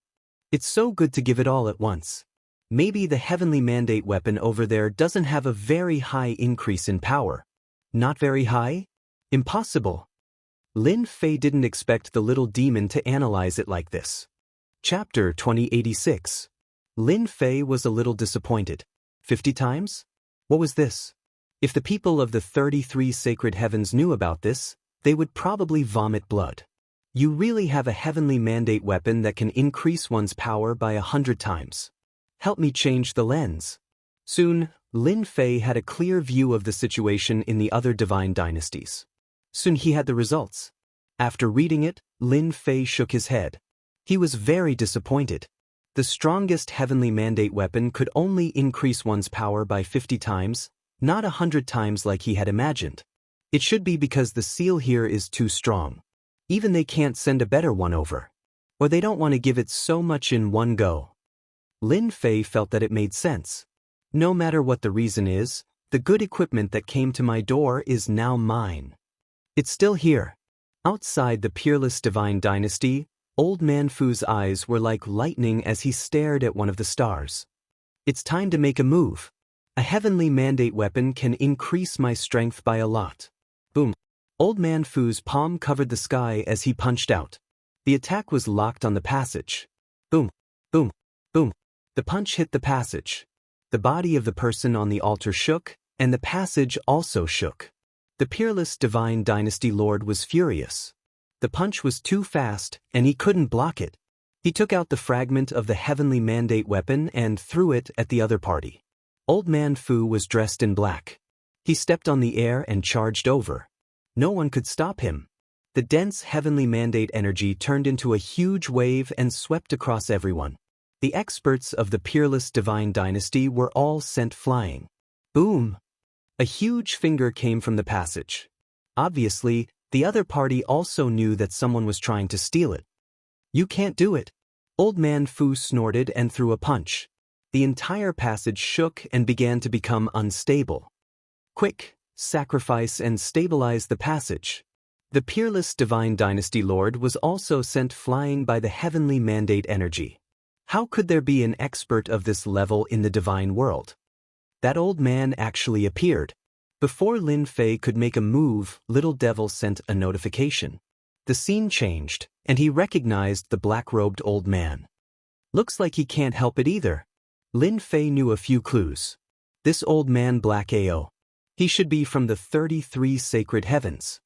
It's so good to give it all at once. Maybe the heavenly mandate weapon over there doesn't have a very high increase in power. Not very high? Impossible. Lin Fei didn't expect the little demon to analyze it like this. Chapter 2086. Lin Fei was a little disappointed. 50 times? What was this? If the people of the 33 sacred heavens knew about this, they would probably vomit blood. You really have a heavenly mandate weapon that can increase one's power by 100 times. Help me change the lens. Soon, Lin Fei had a clear view of the situation in the other divine dynasties. Soon he had the results. After reading it, Lin Fei shook his head. He was very disappointed. The strongest heavenly mandate weapon could only increase one's power by 50 times, not 100 times like he had imagined. It should be because the seal here is too strong. Even they can't send a better one over. Or they don't want to give it so much in one go. Lin Fei felt that it made sense. No matter what the reason is, the good equipment that came to my door is now mine. It's still here. Outside the peerless divine dynasty, Old Man Fu's eyes were like lightning as he stared at one of the stars. It's time to make a move. A heavenly mandate weapon can increase my strength by a lot. Boom. Old Man Fu's palm covered the sky as he punched out. The attack was locked on the passage. Boom, boom, boom. The punch hit the passage. The body of the person on the altar shook, and the passage also shook. The peerless divine dynasty lord was furious. The punch was too fast, and he couldn't block it. He took out the fragment of the heavenly mandate weapon and threw it at the other party. Old Man Fu was dressed in black. He stepped on the air and charged over. No one could stop him. The dense heavenly mandate energy turned into a huge wave and swept across everyone. The experts of the peerless divine dynasty were all sent flying. Boom! A huge finger came from the passage. Obviously, the other party also knew that someone was trying to steal it. You can't do it. Old Man Fu snorted and threw a punch. The entire passage shook and began to become unstable. Quick, sacrifice and stabilize the passage. The peerless divine dynasty lord was also sent flying by the heavenly mandate energy. How could there be an expert of this level in the divine world? That old man actually appeared. Before Lin Fei could make a move, Little Devil sent a notification. The scene changed, and he recognized the black-robed old man. Looks like he can't help it either. Lin Fei knew a few clues. This old man Black AO. He should be from the 33 sacred heavens.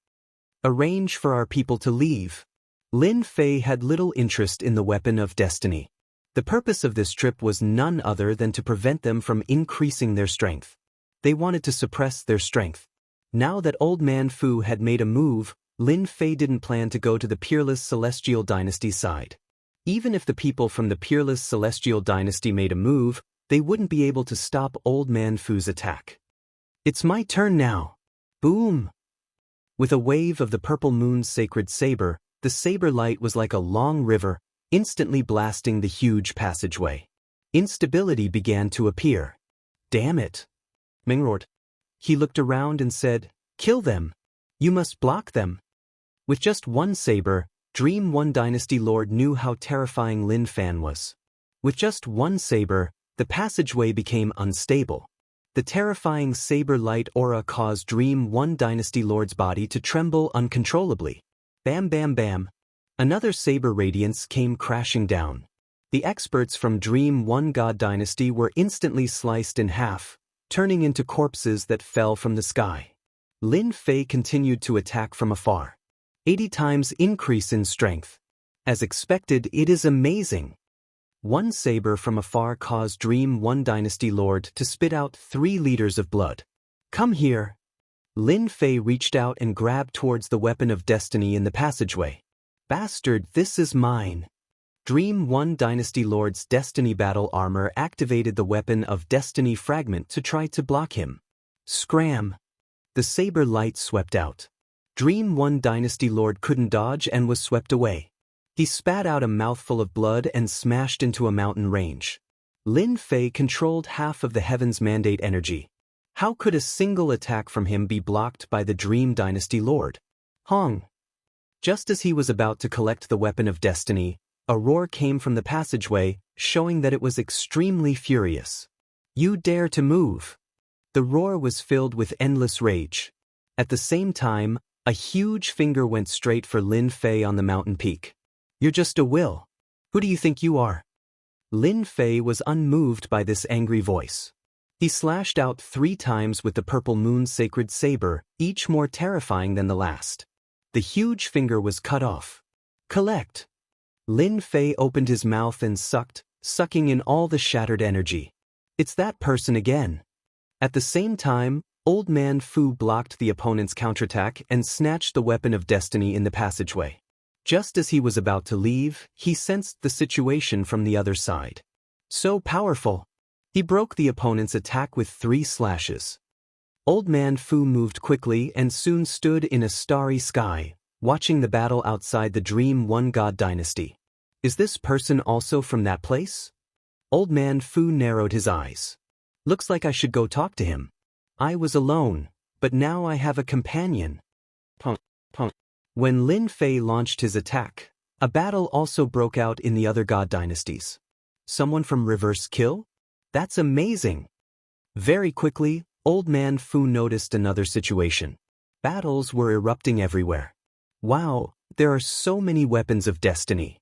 Arrange for our people to leave. Lin Fei had little interest in the weapon of destiny. The purpose of this trip was none other than to prevent them from increasing their strength. They wanted to suppress their strength. Now that Old Man Fu had made a move, Lin Fei didn't plan to go to the peerless celestial dynasty's side. Even if the people from the peerless celestial dynasty made a move, they wouldn't be able to stop Old Man Fu's attack. It's my turn now. Boom! With a wave of the purple moon's sacred saber, the saber light was like a long river, instantly blasting the huge passageway. Instability began to appear. Damn it! Ming roared. He looked around and said, "Kill them! You must block them!" With just one saber, Dream One Dynasty Lord knew how terrifying Lin Fan was. With just one saber, the passageway became unstable. The terrifying saber light aura caused Dream One Dynasty Lord's body to tremble uncontrollably. Bam bam bam. Another saber radiance came crashing down. The experts from Dream One God Dynasty were instantly sliced in half, turning into corpses that fell from the sky. Lin Fei continued to attack from afar. 80 times increase in strength. As expected, it is amazing. One saber from afar caused Dream One Dynasty Lord to spit out 3 liters of blood. Come here. Lin Fei reached out and grabbed towards the weapon of destiny in the passageway. Bastard, this is mine. Dream One Dynasty Lord's Destiny Battle Armor activated the weapon of Destiny Fragment to try to block him. Scram! The saber light swept out. Dream One Dynasty Lord couldn't dodge and was swept away. He spat out a mouthful of blood and smashed into a mountain range. Lin Fei controlled half of the Heaven's Mandate energy. How could a single attack from him be blocked by the Dream Dynasty Lord? Hong! Just as he was about to collect the weapon of destiny, a roar came from the passageway, showing that it was extremely furious. You dare to move! The roar was filled with endless rage. At the same time, a huge finger went straight for Lin Fei on the mountain peak. You're just a will. Who do you think you are? Lin Fei was unmoved by this angry voice. He slashed out 3 times with the purple moon's sacred saber, each more terrifying than the last. The huge finger was cut off. Collect! Lin Fei opened his mouth and sucking in all the shattered energy. It's that person again. At the same time, Old Man Fu blocked the opponent's counterattack and snatched the weapon of destiny in the passageway. Just as he was about to leave, he sensed the situation from the other side. So powerful! He broke the opponent's attack with 3 slashes. Old Man Fu moved quickly and soon stood in a starry sky, watching the battle outside the Dream One God Dynasty. Is this person also from that place? Old Man Fu narrowed his eyes. Looks like I should go talk to him. I was alone, but now I have a companion. Punk, punk. When Lin Fei launched his attack, a battle also broke out in the other god dynasties. Someone from Reverse Kill? That's amazing! Very quickly, Old Man Fu noticed another situation. Battles were erupting everywhere. Wow, There are so many weapons of destiny.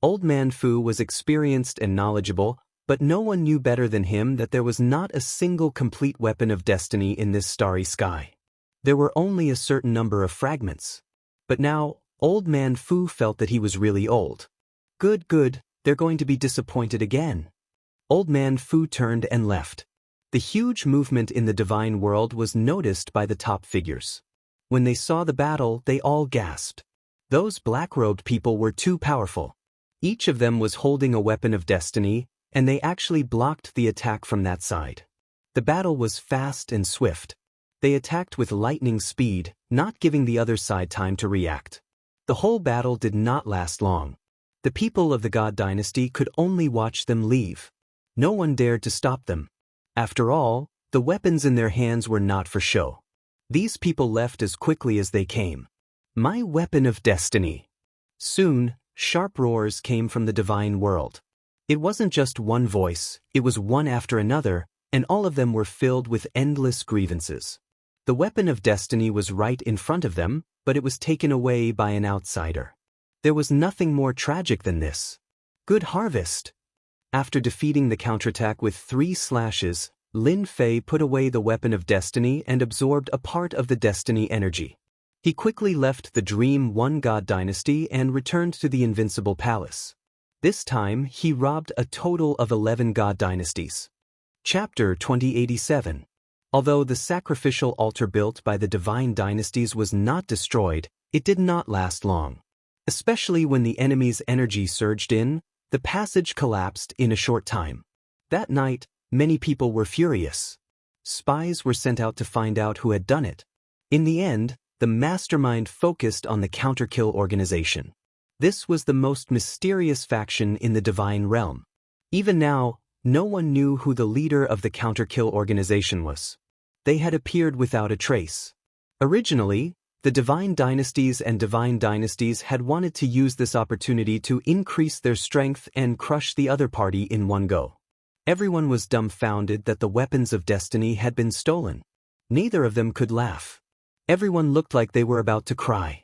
Old Man Fu was experienced and knowledgeable, but no one knew better than him that there was not a single complete weapon of destiny in this starry sky. There were only a certain number of fragments. But now, Old Man Fu felt that he was really old. Good, they're going to be disappointed again. Old Man Fu turned and left. The huge movement in the divine world was noticed by the top figures. When they saw the battle, they all gasped. Those black-robed people were too powerful. Each of them was holding a weapon of destiny, and they actually blocked the attack from that side. The battle was fast and swift. They attacked with lightning speed, not giving the other side time to react. The whole battle did not last long. The people of the God Dynasty could only watch them leave. No one dared to stop them. After all, the weapons in their hands were not for show. These people left as quickly as they came. My weapon of destiny. Soon, sharp roars came from the divine world. It wasn't just one voice, it was one after another, and all of them were filled with endless grievances. The weapon of destiny was right in front of them, but it was taken away by an outsider. There was nothing more tragic than this. Good harvest! After defeating the counterattack with 3 slashes, Lin Fei put away the weapon of destiny and absorbed a part of the destiny energy. He quickly left the Dream One God Dynasty and returned to the Invincible Palace. This time, he robbed a total of 11 God Dynasties. Chapter 2087. Although the sacrificial altar built by the divine dynasties was not destroyed, it did not last long. Especially when the enemy's energy surged in, the passage collapsed in a short time. That night, many people were furious. Spies were sent out to find out who had done it. In the end, the mastermind focused on the Counterkill organization. This was the most mysterious faction in the divine realm. Even now, no one knew who the leader of the Counterkill organization was. They had appeared without a trace. Originally, the divine dynasties and divine dynasties had wanted to use this opportunity to increase their strength and crush the other party in one go. Everyone was dumbfounded that the weapons of destiny had been stolen. Neither of them could laugh. Everyone looked like they were about to cry.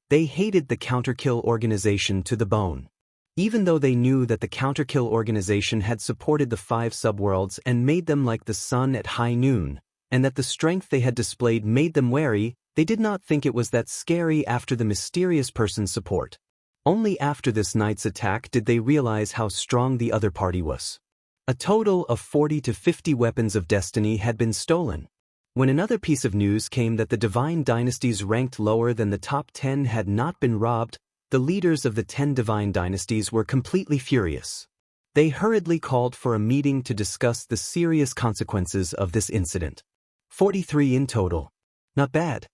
They hated the Counterkill organization to the bone. Even though they knew that the Counterkill organization had supported the 5 subworlds and made them like the sun at high noon, and that the strength they had displayed made them wary, they did not think it was that scary after the mysterious person's support. Only after this night's attack did they realize how strong the other party was. A total of 40 to 50 weapons of destiny had been stolen. When another piece of news came that the divine dynasties ranked lower than the top 10 had not been robbed, the leaders of the 10 divine dynasties were completely furious. They hurriedly called for a meeting to discuss the serious consequences of this incident. 43 in total. Not bad.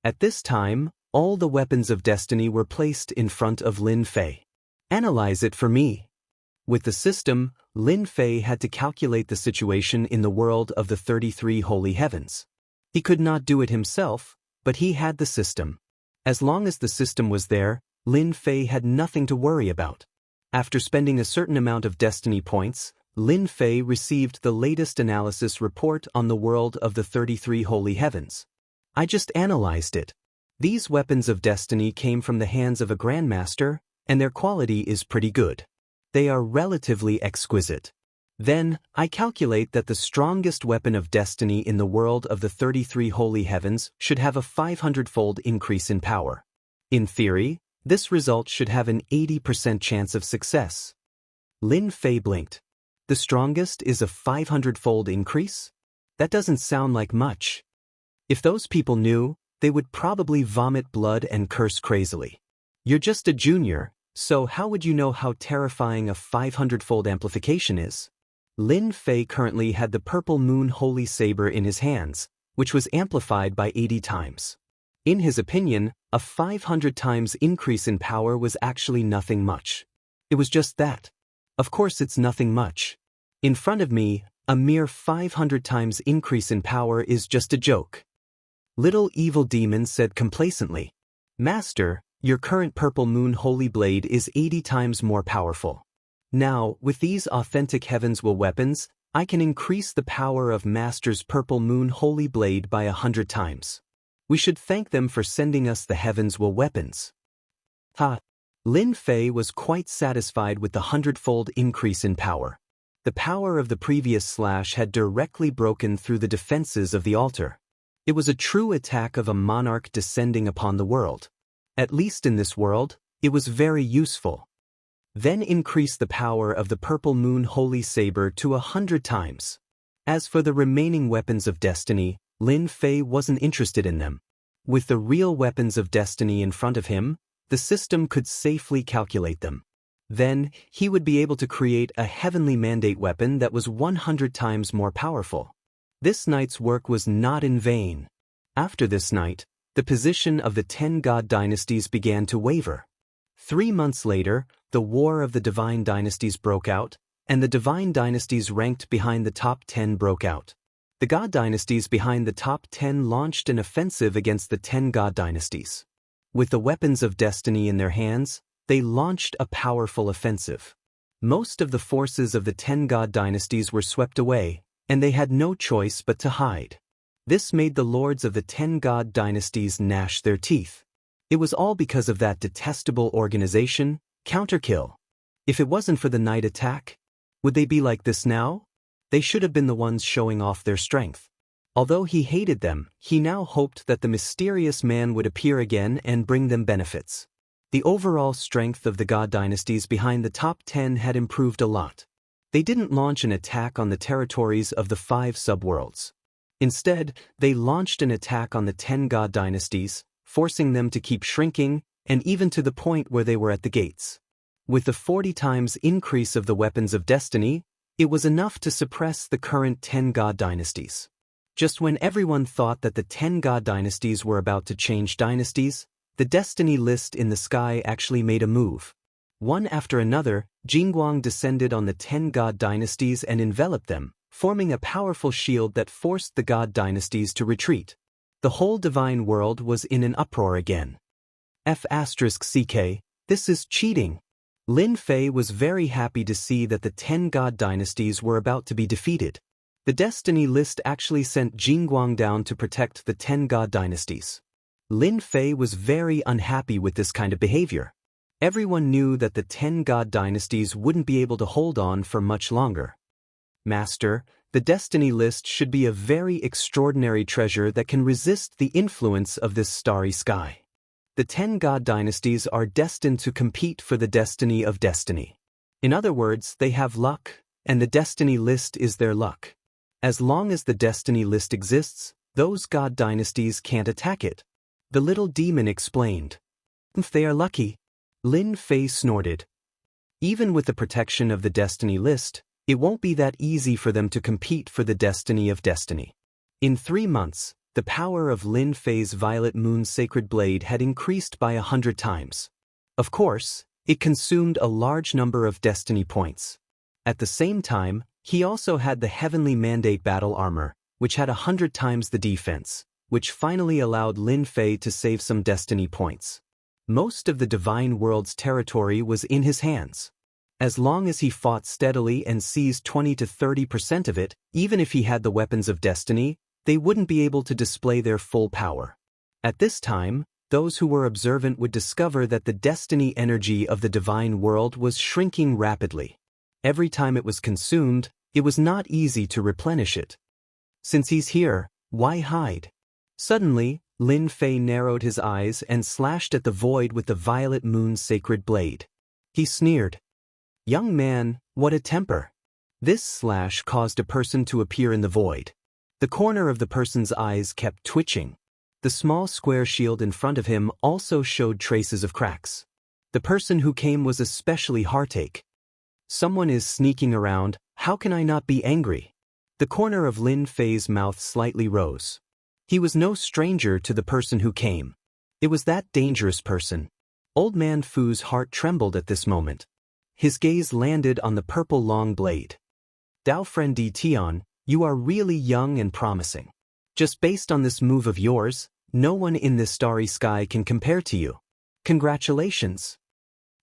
At this time, all the weapons of destiny were placed in front of Lin Fei. Analyze it for me. With the system, Lin Fei had to calculate the situation in the world of the 33 holy heavens. He could not do it himself, but he had the system. As long as the system was there, Lin Fei had nothing to worry about. After spending a certain amount of destiny points, Lin Fei received the latest analysis report on the world of the 33 holy heavens. I just analyzed it. These weapons of destiny came from the hands of a grandmaster, and their quality is pretty good. They are relatively exquisite. Then, I calculate that the strongest weapon of destiny in the world of the 33 holy heavens should have a 500-fold increase in power. In theory, this result should have an 80% chance of success. Lin Fei blinked. The strongest is a 500-fold increase? That doesn't sound like much. If those people knew, they would probably vomit blood and curse crazily. You're just a junior, so how would you know how terrifying a 500-fold amplification is? Lin Fei currently had the Purple Moon Holy Saber in his hands, which was amplified by 80 times. In his opinion, a 500 times increase in power was actually nothing much. It was just that. Of course it's nothing much. In front of me, a mere 500 times increase in power is just a joke. Little Evil Demon said complacently, "Master, your current Purple Moon Holy Blade is 80 times more powerful. Now, with these authentic Heavens Will weapons, I can increase the power of Master's Purple Moon Holy Blade by 100 times. We should thank them for sending us the Heavens Will weapons." Ha! Lin Fei was quite satisfied with the 100-fold increase in power. The power of the previous slash had directly broken through the defenses of the altar. It was a true attack of a monarch descending upon the world. At least in this world, it was very useful. Then increase the power of the Purple Moon Holy Saber to 100 times. As for the remaining weapons of destiny, Lin Fei wasn't interested in them. With the real weapons of destiny in front of him, the system could safely calculate them. Then, he would be able to create a heavenly mandate weapon that was 100 times more powerful. This night's work was not in vain. After this night, the position of the 10 god dynasties began to waver. 3 months later, the War of the Divine Dynasties broke out, and the Divine Dynasties ranked behind the top 10 broke out. The God Dynasties behind the top 10 launched an offensive against the 10 God Dynasties. With the weapons of destiny in their hands, they launched a powerful offensive. Most of the forces of the 10 God Dynasties were swept away, and they had no choice but to hide. This made the lords of the 10 God Dynasties gnash their teeth. It was all because of that detestable organization, Counterkill. If it wasn't for the night attack, would they be like this now? They should have been the ones showing off their strength. Although he hated them, he now hoped that the mysterious man would appear again and bring them benefits. The overall strength of the God Dynasties behind the top 10 had improved a lot. They didn't launch an attack on the territories of the 5 subworlds. Instead, they launched an attack on the 10 God Dynasties, forcing them to keep shrinking, and even to the point where they were at the gates. With the 40 times increase of the weapons of destiny, it was enough to suppress the current 10 God Dynasties. Just when everyone thought that the 10 God Dynasties were about to change dynasties, the destiny list in the sky actually made a move. One after another, Jingguang descended on the 10 God Dynasties and enveloped them, forming a powerful shield that forced the God Dynasties to retreat. The whole divine world was in an uproar again. F***ck, this is cheating. Lin Fei was very happy to see that the 10 God Dynasties were about to be defeated. The destiny list actually sent Jingguang down to protect the 10 God Dynasties. Lin Fei was very unhappy with this kind of behavior. Everyone knew that the 10 God Dynasties wouldn't be able to hold on for much longer. Master, the destiny list should be a very extraordinary treasure that can resist the influence of this starry sky. The 10 God Dynasties are destined to compete for the destiny of destiny. In other words, they have luck, and the destiny list is their luck. As long as the destiny list exists, those God Dynasties can't attack it. The little demon explained. If they are lucky, Lin Fei snorted. Even with the protection of the destiny list, it won't be that easy for them to compete for the destiny of destiny. In 3 months, the power of Lin Fei's Violet Moon Sacred Blade had increased by 100 times. Of course, it consumed a large number of destiny points. At the same time, he also had the Heavenly Mandate Battle Armor, which had 100 times the defense, which finally allowed Lin Fei to save some destiny points. Most of the Divine World's territory was in his hands. As long as he fought steadily and seized 20 to 30% of it, even if he had the weapons of destiny, they wouldn't be able to display their full power. At this time, those who were observant would discover that the destiny energy of the divine world was shrinking rapidly. Every time it was consumed, it was not easy to replenish it. Since he's here, why hide? Suddenly, Lin Fei narrowed his eyes and slashed at the void with the Violet Moon Sacred Blade. He sneered. Young man, what a temper. This slash caused a person to appear in the void. The corner of the person's eyes kept twitching. The small square shield in front of him also showed traces of cracks. The person who came was especially heartache. Someone is sneaking around, how can I not be angry? The corner of Lin Fei's mouth slightly rose. He was no stranger to the person who came. It was that dangerous person. Old Man Fu's heart trembled at this moment. His gaze landed on the purple long blade. Dao Friend Di Tian, you are really young and promising. Just based on this move of yours, no one in this starry sky can compare to you. Congratulations.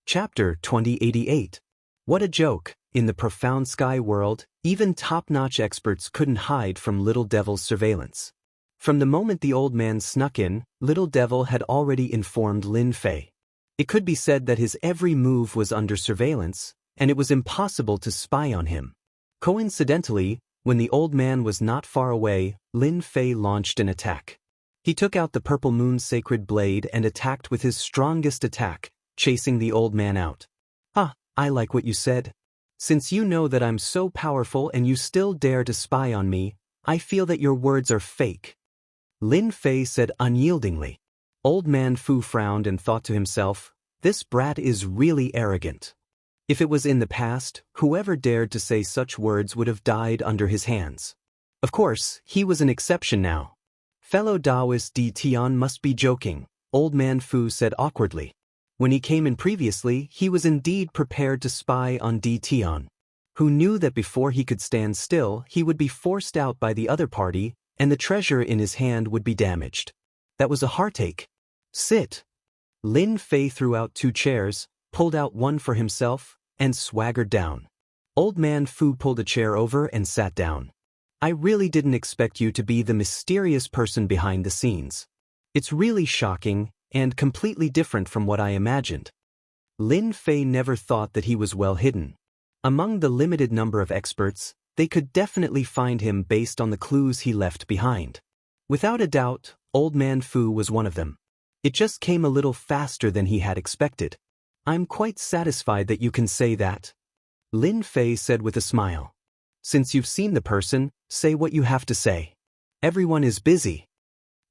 Chapter 2088. What a joke. In the profound sky world, even top-notch experts couldn't hide from Little Devil's surveillance. From the moment the old man snuck in, Little Devil had already informed Lin Fei. It could be said that his every move was under surveillance, and it was impossible to spy on him. Coincidentally, when the old man was not far away, Lin Fei launched an attack. He took out the Purple Moon's sacred blade and attacked with his strongest attack, chasing the old man out. "Ah, I like what you said. Since you know that I'm so powerful and you still dare to spy on me, I feel that your words are fake," Lin Fei said unyieldingly. Old Man Fu frowned and thought to himself, "This brat is really arrogant." If it was in the past, whoever dared to say such words would have died under his hands. Of course, he was an exception now. "Fellow Taoist Di Tian must be joking," Old Man Fu said awkwardly. When he came in previously, he was indeed prepared to spy on Di Tian, who knew that before he could stand still, he would be forced out by the other party, and the treasure in his hand would be damaged. That was a heartache. "Sit." Lin Fei threw out 2 chairs, pulled out one for himself, and swaggered down. Old Man Fu pulled a chair over and sat down. "I really didn't expect you to be the mysterious person behind the scenes. It's really shocking, and completely different from what I imagined." Lin Fei never thought that he was well hidden. Among the limited number of experts, they could definitely find him based on the clues he left behind. Without a doubt, Old Man Fu was one of them. It just came a little faster than he had expected. "I'm quite satisfied that you can say that," Lin Fei said with a smile. "Since you've seen the person, say what you have to say. Everyone is busy."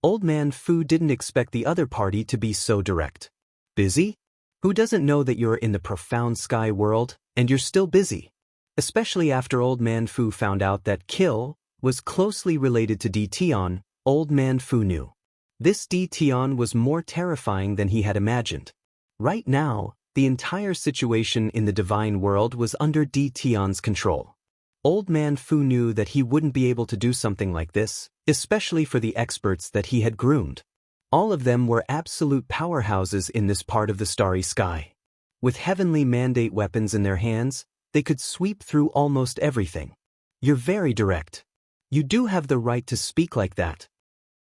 Old Man Fu didn't expect the other party to be so direct. "Busy? Who doesn't know that you're in the profound sky world, and you're still busy?" Especially after Old Man Fu found out that Kill was closely related to Di Tian, Old Man Fu knew. This Di Tian was more terrifying than he had imagined. Right now, the entire situation in the divine world was under Di Tian's control. Old Man Fu knew that he wouldn't be able to do something like this, especially for the experts that he had groomed. All of them were absolute powerhouses in this part of the starry sky. With heavenly mandate weapons in their hands, they could sweep through almost everything. "You're very direct. You do have the right to speak like that."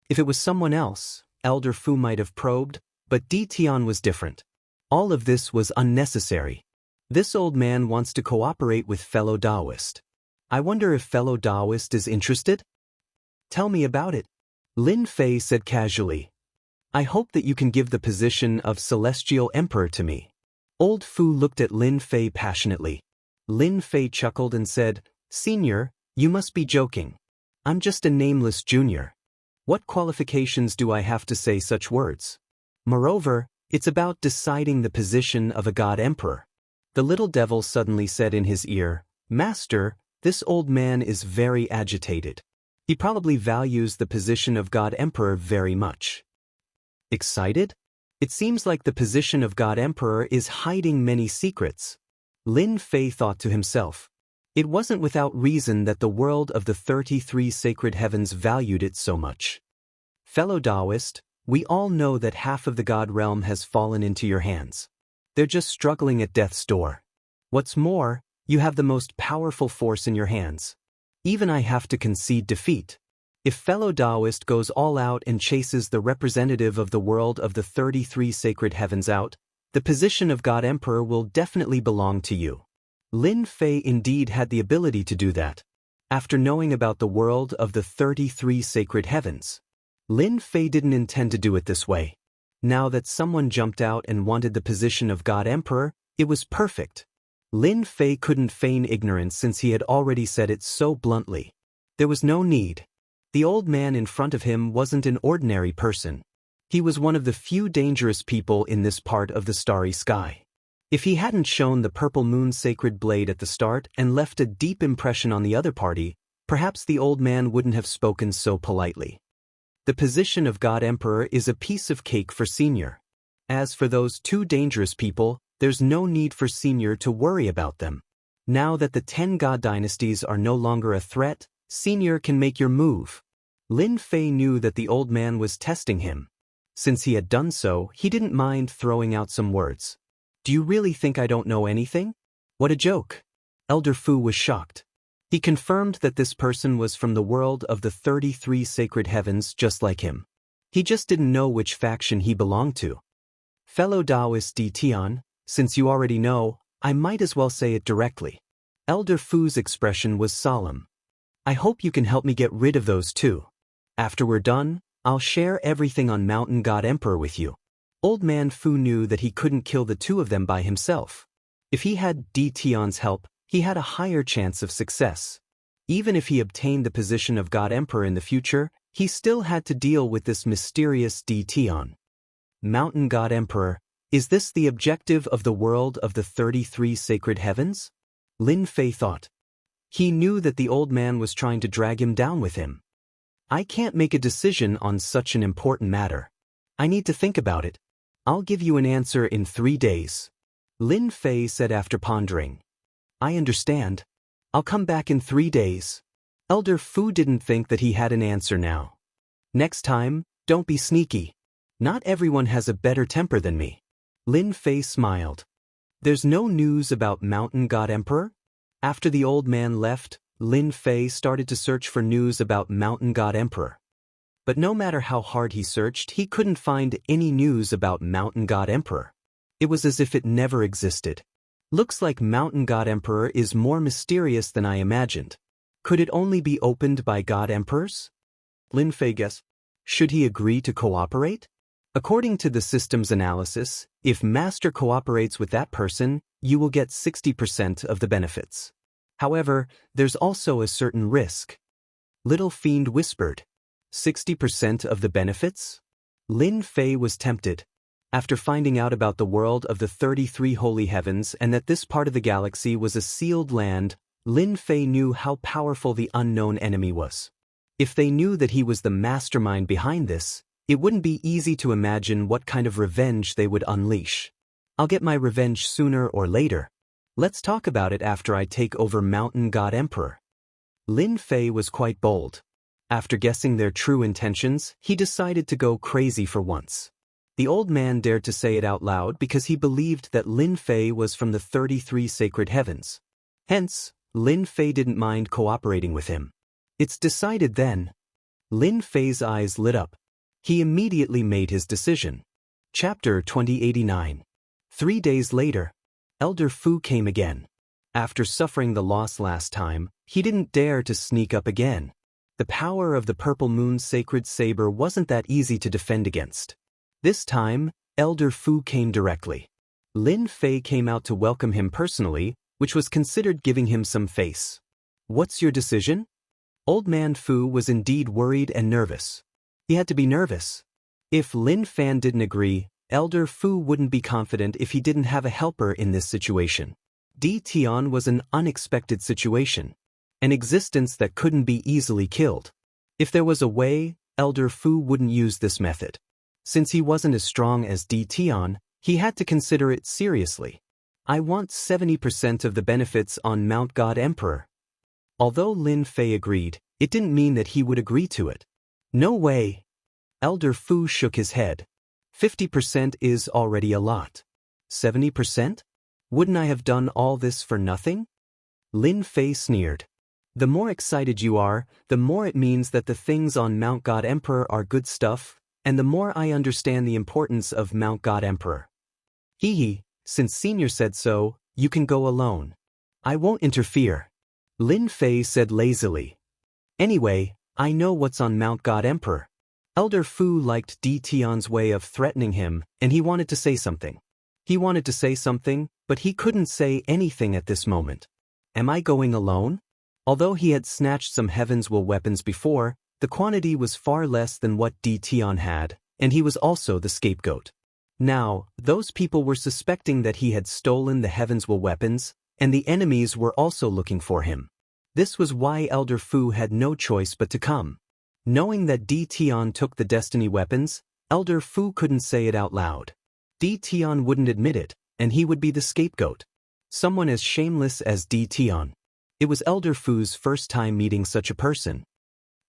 If it was someone else, Elder Fu might have probed, but Di Tian was different. All of this was unnecessary. This old man wants to cooperate with fellow Taoist. I wonder if fellow Taoist is interested? "Tell me about it," Lin Fei said casually. "I hope that you can give the position of Celestial Emperor to me." Old Fu looked at Lin Fei passionately. Lin Fei chuckled and said, "Senior, you must be joking. I'm just a nameless junior. What qualifications do I have to say such words? Moreover, it's about deciding the position of a god emperor." The little devil suddenly said in his ear, "Master, this old man is very agitated. He probably values the position of god emperor very much." Excited? It seems like the position of god emperor is hiding many secrets. Lin Fei thought to himself. It wasn't without reason that the world of the 33 sacred heavens valued it so much. "Fellow Taoist, we all know that half of the god realm has fallen into your hands. They're just struggling at death's door. What's more, you have the most powerful force in your hands. Even I have to concede defeat. If fellow Taoist goes all out and chases the representative of the world of the 33 sacred heavens out, the position of god emperor will definitely belong to you." Lin Fei indeed had the ability to do that. After knowing about the world of the 33 sacred heavens, Lin Fei didn't intend to do it this way. Now that someone jumped out and wanted the position of god emperor, it was perfect. Lin Fei couldn't feign ignorance since he had already said it so bluntly. There was no need. The old man in front of him wasn't an ordinary person. He was one of the few dangerous people in this part of the starry sky. If he hadn't shown the Purple Moon's sacred blade at the start and left a deep impression on the other party, perhaps the old man wouldn't have spoken so politely. The position of god emperor is a piece of cake for Senior. As for those 2 dangerous people, there's no need for Senior to worry about them. Now that the 10 god dynasties are no longer a threat, Senior can make your move. Lin Fei knew that the old man was testing him. Since he had done so, he didn't mind throwing out some words. "Do you really think I don't know anything? What a joke." Elder Fu was shocked. He confirmed that this person was from the world of the 33 sacred heavens just like him. He just didn't know which faction he belonged to. Fellow Taoist D. Tian, since you already know, I might as well say it directly. Elder Fu's expression was solemn. I hope you can help me get rid of those two. After we're done, I'll share everything on Mountain God Emperor with you. Old Man Fu knew that he couldn't kill the two of them by himself. If he had D. Tian's help, he had a higher chance of success. Even if he obtained the position of God Emperor in the future, he still had to deal with this mysterious D. Tian. Mountain God Emperor, is this the objective of the world of the 33 sacred heavens? Lin Fei thought. He knew that the old man was trying to drag him down with him. I can't make a decision on such an important matter. I need to think about it. I'll give you an answer in 3 days. Lin Fei said after pondering. I understand. I'll come back in 3 days. Elder Fu didn't think that he had an answer now. Next time, don't be sneaky. Not everyone has a better temper than me. Lin Fei smiled. There's no news about Mountain God Emperor? After the old man left, Lin Fei started to search for news about Mountain God Emperor. But no matter how hard he searched, he couldn't find any news about Mountain God Emperor. It was as if it never existed. Looks like Mountain God Emperor is more mysterious than I imagined. Could it only be opened by God Emperors? Lin Fei guessed. Should he agree to cooperate? According to the system's analysis, if Master cooperates with that person, you will get 60% of the benefits. However, there's also a certain risk. Little Fiend whispered. 60% of the benefits? Lin Fei was tempted. After finding out about the world of the 33 holy heavens and that this part of the galaxy was a sealed land, Lin Fei knew how powerful the unknown enemy was. If they knew that he was the mastermind behind this, it wouldn't be easy to imagine what kind of revenge they would unleash. I'll get my revenge sooner or later. Let's talk about it after I take over Mountain God Emperor. Lin Fei was quite bold. After guessing their true intentions, he decided to go crazy for once. The old man dared to say it out loud because he believed that Lin Fei was from the 33 sacred heavens. Hence, Lin Fei didn't mind cooperating with him. It's decided then. Lin Fei's eyes lit up. He immediately made his decision. Chapter 2089. 3 days later, Elder Fu came again. After suffering the loss last time, he didn't dare to sneak up again. The power of the Purple Moon's sacred saber wasn't that easy to defend against. This time, Elder Fu came directly. Lin Fei came out to welcome him personally, which was considered giving him some face. What's your decision? Old Man Fu was indeed worried and nervous. He had to be nervous. If Lin Fan didn't agree, Elder Fu wouldn't be confident if he didn't have a helper in this situation. D. Tian was an unexpected situation. An existence that couldn't be easily killed. If there was a way, Elder Fu wouldn't use this method. Since he wasn't as strong as D. Tian, he had to consider it seriously. I want 70% of the benefits on Mount God Emperor. Although Lin Fei agreed, it didn't mean that he would agree to it. No way. Elder Fu shook his head. 50% is already a lot. 70%? Wouldn't I have done all this for nothing? Lin Fei sneered. The more excited you are, the more it means that the things on Mount God Emperor are good stuff, and the more I understand the importance of Mount God Emperor. Hee, since Senior said so, you can go alone. I won't interfere. Lin Fei said lazily. Anyway, I know what's on Mount God Emperor. Elder Fu liked D. Tian's way of threatening him, and he wanted to say something. He wanted to say something, but he couldn't say anything at this moment. Am I going alone? Although he had snatched some Heaven's Will weapons before, the quantity was far less than what D. Tian had, and he was also the scapegoat. Now, those people were suspecting that he had stolen the Heaven's Will weapons, and the enemies were also looking for him. This was why Elder Fu had no choice but to come. Knowing that D. Tian took the Destiny weapons, Elder Fu couldn't say it out loud. D. Tian wouldn't admit it, and he would be the scapegoat. Someone as shameless as D. Tian. It was Elder Fu's first time meeting such a person.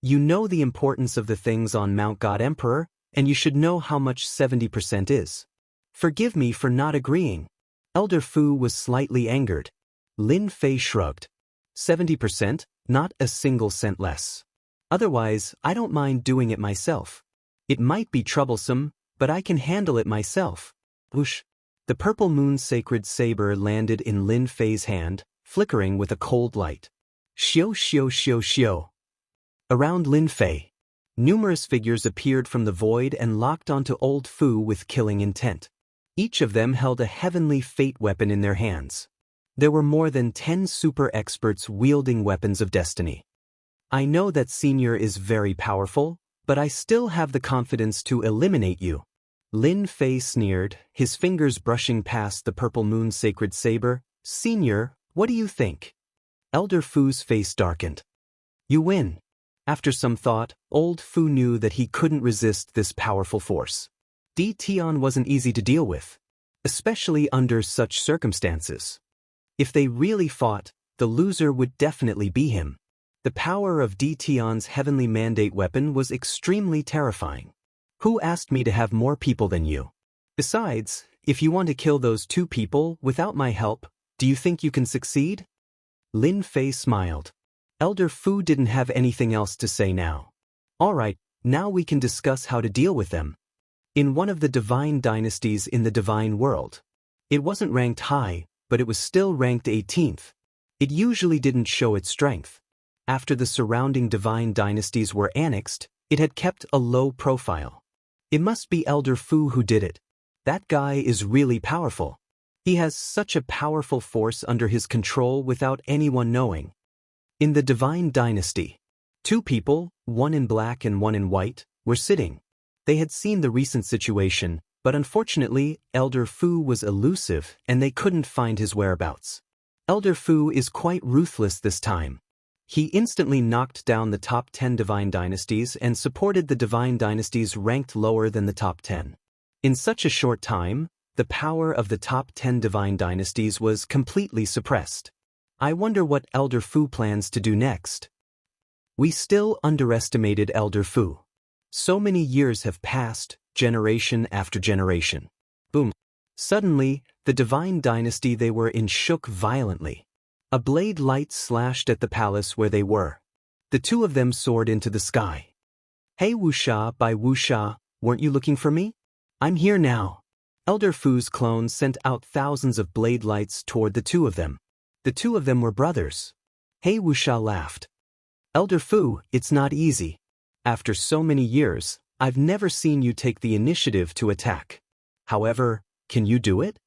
You know the importance of the things on Mount God Emperor, and you should know how much 70% is. Forgive me for not agreeing. Elder Fu was slightly angered. Lin Fei shrugged. 70%, not a single cent less. Otherwise, I don't mind doing it myself. It might be troublesome, but I can handle it myself. Whoosh! The purple moon's sacred saber landed in Lin Fei's hand, flickering with a cold light. Xiao xiao xiao xiao. Around Lin Fei, numerous figures appeared from the void and locked onto Old Fu with killing intent. Each of them held a heavenly fate weapon in their hands. There were more than 10 super experts wielding weapons of destiny. I know that Senior is very powerful, but I still have the confidence to eliminate you. Lin Fei sneered, his fingers brushing past the purple moon's sacred saber. Senior, what do you think? Elder Fu's face darkened. You win. After some thought, Old Fu knew that he couldn't resist this powerful force. Tian wasn't easy to deal with, especially under such circumstances. If they really fought, the loser would definitely be him. The power of Tian's heavenly mandate weapon was extremely terrifying. Who asked me to have more people than you? Besides, if you want to kill those 2 people without my help, do you think you can succeed? Lin Fei smiled. Elder Fu didn't have anything else to say now. Alright, now we can discuss how to deal with them. In one of the divine dynasties in the divine world. It wasn't ranked high, but it was still ranked 18th. It usually didn't show its strength. After the surrounding divine dynasties were annexed, it had kept a low profile. It must be Elder Fu who did it. That guy is really powerful. He has such a powerful force under his control without anyone knowing. In the divine dynasty, 2 people, one in black and one in white, were sitting. They had seen the recent situation, but unfortunately, Elder Fu was elusive and they couldn't find his whereabouts. Elder Fu is quite ruthless this time. He instantly knocked down the top 10 divine dynasties and supported the divine dynasties ranked lower than the top 10. In such a short time, the power of the top 10 divine dynasties was completely suppressed. I wonder what Elder Fu plans to do next. We still underestimated Elder Fu. So many years have passed, generation after generation. Boom. Suddenly, the divine dynasty they were in shook violently. A blade light slashed at the palace where they were. The 2 of them soared into the sky. Hey Wuxia, by Wuxia, weren't you looking for me? I'm here now. Elder Fu's clone sent out thousands of blade lights toward the 2 of them. The 2 of them were brothers. Hey Wuxia laughed. Elder Fu, it's not easy. After so many years, I've never seen you take the initiative to attack. However, can you do it?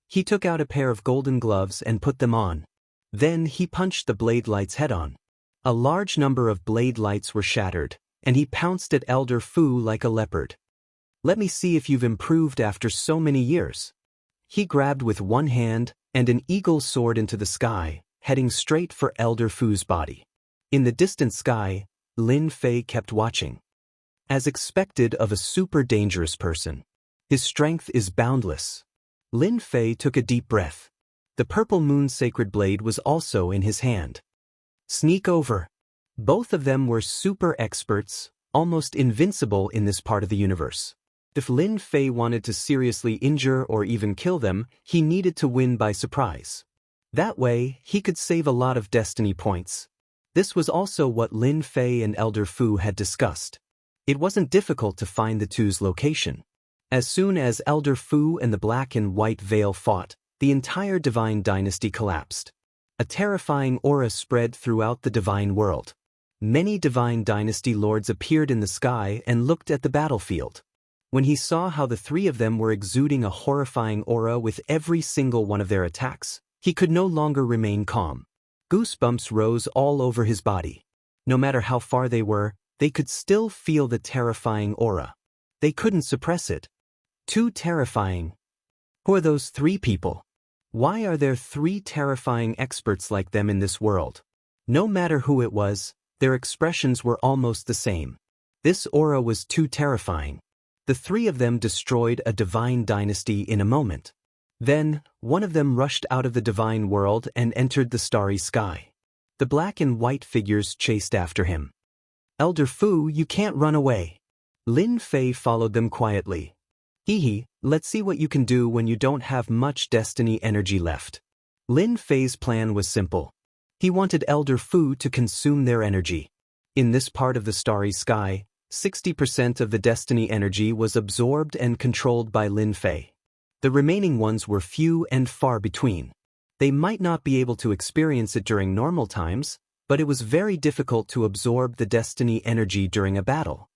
He took out a pair of golden gloves and put them on. Then he punched the blade lights head-on. A large number of blade lights were shattered, and he pounced at Elder Fu like a leopard. Let me see if you've improved after so many years. He grabbed with one hand, and an eagle soared into the sky, heading straight for Elder Fu's body. In the distant sky, Lin Fei kept watching. As expected of a super dangerous person, his strength is boundless. Lin Fei took a deep breath. The purple moon's sacred blade was also in his hand. Sneak over. Both of them were super experts, almost invincible in this part of the universe. If Lin Fei wanted to seriously injure or even kill them, he needed to win by surprise. That way, he could save a lot of destiny points. This was also what Lin Fei and Elder Fu had discussed. It wasn't difficult to find the 2's location. As soon as Elder Fu and the black and white veil fought, the entire divine dynasty collapsed. A terrifying aura spread throughout the divine world. Many divine dynasty lords appeared in the sky and looked at the battlefield. When he saw how the 3 of them were exuding a horrifying aura with every single one of their attacks, he could no longer remain calm. Goosebumps rose all over his body. No matter how far they were, they could still feel the terrifying aura. They couldn't suppress it. Too terrifying. Who are those 3 people? Why are there 3 terrifying experts like them in this world? No matter who it was, their expressions were almost the same. This aura was too terrifying. The 3 of them destroyed a divine dynasty in a moment. Then, one of them rushed out of the divine world and entered the starry sky. The black and white figures chased after him. Elder Fu, you can't run away. Lin Fei followed them quietly. Hee, let's see what you can do when you don't have much destiny energy left. Lin Fei's plan was simple. He wanted Elder Fu to consume their energy. In this part of the starry sky, 60% of the destiny energy was absorbed and controlled by Lin Fei. The remaining ones were few and far between. They might not be able to experience it during normal times, but it was very difficult to absorb the destiny energy during a battle.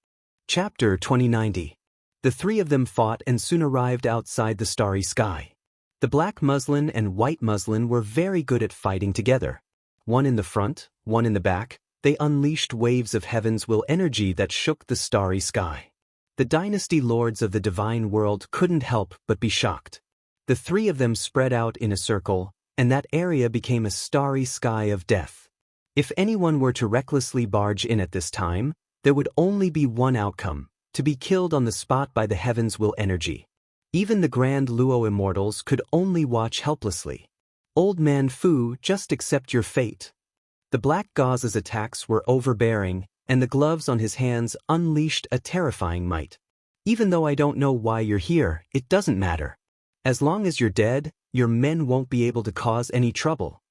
Chapter 2090. The three of them fought and soon arrived outside the starry sky. The black muslin and white muslin were very good at fighting together. One in the front, one in the back, they unleashed waves of heaven's will energy that shook the starry sky. The dynasty lords of the divine world couldn't help but be shocked. The three of them spread out in a circle, and that area became a starry sky of death. If anyone were to recklessly barge in at this time, there would only be one outcome: to be killed on the spot by the heaven's will energy. Even the Grand Luo immortals could only watch helplessly. Old Man Fu, just accept your fate. The black gauze's attacks were overbearing, and the gloves on his hands unleashed a terrifying might. Even though I don't know why you're here, it doesn't matter. As long as you're dead, your men won't be able to cause any trouble.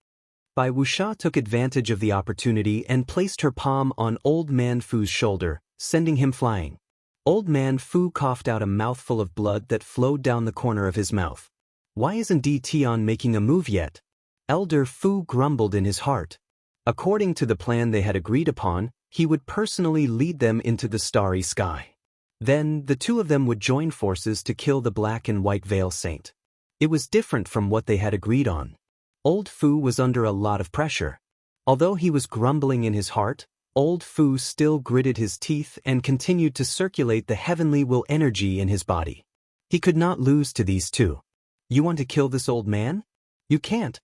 Bai Wuxia took advantage of the opportunity and placed her palm on Old Man Fu's shoulder, sending him flying. Old Man Fu coughed out a mouthful of blood that flowed down the corner of his mouth. Why isn't Di Tian making a move yet? Elder Fu grumbled in his heart. According to the plan they had agreed upon, he would personally lead them into the starry sky. Then, the two of them would join forces to kill the black and white veil saint. It was different from what they had agreed on. Old Fu was under a lot of pressure. Although he was grumbling in his heart, Old Fu still gritted his teeth and continued to circulate the heavenly will energy in his body. He could not lose to these two. You want to kill this old man? You can't.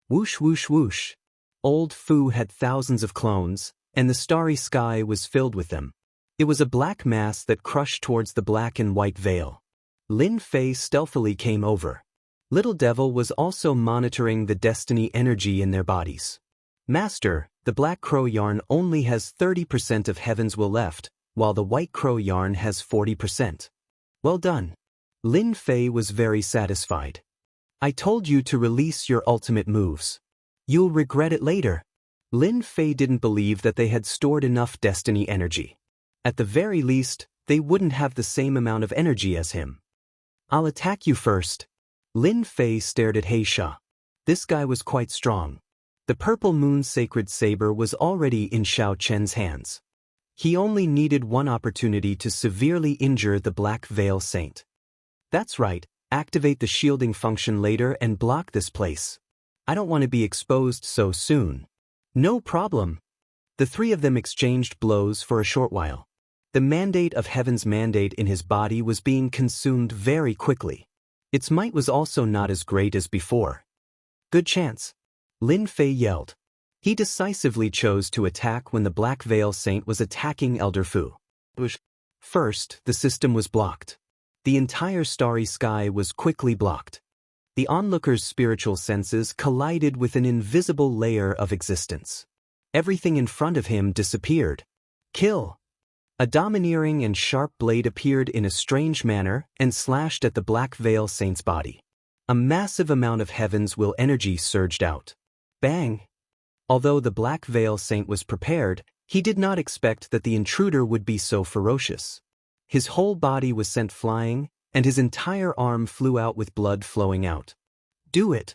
Whoosh whoosh whoosh. Old Fu had thousands of clones, and the starry sky was filled with them. It was a black mass that crushed towards the black and white veil. Lin Fei stealthily came over. Little Devil was also monitoring the destiny energy in their bodies. Master, the black crow yarn only has 30% of heaven's will left, while the white crow yarn has 40%. Well done. Lin Fei was very satisfied. I told you to release your ultimate moves. You'll regret it later. Lin Fei didn't believe that they had stored enough destiny energy. At the very least, they wouldn't have the same amount of energy as him. I'll attack you first. Lin Fei stared at Heisha. This guy was quite strong. The purple moon sacred saber was already in Xiao Chen's hands. He only needed one opportunity to severely injure the black veil saint. That's right, activate the shielding function later and block this place. I don't want to be exposed so soon. No problem. The three of them exchanged blows for a short while. The mandate of heaven's mandate in his body was being consumed very quickly. Its might was also not as great as before. Good chance. Lin Fei yelled. He decisively chose to attack when the Black Veil Saint was attacking Elder Fu. First, the system was blocked. The entire starry sky was quickly blocked. The onlooker's spiritual senses collided with an invisible layer of existence. Everything in front of him disappeared. Kill! A domineering and sharp blade appeared in a strange manner and slashed at the Black Veil Saint's body. A massive amount of heaven's will energy surged out. Bang! Although the Black Veil Saint was prepared, he did not expect that the intruder would be so ferocious. His whole body was sent flying, and his entire arm flew out with blood flowing out. Do it!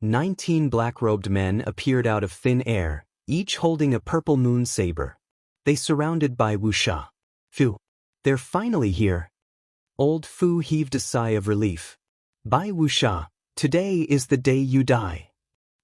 19 black-robed men appeared out of thin air, each holding a purple moon saber. They surrounded Bai Wuxia. Phew! They're finally here. Old Fu heaved a sigh of relief. Bai Wuxia, today is the day you die.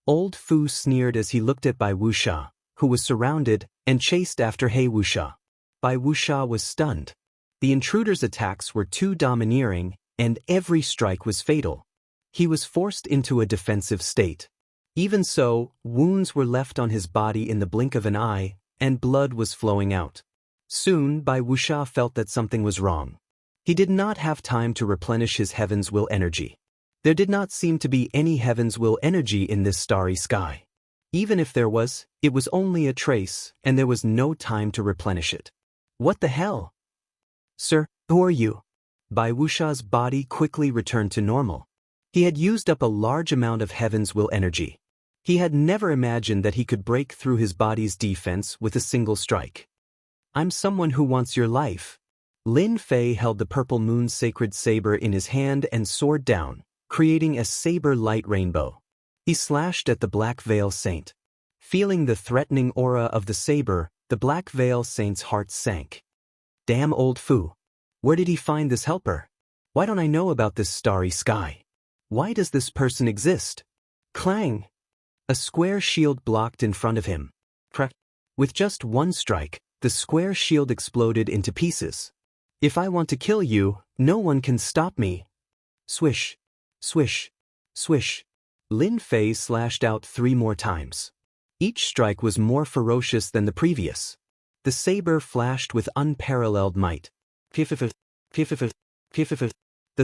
Old Fu sneered as he looked at Bai Wuxia, who was surrounded, and chased after He Wuxia. Bai Wuxia was stunned. The intruder's attacks were too domineering, and every strike was fatal. He was forced into a defensive state. Even so, wounds were left on his body in the blink of an eye, and blood was flowing out. Soon, Bai Wuxia felt that something was wrong. He did not have time to replenish his heaven's will energy. There did not seem to be any heaven's will energy in this starry sky. Even if there was, it was only a trace, and there was no time to replenish it. What the hell? Sir, who are you? Bai Wuxia's body quickly returned to normal. He had used up a large amount of heaven's will energy. He had never imagined that he could break through his body's defense with a single strike. I'm someone who wants your life. Lin Fei held the purple moon sacred saber in his hand and soared down, creating a saber light rainbow. He slashed at the Black Veil Saint. Feeling the threatening aura of the saber, the Black Veil Saint's heart sank. Damn old Fu. Where did he find this helper? Why don't I know about this starry sky? Why does this person exist? Clang! A square shield blocked in front of him. With just one strike, the square shield exploded into pieces. If I want to kill you, no one can stop me. Swish, swish, swish. Lin Fei slashed out 3 more times. Each strike was more ferocious than the previous. The saber flashed with unparalleled might. The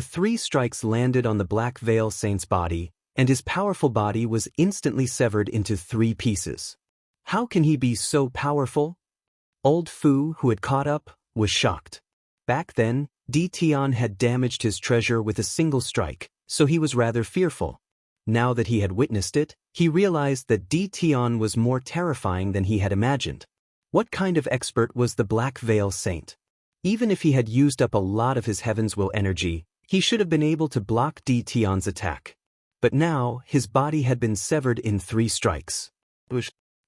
3 strikes landed on the Black Veil Saint's body, and his powerful body was instantly severed into 3 pieces. How can he be so powerful? Old Fu, who had caught up, was shocked. Back then, Di Tian had damaged his treasure with a single strike, so he was rather fearful. Now that he had witnessed it, he realized that Di Tian was more terrifying than he had imagined. What kind of expert was the Black Veil Saint? Even if he had used up a lot of his Heaven's Will energy, he should have been able to block Di Tian's attack. But now, his body had been severed in 3 strikes.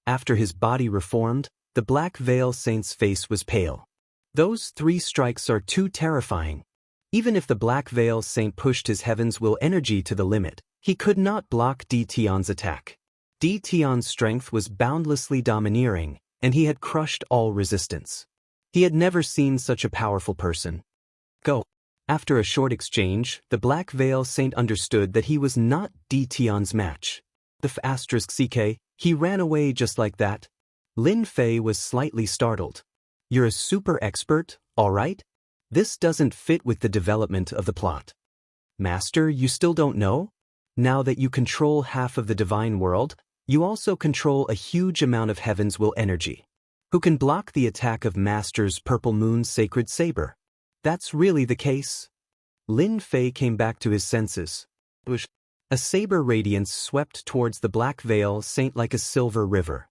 After his body reformed, the Black Veil Saint's face was pale. Those 3 strikes are too terrifying. Even if the Black Veil Saint pushed his Heaven's Will energy to the limit, he could not block Di Tian's attack. Di Tian's strength was boundlessly domineering, and he had crushed all resistance. He had never seen such a powerful person. Go. After a short exchange, the Black Veil Saint understood that he was not Di Tian's match. The he ran away just like that. Lin Fei was slightly startled. You're a super expert, all right? This doesn't fit with the development of the plot. Master, you still don't know? Now that you control half of the divine world, you also control a huge amount of Heaven's Will energy. Who can block the attack of Master's Purple Moon Sacred Saber? That's really the case? Lin Fei came back to his senses. A saber radiance swept towards the Black Veil Saint like a silver river.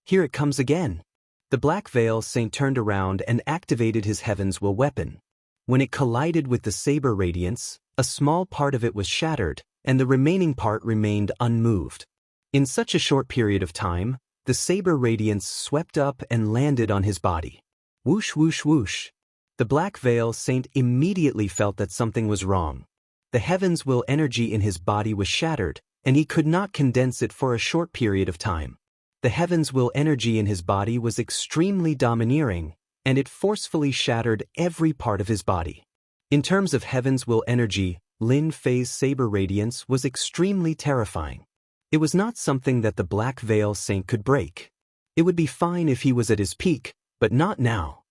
Here it comes again. The Black Veil Saint turned around and activated his Heaven's Will weapon. When it collided with the saber radiance, a small part of it was shattered, and the remaining part remained unmoved. In such a short period of time, the saber radiance swept up and landed on his body. Whoosh whoosh whoosh. The Black Veil Saint immediately felt that something was wrong. The Heaven's Will energy in his body was shattered, and he could not condense it for a short period of time. The Heaven's Will energy in his body was extremely domineering, and it forcefully shattered every part of his body. In terms of Heaven's Will energy, Lin Fei's saber radiance was extremely terrifying. It was not something that the Black Veil Saint could break. It would be fine if he was at his peak, but not now.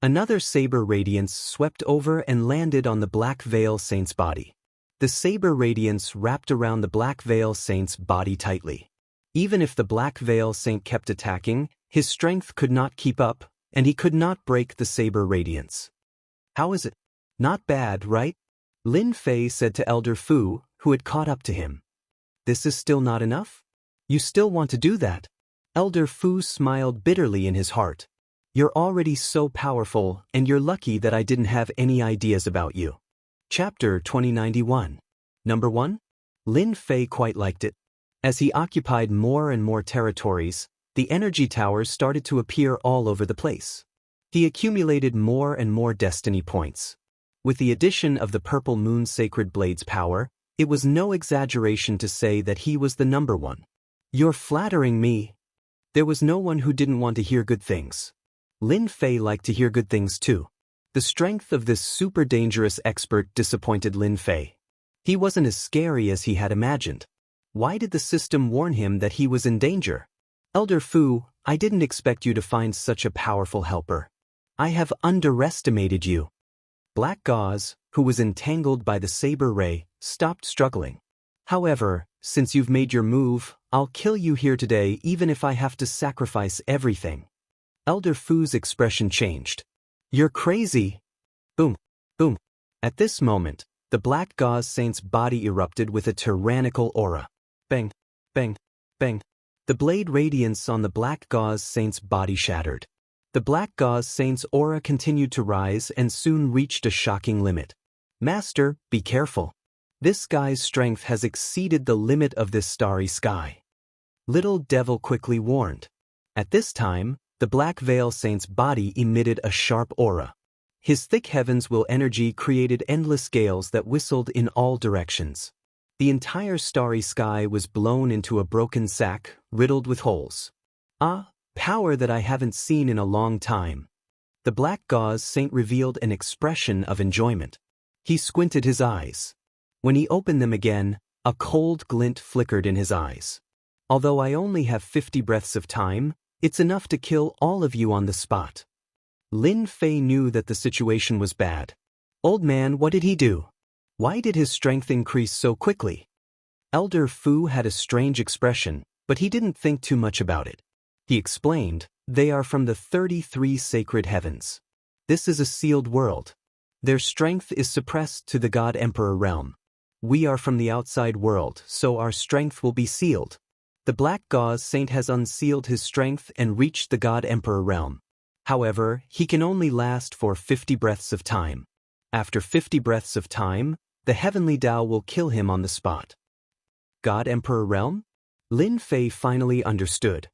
Another saber radiance swept over and landed on the Black Veil Saint's body. The saber radiance wrapped around the Black Veil Saint's body tightly. Even if the Black Veil Saint kept attacking, his strength could not keep up, and he could not break the saber radiance. How is it? Not bad, right? Lin Fei said to Elder Fu, who had caught up to him. This is still not enough? You still want to do that? Elder Fu smiled bitterly in his heart. You're already so powerful, and you're lucky that I didn't have any ideas about you. Chapter 2091. Number 1. Lin Fei quite liked it. As he occupied more and more territories, the energy towers started to appear all over the place. He accumulated more and more destiny points. With the addition of the Purple Moon Sacred Blade's power, it was no exaggeration to say that he was the number 1. You're flattering me. There was no one who didn't want to hear good things. Lin Fei liked to hear good things too. The strength of this super dangerous expert disappointed Lin Fei. He wasn't as scary as he had imagined. Why did the system warn him that he was in danger? Elder Fu, I didn't expect you to find such a powerful helper. I have underestimated you. Black Gauze, who was entangled by the saber ray, stopped struggling. However, since you've made your move, I'll kill you here today even if I have to sacrifice everything. Elder Fu's expression changed. You're crazy. Boom, boom. At this moment, the Black Gauze Saint's body erupted with a tyrannical aura. Bang, bang, bang. The blade radiance on the Black Gauze Saint's body shattered. The Black Gauze Saint's aura continued to rise and soon reached a shocking limit. Master, be careful. This guy's strength has exceeded the limit of this starry sky. Little Devil quickly warned. At this time, the Black Veil Saint's body emitted a sharp aura. His thick heavens will energy created endless gales that whistled in all directions. The entire starry sky was blown into a broken sack, riddled with holes. Ah, power that I haven't seen in a long time. The Black Gauze Saint revealed an expression of enjoyment. He squinted his eyes. When he opened them again, a cold glint flickered in his eyes. Although I only have 50 breaths of time, it's enough to kill all of you on the spot. Lin Fei knew that the situation was bad. Old man, what did he do? Why did his strength increase so quickly? Elder Fu had a strange expression, but he didn't think too much about it. He explained, they are from the 33 sacred heavens. This is a sealed world. Their strength is suppressed to the God Emperor realm. We are from the outside world, so our strength will be sealed. The Black Gauze Saint has unsealed his strength and reached the God Emperor realm. However, he can only last for 50 breaths of time. After 50 breaths of time, the heavenly Tao will kill him on the spot. God Emperor realm? Lin Fei finally understood.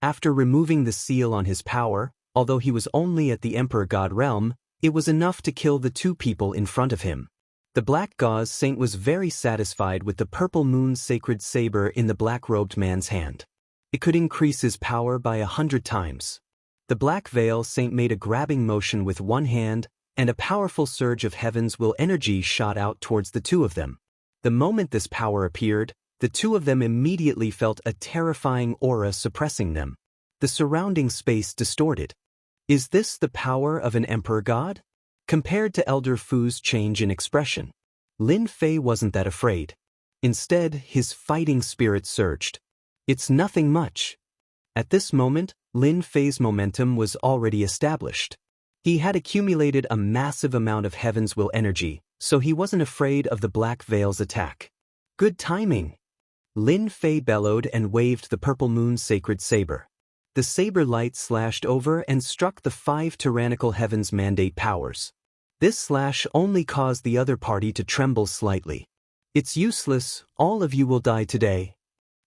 After removing the seal on his power, although he was only at the Emperor God realm, it was enough to kill the two people in front of him. The Black Gauze Saint was very satisfied with the purple moon's sacred saber in the black-robed man's hand. It could increase his power by 100 times. The Black Veil Saint made a grabbing motion with one hand, and a powerful surge of heaven's will energy shot out towards the two of them. The moment this power appeared, the two of them immediately felt a terrifying aura suppressing them. The surrounding space distorted. Is this the power of an emperor god? Compared to Elder Fu's change in expression, Lin Fei wasn't that afraid. Instead, his fighting spirit surged. It's nothing much. At this moment, Lin Fei's momentum was already established. He had accumulated a massive amount of heaven's will energy, so he wasn't afraid of the Black Veil's attack. Good timing! Lin Fei bellowed and waved the purple moon's sacred saber. The saber light slashed over and struck the 5 tyrannical heavens mandate powers. This slash only caused the other party to tremble slightly. It's useless, all of you will die today.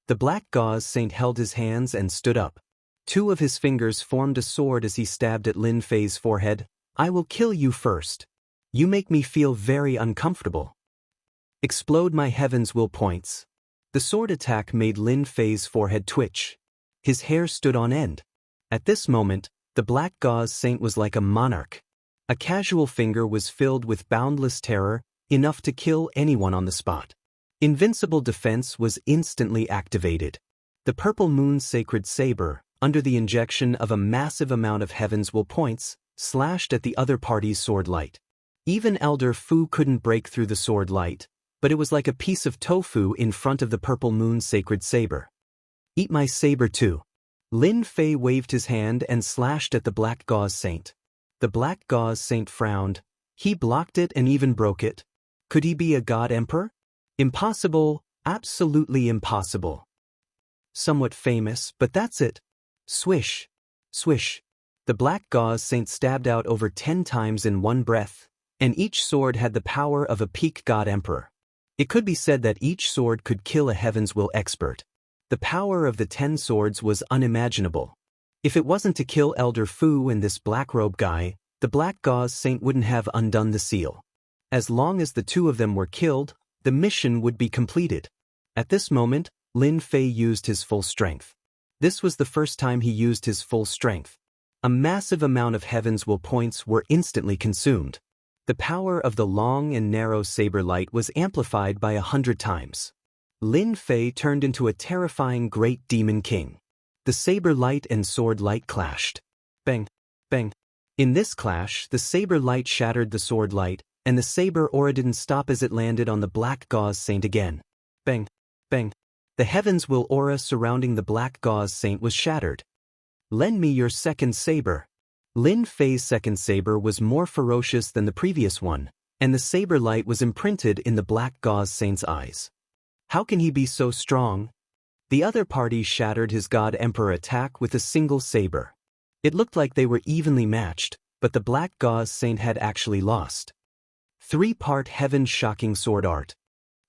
The Black Gauze Saint held his hands and stood up. 2 of his fingers formed a sword as he stabbed at Lin Fei's forehead. I will kill you first. You make me feel very uncomfortable. Explode my heaven's will points. The sword attack made Lin Fei's forehead twitch. His hair stood on end. At this moment, the Black Gauze Saint was like a monarch. A casual finger was filled with boundless terror, enough to kill anyone on the spot. Invincible defense was instantly activated. The purple moon's sacred saber, under the injection of a massive amount of heaven's will points, slashed at the other party's sword light. Even Elder Fu couldn't break through the sword light, but it was like a piece of tofu in front of the purple moon's sacred saber. Eat my saber too. Lin Fei waved his hand and slashed at the Black Gauze Saint. The Black Gauze Saint frowned. He blocked it and even broke it. Could he be a god emperor? Impossible, absolutely impossible. Somewhat famous, but that's it. Swish. Swish. The Black Gauze Saint stabbed out over 10 times in one breath, and each sword had the power of a peak god emperor. It could be said that each sword could kill a heaven's will expert. The power of the 10 swords was unimaginable. If it wasn't to kill Elder Fu and this black robe guy, the Black Gauze Saint wouldn't have undone the seal. As long as the 2 of them were killed, the mission would be completed. At this moment, Lin Fei used his full strength. This was the first time he used his full strength. A massive amount of heaven's will points were instantly consumed. The power of the long and narrow saber light was amplified by 100 times. Lin Fei turned into a terrifying great demon king. The saber light and sword light clashed. Bang, bang. In this clash, the saber light shattered the sword light, and the saber aura didn't stop as it landed on the Black Gauze Saint again. Bang, bang. The heavens will aura surrounding the Black Gauze Saint was shattered. Lend me your second saber. Lin Fei's second saber was more ferocious than the previous one, and the saber light was imprinted in the Black Gauze Saint's eyes. How can he be so strong? The other party shattered his God Emperor attack with a single saber. It looked like they were evenly matched, but the Black Gauze Saint had actually lost. 3-part heaven shocking sword art.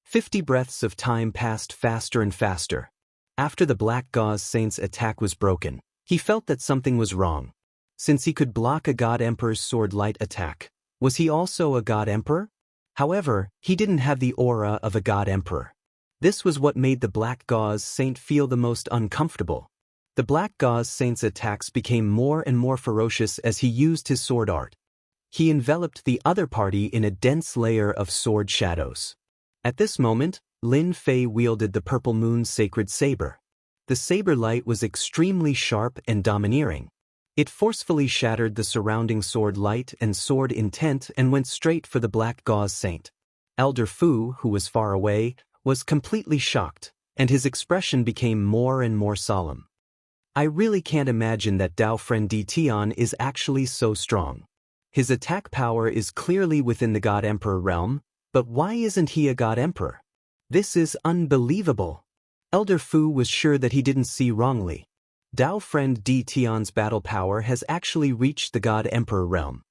50 breaths of time passed faster and faster. After the Black Gauze Saint's attack was broken, he felt that something was wrong. Since he could block a God Emperor's sword light attack, was he also a God Emperor? However, he didn't have the aura of a God Emperor. This was what made the Black Gauze Saint feel the most uncomfortable. The Black Gauze Saint's attacks became more and more ferocious as he used his sword art. He enveloped the other party in a dense layer of sword shadows. At this moment, Lin Fei wielded the Purple Moon's sacred saber. The saber light was extremely sharp and domineering. It forcefully shattered the surrounding sword light and sword intent and went straight for the Black Gauze Saint. Elder Fu, who was far away, was completely shocked, and his expression became more and more solemn. I really can't imagine that Dao Friend Di Tian is actually so strong. His attack power is clearly within the God Emperor realm, but why isn't he a God Emperor? This is unbelievable. Elder Fu was sure that he didn't see wrongly. Dao Friend Di Tian's battle power has actually reached the God Emperor realm.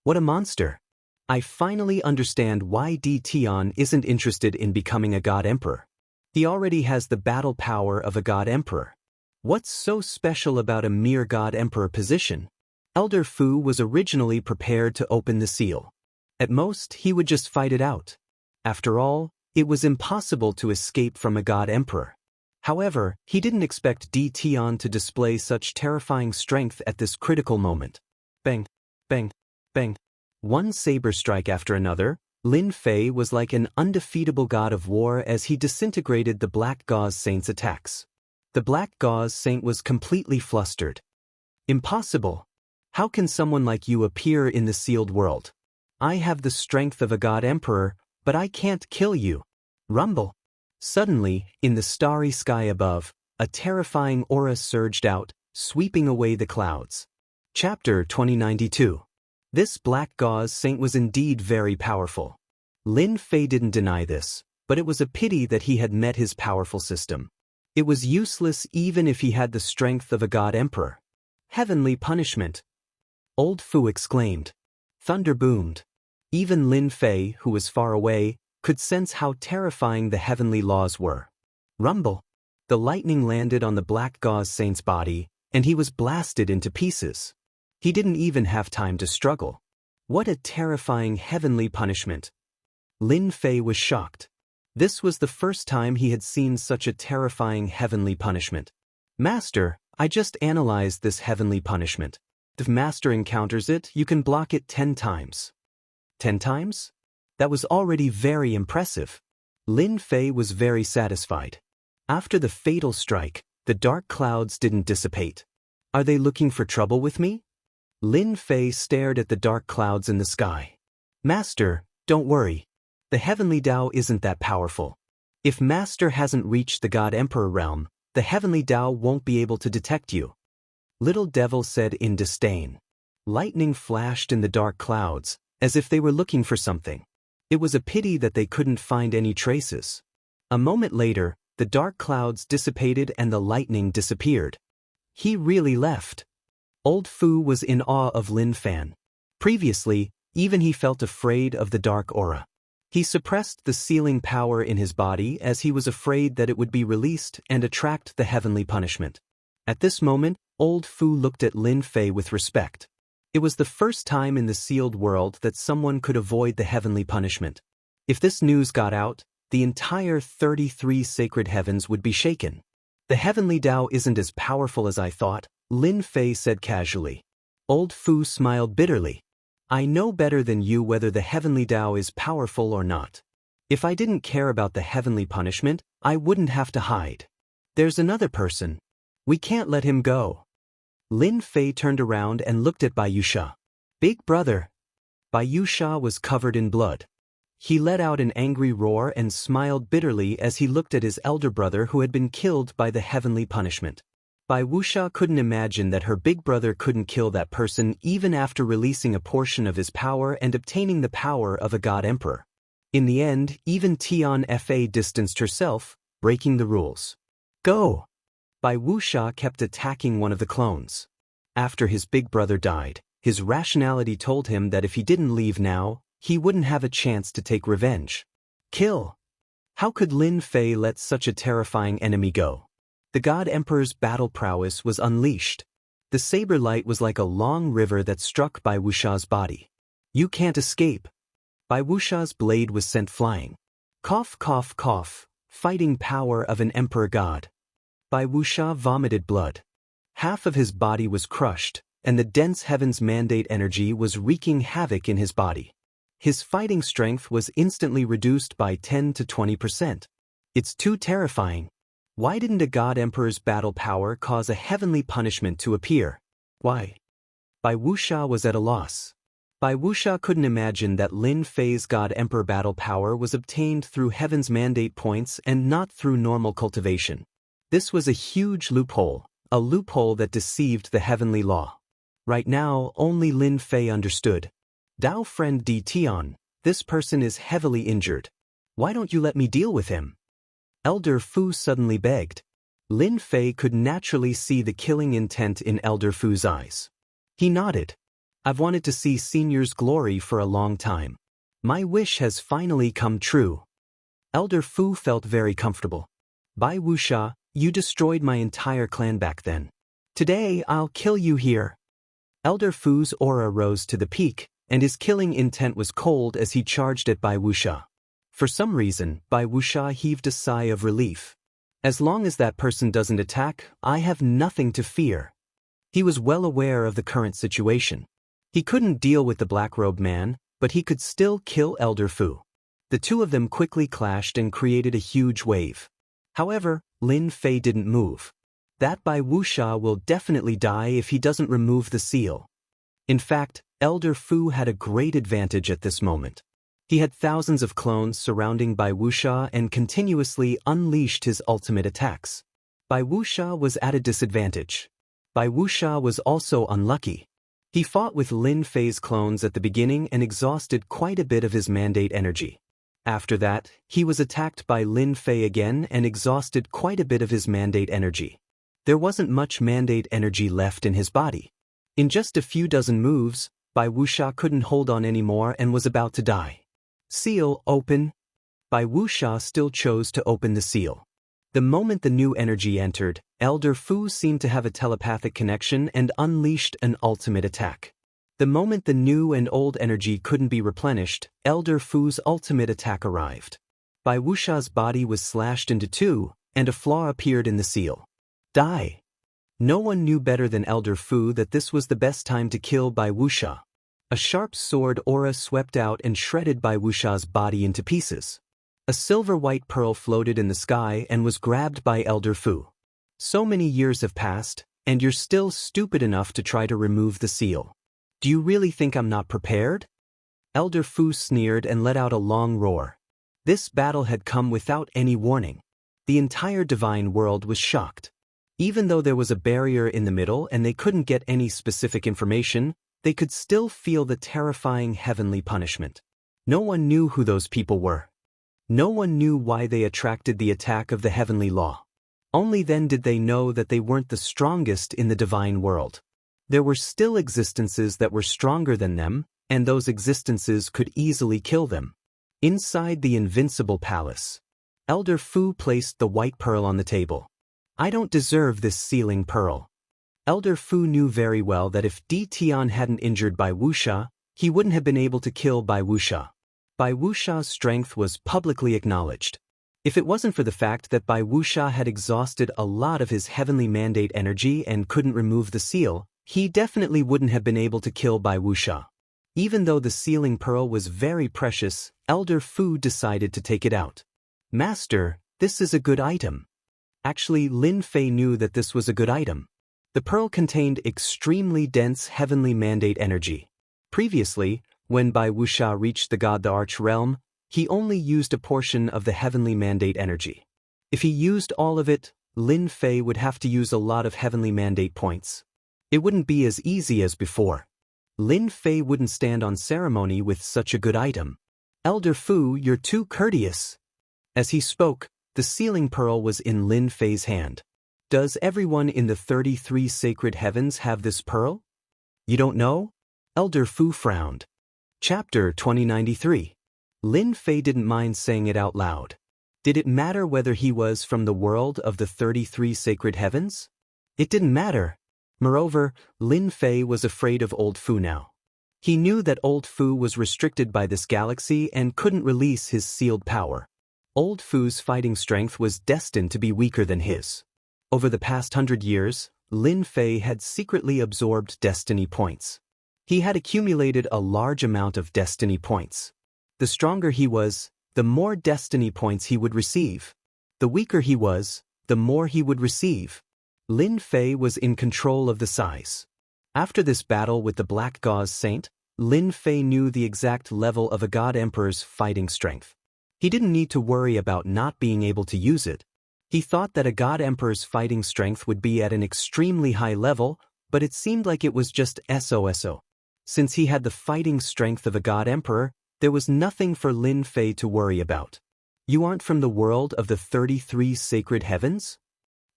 What a monster! I finally understand why Di Tian isn't interested in becoming a God Emperor. He already has the battle power of a God Emperor. What's so special about a mere God Emperor position? Elder Fu was originally prepared to open the seal. At most, he would just fight it out. After all, it was impossible to escape from a God Emperor. However, he didn't expect Di Tian to display such terrifying strength at this critical moment. Bang, bang, bang. One saber strike after another, Lin Fei was like an undefeatable god of war as he disintegrated the Black Gauze Saint's attacks. The Black Gauze Saint was completely flustered. Impossible! How can someone like you appear in the sealed world? I have the strength of a God Emperor, but I can't kill you. Rumble! Suddenly, in the starry sky above, a terrifying aura surged out, sweeping away the clouds. Chapter 2092. This Black Gauze Saint was indeed very powerful. Lin Fei didn't deny this, but it was a pity that he had met his powerful system. It was useless even if he had the strength of a God Emperor. Heavenly punishment! Old Fu exclaimed. Thunder boomed. Even Lin Fei, who was far away, could sense how terrifying the heavenly laws were. Rumble! The lightning landed on the Black Gauze Saint's body, and he was blasted into pieces. He didn't even have time to struggle. What a terrifying heavenly punishment! Lin Fei was shocked. This was the first time he had seen such a terrifying heavenly punishment. Master, I just analyzed this heavenly punishment. If Master encounters it, you can block it 10 times. 10 times? That was already very impressive. Lin Fei was very satisfied. After the fatal strike, the dark clouds didn't dissipate. Are they looking for trouble with me? Lin Fei stared at the dark clouds in the sky. Master, don't worry. The heavenly Dao isn't that powerful. If Master hasn't reached the God Emperor realm, the heavenly Dao won't be able to detect you. Little Devil said in disdain. Lightning flashed in the dark clouds, as if they were looking for something. It was a pity that they couldn't find any traces. A moment later, the dark clouds dissipated and the lightning disappeared. He really left. Old Fu was in awe of Lin Fan. Previously, even he felt afraid of the dark aura. He suppressed the sealing power in his body as he was afraid that it would be released and attract the heavenly punishment. At this moment, Old Fu looked at Lin Fei with respect. It was the first time in the sealed world that someone could avoid the heavenly punishment. If this news got out, the entire 33 sacred heavens would be shaken. The heavenly Dao isn't as powerful as I thought, Lin Fei said casually. Old Fu smiled bitterly. I know better than you whether the heavenly Dao is powerful or not. If I didn't care about the heavenly punishment, I wouldn't have to hide. There's another person. We can't let him go. Lin Fei turned around and looked at Bai Yusha. Big brother. Bai Yusha was covered in blood. He let out an angry roar and smiled bitterly as he looked at his elder brother who had been killed by the heavenly punishment. Bai Yusha couldn't imagine that her big brother couldn't kill that person even after releasing a portion of his power and obtaining the power of a God Emperor. In the end, even Tian Fa distanced herself, breaking the rules. Go! Bai Yusha kept attacking one of the clones. After his big brother died, his rationality told him that if he didn't leave now, he wouldn't have a chance to take revenge. Kill! How could Lin Fei let such a terrifying enemy go? The God Emperor's battle prowess was unleashed. The saber light was like a long river that struck Bai Wuxia's body. You can't escape. Bai Wuxia's blade was sent flying. Cough, cough, cough, fighting power of an emperor god. Bai Wuxia vomited blood. Half of his body was crushed, and the dense heaven's mandate energy was wreaking havoc in his body. His fighting strength was instantly reduced by 10 to 20%. It's too terrifying. Why didn't a god emperor's battle power cause a heavenly punishment to appear? Why? Bai Wuxia was at a loss. Bai Wuxia couldn't imagine that Lin Fei's god emperor battle power was obtained through heaven's mandate points and not through normal cultivation. This was a huge loophole, a loophole that deceived the heavenly law. Right now, only Lin Fei understood. Dao friend Di Tian, this person is heavily injured. Why don't you let me deal with him? Elder Fu suddenly begged. Lin Fei could naturally see the killing intent in Elder Fu's eyes. He nodded. I've wanted to see Senior's glory for a long time. My wish has finally come true. Elder Fu felt very comfortable. Bai Wuxia, you destroyed my entire clan back then. Today I'll kill you here. Elder Fu's aura rose to the peak, and his killing intent was cold as he charged at Bai Wuxia. For some reason, Bai Wuxia heaved a sigh of relief. As long as that person doesn't attack, I have nothing to fear. He was well aware of the current situation. He couldn't deal with the black-robed man, but he could still kill Elder Fu. The two of them quickly clashed and created a huge wave. However, Lin Fei didn't move. That Bai Wuxia will definitely die if he doesn't remove the seal. In fact, Elder Fu had a great advantage at this moment. He had thousands of clones surrounding Bai Wuxia and continuously unleashed his ultimate attacks. Bai Wuxia was at a disadvantage. Bai Wuxia was also unlucky. He fought with Lin Fei's clones at the beginning and exhausted quite a bit of his mandate energy. After that, he was attacked by Lin Fei again and exhausted quite a bit of his mandate energy. There wasn't much mandate energy left in his body. In just a few dozen moves, Bai Wuxia couldn't hold on anymore and was about to die. Seal, open. Bai Wuxia still chose to open the seal. The moment the new energy entered, Elder Fu seemed to have a telepathic connection and unleashed an ultimate attack. The moment the new and old energy couldn't be replenished, Elder Fu's ultimate attack arrived. Bai Wuxia's body was slashed into two, and a flaw appeared in the seal. Die! No one knew better than Elder Fu that this was the best time to kill Bai Wuxia. A sharp sword aura swept out and shredded Bai Wuxia's body into pieces. A silver-white pearl floated in the sky and was grabbed by Elder Fu. So many years have passed, and you're still stupid enough to try to remove the seal. Do you really think I'm not prepared? Elder Fu sneered and let out a long roar. This battle had come without any warning. The entire divine world was shocked. Even though there was a barrier in the middle and they couldn't get any specific information, they could still feel the terrifying heavenly punishment. No one knew who those people were. No one knew why they attracted the attack of the heavenly law. Only then did they know that they weren't the strongest in the divine world. There were still existences that were stronger than them, and those existences could easily kill them. Inside the invincible palace, Elder Fu placed the white pearl on the table. I don't deserve this sealing pearl. Elder Fu knew very well that if Di Tian hadn't injured Bai Wuxia, he wouldn't have been able to kill Bai Wuxia. Bai Wuxia's strength was publicly acknowledged. If it wasn't for the fact that Bai Wuxia had exhausted a lot of his heavenly mandate energy and couldn't remove the seal, he definitely wouldn't have been able to kill Bai Wuxia. Even though the sealing pearl was very precious, Elder Fu decided to take it out. Master, this is a good item. Actually, Lin Fei knew that this was a good item. The pearl contained extremely dense heavenly mandate energy. Previously, when Bai Wuxia reached the Arch realm, he only used a portion of the heavenly mandate energy. If he used all of it, Lin Fei would have to use a lot of heavenly mandate points. It wouldn't be as easy as before. Lin Fei wouldn't stand on ceremony with such a good item. Elder Fu, you're too courteous. As he spoke, the sealing pearl was in Lin Fei's hand. Does everyone in the 33 sacred heavens have this pearl? You don't know? Elder Fu frowned. Chapter 2093. Lin Fei didn't mind saying it out loud. Did it matter whether he was from the world of the 33 sacred heavens? It didn't matter. Moreover, Lin Fei was afraid of Old Fu now. He knew that Old Fu was restricted by this galaxy and couldn't release his sealed power. Old Fu's fighting strength was destined to be weaker than his. Over the past 100 years, Lin Fei had secretly absorbed destiny points. He had accumulated a large amount of destiny points. The stronger he was, the more destiny points he would receive. The weaker he was, the more he would receive. Lin Fei was in control of the size. After this battle with the Black Gauze Saint, Lin Fei knew the exact level of a God Emperor's fighting strength. He didn't need to worry about not being able to use it. He thought that a God Emperor's fighting strength would be at an extremely high level, but it seemed like it was just SOSO. Since he had the fighting strength of a God Emperor, there was nothing for Lin Fei to worry about. You aren't from the world of the 33 sacred heavens?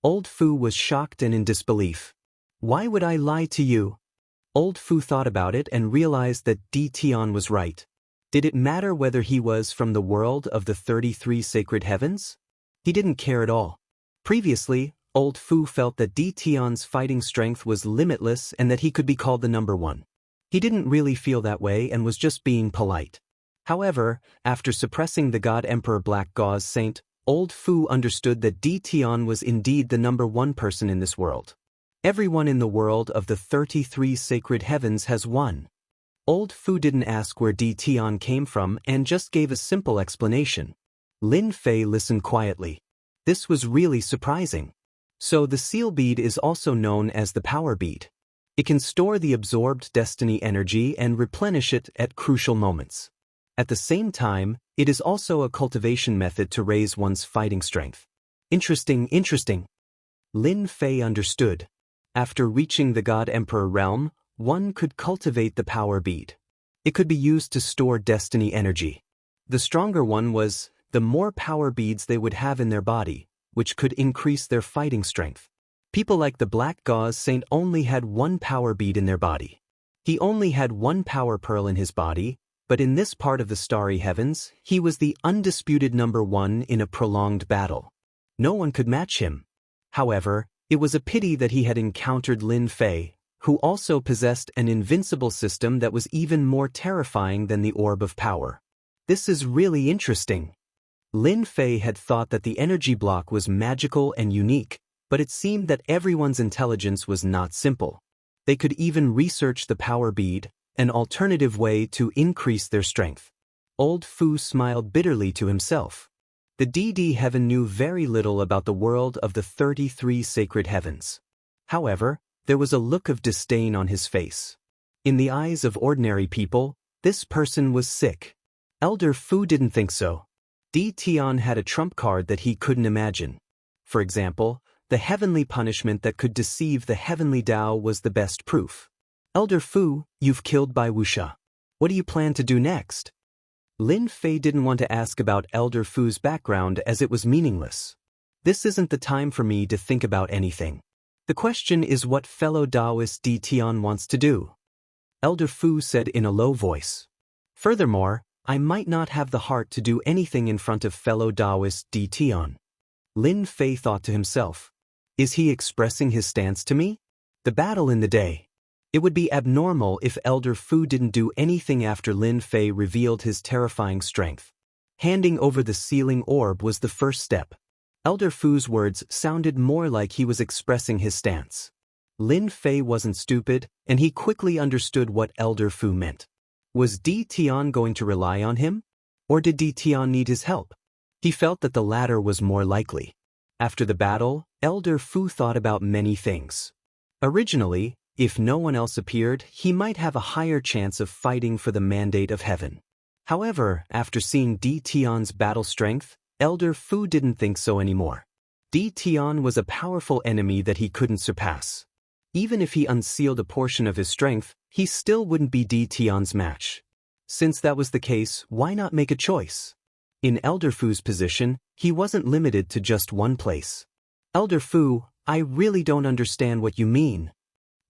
Old Fu was shocked and in disbelief. Why would I lie to you? Old Fu thought about it and realized that Di Tian was right. Did it matter whether he was from the world of the 33 sacred heavens? He didn't care at all. Previously, Old Fu felt that Di Tian's fighting strength was limitless and that he could be called the number one. He didn't really feel that way and was just being polite. However, after suppressing the God Emperor Black Gauze Saint, Old Fu understood that Di Tian was indeed the number one person in this world. Everyone in the world of the 33 sacred heavens has won. Old Fu didn't ask where Di Tian came from and just gave a simple explanation. Lin Fei listened quietly. This was really surprising. So the seal bead is also known as the power bead. It can store the absorbed destiny energy and replenish it at crucial moments. At the same time, it is also a cultivation method to raise one's fighting strength. Interesting. Lin Fei understood. After reaching the God Emperor realm, one could cultivate the power bead. It could be used to store destiny energy. The stronger one was, the more power beads they would have in their body, which could increase their fighting strength. People like the Black Gauze Saint only had one power bead in their body. He only had one power pearl in his body, but in this part of the starry heavens, he was the undisputed number one in a prolonged battle. No one could match him. However, it was a pity that he had encountered Lin Fei, who also possessed an invincible system that was even more terrifying than the Orb of Power. This is really interesting. Lin Fei had thought that the energy block was magical and unique, but it seemed that everyone's intelligence was not simple. They could even research the power bead, an alternative way to increase their strength. Old Fu smiled bitterly to himself. The DD Heaven knew very little about the world of the 33 sacred heavens. However, there was a look of disdain on his face. In the eyes of ordinary people, this person was sick. Elder Fu didn't think so. Di Tian had a trump card that he couldn't imagine. For example, the heavenly punishment that could deceive the heavenly Tao was the best proof. Elder Fu, you've killed Bai Wuxia. What do you plan to do next? Lin Fei didn't want to ask about Elder Fu's background as it was meaningless. This isn't the time for me to think about anything. The question is what fellow Taoist Di Tian wants to do. Elder Fu said in a low voice. Furthermore, I might not have the heart to do anything in front of fellow Taoist Di Tian. Lin Fei thought to himself. Is he expressing his stance to me? The battle in the day. It would be abnormal if Elder Fu didn't do anything after Lin Fei revealed his terrifying strength. Handing over the sealing orb was the first step. Elder Fu's words sounded more like he was expressing his stance. Lin Fei wasn't stupid, and he quickly understood what Elder Fu meant. Was Di Tian going to rely on him? Or did Di Tian need his help? He felt that the latter was more likely. After the battle, Elder Fu thought about many things. Originally, if no one else appeared, he might have a higher chance of fighting for the mandate of heaven. However, after seeing Di Tian's battle strength, Elder Fu didn't think so anymore. Di Tian was a powerful enemy that he couldn't surpass. Even if he unsealed a portion of his strength, he still wouldn't be Di Tian's match. Since that was the case, why not make a choice? In Elder Fu's position, he wasn't limited to just one place. Elder Fu, I really don't understand what you mean.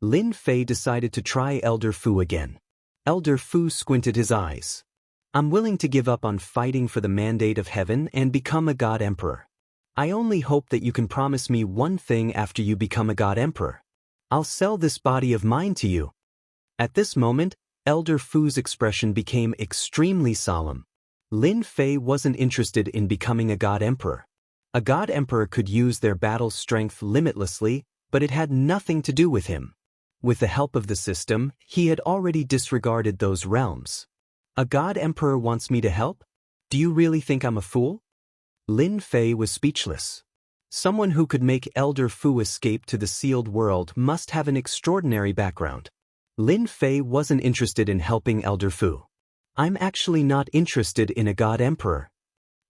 Lin Fei decided to try Elder Fu again. Elder Fu squinted his eyes. I'm willing to give up on fighting for the mandate of heaven and become a God Emperor. I only hope that you can promise me one thing after you become a God Emperor. I'll sell this body of mine to you. At this moment, Elder Fu's expression became extremely solemn. Lin Fei wasn't interested in becoming a God Emperor. A God Emperor could use their battle strength limitlessly, but it had nothing to do with him. With the help of the system, he had already disregarded those realms. A God Emperor wants me to help? Do you really think I'm a fool? Lin Fei was speechless. Someone who could make Elder Fu escape to the sealed world must have an extraordinary background. Lin Fei wasn't interested in helping Elder Fu. I'm actually not interested in a God Emperor.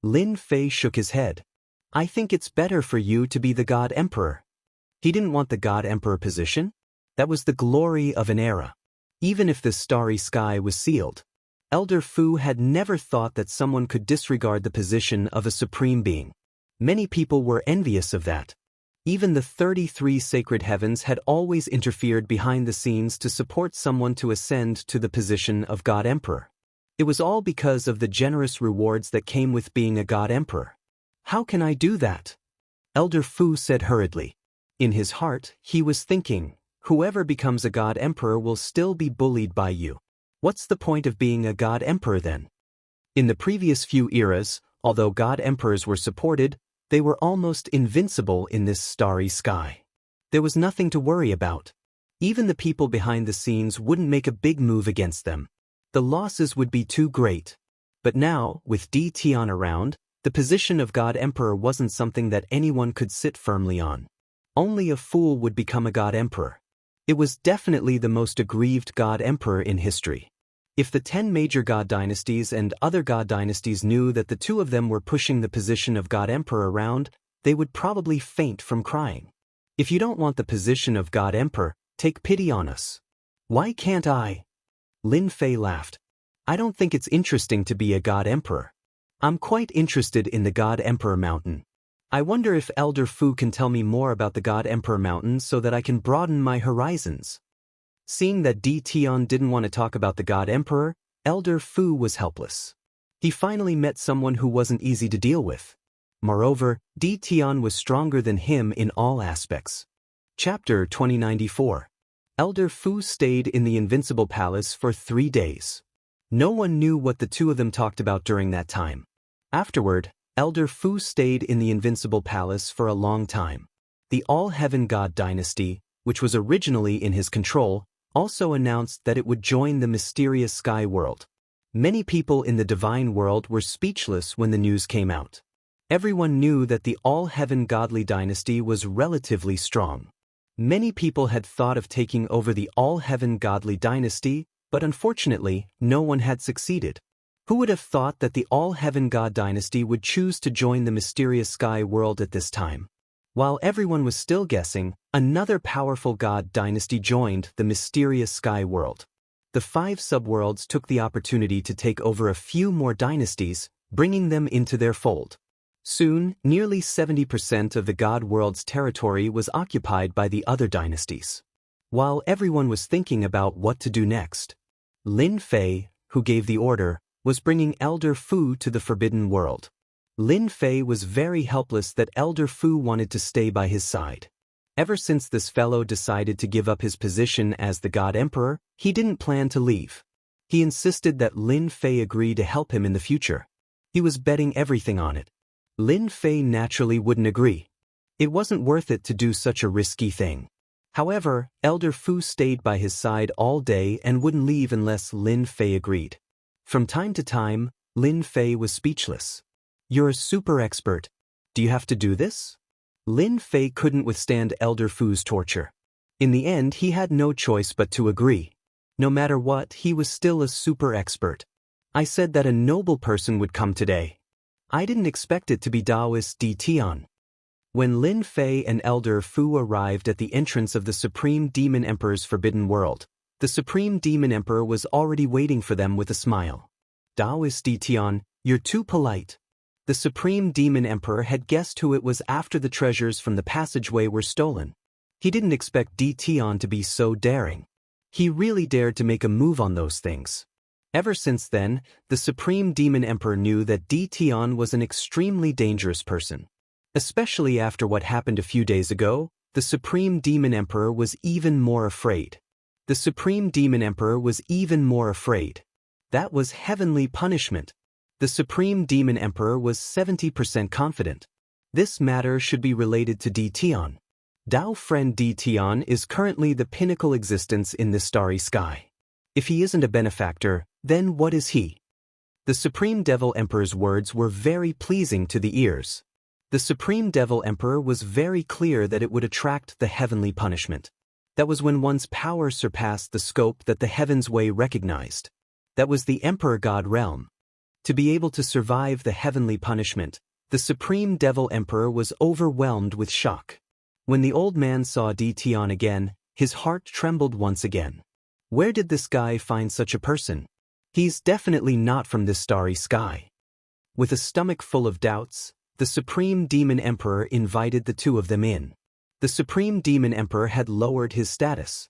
Lin Fei shook his head. I think it's better for you to be the God Emperor. He didn't want the God Emperor position. That was the glory of an era. Even if the starry sky was sealed, Elder Fu had never thought that someone could disregard the position of a supreme being. Many people were envious of that. Even the 33 sacred heavens had always interfered behind the scenes to support someone to ascend to the position of God Emperor. It was all because of the generous rewards that came with being a God Emperor. How can I do that? Elder Fu said hurriedly. In his heart, he was thinking, whoever becomes a God Emperor will still be bullied by you. What's the point of being a God Emperor then? In the previous few eras, although God Emperors were supported, they were almost invincible in this starry sky. There was nothing to worry about. Even the people behind the scenes wouldn't make a big move against them. The losses would be too great. But now, with Di Tian around, the position of God Emperor wasn't something that anyone could sit firmly on. Only a fool would become a God Emperor. It was definitely the most aggrieved God Emperor in history. If the 10 major God dynasties and other God dynasties knew that the two of them were pushing the position of God Emperor around, they would probably faint from crying. If you don't want the position of God Emperor, take pity on us. Why can't I? Lin Fei laughed. I don't think it's interesting to be a God Emperor. I'm quite interested in the God Emperor Mountain. I wonder if Elder Fu can tell me more about the God Emperor Mountain so that I can broaden my horizons. Seeing that Di Tian didn't want to talk about the God Emperor, Elder Fu was helpless. He finally met someone who wasn't easy to deal with. Moreover, Di Tian was stronger than him in all aspects. Chapter 2094. Elder Fu stayed in the Invincible Palace for 3 days. No one knew what the two of them talked about during that time. Afterward, Elder Fu stayed in the Invincible Palace for a long time. The All-Heaven God Dynasty, which was originally in his control, also announced that it would join the mysterious Sky World. Many people in the divine world were speechless when the news came out. Everyone knew that the All-Heaven Godly Dynasty was relatively strong. Many people had thought of taking over the All-Heaven Godly Dynasty, but unfortunately, no one had succeeded. Who would have thought that the All-Heaven God Dynasty would choose to join the mysterious Sky World at this time? While everyone was still guessing, another powerful God Dynasty joined the mysterious Sky World. The 5 subworlds took the opportunity to take over a few more dynasties, bringing them into their fold. Soon, nearly 70% of the God World's territory was occupied by the other dynasties. While everyone was thinking about what to do next, Lin Fei, who gave the order, was bringing Elder Fu to the Forbidden World. Lin Fei was very helpless that Elder Fu wanted to stay by his side. Ever since this fellow decided to give up his position as the God Emperor, he didn't plan to leave. He insisted that Lin Fei agree to help him in the future. He was betting everything on it. Lin Fei naturally wouldn't agree. It wasn't worth it to do such a risky thing. However, Elder Fu stayed by his side all day and wouldn't leave unless Lin Fei agreed. From time to time, Lin Fei was speechless. You're a super expert. Do you have to do this? Lin Fei couldn't withstand Elder Fu's torture. In the end, he had no choice but to agree. No matter what, he was still a super expert. I said that a noble person would come today. I didn't expect it to be Taoist Di Tian. When Lin Fei and Elder Fu arrived at the entrance of the Supreme Demon Emperor's Forbidden World, the Supreme Demon Emperor was already waiting for them with a smile. Taoist Di Tian, you're too polite. The Supreme Demon Emperor had guessed who it was after the treasures from the passageway were stolen. He didn't expect Tion to be so daring. He really dared to make a move on those things. Ever since then, the Supreme Demon Emperor knew that Tion was an extremely dangerous person. Especially after what happened a few days ago, the Supreme Demon Emperor was even more afraid. The Supreme Demon Emperor was even more afraid. That was heavenly punishment. The Supreme Demon Emperor was 70% confident. This matter should be related to Tion. Dao friend Tion is currently the pinnacle existence in this starry sky. If he isn't a benefactor, then what is he? The Supreme Devil Emperor's words were very pleasing to the ears. The Supreme Devil Emperor was very clear that it would attract the heavenly punishment. That was when one's power surpassed the scope that the Heaven's Way recognized. That was the Emperor God realm. To be able to survive the heavenly punishment, the Supreme Devil Emperor was overwhelmed with shock. When the old man saw Tion again, his heart trembled once again. Where did this guy find such a person? He's definitely not from this starry sky. With a stomach full of doubts, the Supreme Demon Emperor invited the two of them in. The Supreme Demon Emperor had lowered his status.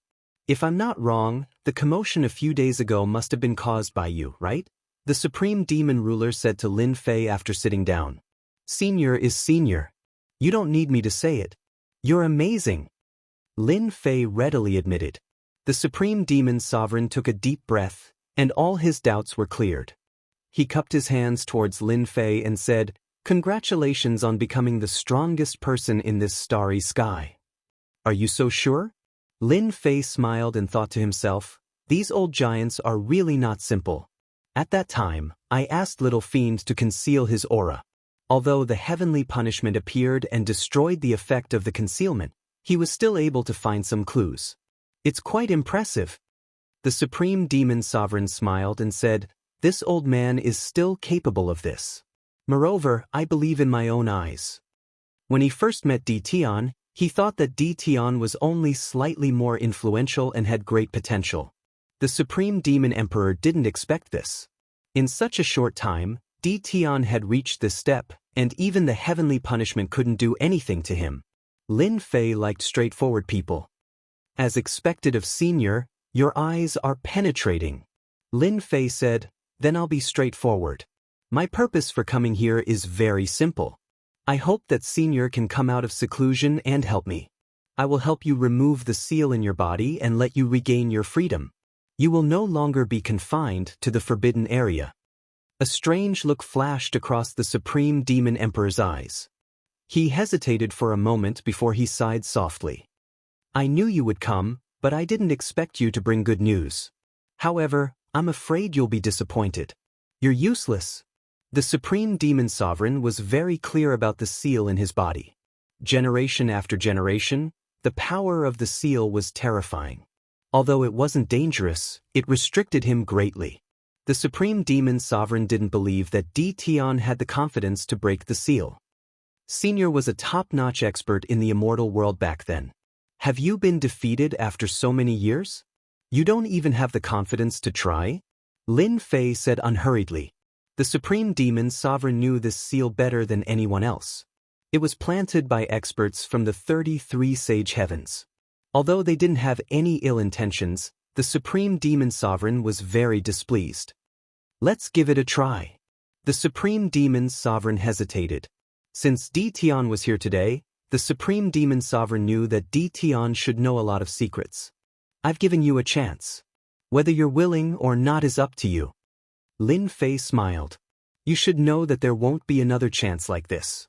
If I'm not wrong, the commotion a few days ago must have been caused by you, right? The Supreme Demon Ruler said to Lin Fei after sitting down. Senior is senior. You don't need me to say it. You're amazing. Lin Fei readily admitted. The Supreme Demon Sovereign took a deep breath, and all his doubts were cleared. He cupped his hands towards Lin Fei and said, "Congratulations on becoming the strongest person in this starry sky." "Are you so sure?" Lin Fei smiled and thought to himself, "These old giants are really not simple." At that time, I asked Little Fiend to conceal his aura. Although the heavenly punishment appeared and destroyed the effect of the concealment, he was still able to find some clues. It's quite impressive. The Supreme Demon Sovereign smiled and said, "This old man is still capable of this. Moreover, I believe in my own eyes." When he first met Tion, he thought that Tion was only slightly more influential and had great potential. The Supreme Demon Emperor didn't expect this. In such a short time, Tion had reached this step, and even the heavenly punishment couldn't do anything to him. Lin Fei liked straightforward people. As expected of senior, your eyes are penetrating. Lin Fei said, "Then I'll be straightforward. My purpose for coming here is very simple. I hope that senior can come out of seclusion and help me. I will help you remove the seal in your body and let you regain your freedom. You will no longer be confined to the forbidden area." A strange look flashed across the Supreme Demon Emperor's eyes. He hesitated for a moment before he sighed softly. "I knew you would come, but I didn't expect you to bring good news. However, I'm afraid you'll be disappointed. You're useless." The Supreme Demon Sovereign was very clear about the seal in his body. Generation after generation, the power of the seal was terrifying. Although it wasn't dangerous, it restricted him greatly. The Supreme Demon Sovereign didn't believe that Tion had the confidence to break the seal. Senior was a top-notch expert in the immortal world back then. Have you been defeated after so many years? You don't even have the confidence to try? Lin Fei said unhurriedly. The Supreme Demon Sovereign knew this seal better than anyone else. It was planted by experts from the 33 Sage Heavens. Although they didn't have any ill intentions, the Supreme Demon Sovereign was very displeased. "Let's give it a try." The Supreme Demon Sovereign hesitated. Since Tion was here today, the Supreme Demon Sovereign knew that Tion should know a lot of secrets. "I've given you a chance. Whether you're willing or not is up to you." Lin Fei smiled. "You should know that there won't be another chance like this."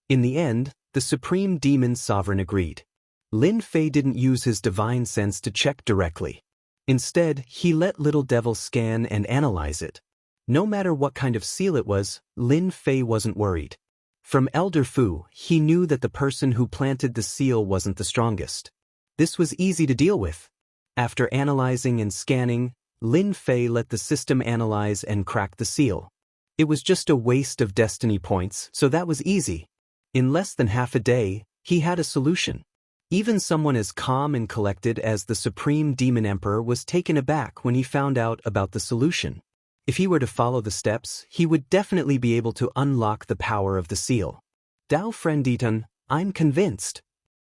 In the end, the Supreme Demon Sovereign agreed. Lin Fei didn't use his divine sense to check directly. Instead, he let Little Devil scan and analyze it. No matter what kind of seal it was, Lin Fei wasn't worried. From Elder Fu, he knew that the person who planted the seal wasn't the strongest. This was easy to deal with. After analyzing and scanning, Lin Fei let the system analyze and crack the seal. It was just a waste of destiny points, so that was easy. In less than half a day, he had a solution. Even someone as calm and collected as the Supreme Demon Emperor was taken aback when he found out about the solution. If he were to follow the steps, he would definitely be able to unlock the power of the seal. Dao Frienditon, I'm convinced.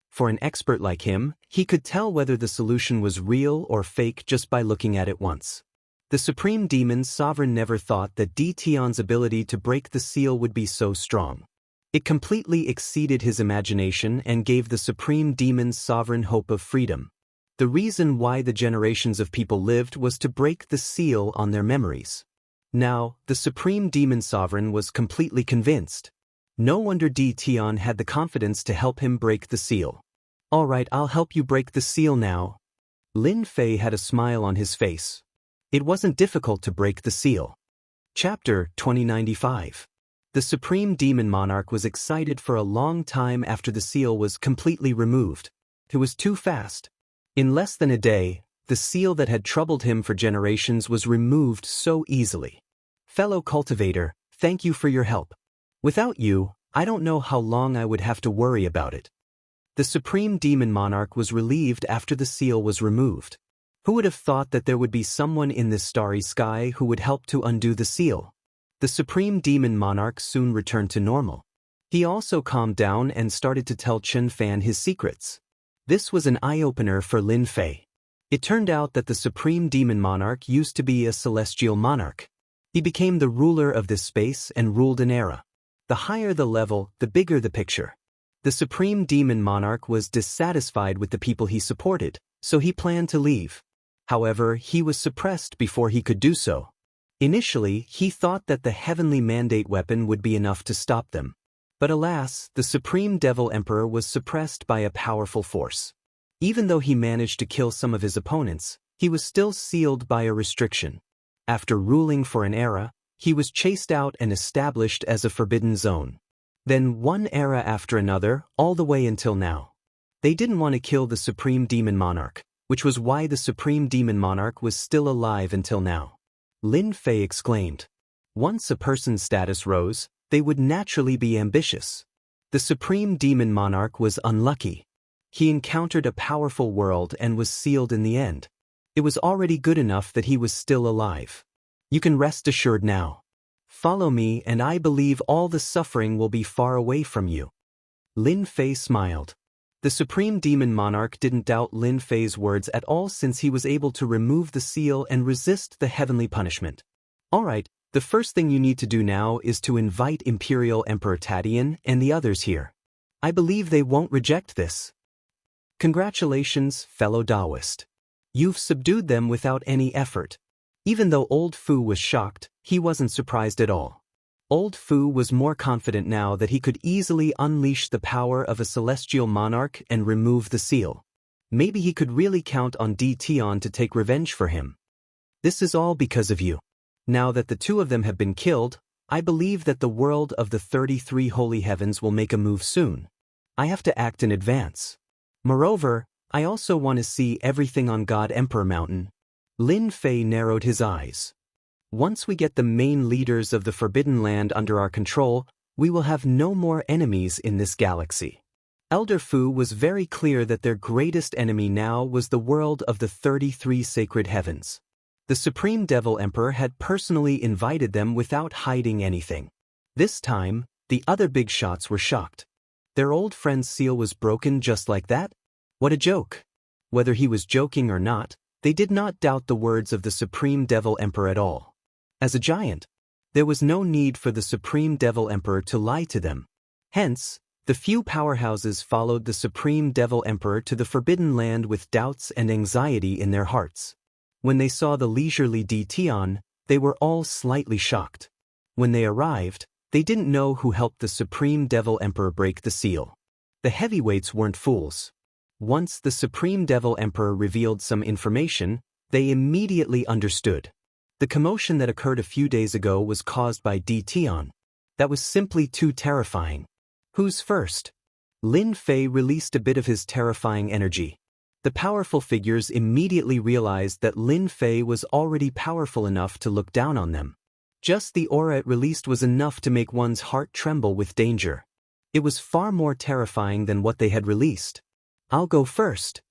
For an expert like him, he could tell whether the solution was real or fake just by looking at it once. The Supreme Demon's Sovereign never thought that Tion's ability to break the seal would be so strong. It completely exceeded his imagination and gave the Supreme Demon's Sovereign hope of freedom. The reason why the generations of people lived was to break the seal on their memories. Now, the Supreme Demon Sovereign was completely convinced. No wonder Tion had the confidence to help him break the seal. All right, I'll help you break the seal now. Lin Fei had a smile on his face. It wasn't difficult to break the seal. Chapter 2095. The Supreme Demon Monarch was excited for a long time after the seal was completely removed. It was too fast. In less than a day, the seal that had troubled him for generations was removed so easily. Fellow cultivator, thank you for your help. Without you, I don't know how long I would have to worry about it. The Supreme Demon Monarch was relieved after the seal was removed. Who would have thought that there would be someone in this starry sky who would help to undo the seal? The Supreme Demon Monarch soon returned to normal. He also calmed down and started to tell Chen Fan his secrets. This was an eye-opener for Lin Fei. It turned out that the Supreme Demon Monarch used to be a celestial monarch. He became the ruler of this space and ruled an era. The higher the level, the bigger the picture. The Supreme Demon Monarch was dissatisfied with the people he supported, so he planned to leave. However, he was suppressed before he could do so. Initially, he thought that the Heavenly Mandate weapon would be enough to stop them. But alas, the Supreme Devil Emperor was suppressed by a powerful force. Even though he managed to kill some of his opponents, he was still sealed by a restriction. After ruling for an era, he was chased out and established as a forbidden zone. Then one era after another, all the way until now. They didn't want to kill the Supreme Demon Monarch, which was why the Supreme Demon Monarch was still alive until now. Lin Fei exclaimed. Once a person's status rose, they would naturally be ambitious. The Supreme Demon Monarch was unlucky. He encountered a powerful world and was sealed in the end. It was already good enough that he was still alive. You can rest assured now. Follow me and I believe all the suffering will be far away from you. Lin Fei smiled. The Supreme Demon Monarch didn't doubt Lin Fei's words at all since he was able to remove the seal and resist the heavenly punishment. Alright, the first thing you need to do now is to invite Imperial Emperor Tadian and the others here. I believe they won't reject this. Congratulations, fellow Taoist. You've subdued them without any effort. Even though Old Fu was shocked, he wasn't surprised at all. Old Fu was more confident now that he could easily unleash the power of a celestial monarch and remove the seal. Maybe he could really count on Tion to take revenge for him. This is all because of you. Now that the two of them have been killed, I believe that the world of the 33 holy heavens will make a move soon. I have to act in advance. Moreover, I also want to see everything on God Emperor Mountain. Lin Fei narrowed his eyes. Once we get the main leaders of the Forbidden Land under our control, we will have no more enemies in this galaxy. Elder Fu was very clear that their greatest enemy now was the world of the 33 sacred heavens. The Supreme Devil Emperor had personally invited them without hiding anything. This time, the other big shots were shocked. Their old friend's seal was broken just like that? What a joke! Whether he was joking or not, they did not doubt the words of the Supreme Devil Emperor at all. As a giant, there was no need for the Supreme Devil Emperor to lie to them. Hence, the few powerhouses followed the Supreme Devil Emperor to the Forbidden Land with doubts and anxiety in their hearts. When they saw the leisurely Tion, they were all slightly shocked. When they arrived, they didn't know who helped the Supreme Devil Emperor break the seal. The heavyweights weren't fools. Once the Supreme Devil Emperor revealed some information, they immediately understood. The commotion that occurred a few days ago was caused by Tion. That was simply too terrifying. Who's first? Lin Fei released a bit of his terrifying energy. The powerful figures immediately realized that Lin Fei was already powerful enough to look down on them. Just the aura it released was enough to make one's heart tremble with danger. It was far more terrifying than what they had released. I'll go first.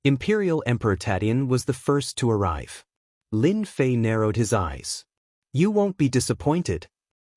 Imperial Emperor Tadian was the first to arrive. Lin Fei narrowed his eyes. You won't be disappointed.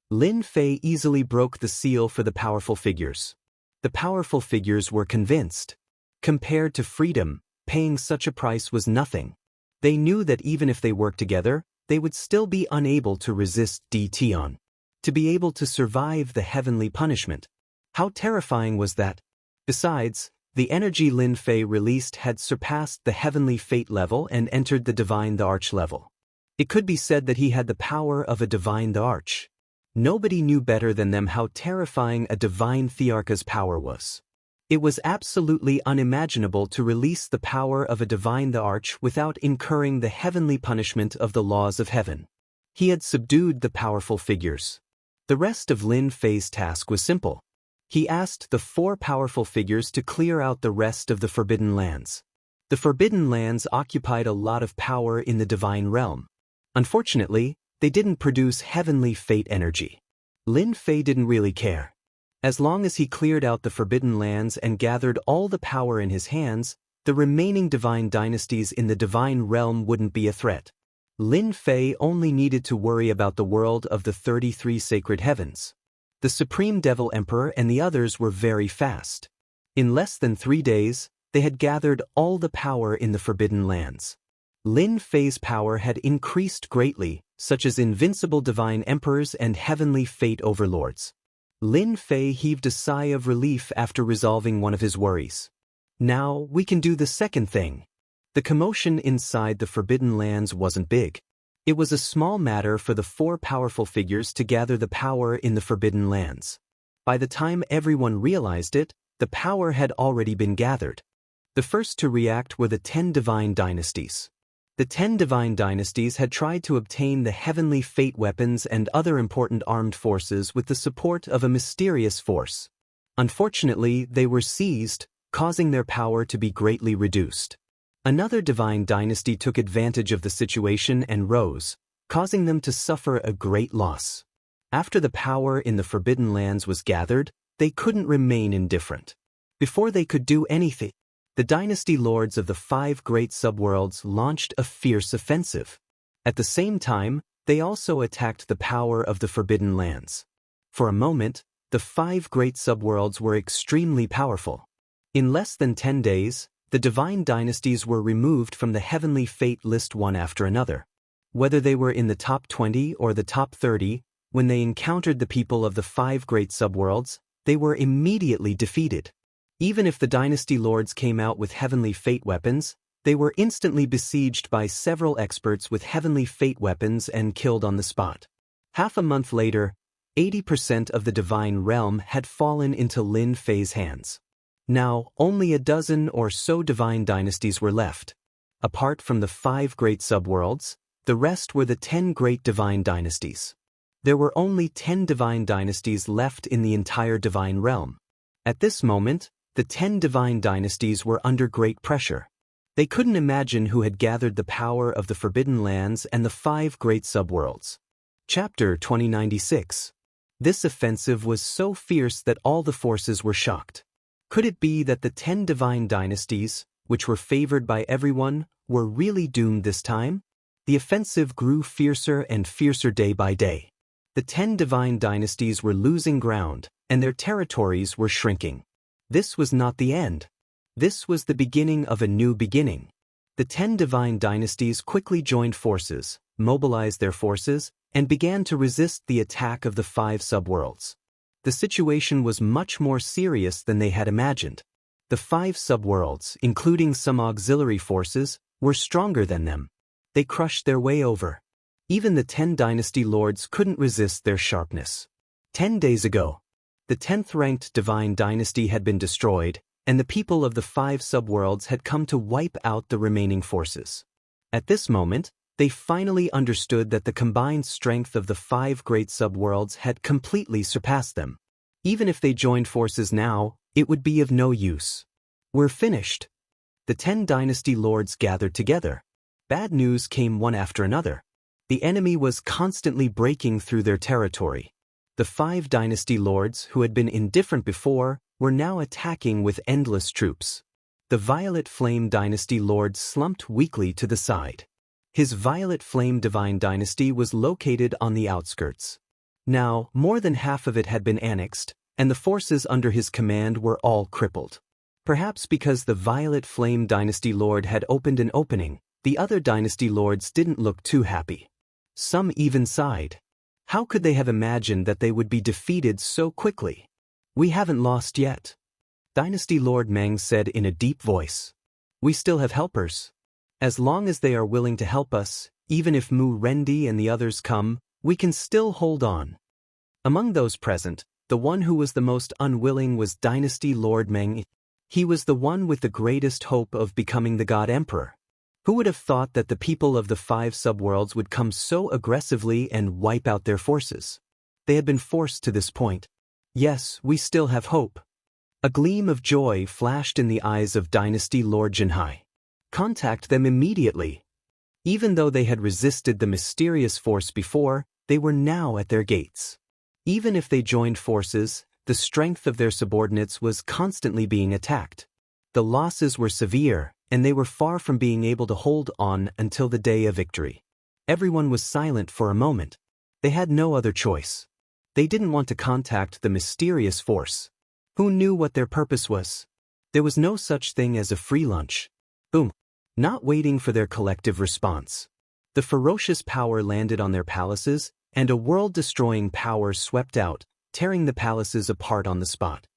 Lin Fei easily broke the seal for the powerful figures. The powerful figures were convinced. Compared to freedom, paying such a price was nothing. They knew that even if they worked together, they would still be unable to resist Tion. To be able to survive the heavenly punishment. How terrifying was that? Besides, the energy Lin Fei released had surpassed the heavenly fate level and entered the divine the arch level. It could be said that he had the power of a divine the arch. Nobody knew better than them how terrifying a divine thearcha's power was. It was absolutely unimaginable to release the power of a divine the arch without incurring the heavenly punishment of the laws of heaven. He had subdued the powerful figures. The rest of Lin Fei's task was simple. He asked the 4 powerful figures to clear out the rest of the Forbidden Lands. The Forbidden Lands occupied a lot of power in the divine realm. Unfortunately, they didn't produce heavenly fate energy. Lin Fei didn't really care. As long as he cleared out the Forbidden Lands and gathered all the power in his hands, the remaining divine dynasties in the divine realm wouldn't be a threat. Lin Fei only needed to worry about the world of the 33 sacred heavens. The Supreme Devil Emperor and the others were very fast. In less than 3 days, they had gathered all the power in the Forbidden Lands. Lin Fei's power had increased greatly, such as invincible divine emperors and heavenly fate overlords. Lin Fei heaved a sigh of relief after resolving one of his worries. Now we can do the second thing. The commotion inside the Forbidden Lands wasn't big. It was a small matter for the 4 powerful figures to gather the power in the Forbidden Lands. By the time everyone realized it, the power had already been gathered. The first to react were the 10 divine dynasties. The 10 divine dynasties had tried to obtain the heavenly fate weapons and other important armed forces with the support of a mysterious force. Unfortunately, they were seized, causing their power to be greatly reduced. Another divine dynasty took advantage of the situation and rose, causing them to suffer a great loss. After the power in the Forbidden Lands was gathered, they couldn't remain indifferent. Before they could do anything, the dynasty lords of the 5 great subworlds launched a fierce offensive. At the same time, they also attacked the power of the Forbidden Lands. For a moment, the 5 great subworlds were extremely powerful. In less than 10 days, the divine dynasties were removed from the heavenly fate list one after another. Whether they were in the top 20 or the top 30, when they encountered the people of the 5 great subworlds, they were immediately defeated. Even if the dynasty lords came out with heavenly fate weapons, they were instantly besieged by several experts with heavenly fate weapons and killed on the spot. Half a month later, 80% of the divine realm had fallen into Lin Fei's hands. Now, only a dozen or so divine dynasties were left. Apart from the 5 great subworlds, the rest were the 10 great divine dynasties. There were only 10 divine dynasties left in the entire divine realm. At this moment, the 10 divine dynasties were under great pressure. They couldn't imagine who had gathered the power of the Forbidden Lands and the 5 great subworlds. Chapter 2096. This offensive was so fierce that all the forces were shocked. Could it be that the 10 divine dynasties, which were favored by everyone, were really doomed this time? The offensive grew fiercer and fiercer day by day. The 10 divine dynasties were losing ground, and their territories were shrinking. This was not the end. This was the beginning of a new beginning. The 10 divine dynasties quickly joined forces, mobilized their forces, and began to resist the attack of the 5 subworlds. The situation was much more serious than they had imagined. The 5 subworlds, including some auxiliary forces, were stronger than them. They crushed their way over. Even the 10 dynasty lords couldn't resist their sharpness. 10 days ago, the 10th-ranked divine dynasty had been destroyed, and the people of the 5 subworlds had come to wipe out the remaining forces. At this moment, they finally understood that the combined strength of the 5 great subworlds had completely surpassed them. Even if they joined forces now, it would be of no use. We're finished. The 10 dynasty lords gathered together. Bad news came one after another. The enemy was constantly breaking through their territory. The 5 dynasty lords, who had been indifferent before, were now attacking with endless troops. The Violet Flame dynasty lords slumped weakly to the side. His violet flame divine dynasty was located on the outskirts. Now, more than half of it had been annexed, and the forces under his command were all crippled. Perhaps because the violet flame dynasty lord had opened an opening, the other dynasty lords didn't look too happy. Some even sighed. How could they have imagined that they would be defeated so quickly? "We haven't lost yet," Dynasty Lord Meng said in a deep voice. "We still have helpers. As long as they are willing to help us, even if Mu Rendi and the others come, we can still hold on." Among those present, the one who was the most unwilling was Dynasty Lord Meng. He was the one with the greatest hope of becoming the God Emperor. Who would have thought that the people of the 5 subworlds would come so aggressively and wipe out their forces? They had been forced to this point. "Yes, we still have hope." A gleam of joy flashed in the eyes of Dynasty Lord Jinhai. "Contact them immediately." Even though they had resisted the mysterious force before, they were now at their gates. Even if they joined forces, the strength of their subordinates was constantly being attacked. The losses were severe, and they were far from being able to hold on until the day of victory. Everyone was silent for a moment. They had no other choice. They didn't want to contact the mysterious force. Who knew what their purpose was? There was no such thing as a free lunch. Boom. Not waiting for their collective response. The ferocious power landed on their palaces, and a world-destroying power swept out, tearing the palaces apart on the spot.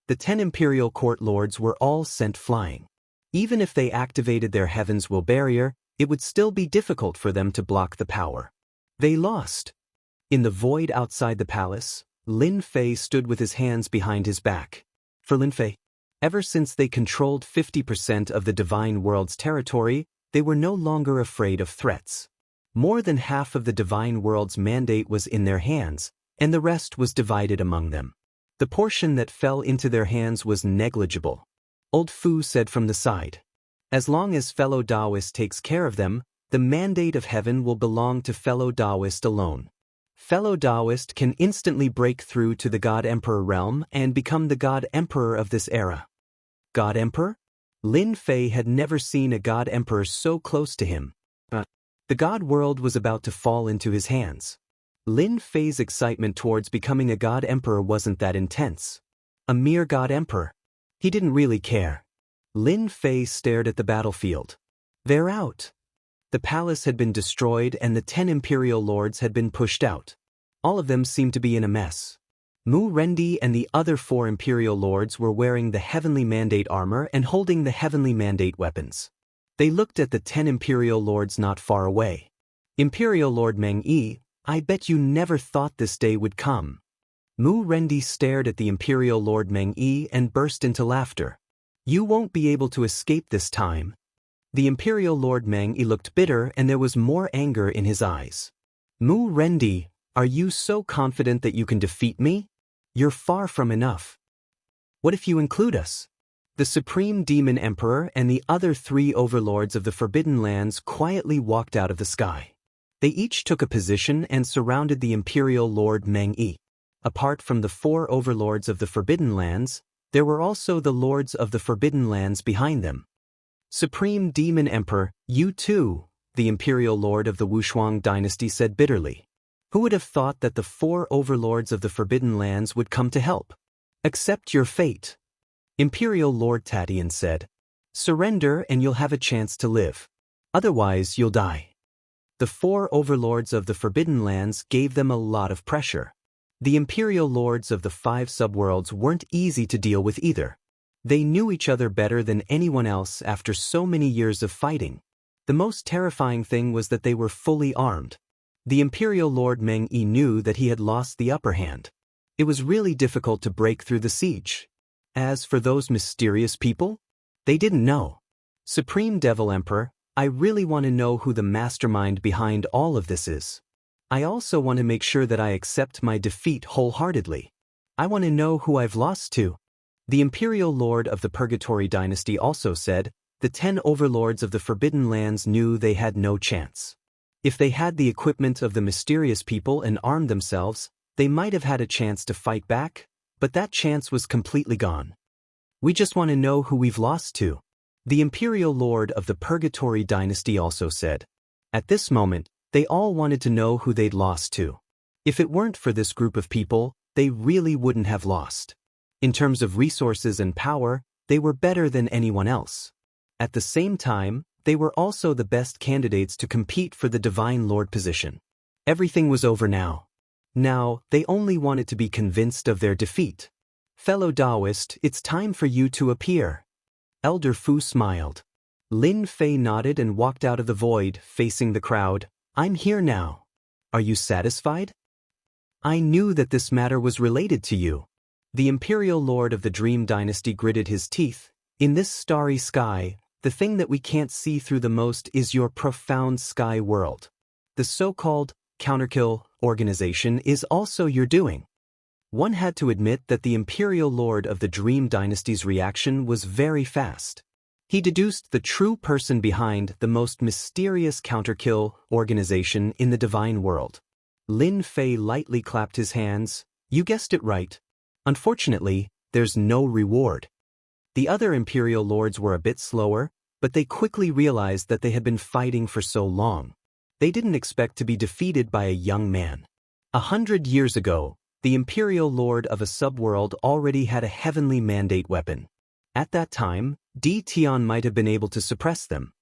The 10 imperial court lords were all sent flying. Even if they activated their Heaven's Will barrier, it would still be difficult for them to block the power. They lost. In the void outside the palace, Lin Fei stood with his hands behind his back. For Lin Fei, ever since they controlled 50% of the Divine World's territory, they were no longer afraid of threats. More than half of the Divine World's mandate was in their hands, and the rest was divided among them. The portion that fell into their hands was negligible. Old Fu said from the side, "As long as fellow Taoist takes care of them, the mandate of heaven will belong to fellow Taoist alone. Fellow Taoist can instantly break through to the God Emperor realm and become the God Emperor of this era." God Emperor? Lin Fei had never seen a God Emperor so close to him. The God world was about to fall into his hands. Lin Fei's excitement towards becoming a God Emperor wasn't that intense. A mere God Emperor. He didn't really care. Lin Fei stared at the battlefield. They're out. The palace had been destroyed and the 10 imperial lords had been pushed out. All of them seemed to be in a mess. Mu Rendi and the other 4 imperial lords were wearing the Heavenly Mandate armor and holding the Heavenly Mandate weapons. They looked at the 10 imperial lords not far away. "Imperial Lord Meng Yi, I bet you never thought this day would come." Mu Rendi stared at the imperial Lord Meng Yi and burst into laughter. "You won't be able to escape this time." The imperial Lord Meng Yi looked bitter and there was more anger in his eyes. "Mu Rendi, are you so confident that you can defeat me? You're far from enough. What if you include us?" The Supreme Demon Emperor and the other 3 overlords of the Forbidden Lands quietly walked out of the sky. They each took a position and surrounded the imperial Lord Meng Yi. Apart from the 4 overlords of the Forbidden Lands, there were also the lords of the Forbidden Lands behind them. "Supreme Demon Emperor, you too," the imperial lord of the Wushuang dynasty said bitterly. "Who would have thought that the 4 overlords of the Forbidden Lands would come to help? Accept your fate." Imperial Lord Tatian said, "Surrender and you'll have a chance to live. Otherwise you'll die." The 4 overlords of the Forbidden Lands gave them a lot of pressure. The imperial lords of the 5 subworlds weren't easy to deal with either. They knew each other better than anyone else after so many years of fighting. The most terrifying thing was that they were fully armed. The imperial Lord Meng Yi knew that he had lost the upper hand. It was really difficult to break through the siege. As for those mysterious people, they didn't know. "Supreme Devil Emperor, I really want to know who the mastermind behind all of this is. I also want to make sure that I accept my defeat wholeheartedly. I want to know who I've lost to." The imperial lord of the Purgatory dynasty also said, the 10 overlords of the Forbidden Lands knew they had no chance. If they had the equipment of the mysterious people and armed themselves, they might have had a chance to fight back, but that chance was completely gone. "We just want to know who we've lost to," the imperial lord of the Purgatory dynasty also said. At this moment, they all wanted to know who they'd lost to. If it weren't for this group of people, they really wouldn't have lost. In terms of resources and power, they were better than anyone else. At the same time, they were also the best candidates to compete for the Divine Lord position. Everything was over now. Now, they only wanted to be convinced of their defeat. Fellow Taoist, it's time for you to appear. Elder Fu smiled. Lin Fei nodded and walked out of the void, facing the crowd. I'm here now. Are you satisfied? I knew that this matter was related to you. The Imperial Lord of the Dream Dynasty gritted his teeth. In this starry sky, the thing that we can't see through the most is your profound sky world. The so-called counterkill organization is also your doing. One had to admit that the Imperial Lord of the Dream Dynasty's reaction was very fast. He deduced the true person behind the most mysterious counterkill organization in the divine world. Lin Fei lightly clapped his hands. You guessed it right. Unfortunately, there's no reward. The other Imperial Lords were a bit slower, but they quickly realized that they had been fighting for so long. They didn't expect to be defeated by a young man. 100 years ago, the Imperial Lord of a subworld already had a heavenly mandate weapon. At that time, Di Tian might have been able to suppress them.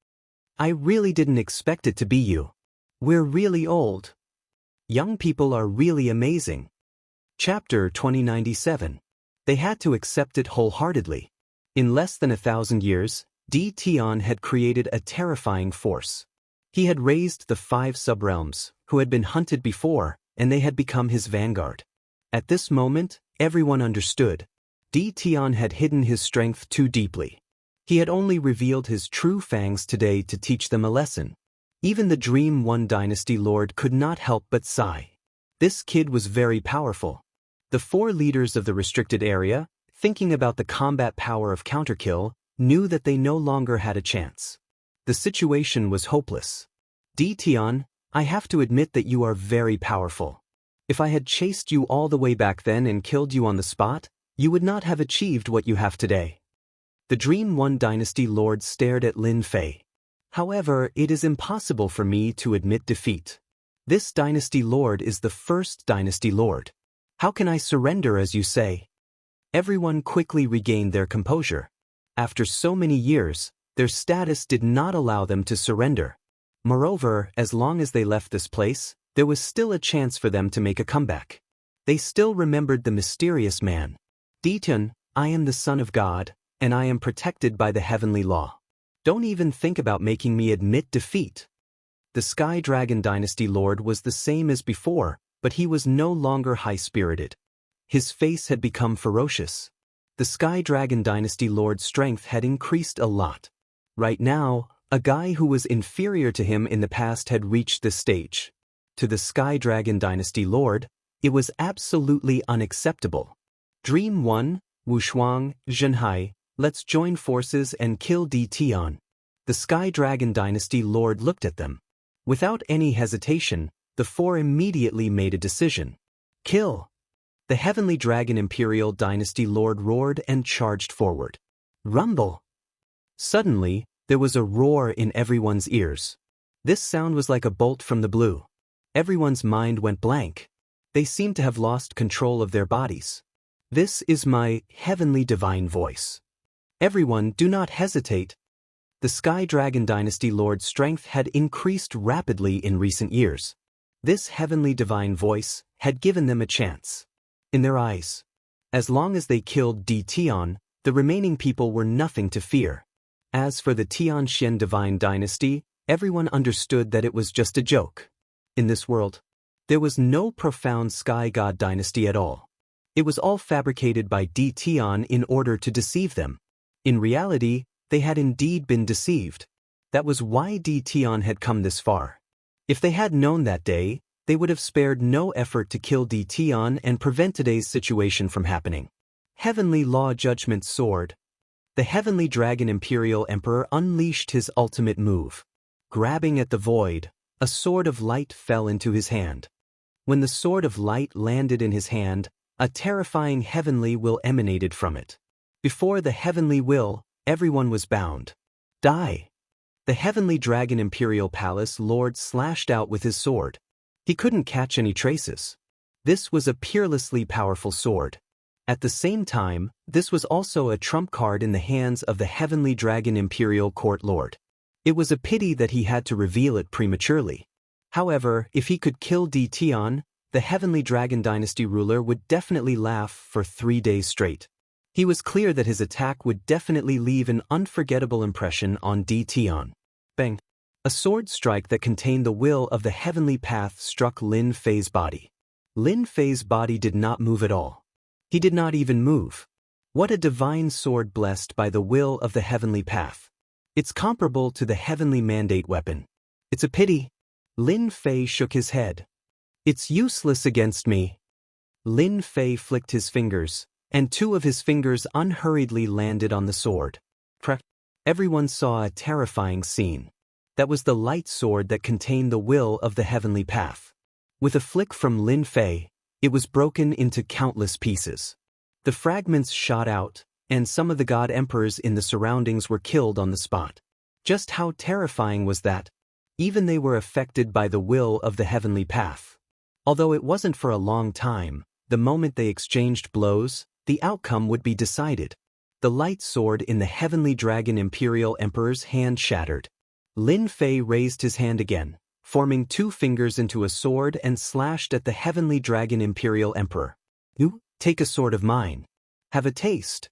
I really didn't expect it to be you. We're really old. Young people are really amazing. Chapter 2097. They had to accept it wholeheartedly. In less than 1,000 years, Di Tian had created a terrifying force. He had raised the 5 subrealms, who had been hunted before, and they had become his vanguard. At this moment, everyone understood. Di Tian had hidden his strength too deeply. He had only revealed his true fangs today to teach them a lesson. Even the Dream One Dynasty Lord could not help but sigh. This kid was very powerful. The 4 leaders of the restricted area, thinking about the combat power of counterkill, knew that they no longer had a chance. The situation was hopeless. Di Tian, I have to admit that you are very powerful. If I had chased you all the way back then and killed you on the spot, you would not have achieved what you have today. The Dream One Dynasty Lord stared at Lin Fei. However, it is impossible for me to admit defeat. This Dynasty Lord is the first Dynasty Lord. How can I surrender as you say? Everyone quickly regained their composure. After so many years, their status did not allow them to surrender. Moreover, as long as they left this place, there was still a chance for them to make a comeback. They still remembered the mysterious man. Di Tian, I am the Son of God, and I am protected by the heavenly law. Don't even think about making me admit defeat. The Sky Dragon Dynasty Lord was the same as before, but he was no longer high-spirited. His face had become ferocious. The Sky Dragon Dynasty Lord's strength had increased a lot. Right now, a guy who was inferior to him in the past had reached this stage. To the Sky Dragon Dynasty Lord, it was absolutely unacceptable. Dream 1, Wushuang, Zhenhai, let's join forces and kill Di Tian. The Sky Dragon Dynasty Lord looked at them. Without any hesitation, the 4 immediately made a decision. Kill! The Heavenly Dragon Imperial Dynasty Lord roared and charged forward. Rumble! Suddenly, there was a roar in everyone's ears. This sound was like a bolt from the blue. Everyone's mind went blank. They seemed to have lost control of their bodies. This is my heavenly divine voice. Everyone, do not hesitate. The Sky Dragon Dynasty Lord's strength had increased rapidly in recent years. This heavenly divine voice had given them a chance. In their eyes, as long as they killed Di Tian, the remaining people were nothing to fear. As for the Tianxian Divine Dynasty, everyone understood that it was just a joke. In this world, there was no profound Sky God Dynasty at all. It was all fabricated by Di Tian in order to deceive them. In reality, they had indeed been deceived. That was why Di Tian had come this far. If they had known that day, they would have spared no effort to kill Di Tian and prevent today's situation from happening. Heavenly Law Judgment Sword. The Heavenly Dragon Imperial Emperor unleashed his ultimate move. Grabbing at the void, a sword of light fell into his hand. When the sword of light landed in his hand, a terrifying heavenly will emanated from it. Before the heavenly will, everyone was bound. Die! The Heavenly Dragon Imperial Palace Lord slashed out with his sword. He couldn't catch any traces. This was a peerlessly powerful sword. At the same time, this was also a trump card in the hands of the Heavenly Dragon Imperial Court Lord. It was a pity that he had to reveal it prematurely. However, if he could kill Tion, the Heavenly Dragon Dynasty ruler would definitely laugh for 3 days straight. He was clear that his attack would definitely leave an unforgettable impression on Tion. Bang! A sword strike that contained the will of the Heavenly Path struck Lin Fei's body. Lin Fei's body did not move at all. He did not even move. What a divine sword blessed by the will of the Heavenly Path. It's comparable to the Heavenly Mandate weapon. It's a pity. Lin Fei shook his head. It's useless against me. Lin Fei flicked his fingers, and 2 of his fingers unhurriedly landed on the sword. Everyone saw a terrifying scene. That was the light sword that contained the will of the Heavenly Path. With a flick from Lin Fei, it was broken into countless pieces. The fragments shot out, and some of the god emperors in the surroundings were killed on the spot. Just how terrifying was that? Even they were affected by the will of the Heavenly Path. Although it wasn't for a long time, the moment they exchanged blows, the outcome would be decided. The light sword in the Heavenly Dragon Imperial Emperor's hand shattered. Lin Fei raised his hand again, forming 2 fingers into a sword and slashed at the Heavenly Dragon Imperial Emperor. You, take a sword of mine. Have a taste.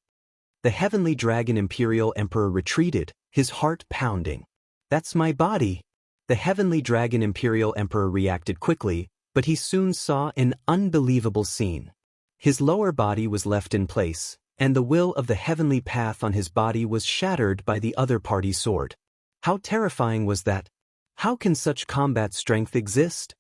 The Heavenly Dragon Imperial Emperor retreated, his heart pounding. That's my body. The Heavenly Dragon Imperial Emperor reacted quickly, but he soon saw an unbelievable scene. His lower body was left in place, and the will of the Heavenly Path on his body was shattered by the other party's sword. How terrifying was that? How can such combat strength exist?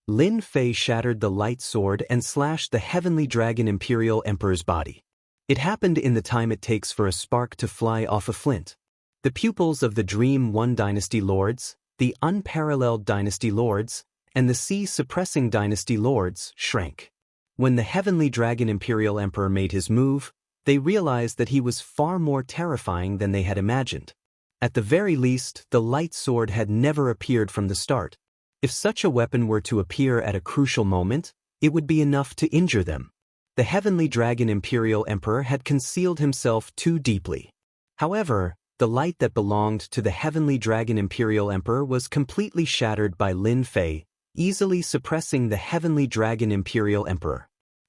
Lin Fei shattered the light sword and slashed the Heavenly Dragon Imperial Emperor's body. It happened in the time it takes for a spark to fly off a flint. The pupils of the Dream One Dynasty Lords, the Unparalleled Dynasty Lords, and the Sea-Suppressing Dynasty Lords shrank. When the Heavenly Dragon Imperial Emperor made his move, they realized that he was far more terrifying than they had imagined. At the very least, the light sword had never appeared from the start. If such a weapon were to appear at a crucial moment, it would be enough to injure them. The Heavenly Dragon Imperial Emperor had concealed himself too deeply. However, the light that belonged to the Heavenly Dragon Imperial Emperor was completely shattered by Lin Fei, easily suppressing the Heavenly Dragon Imperial Emperor.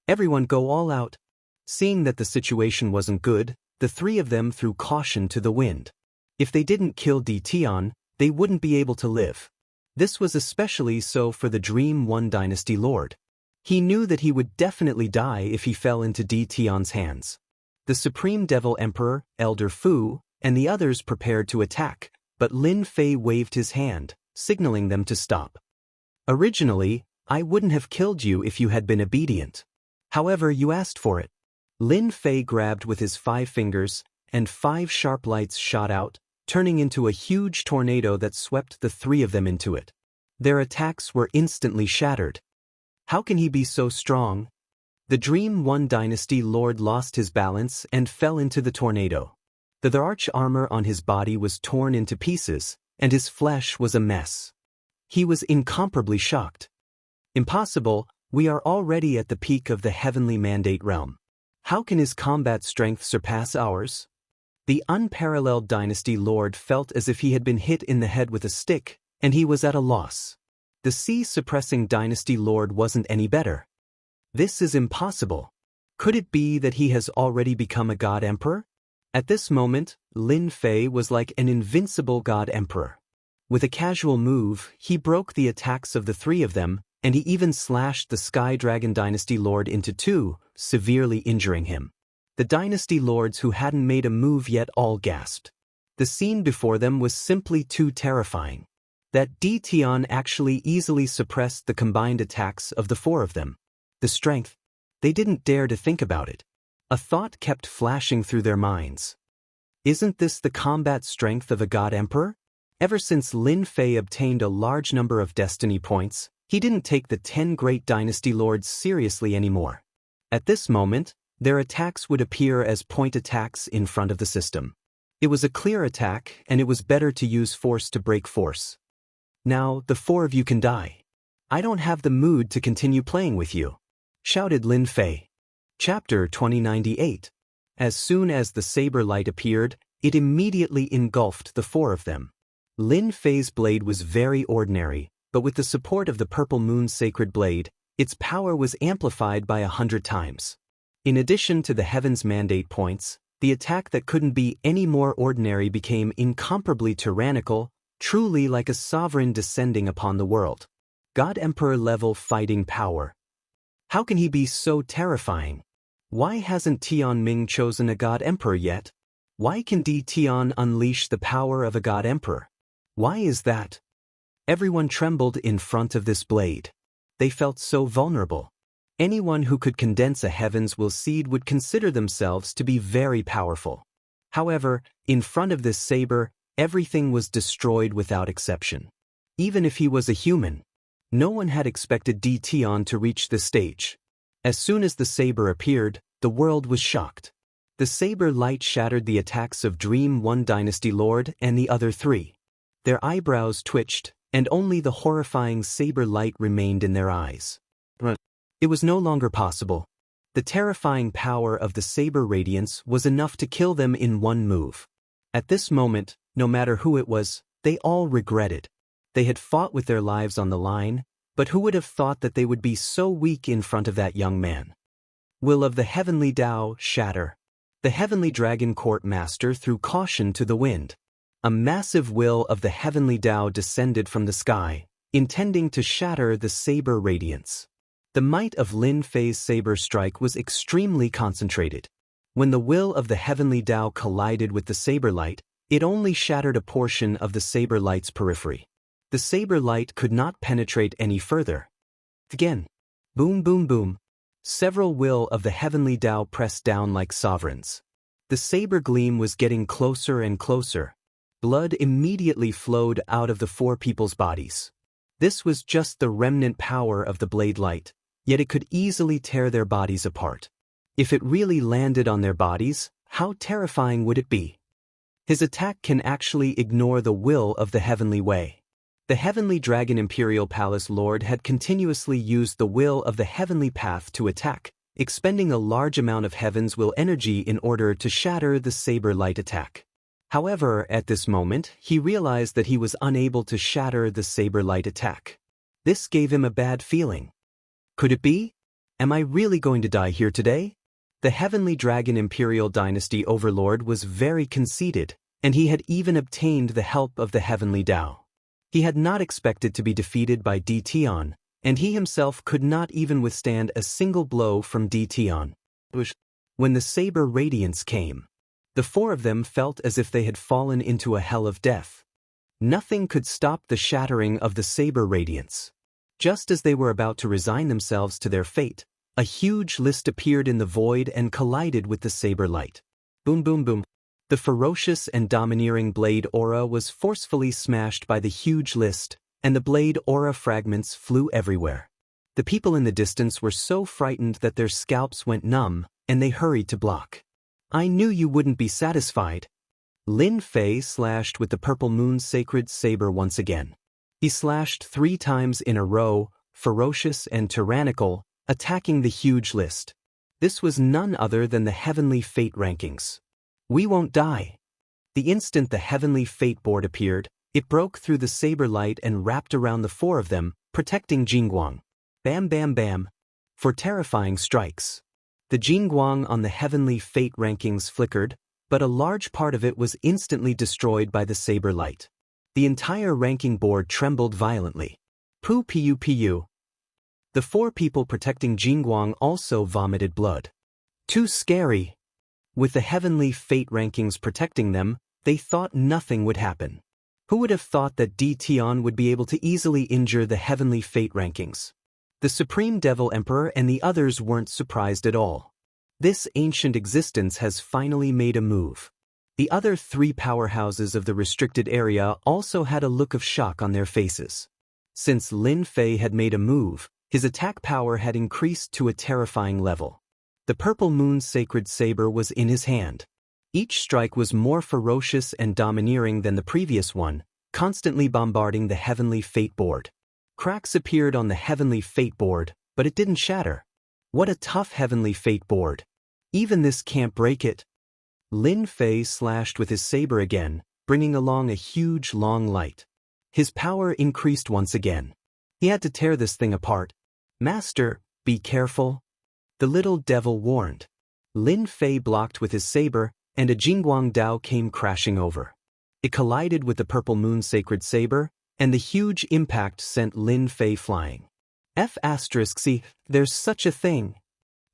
Everyone go all out. Seeing that the situation wasn't good, the 3 of them threw caution to the wind. If they didn't kill Tion, they wouldn't be able to live. This was especially so for the Dream One Dynasty Lord. He knew that he would definitely die if he fell into Tion's hands. The Supreme Devil Emperor, Elder Fu, and the others prepared to attack, but Lin Fei waved his hand, signaling them to stop. Originally, I wouldn't have killed you if you had been obedient. However, you asked for it. Lin Fei grabbed with his 5 fingers, and 5 sharp lights shot out, turning into a huge tornado that swept the 3 of them into it. Their attacks were instantly shattered. How can he be so strong? The Dream One Dynasty Lord lost his balance and fell into the tornado. The arch armor on his body was torn into pieces, and his flesh was a mess. He was incomparably shocked. Impossible, we are already at the peak of the Heavenly Mandate realm. How can his combat strength surpass ours? The Unparalleled Dynasty Lord felt as if he had been hit in the head with a stick, and he was at a loss. The Sea-Suppressing Dynasty Lord wasn't any better. This is impossible. Could it be that he has already become a God Emperor? At this moment, Lin Fei was like an invincible God Emperor. With a casual move, he broke the attacks of the 3 of them, and he even slashed the Sky Dragon Dynasty Lord into 2, severely injuring him. The Dynasty Lords who hadn't made a move yet all gasped. The scene before them was simply too terrifying. That Tion actually easily suppressed the combined attacks of the 4 of them. The strength. They didn't dare to think about it. A thought kept flashing through their minds. Isn't this the combat strength of a God Emperor? Ever since Lin Fei obtained a large number of destiny points, he didn't take the 10 great Dynasty Lords seriously anymore. At this moment, their attacks would appear as point attacks in front of the system. It was a clear attack, and it was better to use force to break force. Now, the four of you can die. I don't have the mood to continue playing with you, shouted Lin Fei. Chapter 2098. As soon as the saber light appeared, it immediately engulfed the four of them. Lin Fei's blade was very ordinary, but with the support of the Purple Moon's sacred blade, its power was amplified by 100 times. In addition to the Heaven's mandate points, the attack that couldn't be any more ordinary became incomparably tyrannical, truly like a sovereign descending upon the world. God Emperor level fighting power. How can he be so terrifying? Why hasn't Tian Ming chosen a God Emperor yet? Why can Tian unleash the power of a God Emperor? Why is that? Everyone trembled in front of this blade. They felt so vulnerable. Anyone who could condense a heaven's will seed would consider themselves to be very powerful. However, in front of this saber, everything was destroyed without exception. Even if he was a human, no one had expected Tian to reach this stage. As soon as the saber appeared, the world was shocked. The saber light shattered the attacks of Dream One Dynasty Lord and the other three. Their eyebrows twitched, and only the horrifying saber light remained in their eyes. It was no longer possible. The terrifying power of the saber radiance was enough to kill them in one move. At this moment, no matter who it was, they all regretted. They had fought with their lives on the line, but who would have thought that they would be so weak in front of that young man? Will of the Heavenly Tao shatter. The Heavenly Dragon Court Master threw caution to the wind. A massive will of the Heavenly Tao descended from the sky, intending to shatter the saber radiance. The might of Lin Fei's saber strike was extremely concentrated. When the will of the Heavenly Tao collided with the saber light, it only shattered a portion of the saber light's periphery. The saber light could not penetrate any further. Again. Boom boom boom. Several will of the Heavenly Tao pressed down like sovereigns. The saber gleam was getting closer and closer. Blood immediately flowed out of the four people's bodies. This was just the remnant power of the blade light, yet it could easily tear their bodies apart. If it really landed on their bodies, how terrifying would it be? His attack can actually ignore the will of the Heavenly Way. The Heavenly Dragon Imperial Palace Lord had continuously used the will of the Heavenly Path to attack, expending a large amount of Heaven's will energy in order to shatter the saber light attack. However, at this moment, he realized that he was unable to shatter the saber light attack. This gave him a bad feeling. Could it be? Am I really going to die here today? The Heavenly Dragon Imperial Dynasty Overlord was very conceited, and he had even obtained the help of the Heavenly Tao. He had not expected to be defeated by Tian, and he himself could not even withstand a single blow from Tian. When the saber radiance came, the four of them felt as if they had fallen into a hell of death. Nothing could stop the shattering of the saber radiance. Just as they were about to resign themselves to their fate, a huge list appeared in the void and collided with the saber light. Boom boom boom. The ferocious and domineering blade aura was forcefully smashed by the huge list, and the blade aura fragments flew everywhere. The people in the distance were so frightened that their scalps went numb, and they hurried to block. I knew you wouldn't be satisfied. Lin Fei slashed with the Purple Moon's sacred saber once again. He slashed 3 times in a row, ferocious and tyrannical, attacking the huge list. This was none other than the Heavenly Fate rankings. We won't die. The instant the Heavenly Fate board appeared, it broke through the saber light and wrapped around the four of them, protecting Jingguang. Bam bam bam. For terrifying strikes. The Jingguang on the Heavenly Fate rankings flickered, but a large part of it was instantly destroyed by the saber light. The entire ranking board trembled violently. Pu pu pu. The 4 people protecting Jingguang also vomited blood. Too scary. With the Heavenly Fate rankings protecting them, they thought nothing would happen. Who would have thought that Tian would be able to easily injure the Heavenly Fate rankings? The Supreme Devil Emperor and the others weren't surprised at all. This ancient existence has finally made a move. The other 3 powerhouses of the restricted area also had a look of shock on their faces. Since Lin Fei had made a move, his attack power had increased to a terrifying level. The Purple Moon's sacred saber was in his hand. Each strike was more ferocious and domineering than the previous one, constantly bombarding the heavenly fate board. Cracks appeared on the heavenly fate board, but it didn't shatter. What a tough heavenly fate board. Even this can't break it. Lin Fei slashed with his saber again, bringing along a huge long light. His power increased once again. He had to tear this thing apart. Master, be careful. The little devil warned. Lin Fei blocked with his saber, and a Jingguang Dao came crashing over. It collided with the purple moon sacred saber, and the huge impact sent Lin Fei flying. See, there's such a thing.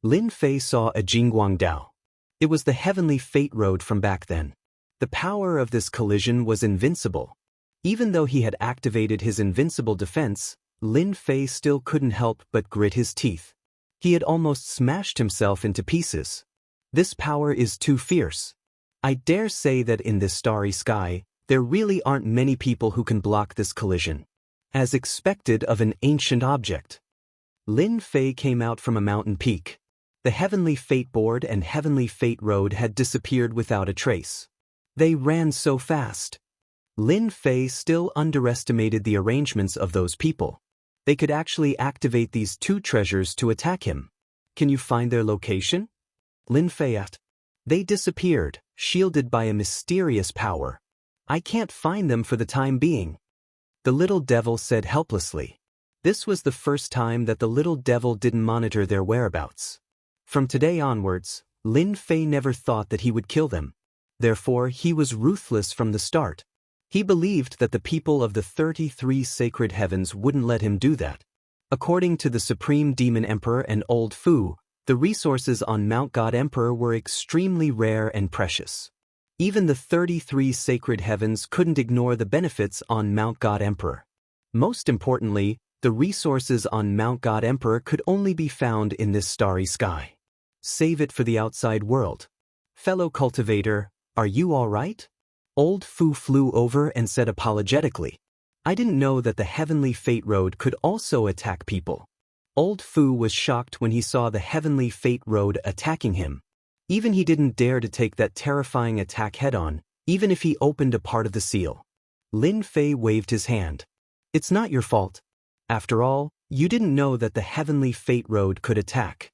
Lin Fei saw a Jingguang Dao. It was the heavenly fate road from back then. The power of this collision was invincible. Even though he had activated his invincible defense, Lin Fei still couldn't help but grit his teeth. He had almost smashed himself into pieces. This power is too fierce. I dare say that in this starry sky, there really aren't many people who can block this collision. As expected of an ancient object. Lin Fei came out from a mountain peak. The heavenly fate board and heavenly fate road had disappeared without a trace. They ran so fast. Lin Fei still underestimated the arrangements of those people. They could actually activate these two treasures to attack him. Can you find their location? Lin Fei asked. They disappeared, shielded by a mysterious power. I can't find them for the time being. The little devil said helplessly. This was the first time that the little devil didn't monitor their whereabouts. From today onwards, Lin Fei never thought that he would kill them. Therefore, he was ruthless from the start. He believed that the people of the 33 sacred heavens wouldn't let him do that. According to the Supreme Demon Emperor and Old Fu, the resources on Mount God Emperor were extremely rare and precious. Even the 33 sacred heavens couldn't ignore the benefits on Mount God Emperor. Most importantly, the resources on Mount God Emperor could only be found in this starry sky. Save it for the outside world. Fellow cultivator, are you all right? Old Fu flew over and said apologetically. I didn't know that the heavenly fate road could also attack people. Old Fu was shocked when he saw the heavenly fate road attacking him. Even he didn't dare to take that terrifying attack head-on, even if he opened a part of the seal. Lin Fei waved his hand. It's not your fault. After all, you didn't know that the heavenly fate road could attack.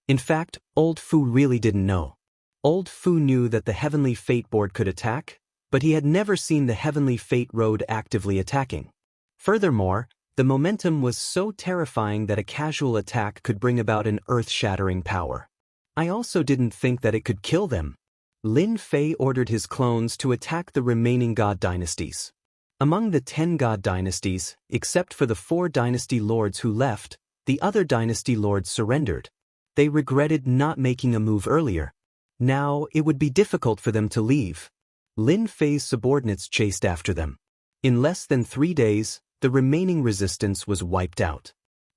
In fact, Old Fu really didn't know. Old Fu knew that the heavenly fate board could attack, but he had never seen the heavenly fate road actively attacking. Furthermore, the momentum was so terrifying that a casual attack could bring about an earth-shattering power. I also didn't think that it could kill them. Lin Fei ordered his clones to attack the remaining god dynasties. Among the 10 god dynasties, except for the 4 dynasty lords who left, the other dynasty lords surrendered. They regretted not making a move earlier. Now, it would be difficult for them to leave. Lin Fei's subordinates chased after them. In less than 3 days, the remaining resistance was wiped out.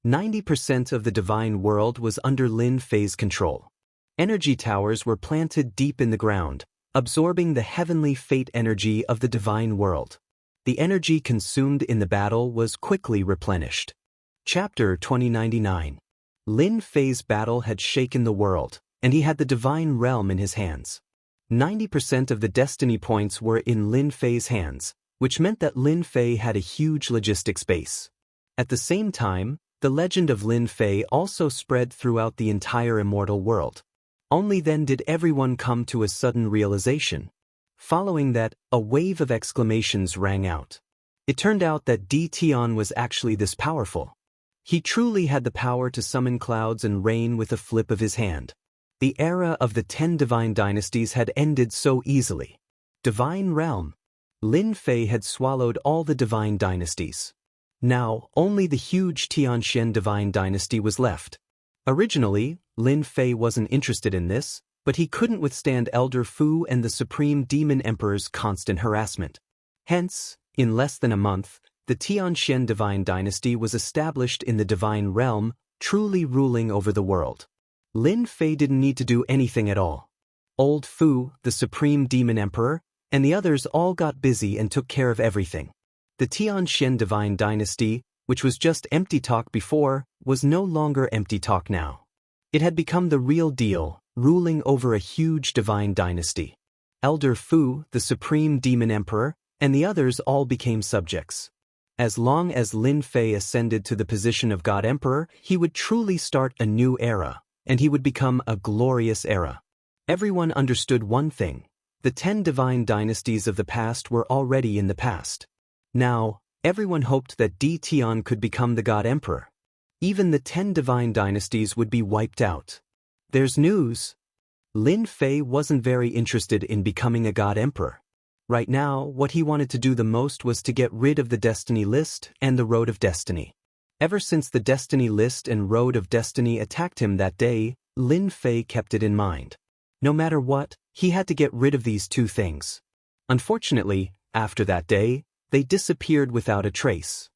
90% of the divine world was under Lin Fei's control. Energy towers were planted deep in the ground, absorbing the heavenly fate energy of the divine world. The energy consumed in the battle was quickly replenished. Chapter 2099. Lin Fei's battle had shaken the world, and he had the divine realm in his hands. 90% of the destiny points were in Lin Fei's hands, which meant that Lin Fei had a huge logistics base. At the same time, the legend of Lin Fei also spread throughout the entire immortal world. Only then did everyone come to a sudden realization. Following that, a wave of exclamations rang out. It turned out that Di Tian was actually this powerful. He truly had the power to summon clouds and rain with a flip of his hand. The era of the 10 divine dynasties had ended so easily. Divine realm. Lin Fei had swallowed all the divine dynasties. Now, only the huge Tianxian divine dynasty was left. Originally, Lin Fei wasn't interested in this, but he couldn't withstand Elder Fu and the Supreme Demon Emperor's constant harassment. Hence, in less than a month, the Tianxian divine dynasty was established in the divine realm, truly ruling over the world. Lin Fei didn't need to do anything at all. Old Fu, the Supreme Demon Emperor, and the others all got busy and took care of everything. The Tianxian divine dynasty, which was just empty talk before, was no longer empty talk now. It had become the real deal, ruling over a huge divine dynasty. Elder Fu, the supreme demon emperor, and the others all became subjects. As long as Lin Fei ascended to the position of God Emperor, he would truly start a new era, and he would become a glorious era. Everyone understood one thing: the 10 divine dynasties of the past were already in the past. Now, everyone hoped that Di Tian could become the God Emperor. Even the 10 divine dynasties would be wiped out. There's news. Lin Fei wasn't very interested in becoming a God Emperor. Right now, what he wanted to do the most was to get rid of the Destiny List and the Road of Destiny. Ever since the Destiny List and Road of Destiny attacked him that day, Lin Fei kept it in mind. No matter what, he had to get rid of these two things. Unfortunately, after that day, they disappeared without a trace.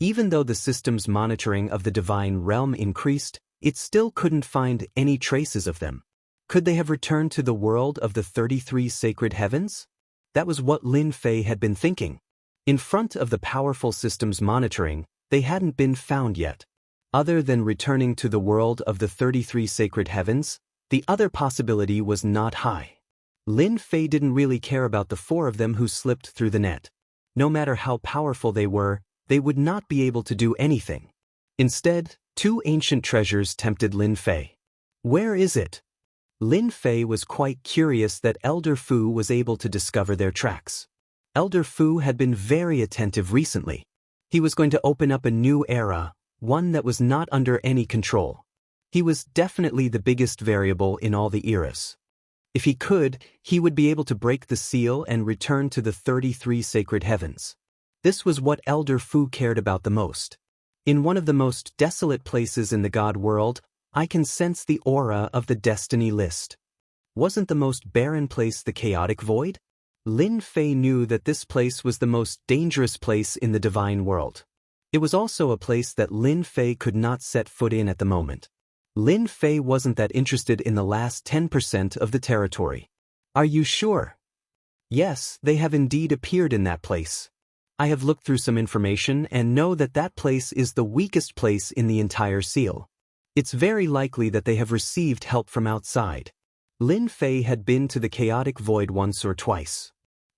Even though the system's monitoring of the divine realm increased, it still couldn't find any traces of them. Could they have returned to the world of the 33 sacred heavens? That was what Lin Fei had been thinking. In front of the powerful system's monitoring, they hadn't been found yet. Other than returning to the world of the 33 sacred heavens, the other possibility was not high. Lin Fei didn't really care about the 4 of them who slipped through the net. No matter how powerful they were, they would not be able to do anything. Instead, 2 ancient treasures tempted Lin Fei. Where is it? Lin Fei was quite curious that Elder Fu was able to discover their tracks. Elder Fu had been very attentive recently. He was going to open up a new era, one that was not under any control. He was definitely the biggest variable in all the eras. If he could, he would be able to break the seal and return to the 33 sacred heavens. This was what Elder Fu cared about the most. In one of the most desolate places in the God world, I can sense the aura of the Destiny List. Wasn't the most barren place the chaotic void? Lin Fei knew that this place was the most dangerous place in the divine world. It was also a place that Lin Fei could not set foot in at the moment. Lin Fei wasn't that interested in the last 10% of the territory. Are you sure? Yes, they have indeed appeared in that place. I have looked through some information and know that that place is the weakest place in the entire seal. It's very likely that they have received help from outside. Lin Fei had been to the chaotic void once or twice.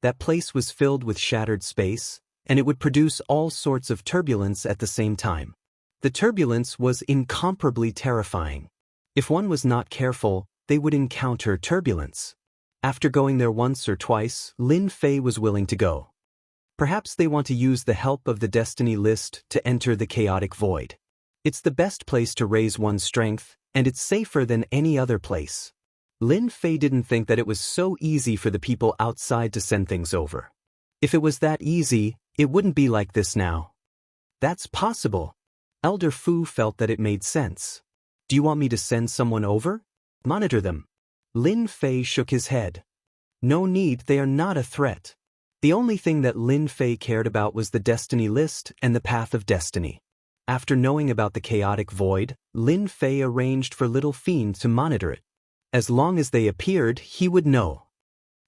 That place was filled with shattered space, and it would produce all sorts of turbulence at the same time. The turbulence was incomparably terrifying. If one was not careful, they would encounter turbulence. After going there once or twice, Lin Fei was willing to go. Perhaps they want to use the help of the Destiny List to enter the chaotic void. It's the best place to raise one's strength, and it's safer than any other place. Lin Fei didn't think that it was so easy for the people outside to send things over. If it was that easy, it wouldn't be like this now. That's possible. Elder Fu felt that it made sense. Do you want me to send someone over? Monitor them. Lin Fei shook his head. No need, they are not a threat. The only thing that Lin Fei cared about was the Destiny List and the Path of Destiny. After knowing about the chaotic void, Lin Fei arranged for Little Fiend to monitor it. As long as they appeared, he would know.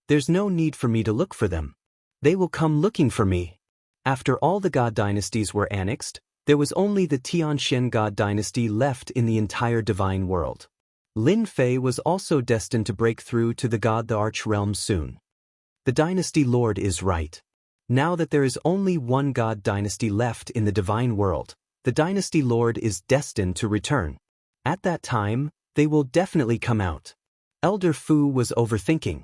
There's no need for me to look for them. They will come looking for me. After all the God dynasties were annexed, there was only the Tianxian God dynasty left in the entire divine world. Lin Fei was also destined to break through to the God the Arch realm soon. The dynasty lord is right. Now that there is only one God dynasty left in the divine world, the dynasty lord is destined to return. At that time, they will definitely come out. Elder Fu was overthinking.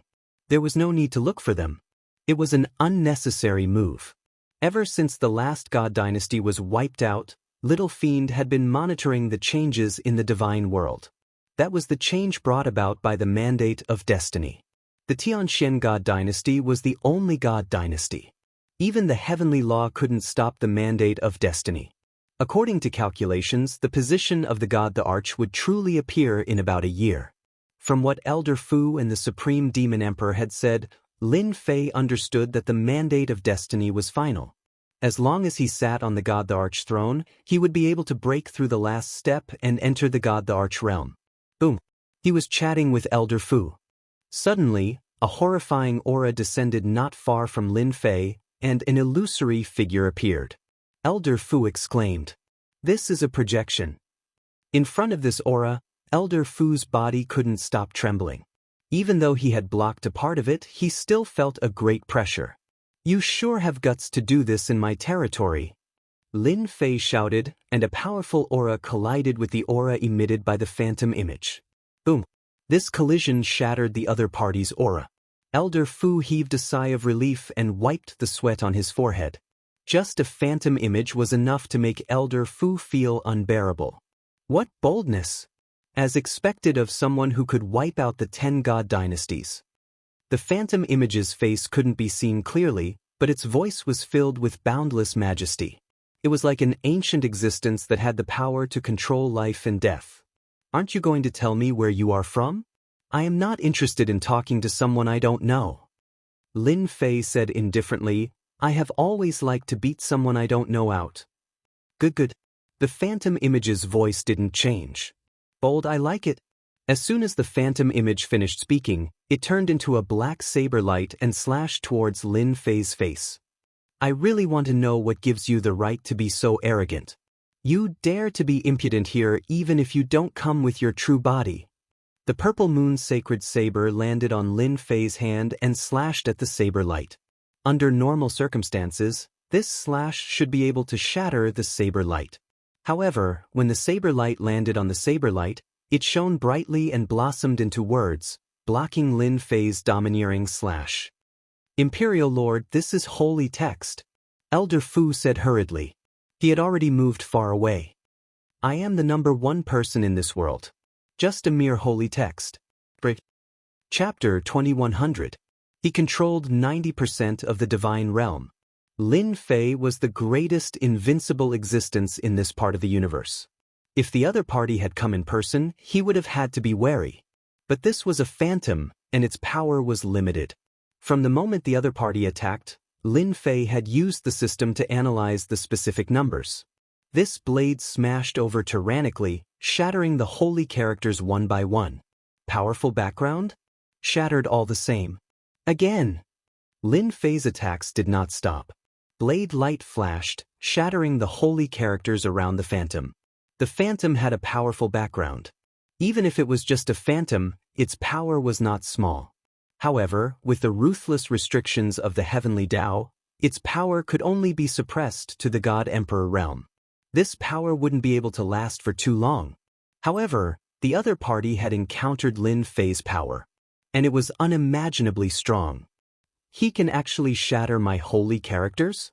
There was no need to look for them. It was an unnecessary move. Ever since the last God dynasty was wiped out, Little Fiend had been monitoring the changes in the divine world. That was the change brought about by the mandate of destiny. The Tianxian God dynasty was the only God dynasty. Even the heavenly law couldn't stop the mandate of destiny. According to calculations, the position of the God the Arch would truly appear in about a year. From what Elder Fu and the Supreme Demon Emperor had said, Lin Fei understood that the mandate of destiny was final. As long as he sat on the God the Arch throne, he would be able to break through the last step and enter the God the Arch realm. Boom! He was chatting with Elder Fu. Suddenly, a horrifying aura descended not far from Lin Fei, and an illusory figure appeared. Elder Fu exclaimed, "This is a projection." In front of this aura, Elder Fu's body couldn't stop trembling. Even though he had blocked a part of it, he still felt a great pressure. "You sure have guts to do this in my territory," Lin Fei shouted, and a powerful aura collided with the aura emitted by the phantom image. Boom! This collision shattered the other party's aura. Elder Fu heaved a sigh of relief and wiped the sweat on his forehead. Just a phantom image was enough to make Elder Fu feel unbearable. What boldness! As expected of someone who could wipe out the 10 god dynasties. The phantom image's face couldn't be seen clearly, but its voice was filled with boundless majesty. It was like an ancient existence that had the power to control life and death. "Aren't you going to tell me where you are from? I am not interested in talking to someone I don't know." Lin Fei said indifferently, "I have always liked to beat someone I don't know out." Good. The phantom image's voice didn't change. "Bold, I like it." As soon as the phantom image finished speaking, it turned into a black saber light and slashed towards Lin Fei's face. "I really want to know what gives you the right to be so arrogant. You dare to be impudent here even if you don't come with your true body." The purple moon sacred saber landed on Lin Fei's hand and slashed at the saber light. Under normal circumstances, this slash should be able to shatter the saber light. However, when the saber light landed on the saber light, it shone brightly and blossomed into words, blocking Lin Fei's domineering slash. "Imperial Lord, this is holy text," Elder Fu said hurriedly. He had already moved far away. "I am the #1 person in this world. Just a mere holy text." Chapter 2100. He controlled 90% of the divine realm. Lin Fei was the greatest invincible existence in this part of the universe. If the other party had come in person, he would have had to be wary. But this was a phantom, and its power was limited. From the moment the other party attacked, Lin Fei had used the system to analyze the specific numbers. This blade smashed over tyrannically, shattering the holy characters one by one. Powerful background? Shattered all the same. Again! Lin Fei's attacks did not stop. Blade light flashed, shattering the holy characters around the phantom. The phantom had a powerful background. Even if it was just a phantom, its power was not small. However, with the ruthless restrictions of the heavenly Tao, its power could only be suppressed to the God-Emperor realm. This power wouldn't be able to last for too long. However, the other party had encountered Lin Fei's power, and it was unimaginably strong. "He can actually shatter my holy characters?"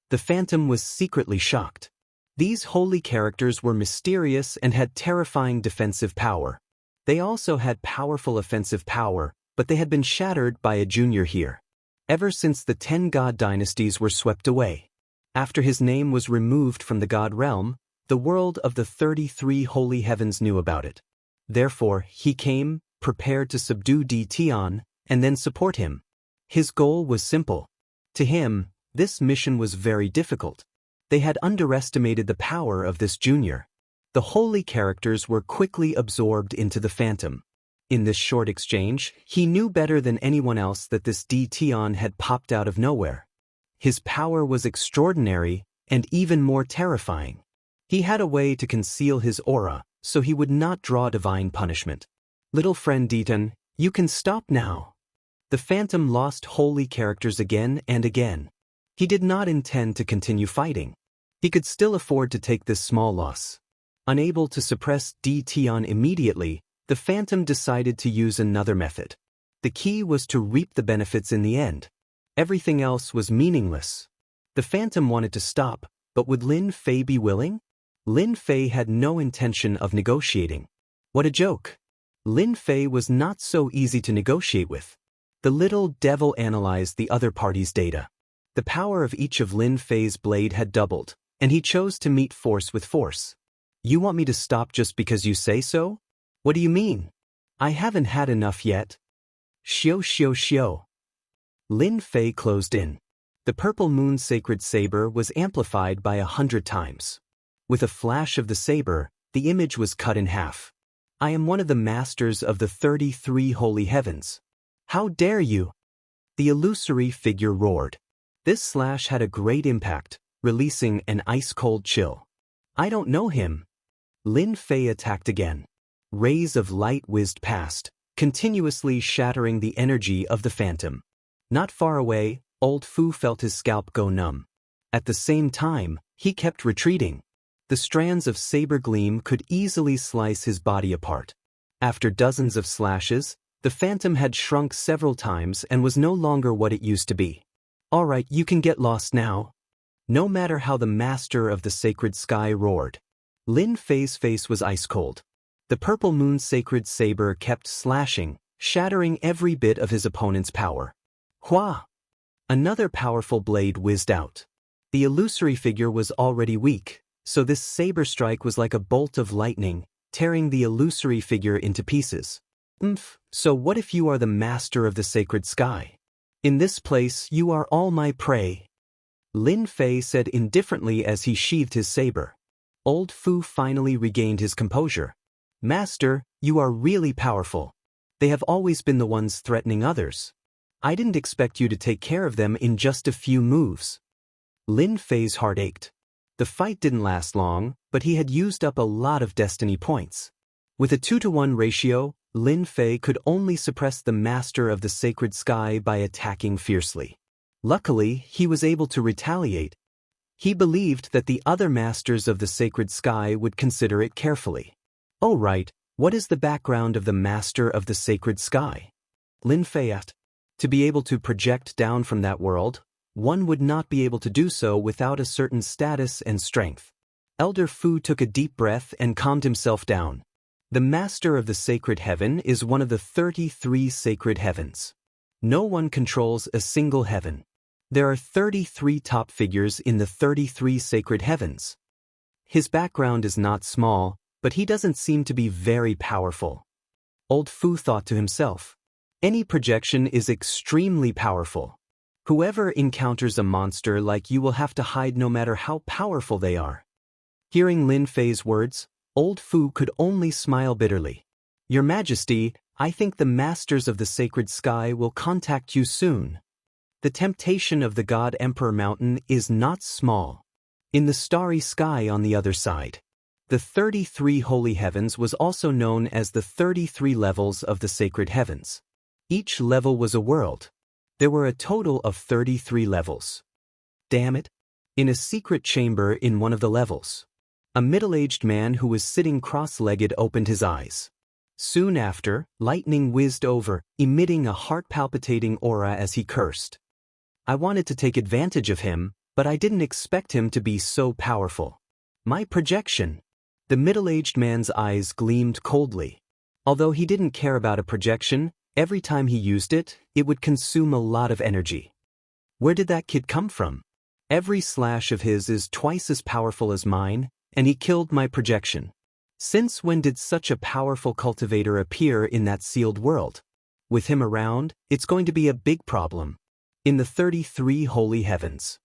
The phantom was secretly shocked. These holy characters were mysterious and had terrifying defensive power. They also had powerful offensive power, but they had been shattered by a junior here. Ever since the 10 god dynasties were swept away. After his name was removed from the god realm, the world of the 33 holy heavens knew about it. Therefore, he came, prepared to subdue Di Tian, and then support him. His goal was simple. To him, this mission was very difficult. They had underestimated the power of this junior. The holy characters were quickly absorbed into the phantom. In this short exchange, he knew better than anyone else that this Di Tian had popped out of nowhere. His power was extraordinary and even more terrifying. He had a way to conceal his aura, so he would not draw divine punishment. "Little friend Ditan, you can stop now." The phantom lost holy characters again and again. He did not intend to continue fighting. He could still afford to take this small loss. Unable to suppress Di Tian immediately, the phantom decided to use another method. The key was to reap the benefits in the end. Everything else was meaningless. The phantom wanted to stop, but would Lin Fei be willing? Lin Fei had no intention of negotiating. What a joke! Lin Fei was not so easy to negotiate with. The little devil analyzed the other party's data. The power of each of Lin Fei's blade had doubled, and he chose to meet force with force. "You want me to stop just because you say so? What do you mean? I haven't had enough yet." Xiao. Lin Fei closed in. The purple moon sacred saber was amplified by 100 times. With a flash of the saber, the image was cut in half. "I am one of the masters of the 33 holy heavens. How dare you?" The illusory figure roared. This slash had a great impact, releasing an ice-cold chill. "I don't know him." Lin Fei attacked again. Rays of light whizzed past, continuously shattering the energy of the phantom. Not far away, old Fu felt his scalp go numb. At the same time, he kept retreating. The strands of saber gleam could easily slice his body apart. After dozens of slashes, the phantom had shrunk several times and was no longer what it used to be. "Alright, you can get lost now." No matter how the master of the sacred sky roared, Lin Fei's face was ice cold. The purple moon's sacred saber kept slashing, shattering every bit of his opponent's power. Hua! Another powerful blade whizzed out. The illusory figure was already weak, so this saber strike was like a bolt of lightning, tearing the illusory figure into pieces. So what if you are the master of the sacred sky? In this place you are all my prey. Lin Fei said indifferently as he sheathed his saber. Old Fu finally regained his composure. "Master, you are really powerful. They have always been the ones threatening others. I didn't expect you to take care of them in just a few moves." Lin Fei's heart ached. The fight didn't last long, but he had used up a lot of destiny points. With a 2-to-1 ratio, Lin Fei could only suppress the master of the sacred sky by attacking fiercely. Luckily, he was able to retaliate. He believed that the other masters of the sacred sky would consider it carefully. "Oh right, what is the background of the master of the sacred sky?" Lin Fei asked. To be able to project down from that world, one would not be able to do so without a certain status and strength. Elder Fu took a deep breath and calmed himself down. The master of the sacred heaven is one of the 33 sacred heavens. No one controls a single heaven. There are 33 top figures in the 33 sacred heavens. His background is not small, but he doesn't seem to be very powerful. Old Fu thought to himself. Any projection is extremely powerful. Whoever encounters a monster like you will have to hide no matter how powerful they are. Hearing Lin Fei's words, Old Fu could only smile bitterly. "Your Majesty, I think the masters of the sacred sky will contact you soon. The temptation of the God Emperor Mountain is not small. In the starry sky on the other side. The 33 holy heavens was also known as the 33 levels of the sacred heavens. Each level was a world. There were a total of 33 levels. Damn it! In a secret chamber in one of the levels, a middle-aged man who was sitting cross-legged opened his eyes. Soon after, lightning whizzed over, emitting a heart-palpitating aura as he cursed. I wanted to take advantage of him, but I didn't expect him to be so powerful. My projection. The middle-aged man's eyes gleamed coldly. Although he didn't care about a projection, every time he used it, it would consume a lot of energy. Where did that kid come from? Every slash of his is twice as powerful as mine, and he killed my projection. Since when did such a powerful cultivator appear in that sealed world? With him around, it's going to be a big problem. In the 33 holy heavens,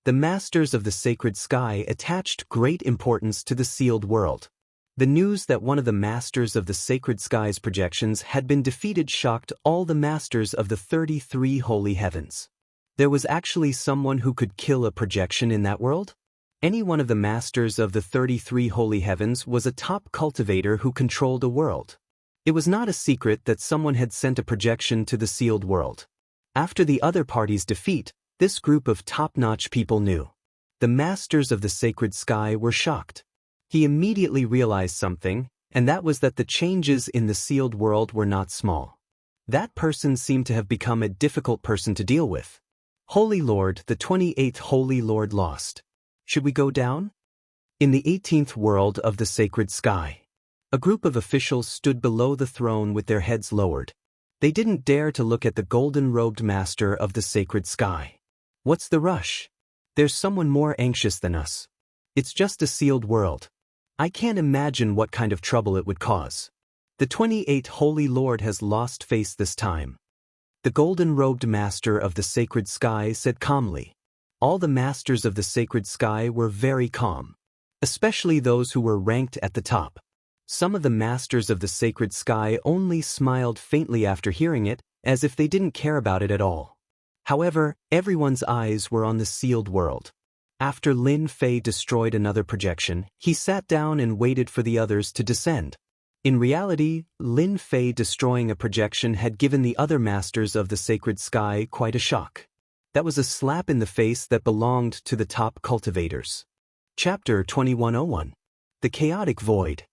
the masters of the sacred sky attached great importance to the sealed world. The news that one of the masters of the sacred sky's projections had been defeated shocked all the masters of the 33 holy heavens. There was actually someone who could kill a projection in that world? Any one of the masters of the 33 holy heavens was a top cultivator who controlled a world. It was not a secret that someone had sent a projection to the sealed world. After the other party's defeat, this group of top-notch people knew. The masters of the sacred sky were shocked. He immediately realized something, and that was that the changes in the sealed world were not small. That person seemed to have become a difficult person to deal with. Holy Lord, the 28th Holy Lord lost. Should we go down? In the 18th world of the sacred sky, a group of officials stood below the throne with their heads lowered. They didn't dare to look at the golden-robed master of the sacred sky. What's the rush? There's someone more anxious than us. It's just a sealed world. I can't imagine what kind of trouble it would cause. The 28th Holy Lord has lost face this time. The golden-robed master of the sacred sky said calmly. All the masters of the sacred sky were very calm, especially those who were ranked at the top. Some of the masters of the sacred sky only smiled faintly after hearing it, as if they didn't care about it at all. However, everyone's eyes were on the sealed world. After Lin Fei destroyed another projection, he sat down and waited for the others to descend. In reality, Lin Fei destroying a projection had given the other masters of the sacred sky quite a shock. That was a slap in the face that belonged to the top cultivators. Chapter 2101. The Chaotic Void.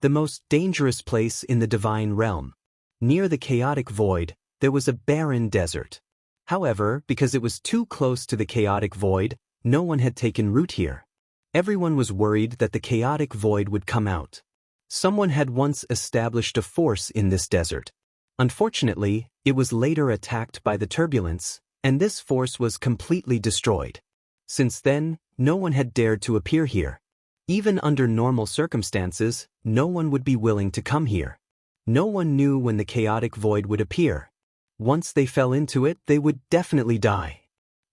The most dangerous place in the divine realm. Near the chaotic void, there was a barren desert. However, because it was too close to the chaotic void, no one had taken root here. Everyone was worried that the chaotic void would come out. Someone had once established a force in this desert. Unfortunately, it was later attacked by the turbulence, and this force was completely destroyed. Since then, no one had dared to appear here. Even under normal circumstances, no one would be willing to come here. No one knew when the chaotic void would appear. Once they fell into it, they would definitely die.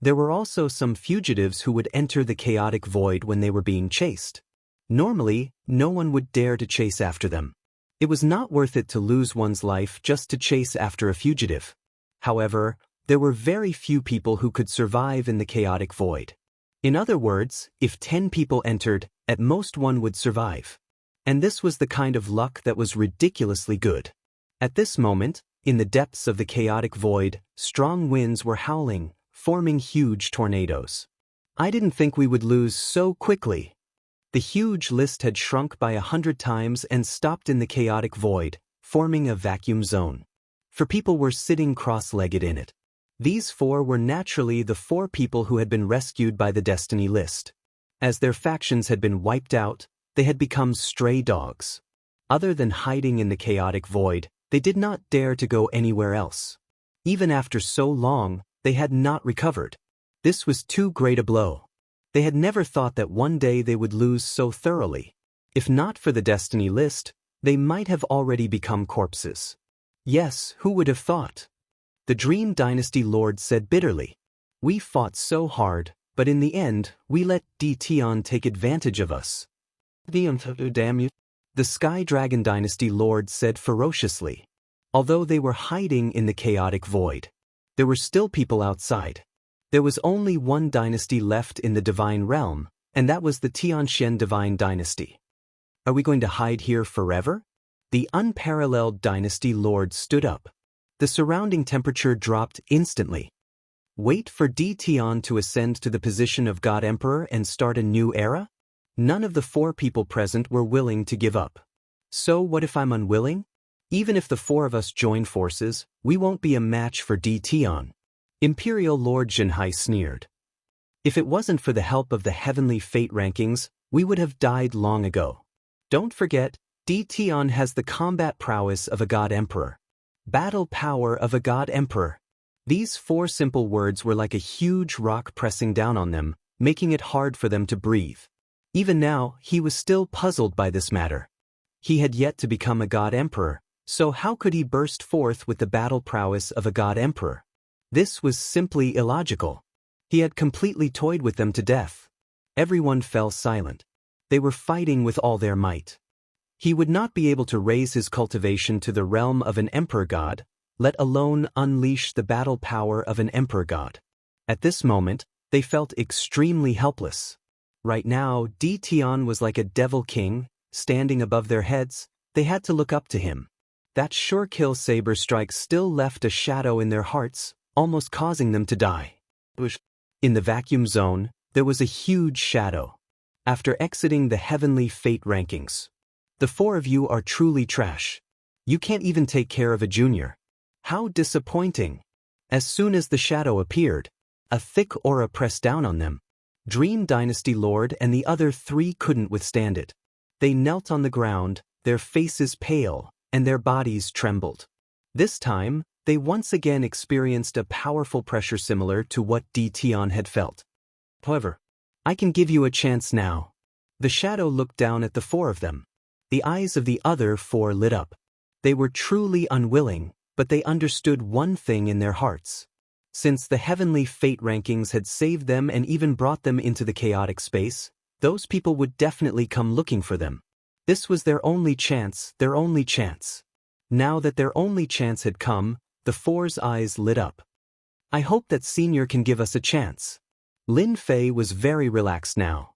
There were also some fugitives who would enter the chaotic void when they were being chased. Normally, no one would dare to chase after them. It was not worth it to lose one's life just to chase after a fugitive. However, there were very few people who could survive in the chaotic void. In other words, if 10 people entered, at most one would survive. And this was the kind of luck that was ridiculously good. At this moment, in the depths of the chaotic void, strong winds were howling, forming huge tornadoes. I didn't think we would lose so quickly. The huge list had shrunk by 100 times and stopped in the chaotic void, forming a vacuum zone. For people were sitting cross-legged in it. These 4 were naturally the 4 people who had been rescued by the Destiny list. As their factions had been wiped out, they had become stray dogs. Other than hiding in the chaotic void, they did not dare to go anywhere else. Even after so long, they had not recovered. This was too great a blow. They had never thought that one day they would lose so thoroughly. If not for the Destiny list, they might have already become corpses. Yes, who would have thought? The Dream Dynasty Lord said bitterly. We fought so hard, but in the end, we let Tion take advantage of us. Damn you. The Sky Dragon Dynasty Lord said ferociously. Although they were hiding in the chaotic void, there were still people outside. There was only one dynasty left in the divine realm, and that was the Tianxian Divine Dynasty. Are we going to hide here forever? The unparalleled dynasty lord stood up. The surrounding temperature dropped instantly. Wait for Tion to ascend to the position of God Emperor and start a new era? None of the 4 people present were willing to give up. So what if I'm unwilling? Even if the 4 of us join forces, we won't be a match for Tion. Imperial Lord Jinhai sneered. If it wasn't for the help of the heavenly fate rankings, we would have died long ago. Don't forget, Tion has the combat prowess of a God Emperor. Battle power of a God Emperor. These 4 simple words were like a huge rock pressing down on them, making it hard for them to breathe. Even now, he was still puzzled by this matter. He had yet to become a God Emperor, so how could he burst forth with the battle prowess of a God Emperor? This was simply illogical. He had completely toyed with them to death. Everyone fell silent. They were fighting with all their might. He would not be able to raise his cultivation to the realm of an Emperor God, let alone unleash the battle power of an Emperor God. At this moment, they felt extremely helpless. Right now, Tion was like a devil king, standing above their heads. They had to look up to him. That sure kill saber strike still left a shadow in their hearts, almost causing them to die. In the vacuum zone, there was a huge shadow. After exiting the heavenly fate rankings, the 4 of you are truly trash. You can't even take care of a junior. How disappointing. As soon as the shadow appeared, a thick aura pressed down on them. Dream Dynasty Lord and the other 3 couldn't withstand it. They knelt on the ground, their faces pale, and their bodies trembled. This time, they once again experienced a powerful pressure similar to what Tion had felt. However, I can give you a chance now. The shadow looked down at the 4 of them. The eyes of the other 4 lit up. They were truly unwilling, but they understood one thing in their hearts. Since the heavenly fate rankings had saved them and even brought them into the chaotic space, those people would definitely come looking for them. This was their only chance, their only chance. Now that their only chance had come, the 4's eyes lit up. I hope that Senior can give us a chance. Lin Fei was very relaxed now.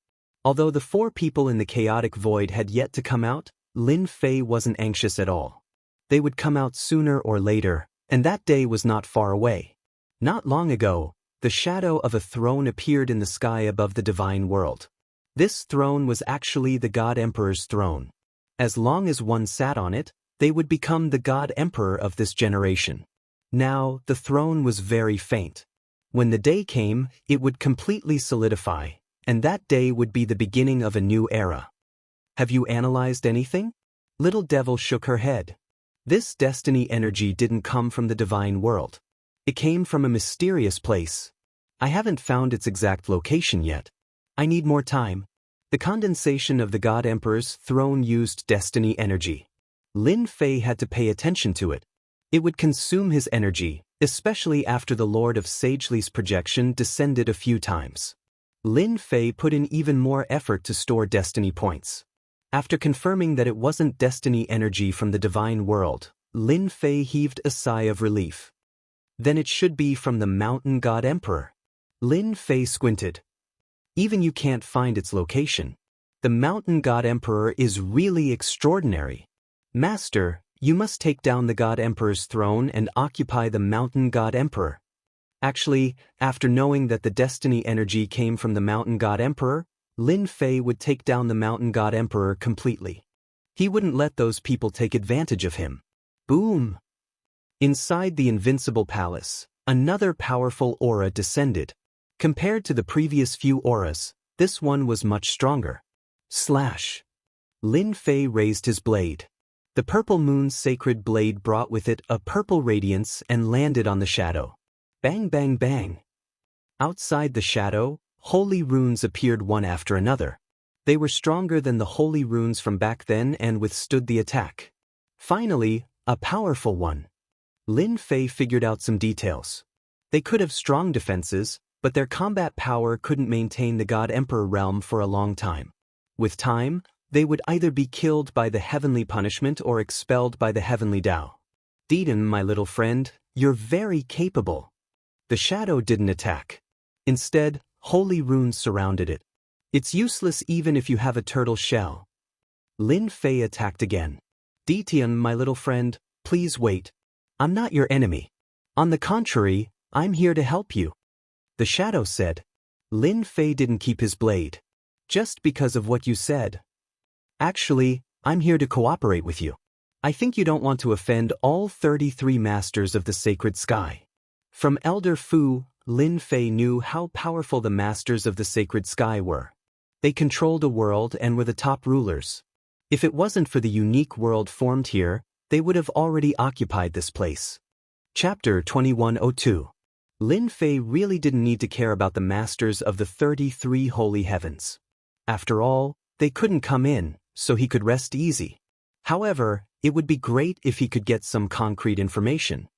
Although the 4 people in the chaotic void had yet to come out, Lin Fei wasn't anxious at all. They would come out sooner or later, and that day was not far away. Not long ago, the shadow of a throne appeared in the sky above the divine world. This throne was actually the God Emperor's throne. As long as one sat on it, they would become the God Emperor of this generation. Now, the throne was very faint. When the day came, it would completely solidify, and that day would be the beginning of a new era. Have you analyzed anything? Little Devil shook her head. This destiny energy didn't come from the divine world. It came from a mysterious place. I haven't found its exact location yet. I need more time. The condensation of the God Emperor's throne used destiny energy. Lin Fei had to pay attention to it. It would consume his energy, especially after the Lord of Sagely's projection descended a few times. Lin Fei put in even more effort to store destiny points. After confirming that it wasn't destiny energy from the divine world, Lin Fei heaved a sigh of relief. Then it should be from the Mountain God Emperor. Lin Fei squinted. Even you can't find its location. The Mountain God Emperor is really extraordinary. Master, you must take down the God Emperor's throne and occupy the Mountain God Emperor. Actually, after knowing that the destiny energy came from the Mountain God Emperor, Lin Fei would take down the Mountain God Emperor completely. He wouldn't let those people take advantage of him. Boom! Inside the invincible palace, another powerful aura descended. Compared to the previous few auras, this one was much stronger. Slash! Lin Fei raised his blade. The purple moon's sacred blade brought with it a purple radiance and landed on the shadow. Bang bang bang! Outside the shadow, holy runes appeared one after another. They were stronger than the holy runes from back then and withstood the attack. Finally, a powerful one. Lin Fei figured out some details. They could have strong defenses, but their combat power couldn't maintain the God Emperor realm for a long time. With time, they would either be killed by the heavenly punishment or expelled by the heavenly Tao. Deedon, my little friend, you're very capable. The shadow didn't attack. Instead, holy runes surrounded it. It's useless even if you have a turtle shell. Lin Fei attacked again. Deetian, my little friend, please wait. I'm not your enemy. On the contrary, I'm here to help you. The shadow said. Lin Fei didn't keep his blade. Just because of what you said. Actually, I'm here to cooperate with you. I think you don't want to offend all 33 masters of the sacred sky. From Elder Fu, Lin Fei knew how powerful the masters of the sacred sky were. They controlled a world and were the top rulers. If it wasn't for the unique world formed here, they would have already occupied this place. Chapter 2102. Lin Fei really didn't need to care about the masters of the 33 holy heavens. After all, they couldn't come in, so he could rest easy. However, it would be great if he could get some concrete information.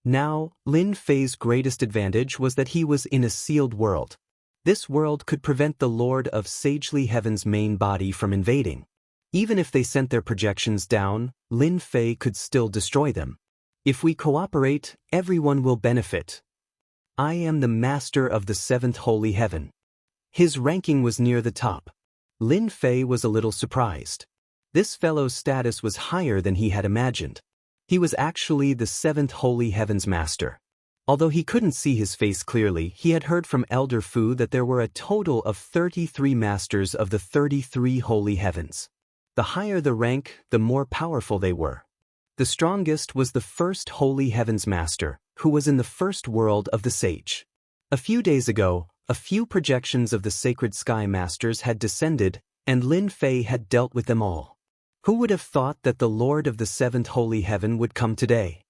Now, Lin Fei's greatest advantage was that he was in a sealed world. This world could prevent the Lord of Sagely Heaven's main body from invading. Even if they sent their projections down, Lin Fei could still destroy them. If we cooperate, everyone will benefit. I am the master of the seventh holy heaven. His ranking was near the top. Lin Fei was a little surprised. This fellow's status was higher than he had imagined. He was actually the seventh holy heaven's master. Although he couldn't see his face clearly, he had heard from Elder Fu that there were a total of 33 masters of the 33 holy heavens. The higher the rank, the more powerful they were. The strongest was the first holy heavens master, who was in the first world of the sage. A few days ago, a few projections of the sacred sky masters had descended, and Lin Fei had dealt with them all. Who would have thought that the Lord of the seventh holy heaven would come today?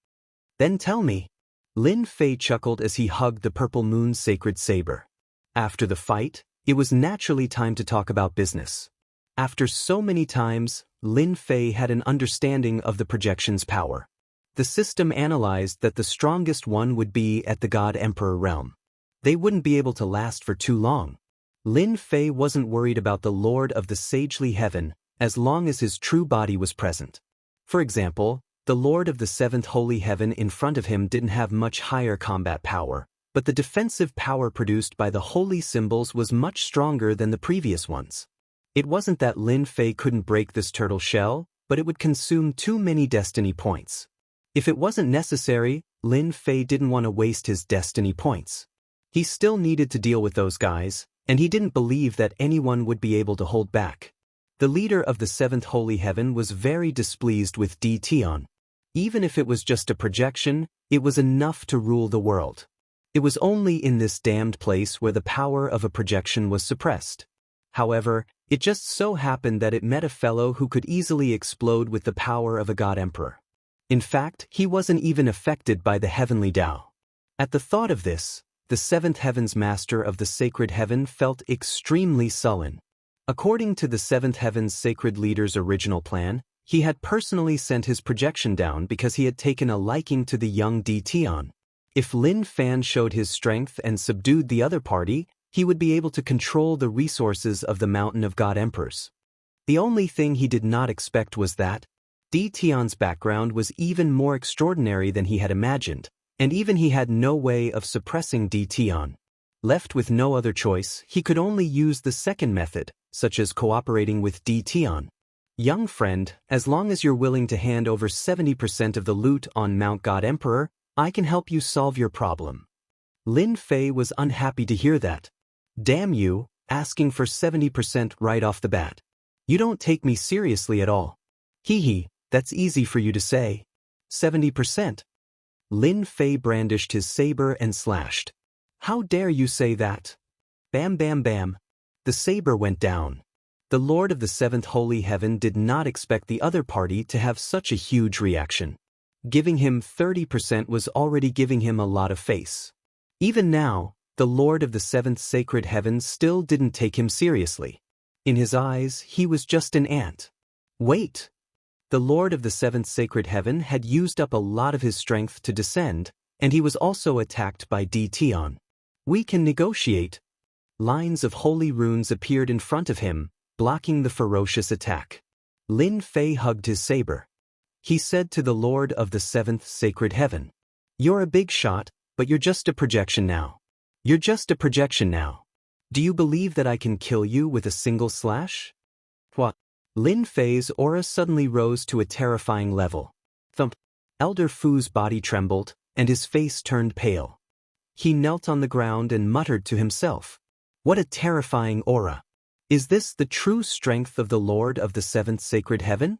Then tell me. Lin Fei chuckled as he hugged the purple moon's sacred saber. After the fight, it was naturally time to talk about business. After so many times, Lin Fei had an understanding of the projection's power. The system analyzed that the strongest one would be at the God Emperor realm. They wouldn't be able to last for too long. Lin Fei wasn't worried about the Lord of the Sagely Heaven, as long as his true body was present. For example, the Lord of the seventh holy heaven in front of him didn't have much higher combat power, but the defensive power produced by the holy symbols was much stronger than the previous ones. It wasn't that Lin Fei couldn't break this turtle shell, but it would consume too many destiny points. If it wasn't necessary, Lin Fei didn't want to waste his destiny points. He still needed to deal with those guys, and he didn't believe that anyone would be able to hold back. The leader of the seventh holy heaven was very displeased with Di Tian. Even if it was just a projection, it was enough to rule the world. It was only in this damned place where the power of a projection was suppressed. However, it just so happened that it met a fellow who could easily explode with the power of a god emperor. In fact, he wasn't even affected by the heavenly Tao. At the thought of this, the seventh heaven's master of the sacred heaven felt extremely sullen. According to the seventh heaven's sacred leader's original plan, he had personally sent his projection down because he had taken a liking to the young Di Tian. If Lin Fan showed his strength and subdued the other party, he would be able to control the resources of the Mountain of God Emperors. The only thing he did not expect was that Di Tian's background was even more extraordinary than he had imagined, and even he had no way of suppressing Di Tian. Left with no other choice, he could only use the second method, such as cooperating with Di Tian. Young friend, as long as you're willing to hand over 70% of the loot on Mount God Emperor, I can help you solve your problem. Lin Fei was unhappy to hear that. Damn you, asking for 70% right off the bat. You don't take me seriously at all. Hee, that's easy for you to say. 70%. Lin Fei brandished his saber and slashed. How dare you say that? Bam bam bam. The saber went down. The Lord of the seventh holy heaven did not expect the other party to have such a huge reaction. Giving him 30% was already giving him a lot of face. Even now, the Lord of the seventh sacred heaven still didn't take him seriously. In his eyes, he was just an ant. Wait! The Lord of the seventh sacred heaven had used up a lot of his strength to descend, and he was also attacked by Di Tian. We can negotiate. Lines of holy runes appeared in front of him, blocking the ferocious attack. Lin Fei hugged his saber. He said to the Lord of the seventh sacred heaven, "You're a big shot, but you're just a projection now. You're just a projection now. Do you believe that I can kill you with a single slash?" What? Lin Fei's aura suddenly rose to a terrifying level. Thump. Elder Fu's body trembled, and his face turned pale. He knelt on the ground and muttered to himself, "What a terrifying aura! Is this the true strength of the Lord of the seventh sacred heaven?"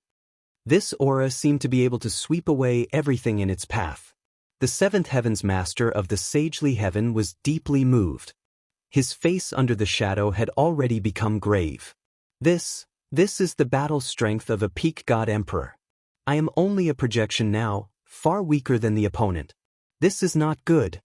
This aura seemed to be able to sweep away everything in its path. The seventh heaven's master of the sagely heaven was deeply moved. His face under the shadow had already become grave. This is the battle strength of a peak god emperor. I am only a projection now, far weaker than the opponent. This is not good.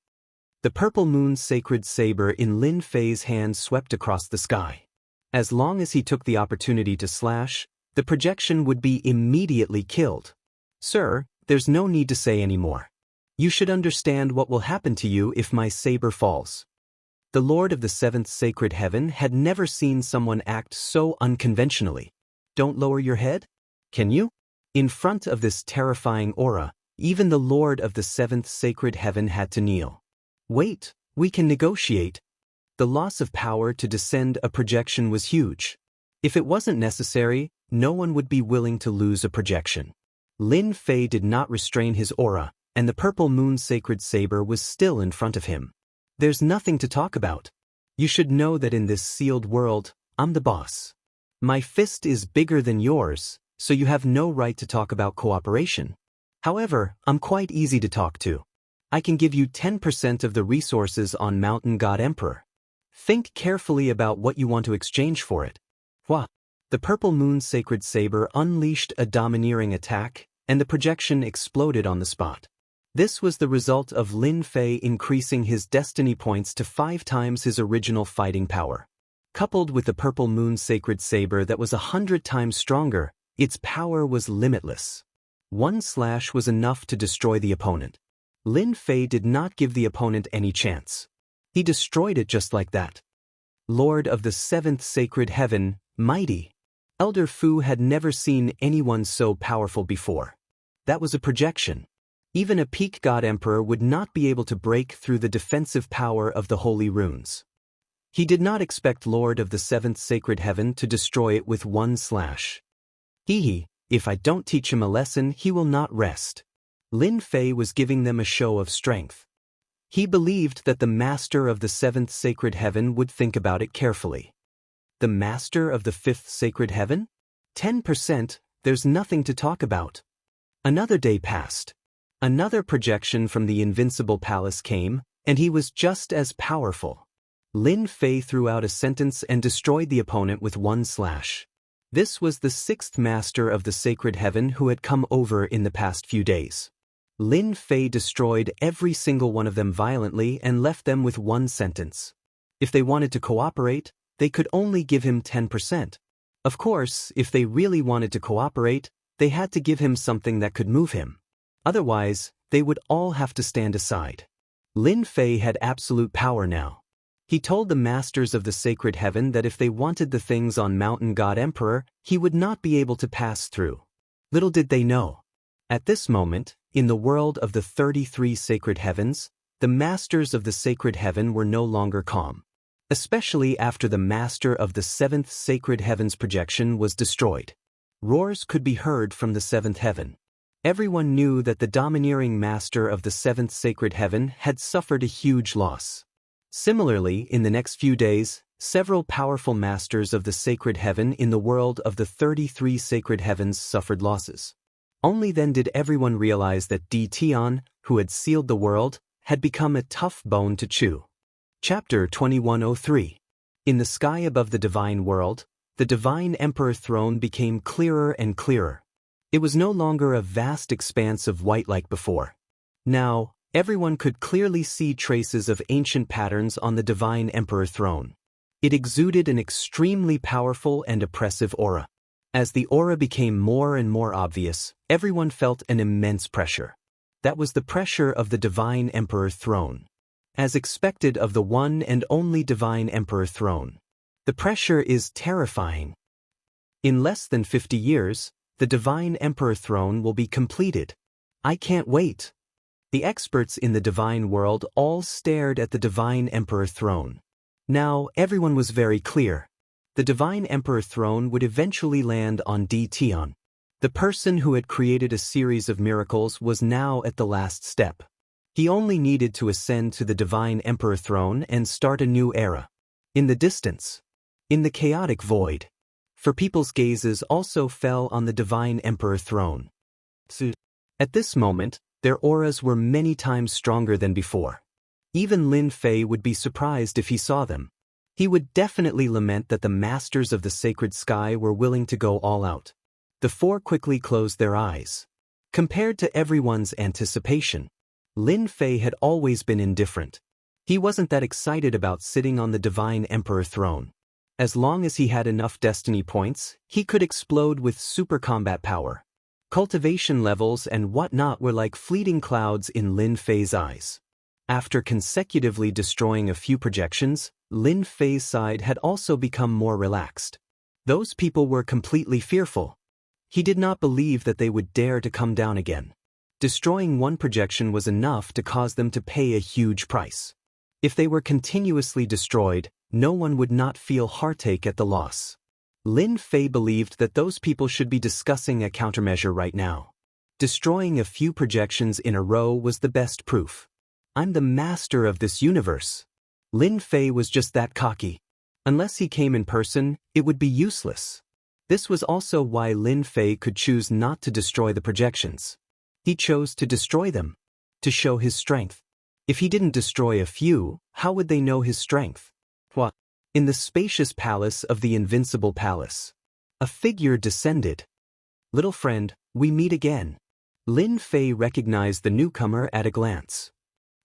The purple moon's sacred saber in Lin Fei's hand swept across the sky. As long as he took the opportunity to slash, the projection would be immediately killed. Sir, there's no need to say any more. You should understand what will happen to you if my saber falls. The Lord of the seventh sacred heaven had never seen someone act so unconventionally. Don't lower your head? Can you? In front of this terrifying aura, even the Lord of the seventh sacred heaven had to kneel. Wait, we can negotiate. The loss of power to descend a projection was huge. If it wasn't necessary, no one would be willing to lose a projection. Lin Fei did not restrain his aura, and the purple moon's sacred saber was still in front of him. There's nothing to talk about. You should know that in this sealed world, I'm the boss. My fist is bigger than yours, so you have no right to talk about cooperation. However, I'm quite easy to talk to. I can give you 10% of the resources on Mountain God Emperor. Think carefully about what you want to exchange for it. What? The purple moon's sacred saber unleashed a domineering attack, and the projection exploded on the spot. This was the result of Lin Fei increasing his destiny points to 5 times his original fighting power. Coupled with the purple moon's sacred saber that was 100 times stronger, its power was limitless. One slash was enough to destroy the opponent. Lin Fei did not give the opponent any chance. He destroyed it just like that. Lord of the seventh sacred heaven, mighty. Elder Fu had never seen anyone so powerful before. That was a projection. Even a peak god emperor would not be able to break through the defensive power of the holy runes. He did not expect Lord of the seventh sacred heaven to destroy it with one slash. Hee, If I don't teach him a lesson, he will not rest. Lin Fei was giving them a show of strength. He believed that the master of the seventh sacred heaven would think about it carefully. The master of the fifth sacred heaven? 10%, there's nothing to talk about. Another day passed. Another projection from the invincible palace came, and he was just as powerful. Lin Fei threw out a sentence and destroyed the opponent with one slash. This was the sixth master of the sacred heaven who had come over in the past few days. Lin Fei destroyed every single one of them violently and left them with one sentence. If they wanted to cooperate, they could only give him 10%. Of course, if they really wanted to cooperate, they had to give him something that could move him. Otherwise, they would all have to stand aside. Lin Fei had absolute power now. He told the masters of the sacred heaven that if they wanted the things on Mountain God Emperor, he would not be able to pass through. Little did they know. At this moment, in the world of the 33 sacred heavens, the masters of the sacred heaven were no longer calm. Especially after the master of the seventh sacred heaven's projection was destroyed. Roars could be heard from the seventh heaven. Everyone knew that the domineering master of the seventh sacred heaven had suffered a huge loss. Similarly, in the next few days, several powerful masters of the sacred heaven in the world of the 33 sacred heavens suffered losses. Only then did everyone realize that Di Tian, who had sealed the world, had become a tough bone to chew. Chapter 2103. In the sky above the divine world, the divine emperor throne became clearer and clearer. It was no longer a vast expanse of white like before. Now, everyone could clearly see traces of ancient patterns on the divine emperor throne. It exuded an extremely powerful and oppressive aura. As the aura became more and more obvious, everyone felt an immense pressure. That was the pressure of the divine emperor throne. As expected of the one and only divine emperor throne. The pressure is terrifying. In less than 50 years, the divine emperor throne will be completed. I can't wait. The experts in the divine world all stared at the divine emperor throne. Now, everyone was very clear. The divine emperor throne would eventually land on Di Tian. The person who had created a series of miracles was now at the last step. He only needed to ascend to the divine emperor throne and start a new era. In the distance. In the chaotic void. For people's gazes also fell on the divine emperor throne. At this moment, their auras were many times stronger than before. Even Lin Fei would be surprised if he saw them. He would definitely lament that the masters of the sacred sky were willing to go all out. The four quickly closed their eyes. Compared to everyone's anticipation, Lin Fei had always been indifferent. He wasn't that excited about sitting on the divine emperor throne. As long as he had enough destiny points, he could explode with super combat power. Cultivation levels and whatnot were like fleeting clouds in Lin Fei's eyes. After consecutively destroying a few projections, Lin Fei's side had also become more relaxed. Those people were completely fearful. He did not believe that they would dare to come down again. Destroying one projection was enough to cause them to pay a huge price. If they were continuously destroyed, no one would not feel heartache at the loss. Lin Fei believed that those people should be discussing a countermeasure right now. Destroying a few projections in a row was the best proof. I'm the master of this universe. Lin Fei was just that cocky. Unless he came in person, it would be useless. This was also why Lin Fei could choose not to destroy the projections. He chose to destroy them, to show his strength. If he didn't destroy a few, how would they know his strength? What? In the spacious palace of the invincible palace, a figure descended. Little friend, we meet again. Lin Fei recognized the newcomer at a glance.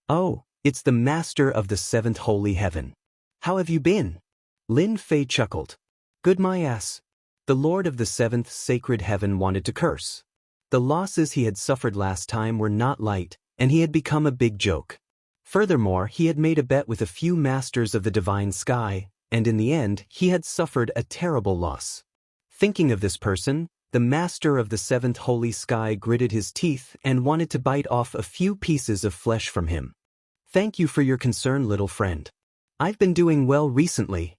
Oh, it's the master of the seventh holy heaven. How have you been? Lin Fei chuckled. Good my ass. The lord of the seventh sacred heaven wanted to curse. The losses he had suffered last time were not light, and he had become a big joke. Furthermore, he had made a bet with a few masters of the divine sky, and in the end, he had suffered a terrible loss. Thinking of this person, the master of the seventh holy sky gritted his teeth and wanted to bite off a few pieces of flesh from him. Thank you for your concern, little friend. I've been doing well recently.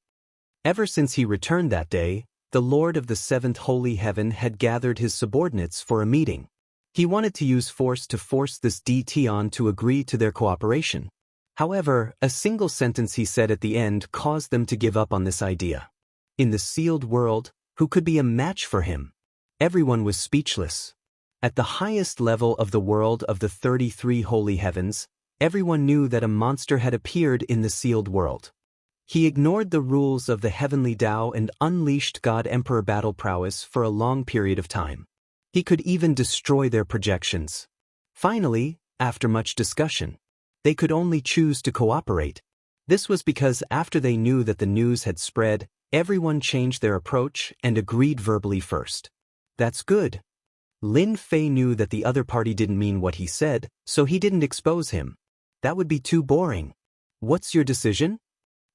Ever since he returned that day, the Lord of the Seventh Holy Heaven had gathered his subordinates for a meeting. He wanted to use force to force this DT on to agree to their cooperation. However, a single sentence he said at the end caused them to give up on this idea. In the sealed world, who could be a match for him? Everyone was speechless. At the highest level of the world of the 33 holy heavens, everyone knew that a monster had appeared in the sealed world. He ignored the rules of the heavenly Tao and unleashed God-Emperor battle prowess for a long period of time. He could even destroy their projections. Finally, after much discussion, they could only choose to cooperate. This was because after they knew that the news had spread, everyone changed their approach and agreed verbally first. That's good. Lin Fei knew that the other party didn't mean what he said, so he didn't expose him. That would be too boring. What's your decision?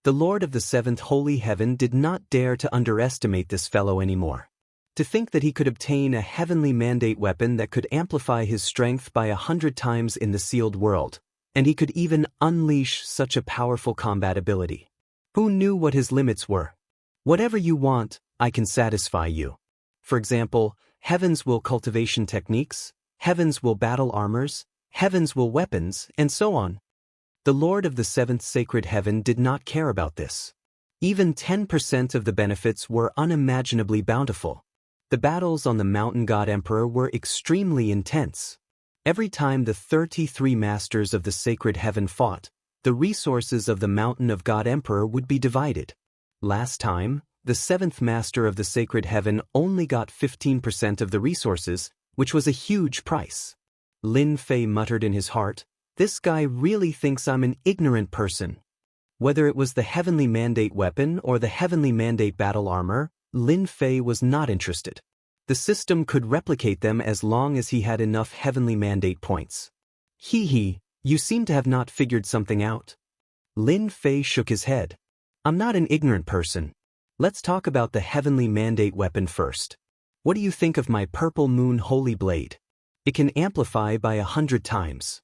The Lord of the Seventh Holy Heaven did not dare to underestimate this fellow anymore. To think that he could obtain a heavenly mandate weapon that could amplify his strength by 100 times in the sealed world, and he could even unleash such a powerful combat ability. Who knew what his limits were? Whatever you want, I can satisfy you. For example, heaven's will cultivation techniques, heaven's will battle armors, heaven's will weapons, and so on. The Lord of the Seventh Sacred Heaven did not care about this. Even 10% of the benefits were unimaginably bountiful. The battles on the Mountain God Emperor were extremely intense. Every time the 33 masters of the Sacred Heaven fought, the resources of the Mountain of God Emperor would be divided. Last time, the 7th Master of the Sacred Heaven only got 15% of the resources, which was a huge price. Lin Fei muttered in his heart, "This guy really thinks I'm an ignorant person." Whether it was the Heavenly Mandate weapon or the Heavenly Mandate battle armor, Lin Fei was not interested. The system could replicate them as long as he had enough Heavenly Mandate points. You seem to have not figured something out. Lin Fei shook his head. I'm not an ignorant person. Let's talk about the Heavenly Mandate weapon first. What do you think of my Purple Moon Holy Blade? It can amplify by 100 times.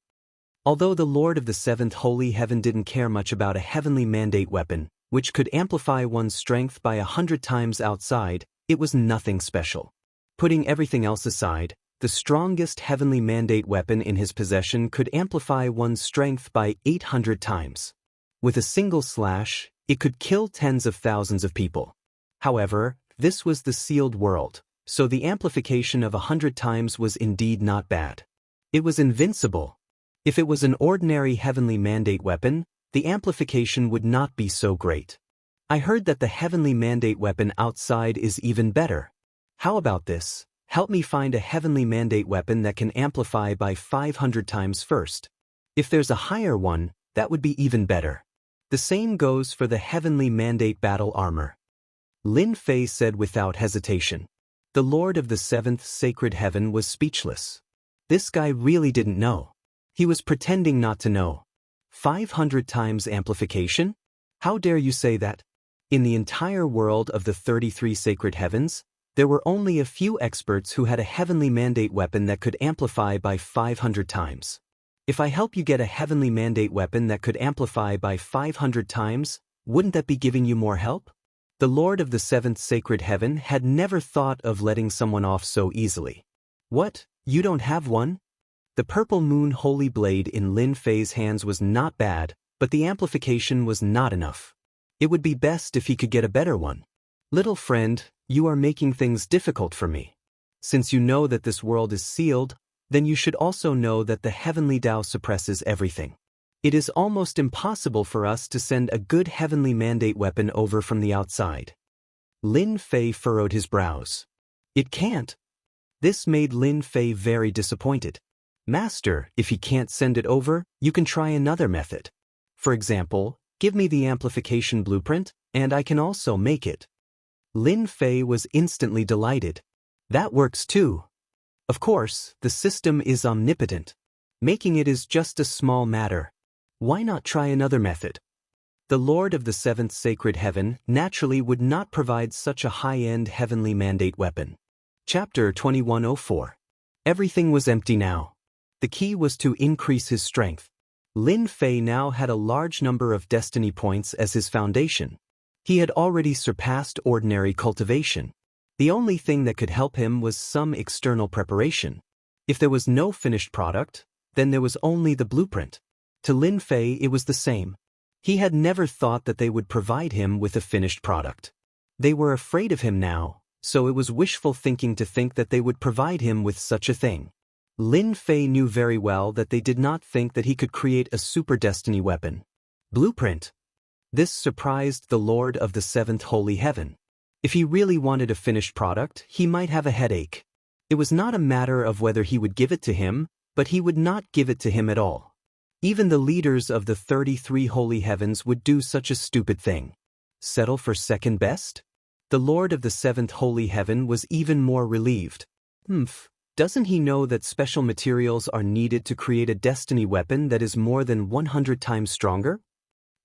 Although the Lord of the Seventh Holy Heaven didn't care much about a Heavenly Mandate weapon, which could amplify one's strength by 100 times outside, it was nothing special. Putting everything else aside, the strongest Heavenly Mandate weapon in his possession could amplify one's strength by 800 times. With a single slash, it could kill tens of thousands of people. However, this was the sealed world, so the amplification of 100 times was indeed not bad. It was invincible. If it was an ordinary Heavenly Mandate weapon, the amplification would not be so great. I heard that the Heavenly Mandate weapon outside is even better. How about this? Help me find a Heavenly Mandate weapon that can amplify by 500 times first. If there's a higher one, that would be even better. The same goes for the Heavenly Mandate battle armor. Lin Fei said without hesitation. The Lord of the Seventh Sacred Heaven was speechless. This guy really didn't know. He was pretending not to know. 500 times amplification? How dare you say that? In the entire world of the 33 Sacred Heavens, there were only a few experts who had a Heavenly Mandate weapon that could amplify by 500 times. If I help you get a Heavenly Mandate weapon that could amplify by 500 times, wouldn't that be giving you more help? The Lord of the Seventh Sacred Heaven had never thought of letting someone off so easily. What, you don't have one? The Purple Moon Holy Blade in Lin Fei's hands was not bad, but the amplification was not enough. It would be best if he could get a better one. Little friend, you are making things difficult for me. Since you know that this world is sealed, then you should also know that the Heavenly Tao suppresses everything. It is almost impossible for us to send a good Heavenly Mandate weapon over from the outside. Lin Fei furrowed his brows. It can't. This made Lin Fei very disappointed. Master, if he can't send it over, you can try another method. For example, give me the amplification blueprint, and I can also make it. Lin Fei was instantly delighted. That works too. Of course, the system is omnipotent. Making it is just a small matter. Why not try another method? The Lord of the Seventh Sacred Heaven naturally would not provide such a high-end Heavenly Mandate weapon. Chapter 2104. Everything was empty now. The key was to increase his strength. Lin Fei now had a large number of destiny points as his foundation. He had already surpassed ordinary cultivation. The only thing that could help him was some external preparation. If there was no finished product, then there was only the blueprint. To Lin Fei it was the same. He had never thought that they would provide him with a finished product. They were afraid of him now, so it was wishful thinking to think that they would provide him with such a thing. Lin Fei knew very well that they did not think that he could create a super destiny weapon. Blueprint. This surprised the Lord of the Seventh Holy Heaven. If he really wanted a finished product, he might have a headache. It was not a matter of whether he would give it to him, but he would not give it to him at all. Even the leaders of the 33 holy heavens would do such a stupid thing. Settle for second best? The Lord of the Seventh Holy Heaven was even more relieved. Doesn't he know that special materials are needed to create a destiny weapon that is more than 100 times stronger?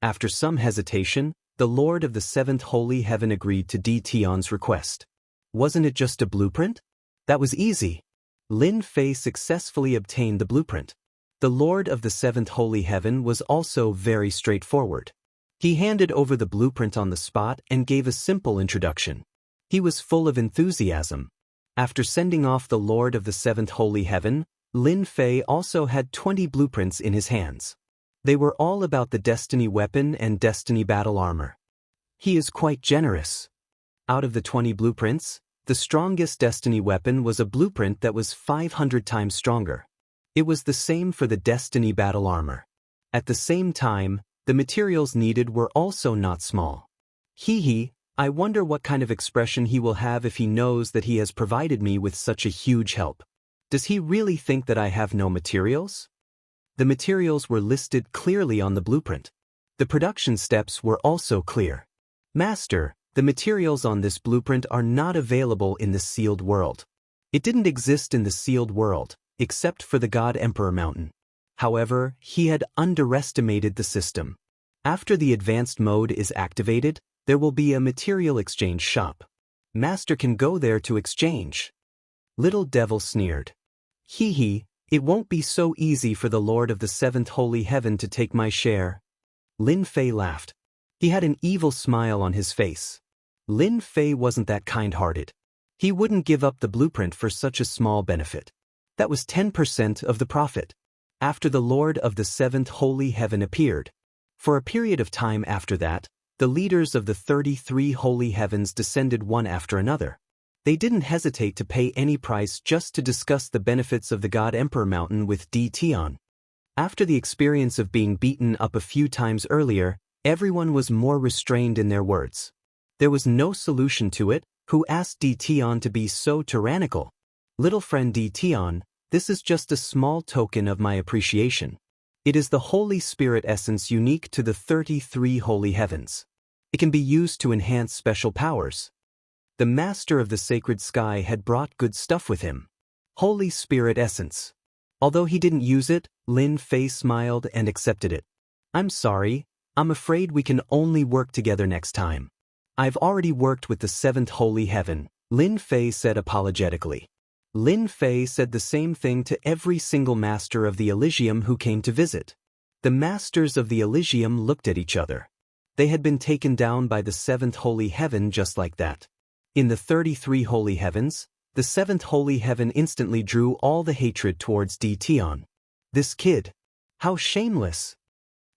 After some hesitation, the Lord of the Seventh Holy Heaven agreed to Di Tian's request. Wasn't it just a blueprint? That was easy. Lin Fei successfully obtained the blueprint. The Lord of the Seventh Holy Heaven was also very straightforward. He handed over the blueprint on the spot and gave a simple introduction. He was full of enthusiasm. After sending off the Lord of the Seventh Holy Heaven, Lin Fei also had 20 blueprints in his hands. They were all about the destiny weapon and destiny battle armor. He is quite generous. Out of the 20 blueprints, the strongest destiny weapon was a blueprint that was 500 times stronger. It was the same for the destiny battle armor. At the same time, the materials needed were also not small. I wonder what kind of expression he will have if he knows that he has provided me with such a huge help. Does he really think that I have no materials? The materials were listed clearly on the blueprint. The production steps were also clear. Master, the materials on this blueprint are not available in the sealed world. It didn't exist in the sealed world, except for the God Emperor Mountain. However, he had underestimated the system. After the advanced mode is activated, there will be a material exchange shop. Master can go there to exchange. Little Devil sneered. It won't be so easy for the Lord of the Seventh Holy Heaven to take my share. Lin Fei laughed. He had an evil smile on his face. Lin Fei wasn't that kind-hearted. He wouldn't give up the blueprint for such a small benefit. That was 10% of the profit. After the Lord of the Seventh Holy Heaven appeared. For a period of time after that, the leaders of the 33 holy heavens descended one after another. They didn't hesitate to pay any price just to discuss the benefits of the God Emperor Mountain with Di Tian. After the experience of being beaten up a few times earlier, everyone was more restrained in their words. There was no solution to it. Who asked Di Tian to be so tyrannical? Little friend Di Tian, this is just a small token of my appreciation. It is the Holy Spirit essence unique to the 33 holy heavens. It can be used to enhance special powers. The Master of the Sacred Sky had brought good stuff with him. Holy Spirit essence. Although he didn't use it, Lin Fei smiled and accepted it. I'm sorry, I'm afraid we can only work together next time. I've already worked with the Seventh Holy Heaven, Lin Fei said apologetically. Lin Fei said the same thing to every single master of the Elysium who came to visit. The masters of the Elysium looked at each other. They had been taken down by the Seventh Holy Heaven just like that. In the 33 holy heavens, the Seventh Holy Heaven instantly drew all the hatred towards Di Tian. This kid. How shameless!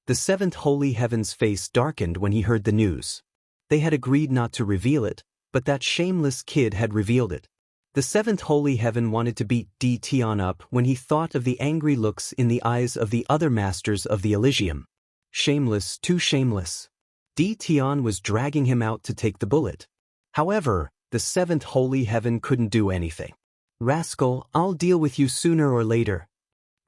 The Seventh Holy Heaven's face darkened when he heard the news. They had agreed not to reveal it, but that shameless kid had revealed it. The Seventh Holy Heaven wanted to beat Di Tian up when he thought of the angry looks in the eyes of the other masters of the Elysium. Shameless, too shameless. Di Tian was dragging him out to take the bullet. However, the Seventh Holy Heaven couldn't do anything. Rascal, I'll deal with you sooner or later.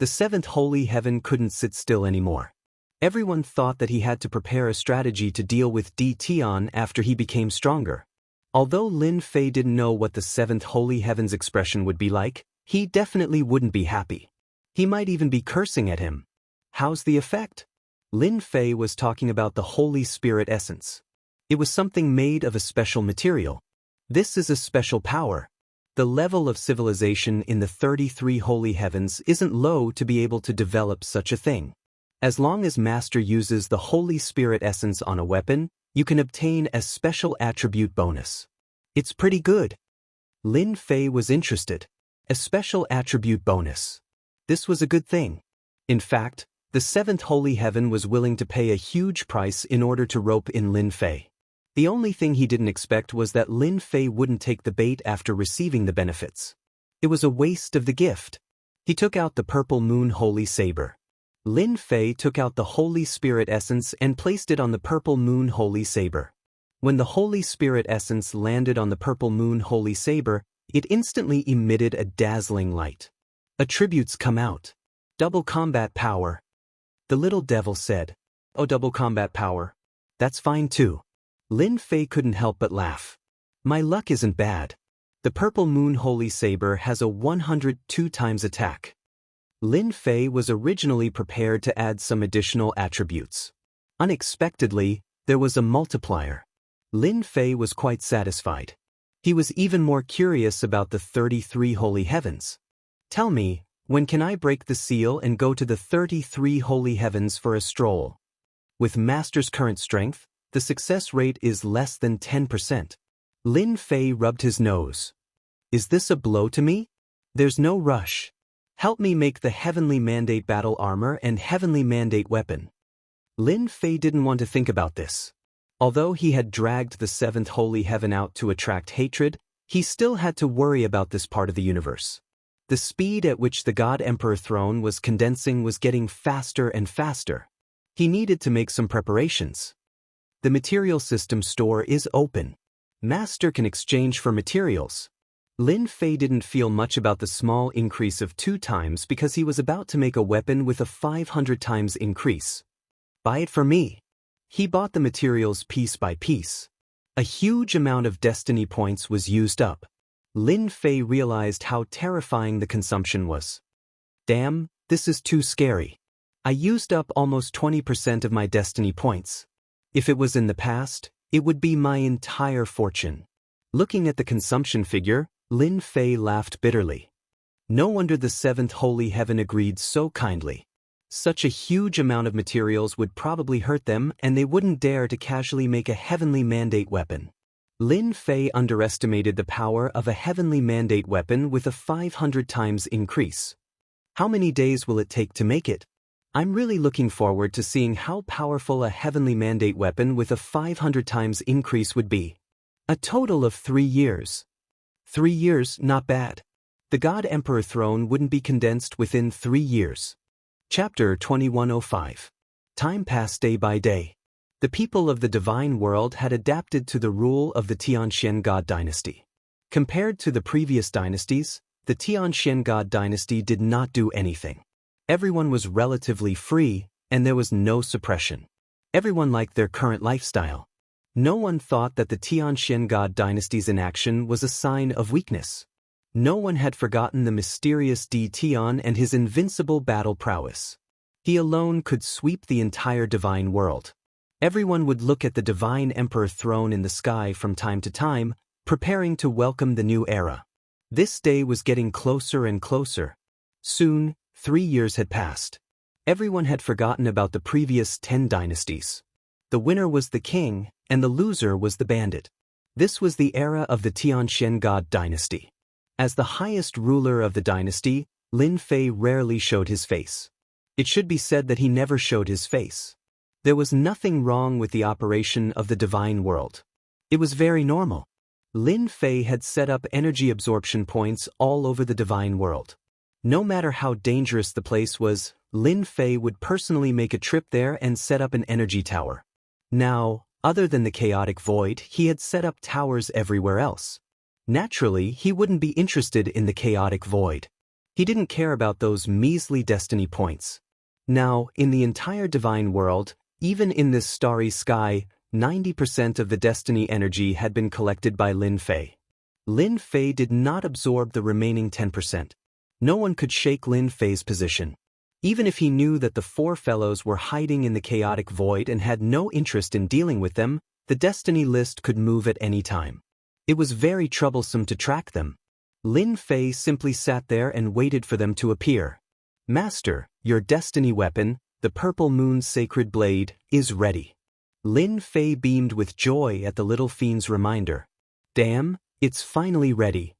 The Seventh Holy Heaven couldn't sit still anymore. Everyone thought that he had to prepare a strategy to deal with Di Tian after he became stronger. Although Lin Fei didn't know what the Seventh Holy Heaven's expression would be like, he definitely wouldn't be happy. He might even be cursing at him. How's the effect? Lin Fei was talking about the Holy Spirit essence. It was something made of a special material. This is a special power. The level of civilization in the 33 holy heavens isn't low to be able to develop such a thing. As long as Master uses the Holy Spirit essence on a weapon, you can obtain a special attribute bonus. It's pretty good. Lin Fei was interested. A special attribute bonus. This was a good thing. In fact, the seventh holy heaven was willing to pay a huge price in order to rope in Lin Fei. The only thing he didn't expect was that Lin Fei wouldn't take the bait after receiving the benefits. It was a waste of the gift. He took out the purple moon holy saber. Lin Fei took out the Holy Spirit essence and placed it on the purple moon holy saber. When the Holy Spirit essence landed on the purple moon holy saber, it instantly emitted a dazzling light. Attributes come out. Double combat power. The little devil said, "Oh, double combat power. That's fine too." Lin Fei couldn't help but laugh. My luck isn't bad. The purple moon holy saber has a 102 times attack. Lin Fei was originally prepared to add some additional attributes. Unexpectedly, there was a multiplier. Lin Fei was quite satisfied. He was even more curious about the 33 holy heavens. Tell me, when can I break the seal and go to the 33 holy heavens for a stroll? With Master's current strength, the success rate is less than 10%. Lin Fei rubbed his nose. Is this a blow to me? There's no rush. Help me make the Heavenly Mandate battle armor and Heavenly Mandate weapon. Lin Fei didn't want to think about this. Although he had dragged the seventh holy heaven out to attract hatred, he still had to worry about this part of the universe. The speed at which the God Emperor throne was condensing was getting faster and faster. He needed to make some preparations. The material system store is open. Master can exchange for materials. Lin Fei didn't feel much about the small increase of 2 times because he was about to make a weapon with a 500 times increase. Buy it for me. He bought the materials piece by piece. A huge amount of destiny points was used up. Lin Fei realized how terrifying the consumption was. Damn, this is too scary. I used up almost 20% of my destiny points. If it was in the past, it would be my entire fortune. Looking at the consumption figure, Lin Fei laughed bitterly. No wonder the seventh holy heaven agreed so kindly. Such a huge amount of materials would probably hurt them and they wouldn't dare to casually make a heavenly mandate weapon. Lin Fei underestimated the power of a heavenly mandate weapon with a 500 times increase. How many days will it take to make it? I'm really looking forward to seeing how powerful a heavenly mandate weapon with a 500 times increase would be. A total of 3 years. 3 years, not bad. The God Emperor throne wouldn't be condensed within 3 years. Chapter 2105. Time passed day by day. The people of the divine world had adapted to the rule of the Tianxian God dynasty. Compared to the previous dynasties, the Tianxian God dynasty did not do anything. Everyone was relatively free, and there was no suppression. Everyone liked their current lifestyle. No one thought that the Tianxian God dynasty's inaction was a sign of weakness. No one had forgotten the mysterious Di Tian and his invincible battle prowess. He alone could sweep the entire divine world. Everyone would look at the divine emperor throne in the sky from time to time, preparing to welcome the new era. This day was getting closer and closer. Soon, 3 years had passed. Everyone had forgotten about the previous 10 dynasties. The winner was the king, and the loser was the bandit. This was the era of the Tianxian God dynasty. As the highest ruler of the dynasty, Lin Fei rarely showed his face. It should be said that he never showed his face. There was nothing wrong with the operation of the divine world. It was very normal. Lin Fei had set up energy absorption points all over the divine world. No matter how dangerous the place was, Lin Fei would personally make a trip there and set up an energy tower. Now, other than the chaotic void, he had set up towers everywhere else. Naturally, he wouldn't be interested in the chaotic void. He didn't care about those measly destiny points. Now, in the entire divine world, even in this starry sky, 90% of the destiny energy had been collected by Lin Fei. Lin Fei did not absorb the remaining 10%. No one could shake Lin Fei's position. Even if he knew that the 4 fellows were hiding in the chaotic void and had no interest in dealing with them, the destiny list could move at any time. It was very troublesome to track them. Lin Fei simply sat there and waited for them to appear. Master, your destiny weapon, the purple moon's sacred blade, is ready. Lin Fei beamed with joy at the little fiend's reminder. Damn, it's finally ready.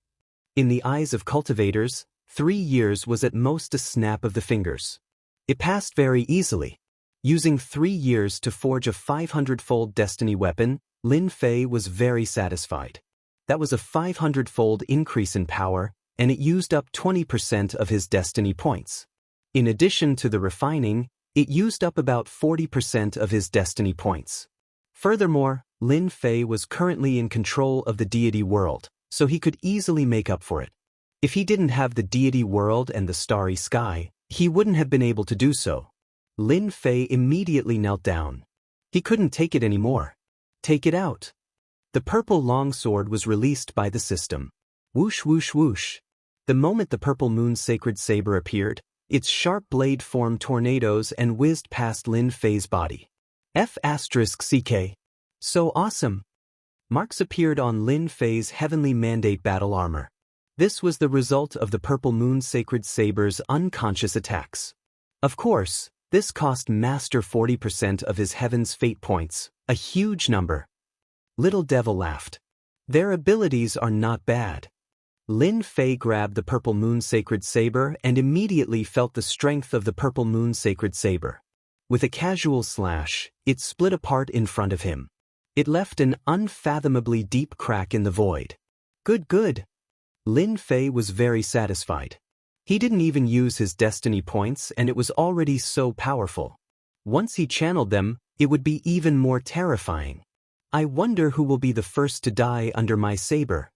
In the eyes of cultivators, 3 years was at most a snap of the fingers. It passed very easily. Using 3 years to forge a 500-fold destiny weapon, Lin Fei was very satisfied. That was a 500-fold increase in power, and it used up 20% of his destiny points. In addition to the refining, it used up about 40% of his destiny points. Furthermore, Lin Fei was currently in control of the deity world, so he could easily make up for it. If he didn't have the deity world and the starry sky, he wouldn't have been able to do so. Lin Fei immediately knelt down. He couldn't take it anymore. Take it out. The purple longsword was released by the system. Whoosh whoosh whoosh. The moment the purple moon's sacred saber appeared, its sharp blade formed tornadoes and whizzed past Lin Fei's body. F***CK. So awesome. Marks appeared on Lin Fei's heavenly mandate battle armor. This was the result of the purple moon's sacred saber's unconscious attacks. Of course, this cost Master 40% of his Heaven's Fate points, a huge number. Little Devil laughed. Their abilities are not bad. Lin Fei grabbed the purple moon sacred saber and immediately felt the strength of the purple moon sacred saber. With a casual slash, it split apart in front of him. It left an unfathomably deep crack in the void. Good. Lin Fei was very satisfied. He didn't even use his destiny points and it was already so powerful. Once he channeled them, it would be even more terrifying. I wonder who will be the first to die under my saber.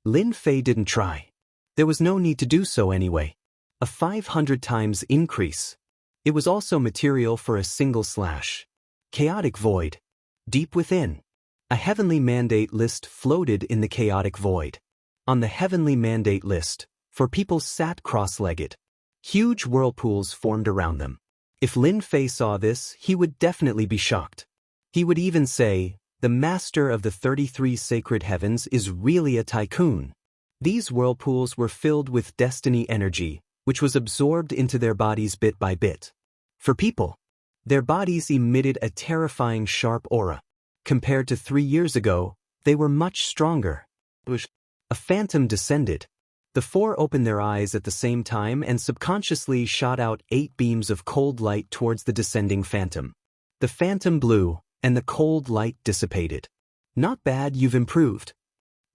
Lin Fei didn't try. There was no need to do so anyway. A 500 times increase. It was also material for a single slash. Chaotic void. Deep within. A heavenly mandate list floated in the chaotic void. On the heavenly mandate list, for people sat cross-legged. Huge whirlpools formed around them. If Lin Fei saw this, he would definitely be shocked. He would even say, "The master of the 33 sacred heavens is really a tycoon." These whirlpools were filled with destiny energy, which was absorbed into their bodies bit by bit. For people, their bodies emitted a terrifying sharp aura. Compared to 3 years ago, they were much stronger. A phantom descended. The four opened their eyes at the same time and subconsciously shot out 8 beams of cold light towards the descending phantom. The phantom blew, and the cold light dissipated. Not bad, you've improved.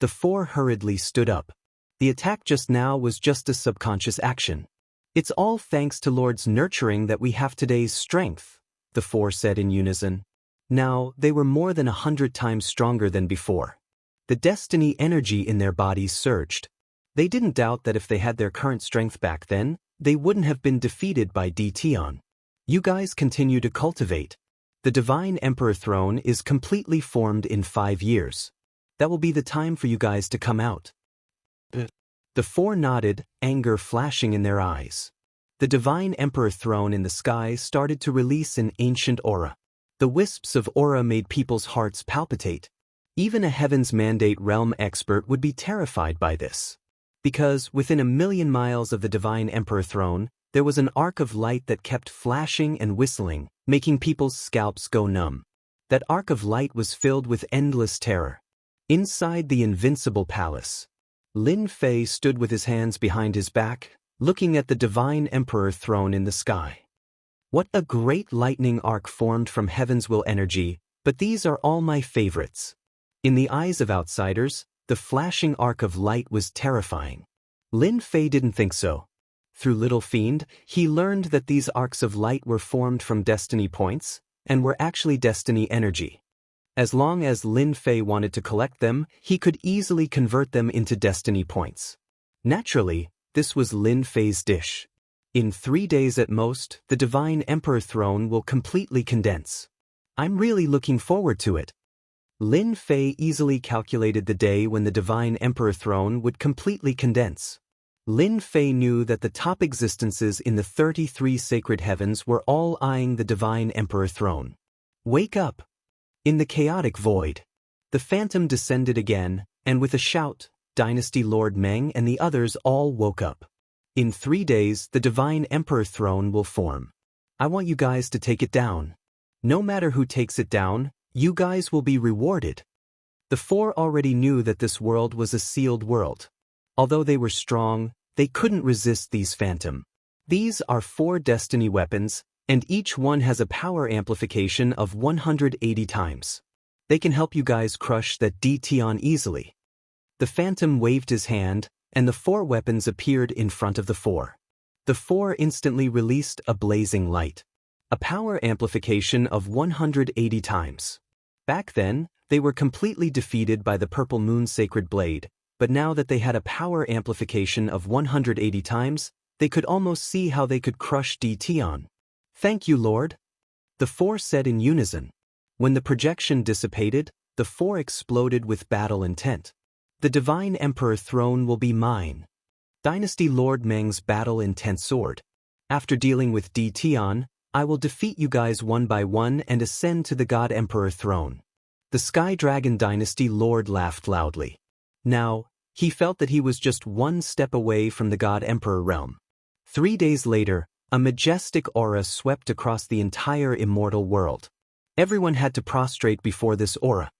The four hurriedly stood up. The attack just now was just a subconscious action. It's all thanks to Lord's nurturing that we have today's strength, the four said in unison. Now, they were more than 100 times stronger than before. The destiny energy in their bodies surged. They didn't doubt that if they had their current strength back then, they wouldn't have been defeated by Dtion. You guys continue to cultivate. The Divine Emperor throne is completely formed in 5 years. That will be the time for you guys to come out. The four nodded, anger flashing in their eyes. The Divine Emperor throne in the sky started to release an ancient aura. The wisps of aura made people's hearts palpitate. Even a Heaven's Mandate realm expert would be terrified by this. Because within 1,000,000 miles of the Divine Emperor throne, there was an arc of light that kept flashing and whistling, making people's scalps go numb. That arc of light was filled with endless terror. Inside the invincible palace, Lin Fei stood with his hands behind his back, looking at the Divine Emperor throne in the sky. What a great lightning arc formed from Heaven's will energy, but these are all my favorites. In the eyes of outsiders, the flashing arc of light was terrifying. Lin Fei didn't think so. Through Little Fiend, he learned that these arcs of light were formed from destiny points, and were actually destiny energy. As long as Lin Fei wanted to collect them, he could easily convert them into destiny points. Naturally, this was Lin Fei's dish. In 3 days at most, the Divine Emperor throne will completely condense. I'm really looking forward to it. Lin Fei easily calculated the day when the Divine Emperor throne would completely condense. Lin Fei knew that the top existences in the 33 sacred heavens were all eyeing the Divine Emperor throne. Wake up! In the chaotic void, the phantom descended again, and with a shout, Dynasty Lord Meng and the others all woke up. In 3 days, the Divine Emperor throne will form. I want you guys to take it down. No matter who takes it down, you guys will be rewarded. The four already knew that this world was a sealed world. Although they were strong, they couldn't resist these phantom. These are 4 destiny weapons, and each one has a power amplification of 180 times. They can help you guys crush that DT easily. The phantom waved his hand, and the 4 weapons appeared in front of the 4. The 4 instantly released a blazing light. A power amplification of 180 times. Back then, they were completely defeated by the purple moon sacred blade, but now that they had a power amplification of 180 times, they could almost see how they could crush DT. Thank you, Lord. The 4 said in unison. When the projection dissipated, the 4 exploded with battle intent. The Divine Emperor throne will be mine. Dynasty Lord Meng's battle intent sword. After dealing with DT, I will defeat you guys one by one and ascend to the God Emperor throne. The Sky Dragon Dynasty Lord laughed loudly. Now, he felt that he was just one step away from the God Emperor realm. 3 days later, a majestic aura swept across the entire immortal world. Everyone had to prostrate before this aura.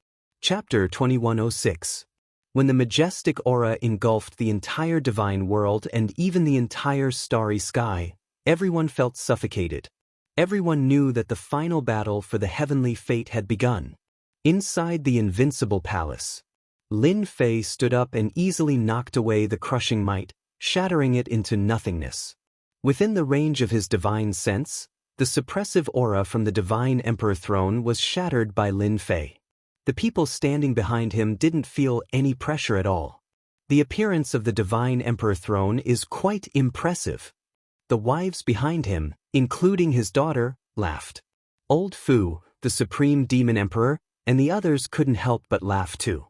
Chapter 2106. When the majestic aura engulfed the entire divine world and even the entire starry sky, everyone felt suffocated. Everyone knew that the final battle for the heavenly fate had begun. Inside the invincible palace, Lin Fei stood up and easily knocked away the crushing might, shattering it into nothingness. Within the range of his divine sense, the suppressive aura from the Divine Emperor throne was shattered by Lin Fei. The people standing behind him didn't feel any pressure at all. The appearance of the Divine Emperor throne is quite impressive. The wives behind him, including his daughter, laughed. Old Fu, the Supreme Demon Emperor, and the others couldn't help but laugh too.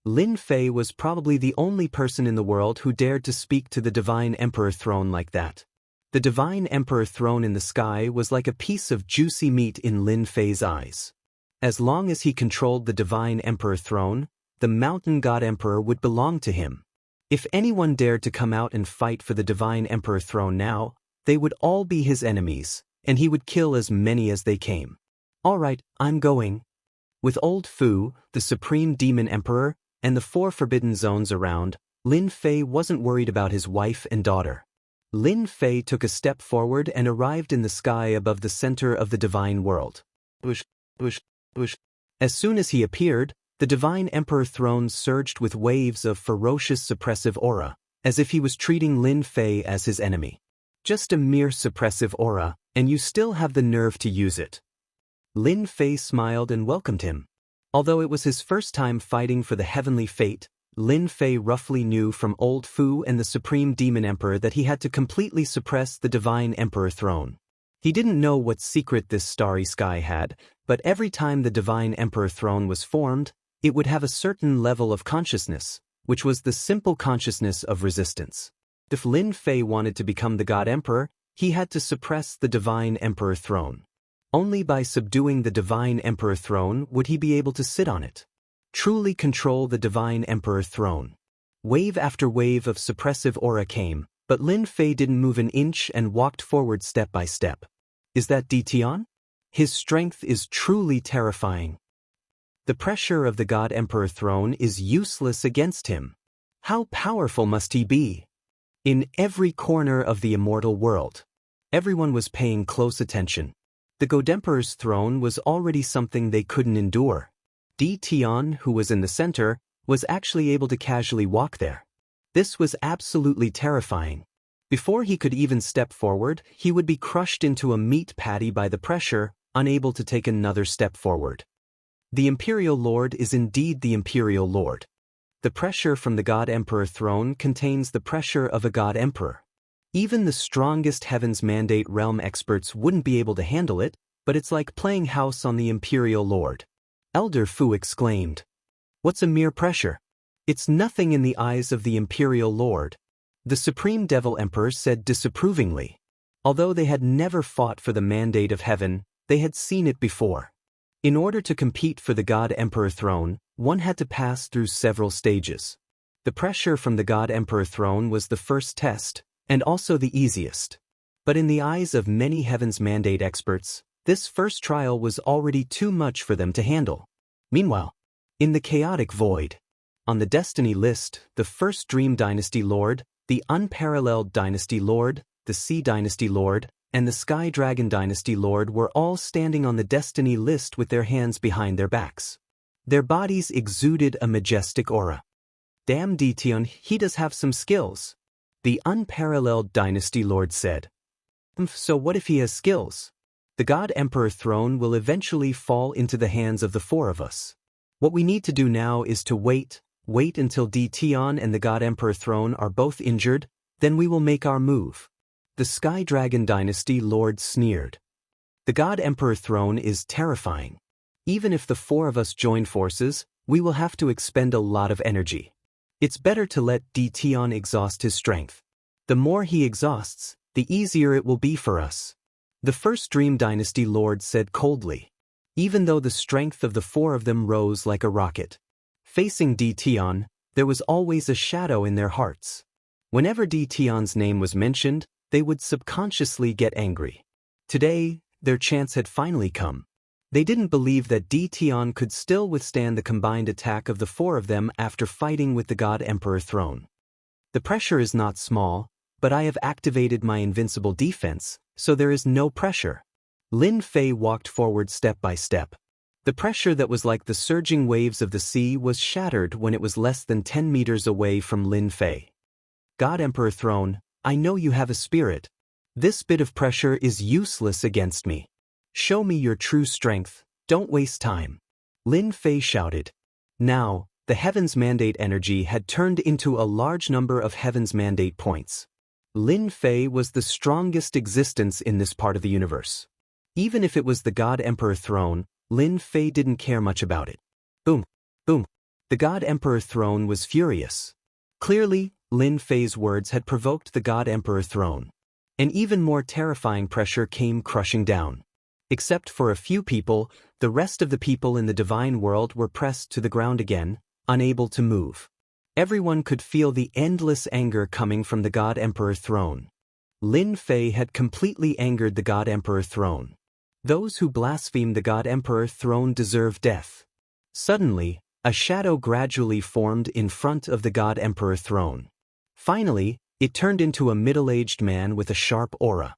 Lin Fei was probably the only person in the world who dared to speak to the Divine Emperor throne like that. The Divine Emperor throne in the sky was like a piece of juicy meat in Lin Fei's eyes. As long as he controlled the Divine Emperor throne, the Mountain God Emperor would belong to him. If anyone dared to come out and fight for the Divine Emperor throne now, they would all be his enemies, and he would kill as many as they came. All right, I'm going. With Old Fu, the Supreme Demon Emperor, and the 4 forbidden zones around, Lin Fei wasn't worried about his wife and daughter. Lin Fei took a step forward and arrived in the sky above the center of the divine world. Whoosh, whoosh, whoosh. As soon as he appeared, the Divine Emperor throne surged with waves of ferocious suppressive aura, as if he was treating Lin Fei as his enemy. Just a mere suppressive aura, and you still have the nerve to use it. Lin Fei smiled and welcomed him. Although it was his first time fighting for the heavenly fate, Lin Fei roughly knew from Old Fu and the Supreme Demon Emperor that he had to completely suppress the Divine Emperor throne. He didn't know what secret this starry sky had, but every time the Divine Emperor throne was formed, it would have a certain level of consciousness, which was the simple consciousness of resistance. If Lin Fei wanted to become the God Emperor, he had to suppress the Divine Emperor throne. Only by subduing the Divine Emperor throne would he be able to sit on it. Truly control the Divine Emperor throne. Wave after wave of suppressive aura came, but Lin Fei didn't move an inch and walked forward step by step. Is that DT? His strength is truly terrifying. The pressure of the God Emperor throne is useless against him. How powerful must he be? In every corner of the immortal world, everyone was paying close attention. The God Emperor's throne was already something they couldn't endure. DT, who was in the center, was actually able to casually walk there. This was absolutely terrifying. Before he could even step forward, he would be crushed into a meat patty by the pressure, unable to take another step forward. The Imperial Lord is indeed the Imperial Lord. The pressure from the God Emperor throne contains the pressure of a God Emperor. Even the strongest Heaven's Mandate realm experts wouldn't be able to handle it, but it's like playing house on the Imperial Lord. Elder Fu exclaimed. What's a mere pressure? It's nothing in the eyes of the Imperial Lord. The Supreme Devil Emperor said disapprovingly. Although they had never fought for the mandate of heaven, they had seen it before. In order to compete for the God Emperor throne, one had to pass through several stages. The pressure from the God Emperor throne was the first test, and also the easiest. But in the eyes of many Heaven's Mandate experts, this first trial was already too much for them to handle. Meanwhile, in the chaotic void, On the destiny list, the first Dream Dynasty Lord, the Unparalleled Dynasty Lord, the Sea Dynasty Lord, and the Sky Dragon Dynasty Lord were all standing on the destiny list with their hands behind their backs. Their bodies exuded a majestic aura. Damn Dtion, he does have some skills. The Unparalleled Dynasty Lord said. So what if he has skills? The God Emperor throne will eventually fall into the hands of the four of us. What we need to do now is to wait until Dtion and the God Emperor throne are both injured, then we will make our move. The Sky Dragon Dynasty Lord sneered. The God Emperor throne is terrifying. Even if the four of us join forces, we will have to expend a lot of energy. It's better to let Dtion exhaust his strength. The more he exhausts, the easier it will be for us. The first Dream Dynasty Lord said coldly, even though the strength of the four of them rose like a rocket. Facing Dtion, there was always a shadow in their hearts. Whenever Dtion's name was mentioned, they would subconsciously get angry. Today, their chance had finally come. They didn't believe that Dtion could still withstand the combined attack of the four of them after fighting with the God Emperor throne. The pressure is not small, but I have activated my invincible defense, so there is no pressure. Lin Fei walked forward step by step. The pressure that was like the surging waves of the sea was shattered when it was less than 10 meters away from Lin Fei. God Emperor throne, I know you have a spirit. This bit of pressure is useless against me. Show me your true strength, don't waste time. Lin Fei shouted. Now, the Heaven's Mandate energy had turned into a large number of Heaven's Mandate points. Lin Fei was the strongest existence in this part of the universe. Even if it was the God Emperor throne, Lin Fei didn't care much about it. Boom, boom. The God Emperor throne was furious. Clearly, Lin Fei's words had provoked the God Emperor throne. An even more terrifying pressure came crushing down. Except for a few people, the rest of the people in the divine world were pressed to the ground again, unable to move. Everyone could feel the endless anger coming from the God Emperor throne. Lin Fei had completely angered the God Emperor throne. Those who blaspheme the God Emperor throne deserve death. Suddenly, a shadow gradually formed in front of the God Emperor throne. Finally, it turned into a middle-aged man with a sharp aura.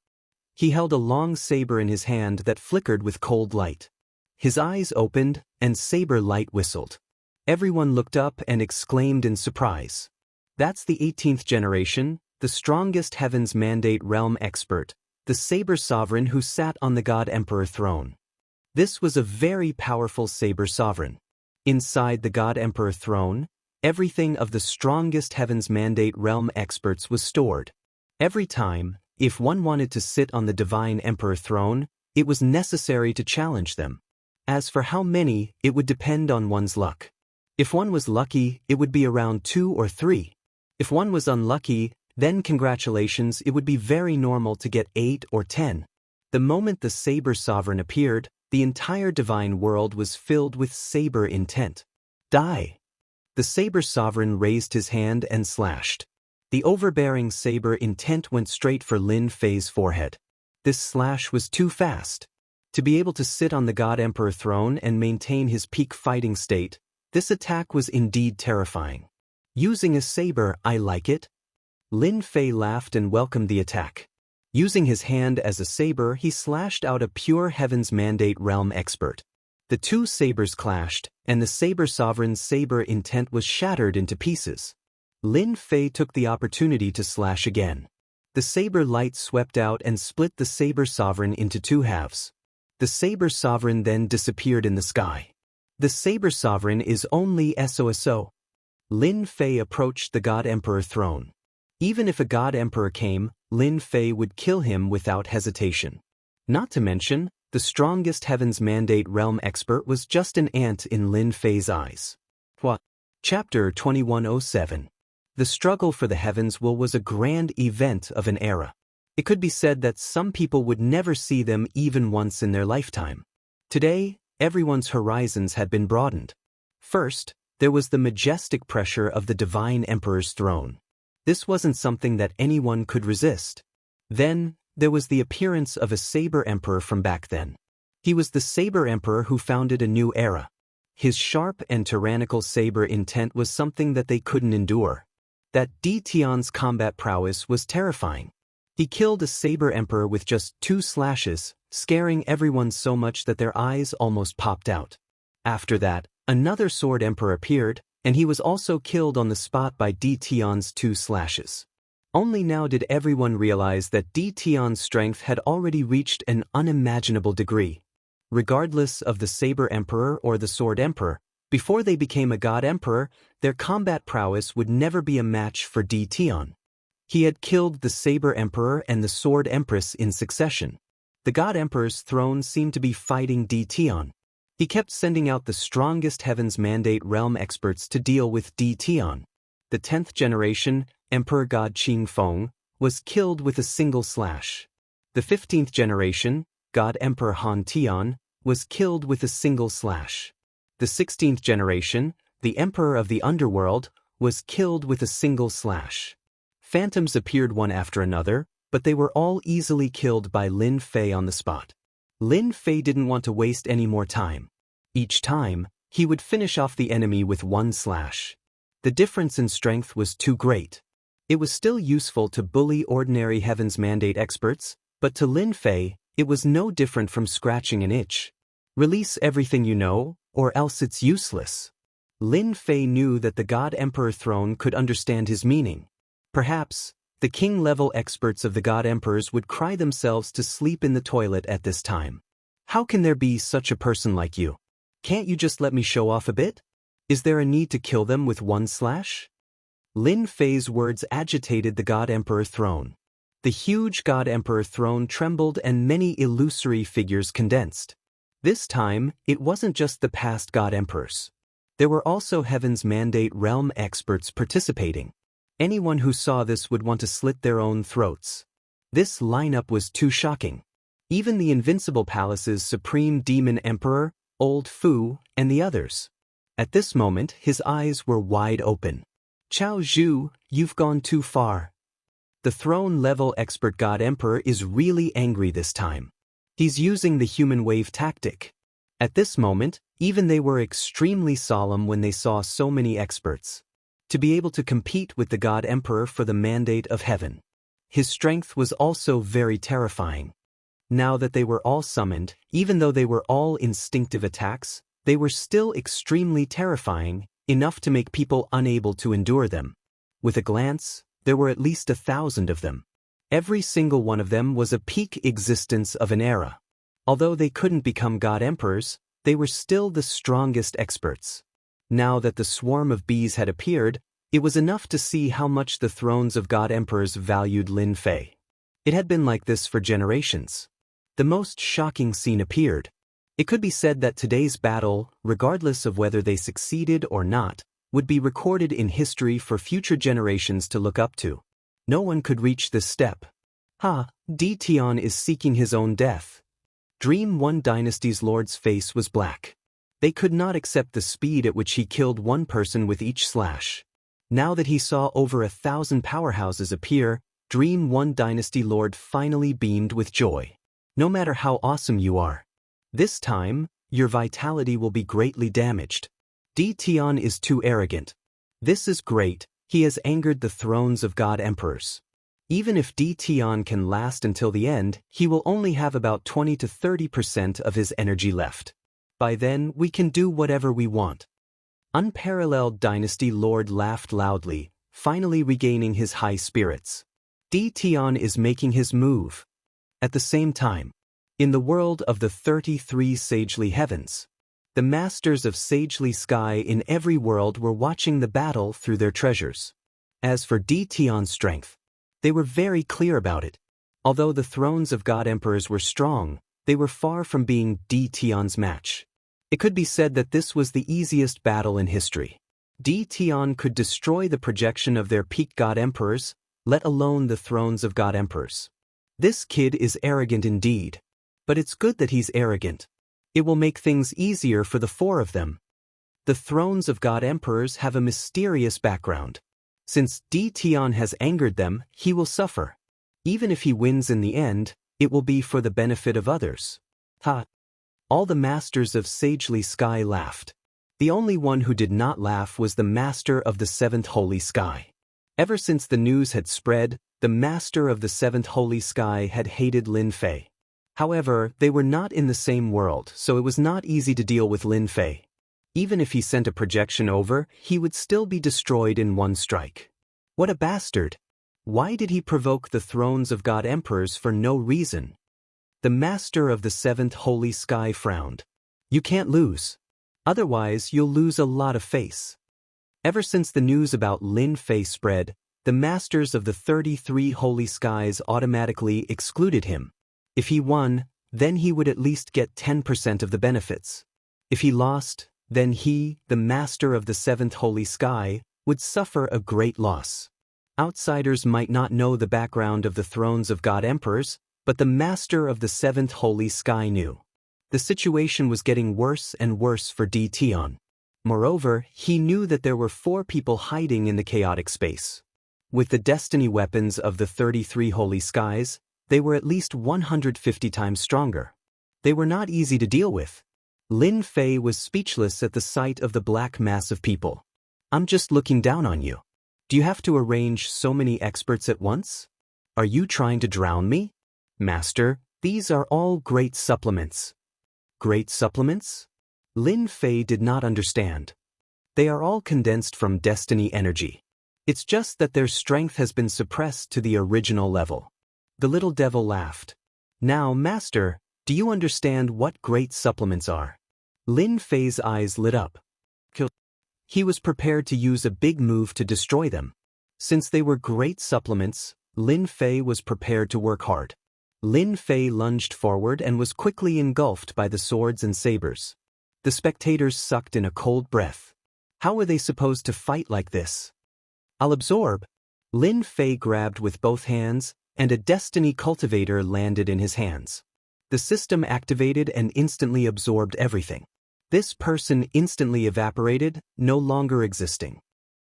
He held a long saber in his hand that flickered with cold light. His eyes opened, and saber light whistled. Everyone looked up and exclaimed in surprise. That's the 18th generation, the strongest Heaven's Mandate realm expert, the Saber Sovereign who sat on the God Emperor throne. This was a very powerful Saber Sovereign. Inside the God Emperor throne, everything of the strongest Heaven's Mandate realm experts was stored. Every time, if one wanted to sit on the Divine Emperor throne, it was necessary to challenge them. As for how many, it would depend on one's luck. If one was lucky, it would be around 2 or 3. If one was unlucky, then congratulations, it would be very normal to get 8 or 10. The moment the Saber Sovereign appeared, the entire divine world was filled with saber intent. Die! The Saber Sovereign raised his hand and slashed. The overbearing saber intent went straight for Lin Fei's forehead. This slash was too fast. To be able to sit on the God Emperor throne and maintain his peak fighting state, this attack was indeed terrifying. Using a saber, I like it. Lin Fei laughed and welcomed the attack. Using his hand as a saber, he slashed out a pure Heaven's Mandate realm expert. The two sabers clashed, and the Saber Sovereign's saber intent was shattered into pieces. Lin Fei took the opportunity to slash again. The saber light swept out and split the Saber Sovereign into 2 halves. The Saber Sovereign then disappeared in the sky. The Saber Sovereign is only SOSO. Lin Fei approached the God Emperor throne. Even if a God Emperor came, Lin Fei would kill him without hesitation. Not to mention, the strongest Heaven's Mandate realm expert was just an ant in Lin Fei's eyes. What? Chapter 2107. The struggle for the Heavens was a grand event of an era. It could be said that some people would never see them even once in their lifetime. Today, everyone's horizons had been broadened. First, there was the majestic pressure of the Divine Emperor's throne. This wasn't something that anyone could resist. Then, there was the appearance of a Saber Emperor from back then. He was the Saber Emperor who founded a new era. His sharp and tyrannical saber intent was something that they couldn't endure. That Tion's combat prowess was terrifying. He killed a saber emperor with just 2 slashes, scaring everyone so much that their eyes almost popped out. After that, another sword emperor appeared, and he was also killed on the spot by Tion's 2 slashes. Only now did everyone realize that Tion's strength had already reached an unimaginable degree. Regardless of the saber emperor or the sword emperor, before they became a god emperor, their combat prowess would never be a match for Tion. He had killed the saber emperor and the sword empress in succession. The god emperor's throne seemed to be fighting Tion. He kept sending out the strongest Heaven's Mandate realm experts to deal with Tion. The 10th generation, Emperor God Qing Feng, was killed with a single slash. The 15th generation, God Emperor Han Tian, was killed with a single slash. The 16th generation, the Emperor of the Underworld, was killed with a single slash. Phantoms appeared one after another, but they were all easily killed by Lin Fei on the spot. Lin Fei didn't want to waste any more time. Each time, he would finish off the enemy with 1 slash. The difference in strength was too great. It was still useful to bully ordinary Heaven's Mandate experts, but to Lin Fei, it was no different from scratching an itch. Release everything you know, or else it's useless. Lin Fei knew that the God Emperor throne could understand his meaning. Perhaps, the king-level experts of the God Emperors would cry themselves to sleep in the toilet at this time. How can there be such a person like you? Can't you just let me show off a bit? Is there a need to kill them with 1 slash? Lin Fei's words agitated the God Emperor throne. The huge God Emperor throne trembled and many illusory figures condensed. This time, it wasn't just the past God Emperors. There were also Heaven's Mandate realm experts participating. Anyone who saw this would want to slit their own throats. This lineup was too shocking. Even the Invincible Palace's Supreme Demon Emperor, Old Fu, and the others. At this moment, his eyes were wide open. Chao Zhu, you've gone too far. The throne-level expert God Emperor is really angry this time. He's using the human wave tactic. At this moment, even they were extremely solemn when they saw so many experts. To be able to compete with the God Emperor for the mandate of heaven. His strength was also very terrifying. Now that they were all summoned, even though they were all instinctive attacks, they were still extremely terrifying, enough to make people unable to endure them. With a glance, there were at least 1,000 of them. Every single one of them was a peak existence of an era. Although they couldn't become God Emperors, they were still the strongest experts. Now that the swarm of bees had appeared, it was enough to see how much the thrones of God Emperors valued Lin Fei. It had been like this for generations. The most shocking scene appeared. It could be said that today's battle, regardless of whether they succeeded or not, would be recorded in history for future generations to look up to. No one could reach this step. Tion is seeking his own death. Dream One Dynasty's lord's face was black. They could not accept the speed at which he killed one person with each slash. Now that he saw over 1,000 powerhouses appear, Dream One Dynasty Lord finally beamed with joy. No matter how awesome you are, this time, your vitality will be greatly damaged. Tion is too arrogant. This is great, he has angered the thrones of God Emperors. Even if Tion can last until the end, he will only have about 20 to 30% of his energy left. By then, we can do whatever we want. Unparalleled Dynasty Lord laughed loudly, finally regaining his high spirits. Tion is making his move. At the same time, in the world of the 33 Sagely Heavens, the masters of Sagely Sky in every world were watching the battle through their treasures. As for Tion's strength, they were very clear about it. Although the thrones of God Emperors were strong, they were far from being Tion's match. It could be said that this was the easiest battle in history. Tion could destroy the projection of their peak God Emperors, let alone the thrones of God Emperors. This kid is arrogant indeed. But it's good that he's arrogant. It will make things easier for the 4 of them. The thrones of God Emperors have a mysterious background. Since Tion has angered them, he will suffer. Even if he wins in the end, it will be for the benefit of others. All the masters of Sagely Sky laughed. The only one who did not laugh was the master of the seventh holy sky. Ever since the news had spread, the master of the seventh holy sky had hated Lin Fei. However, they were not in the same world, so it was not easy to deal with Lin Fei. Even if he sent a projection over, he would still be destroyed in one strike. What a bastard! Why did he provoke the thrones of God emperors for no reason? The master of the seventh holy sky frowned. You can't lose. Otherwise, you'll lose a lot of face. Ever since the news about Lin Fei spread, the masters of the 33 holy skies automatically excluded him. If he won, then he would at least get 10% of the benefits. If he lost, then he, the master of the seventh holy sky, would suffer a great loss. Outsiders might not know the background of the thrones of God emperors, but the master of the seventh holy sky knew. The situation was getting worse and worse for Di Tian. Moreover, he knew that there were 4 people hiding in the chaotic space. With the destiny weapons of the 33 holy skies, they were at least 150 times stronger. They were not easy to deal with. Lin Fei was speechless at the sight of the black mass of people. I'm just looking down on you. Do you have to arrange so many experts at once? Are you trying to drown me? Master, these are all great supplements. Great supplements? Lin Fei did not understand. They are all condensed from destiny energy. It's just that their strength has been suppressed to the original level. The little devil laughed. Now, Master, do you understand what great supplements are? Lin Fei's eyes lit up. He was prepared to use a big move to destroy them. Since they were great supplements, Lin Fei was prepared to work hard. Lin Fei lunged forward and was quickly engulfed by the swords and sabers. The spectators sucked in a cold breath. How were they supposed to fight like this? I'll absorb. Lin Fei grabbed with both hands, and a destiny cultivator landed in his hands. The system activated and instantly absorbed everything. This person instantly evaporated, no longer existing.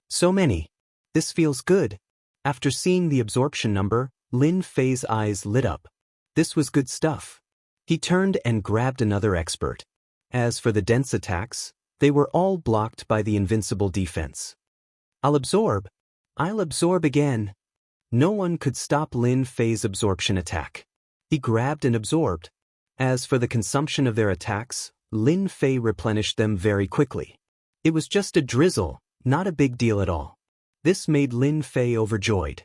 So many. This feels good. After seeing the absorption number, Lin Fei's eyes lit up. This was good stuff. He turned and grabbed another expert. As for the dense attacks, they were all blocked by the invincible defense. I'll absorb again. No one could stop Lin Fei's absorption attack. He grabbed and absorbed. As for the consumption of their attacks, Lin Fei replenished them very quickly. It was just a drizzle, not a big deal at all. This made Lin Fei overjoyed.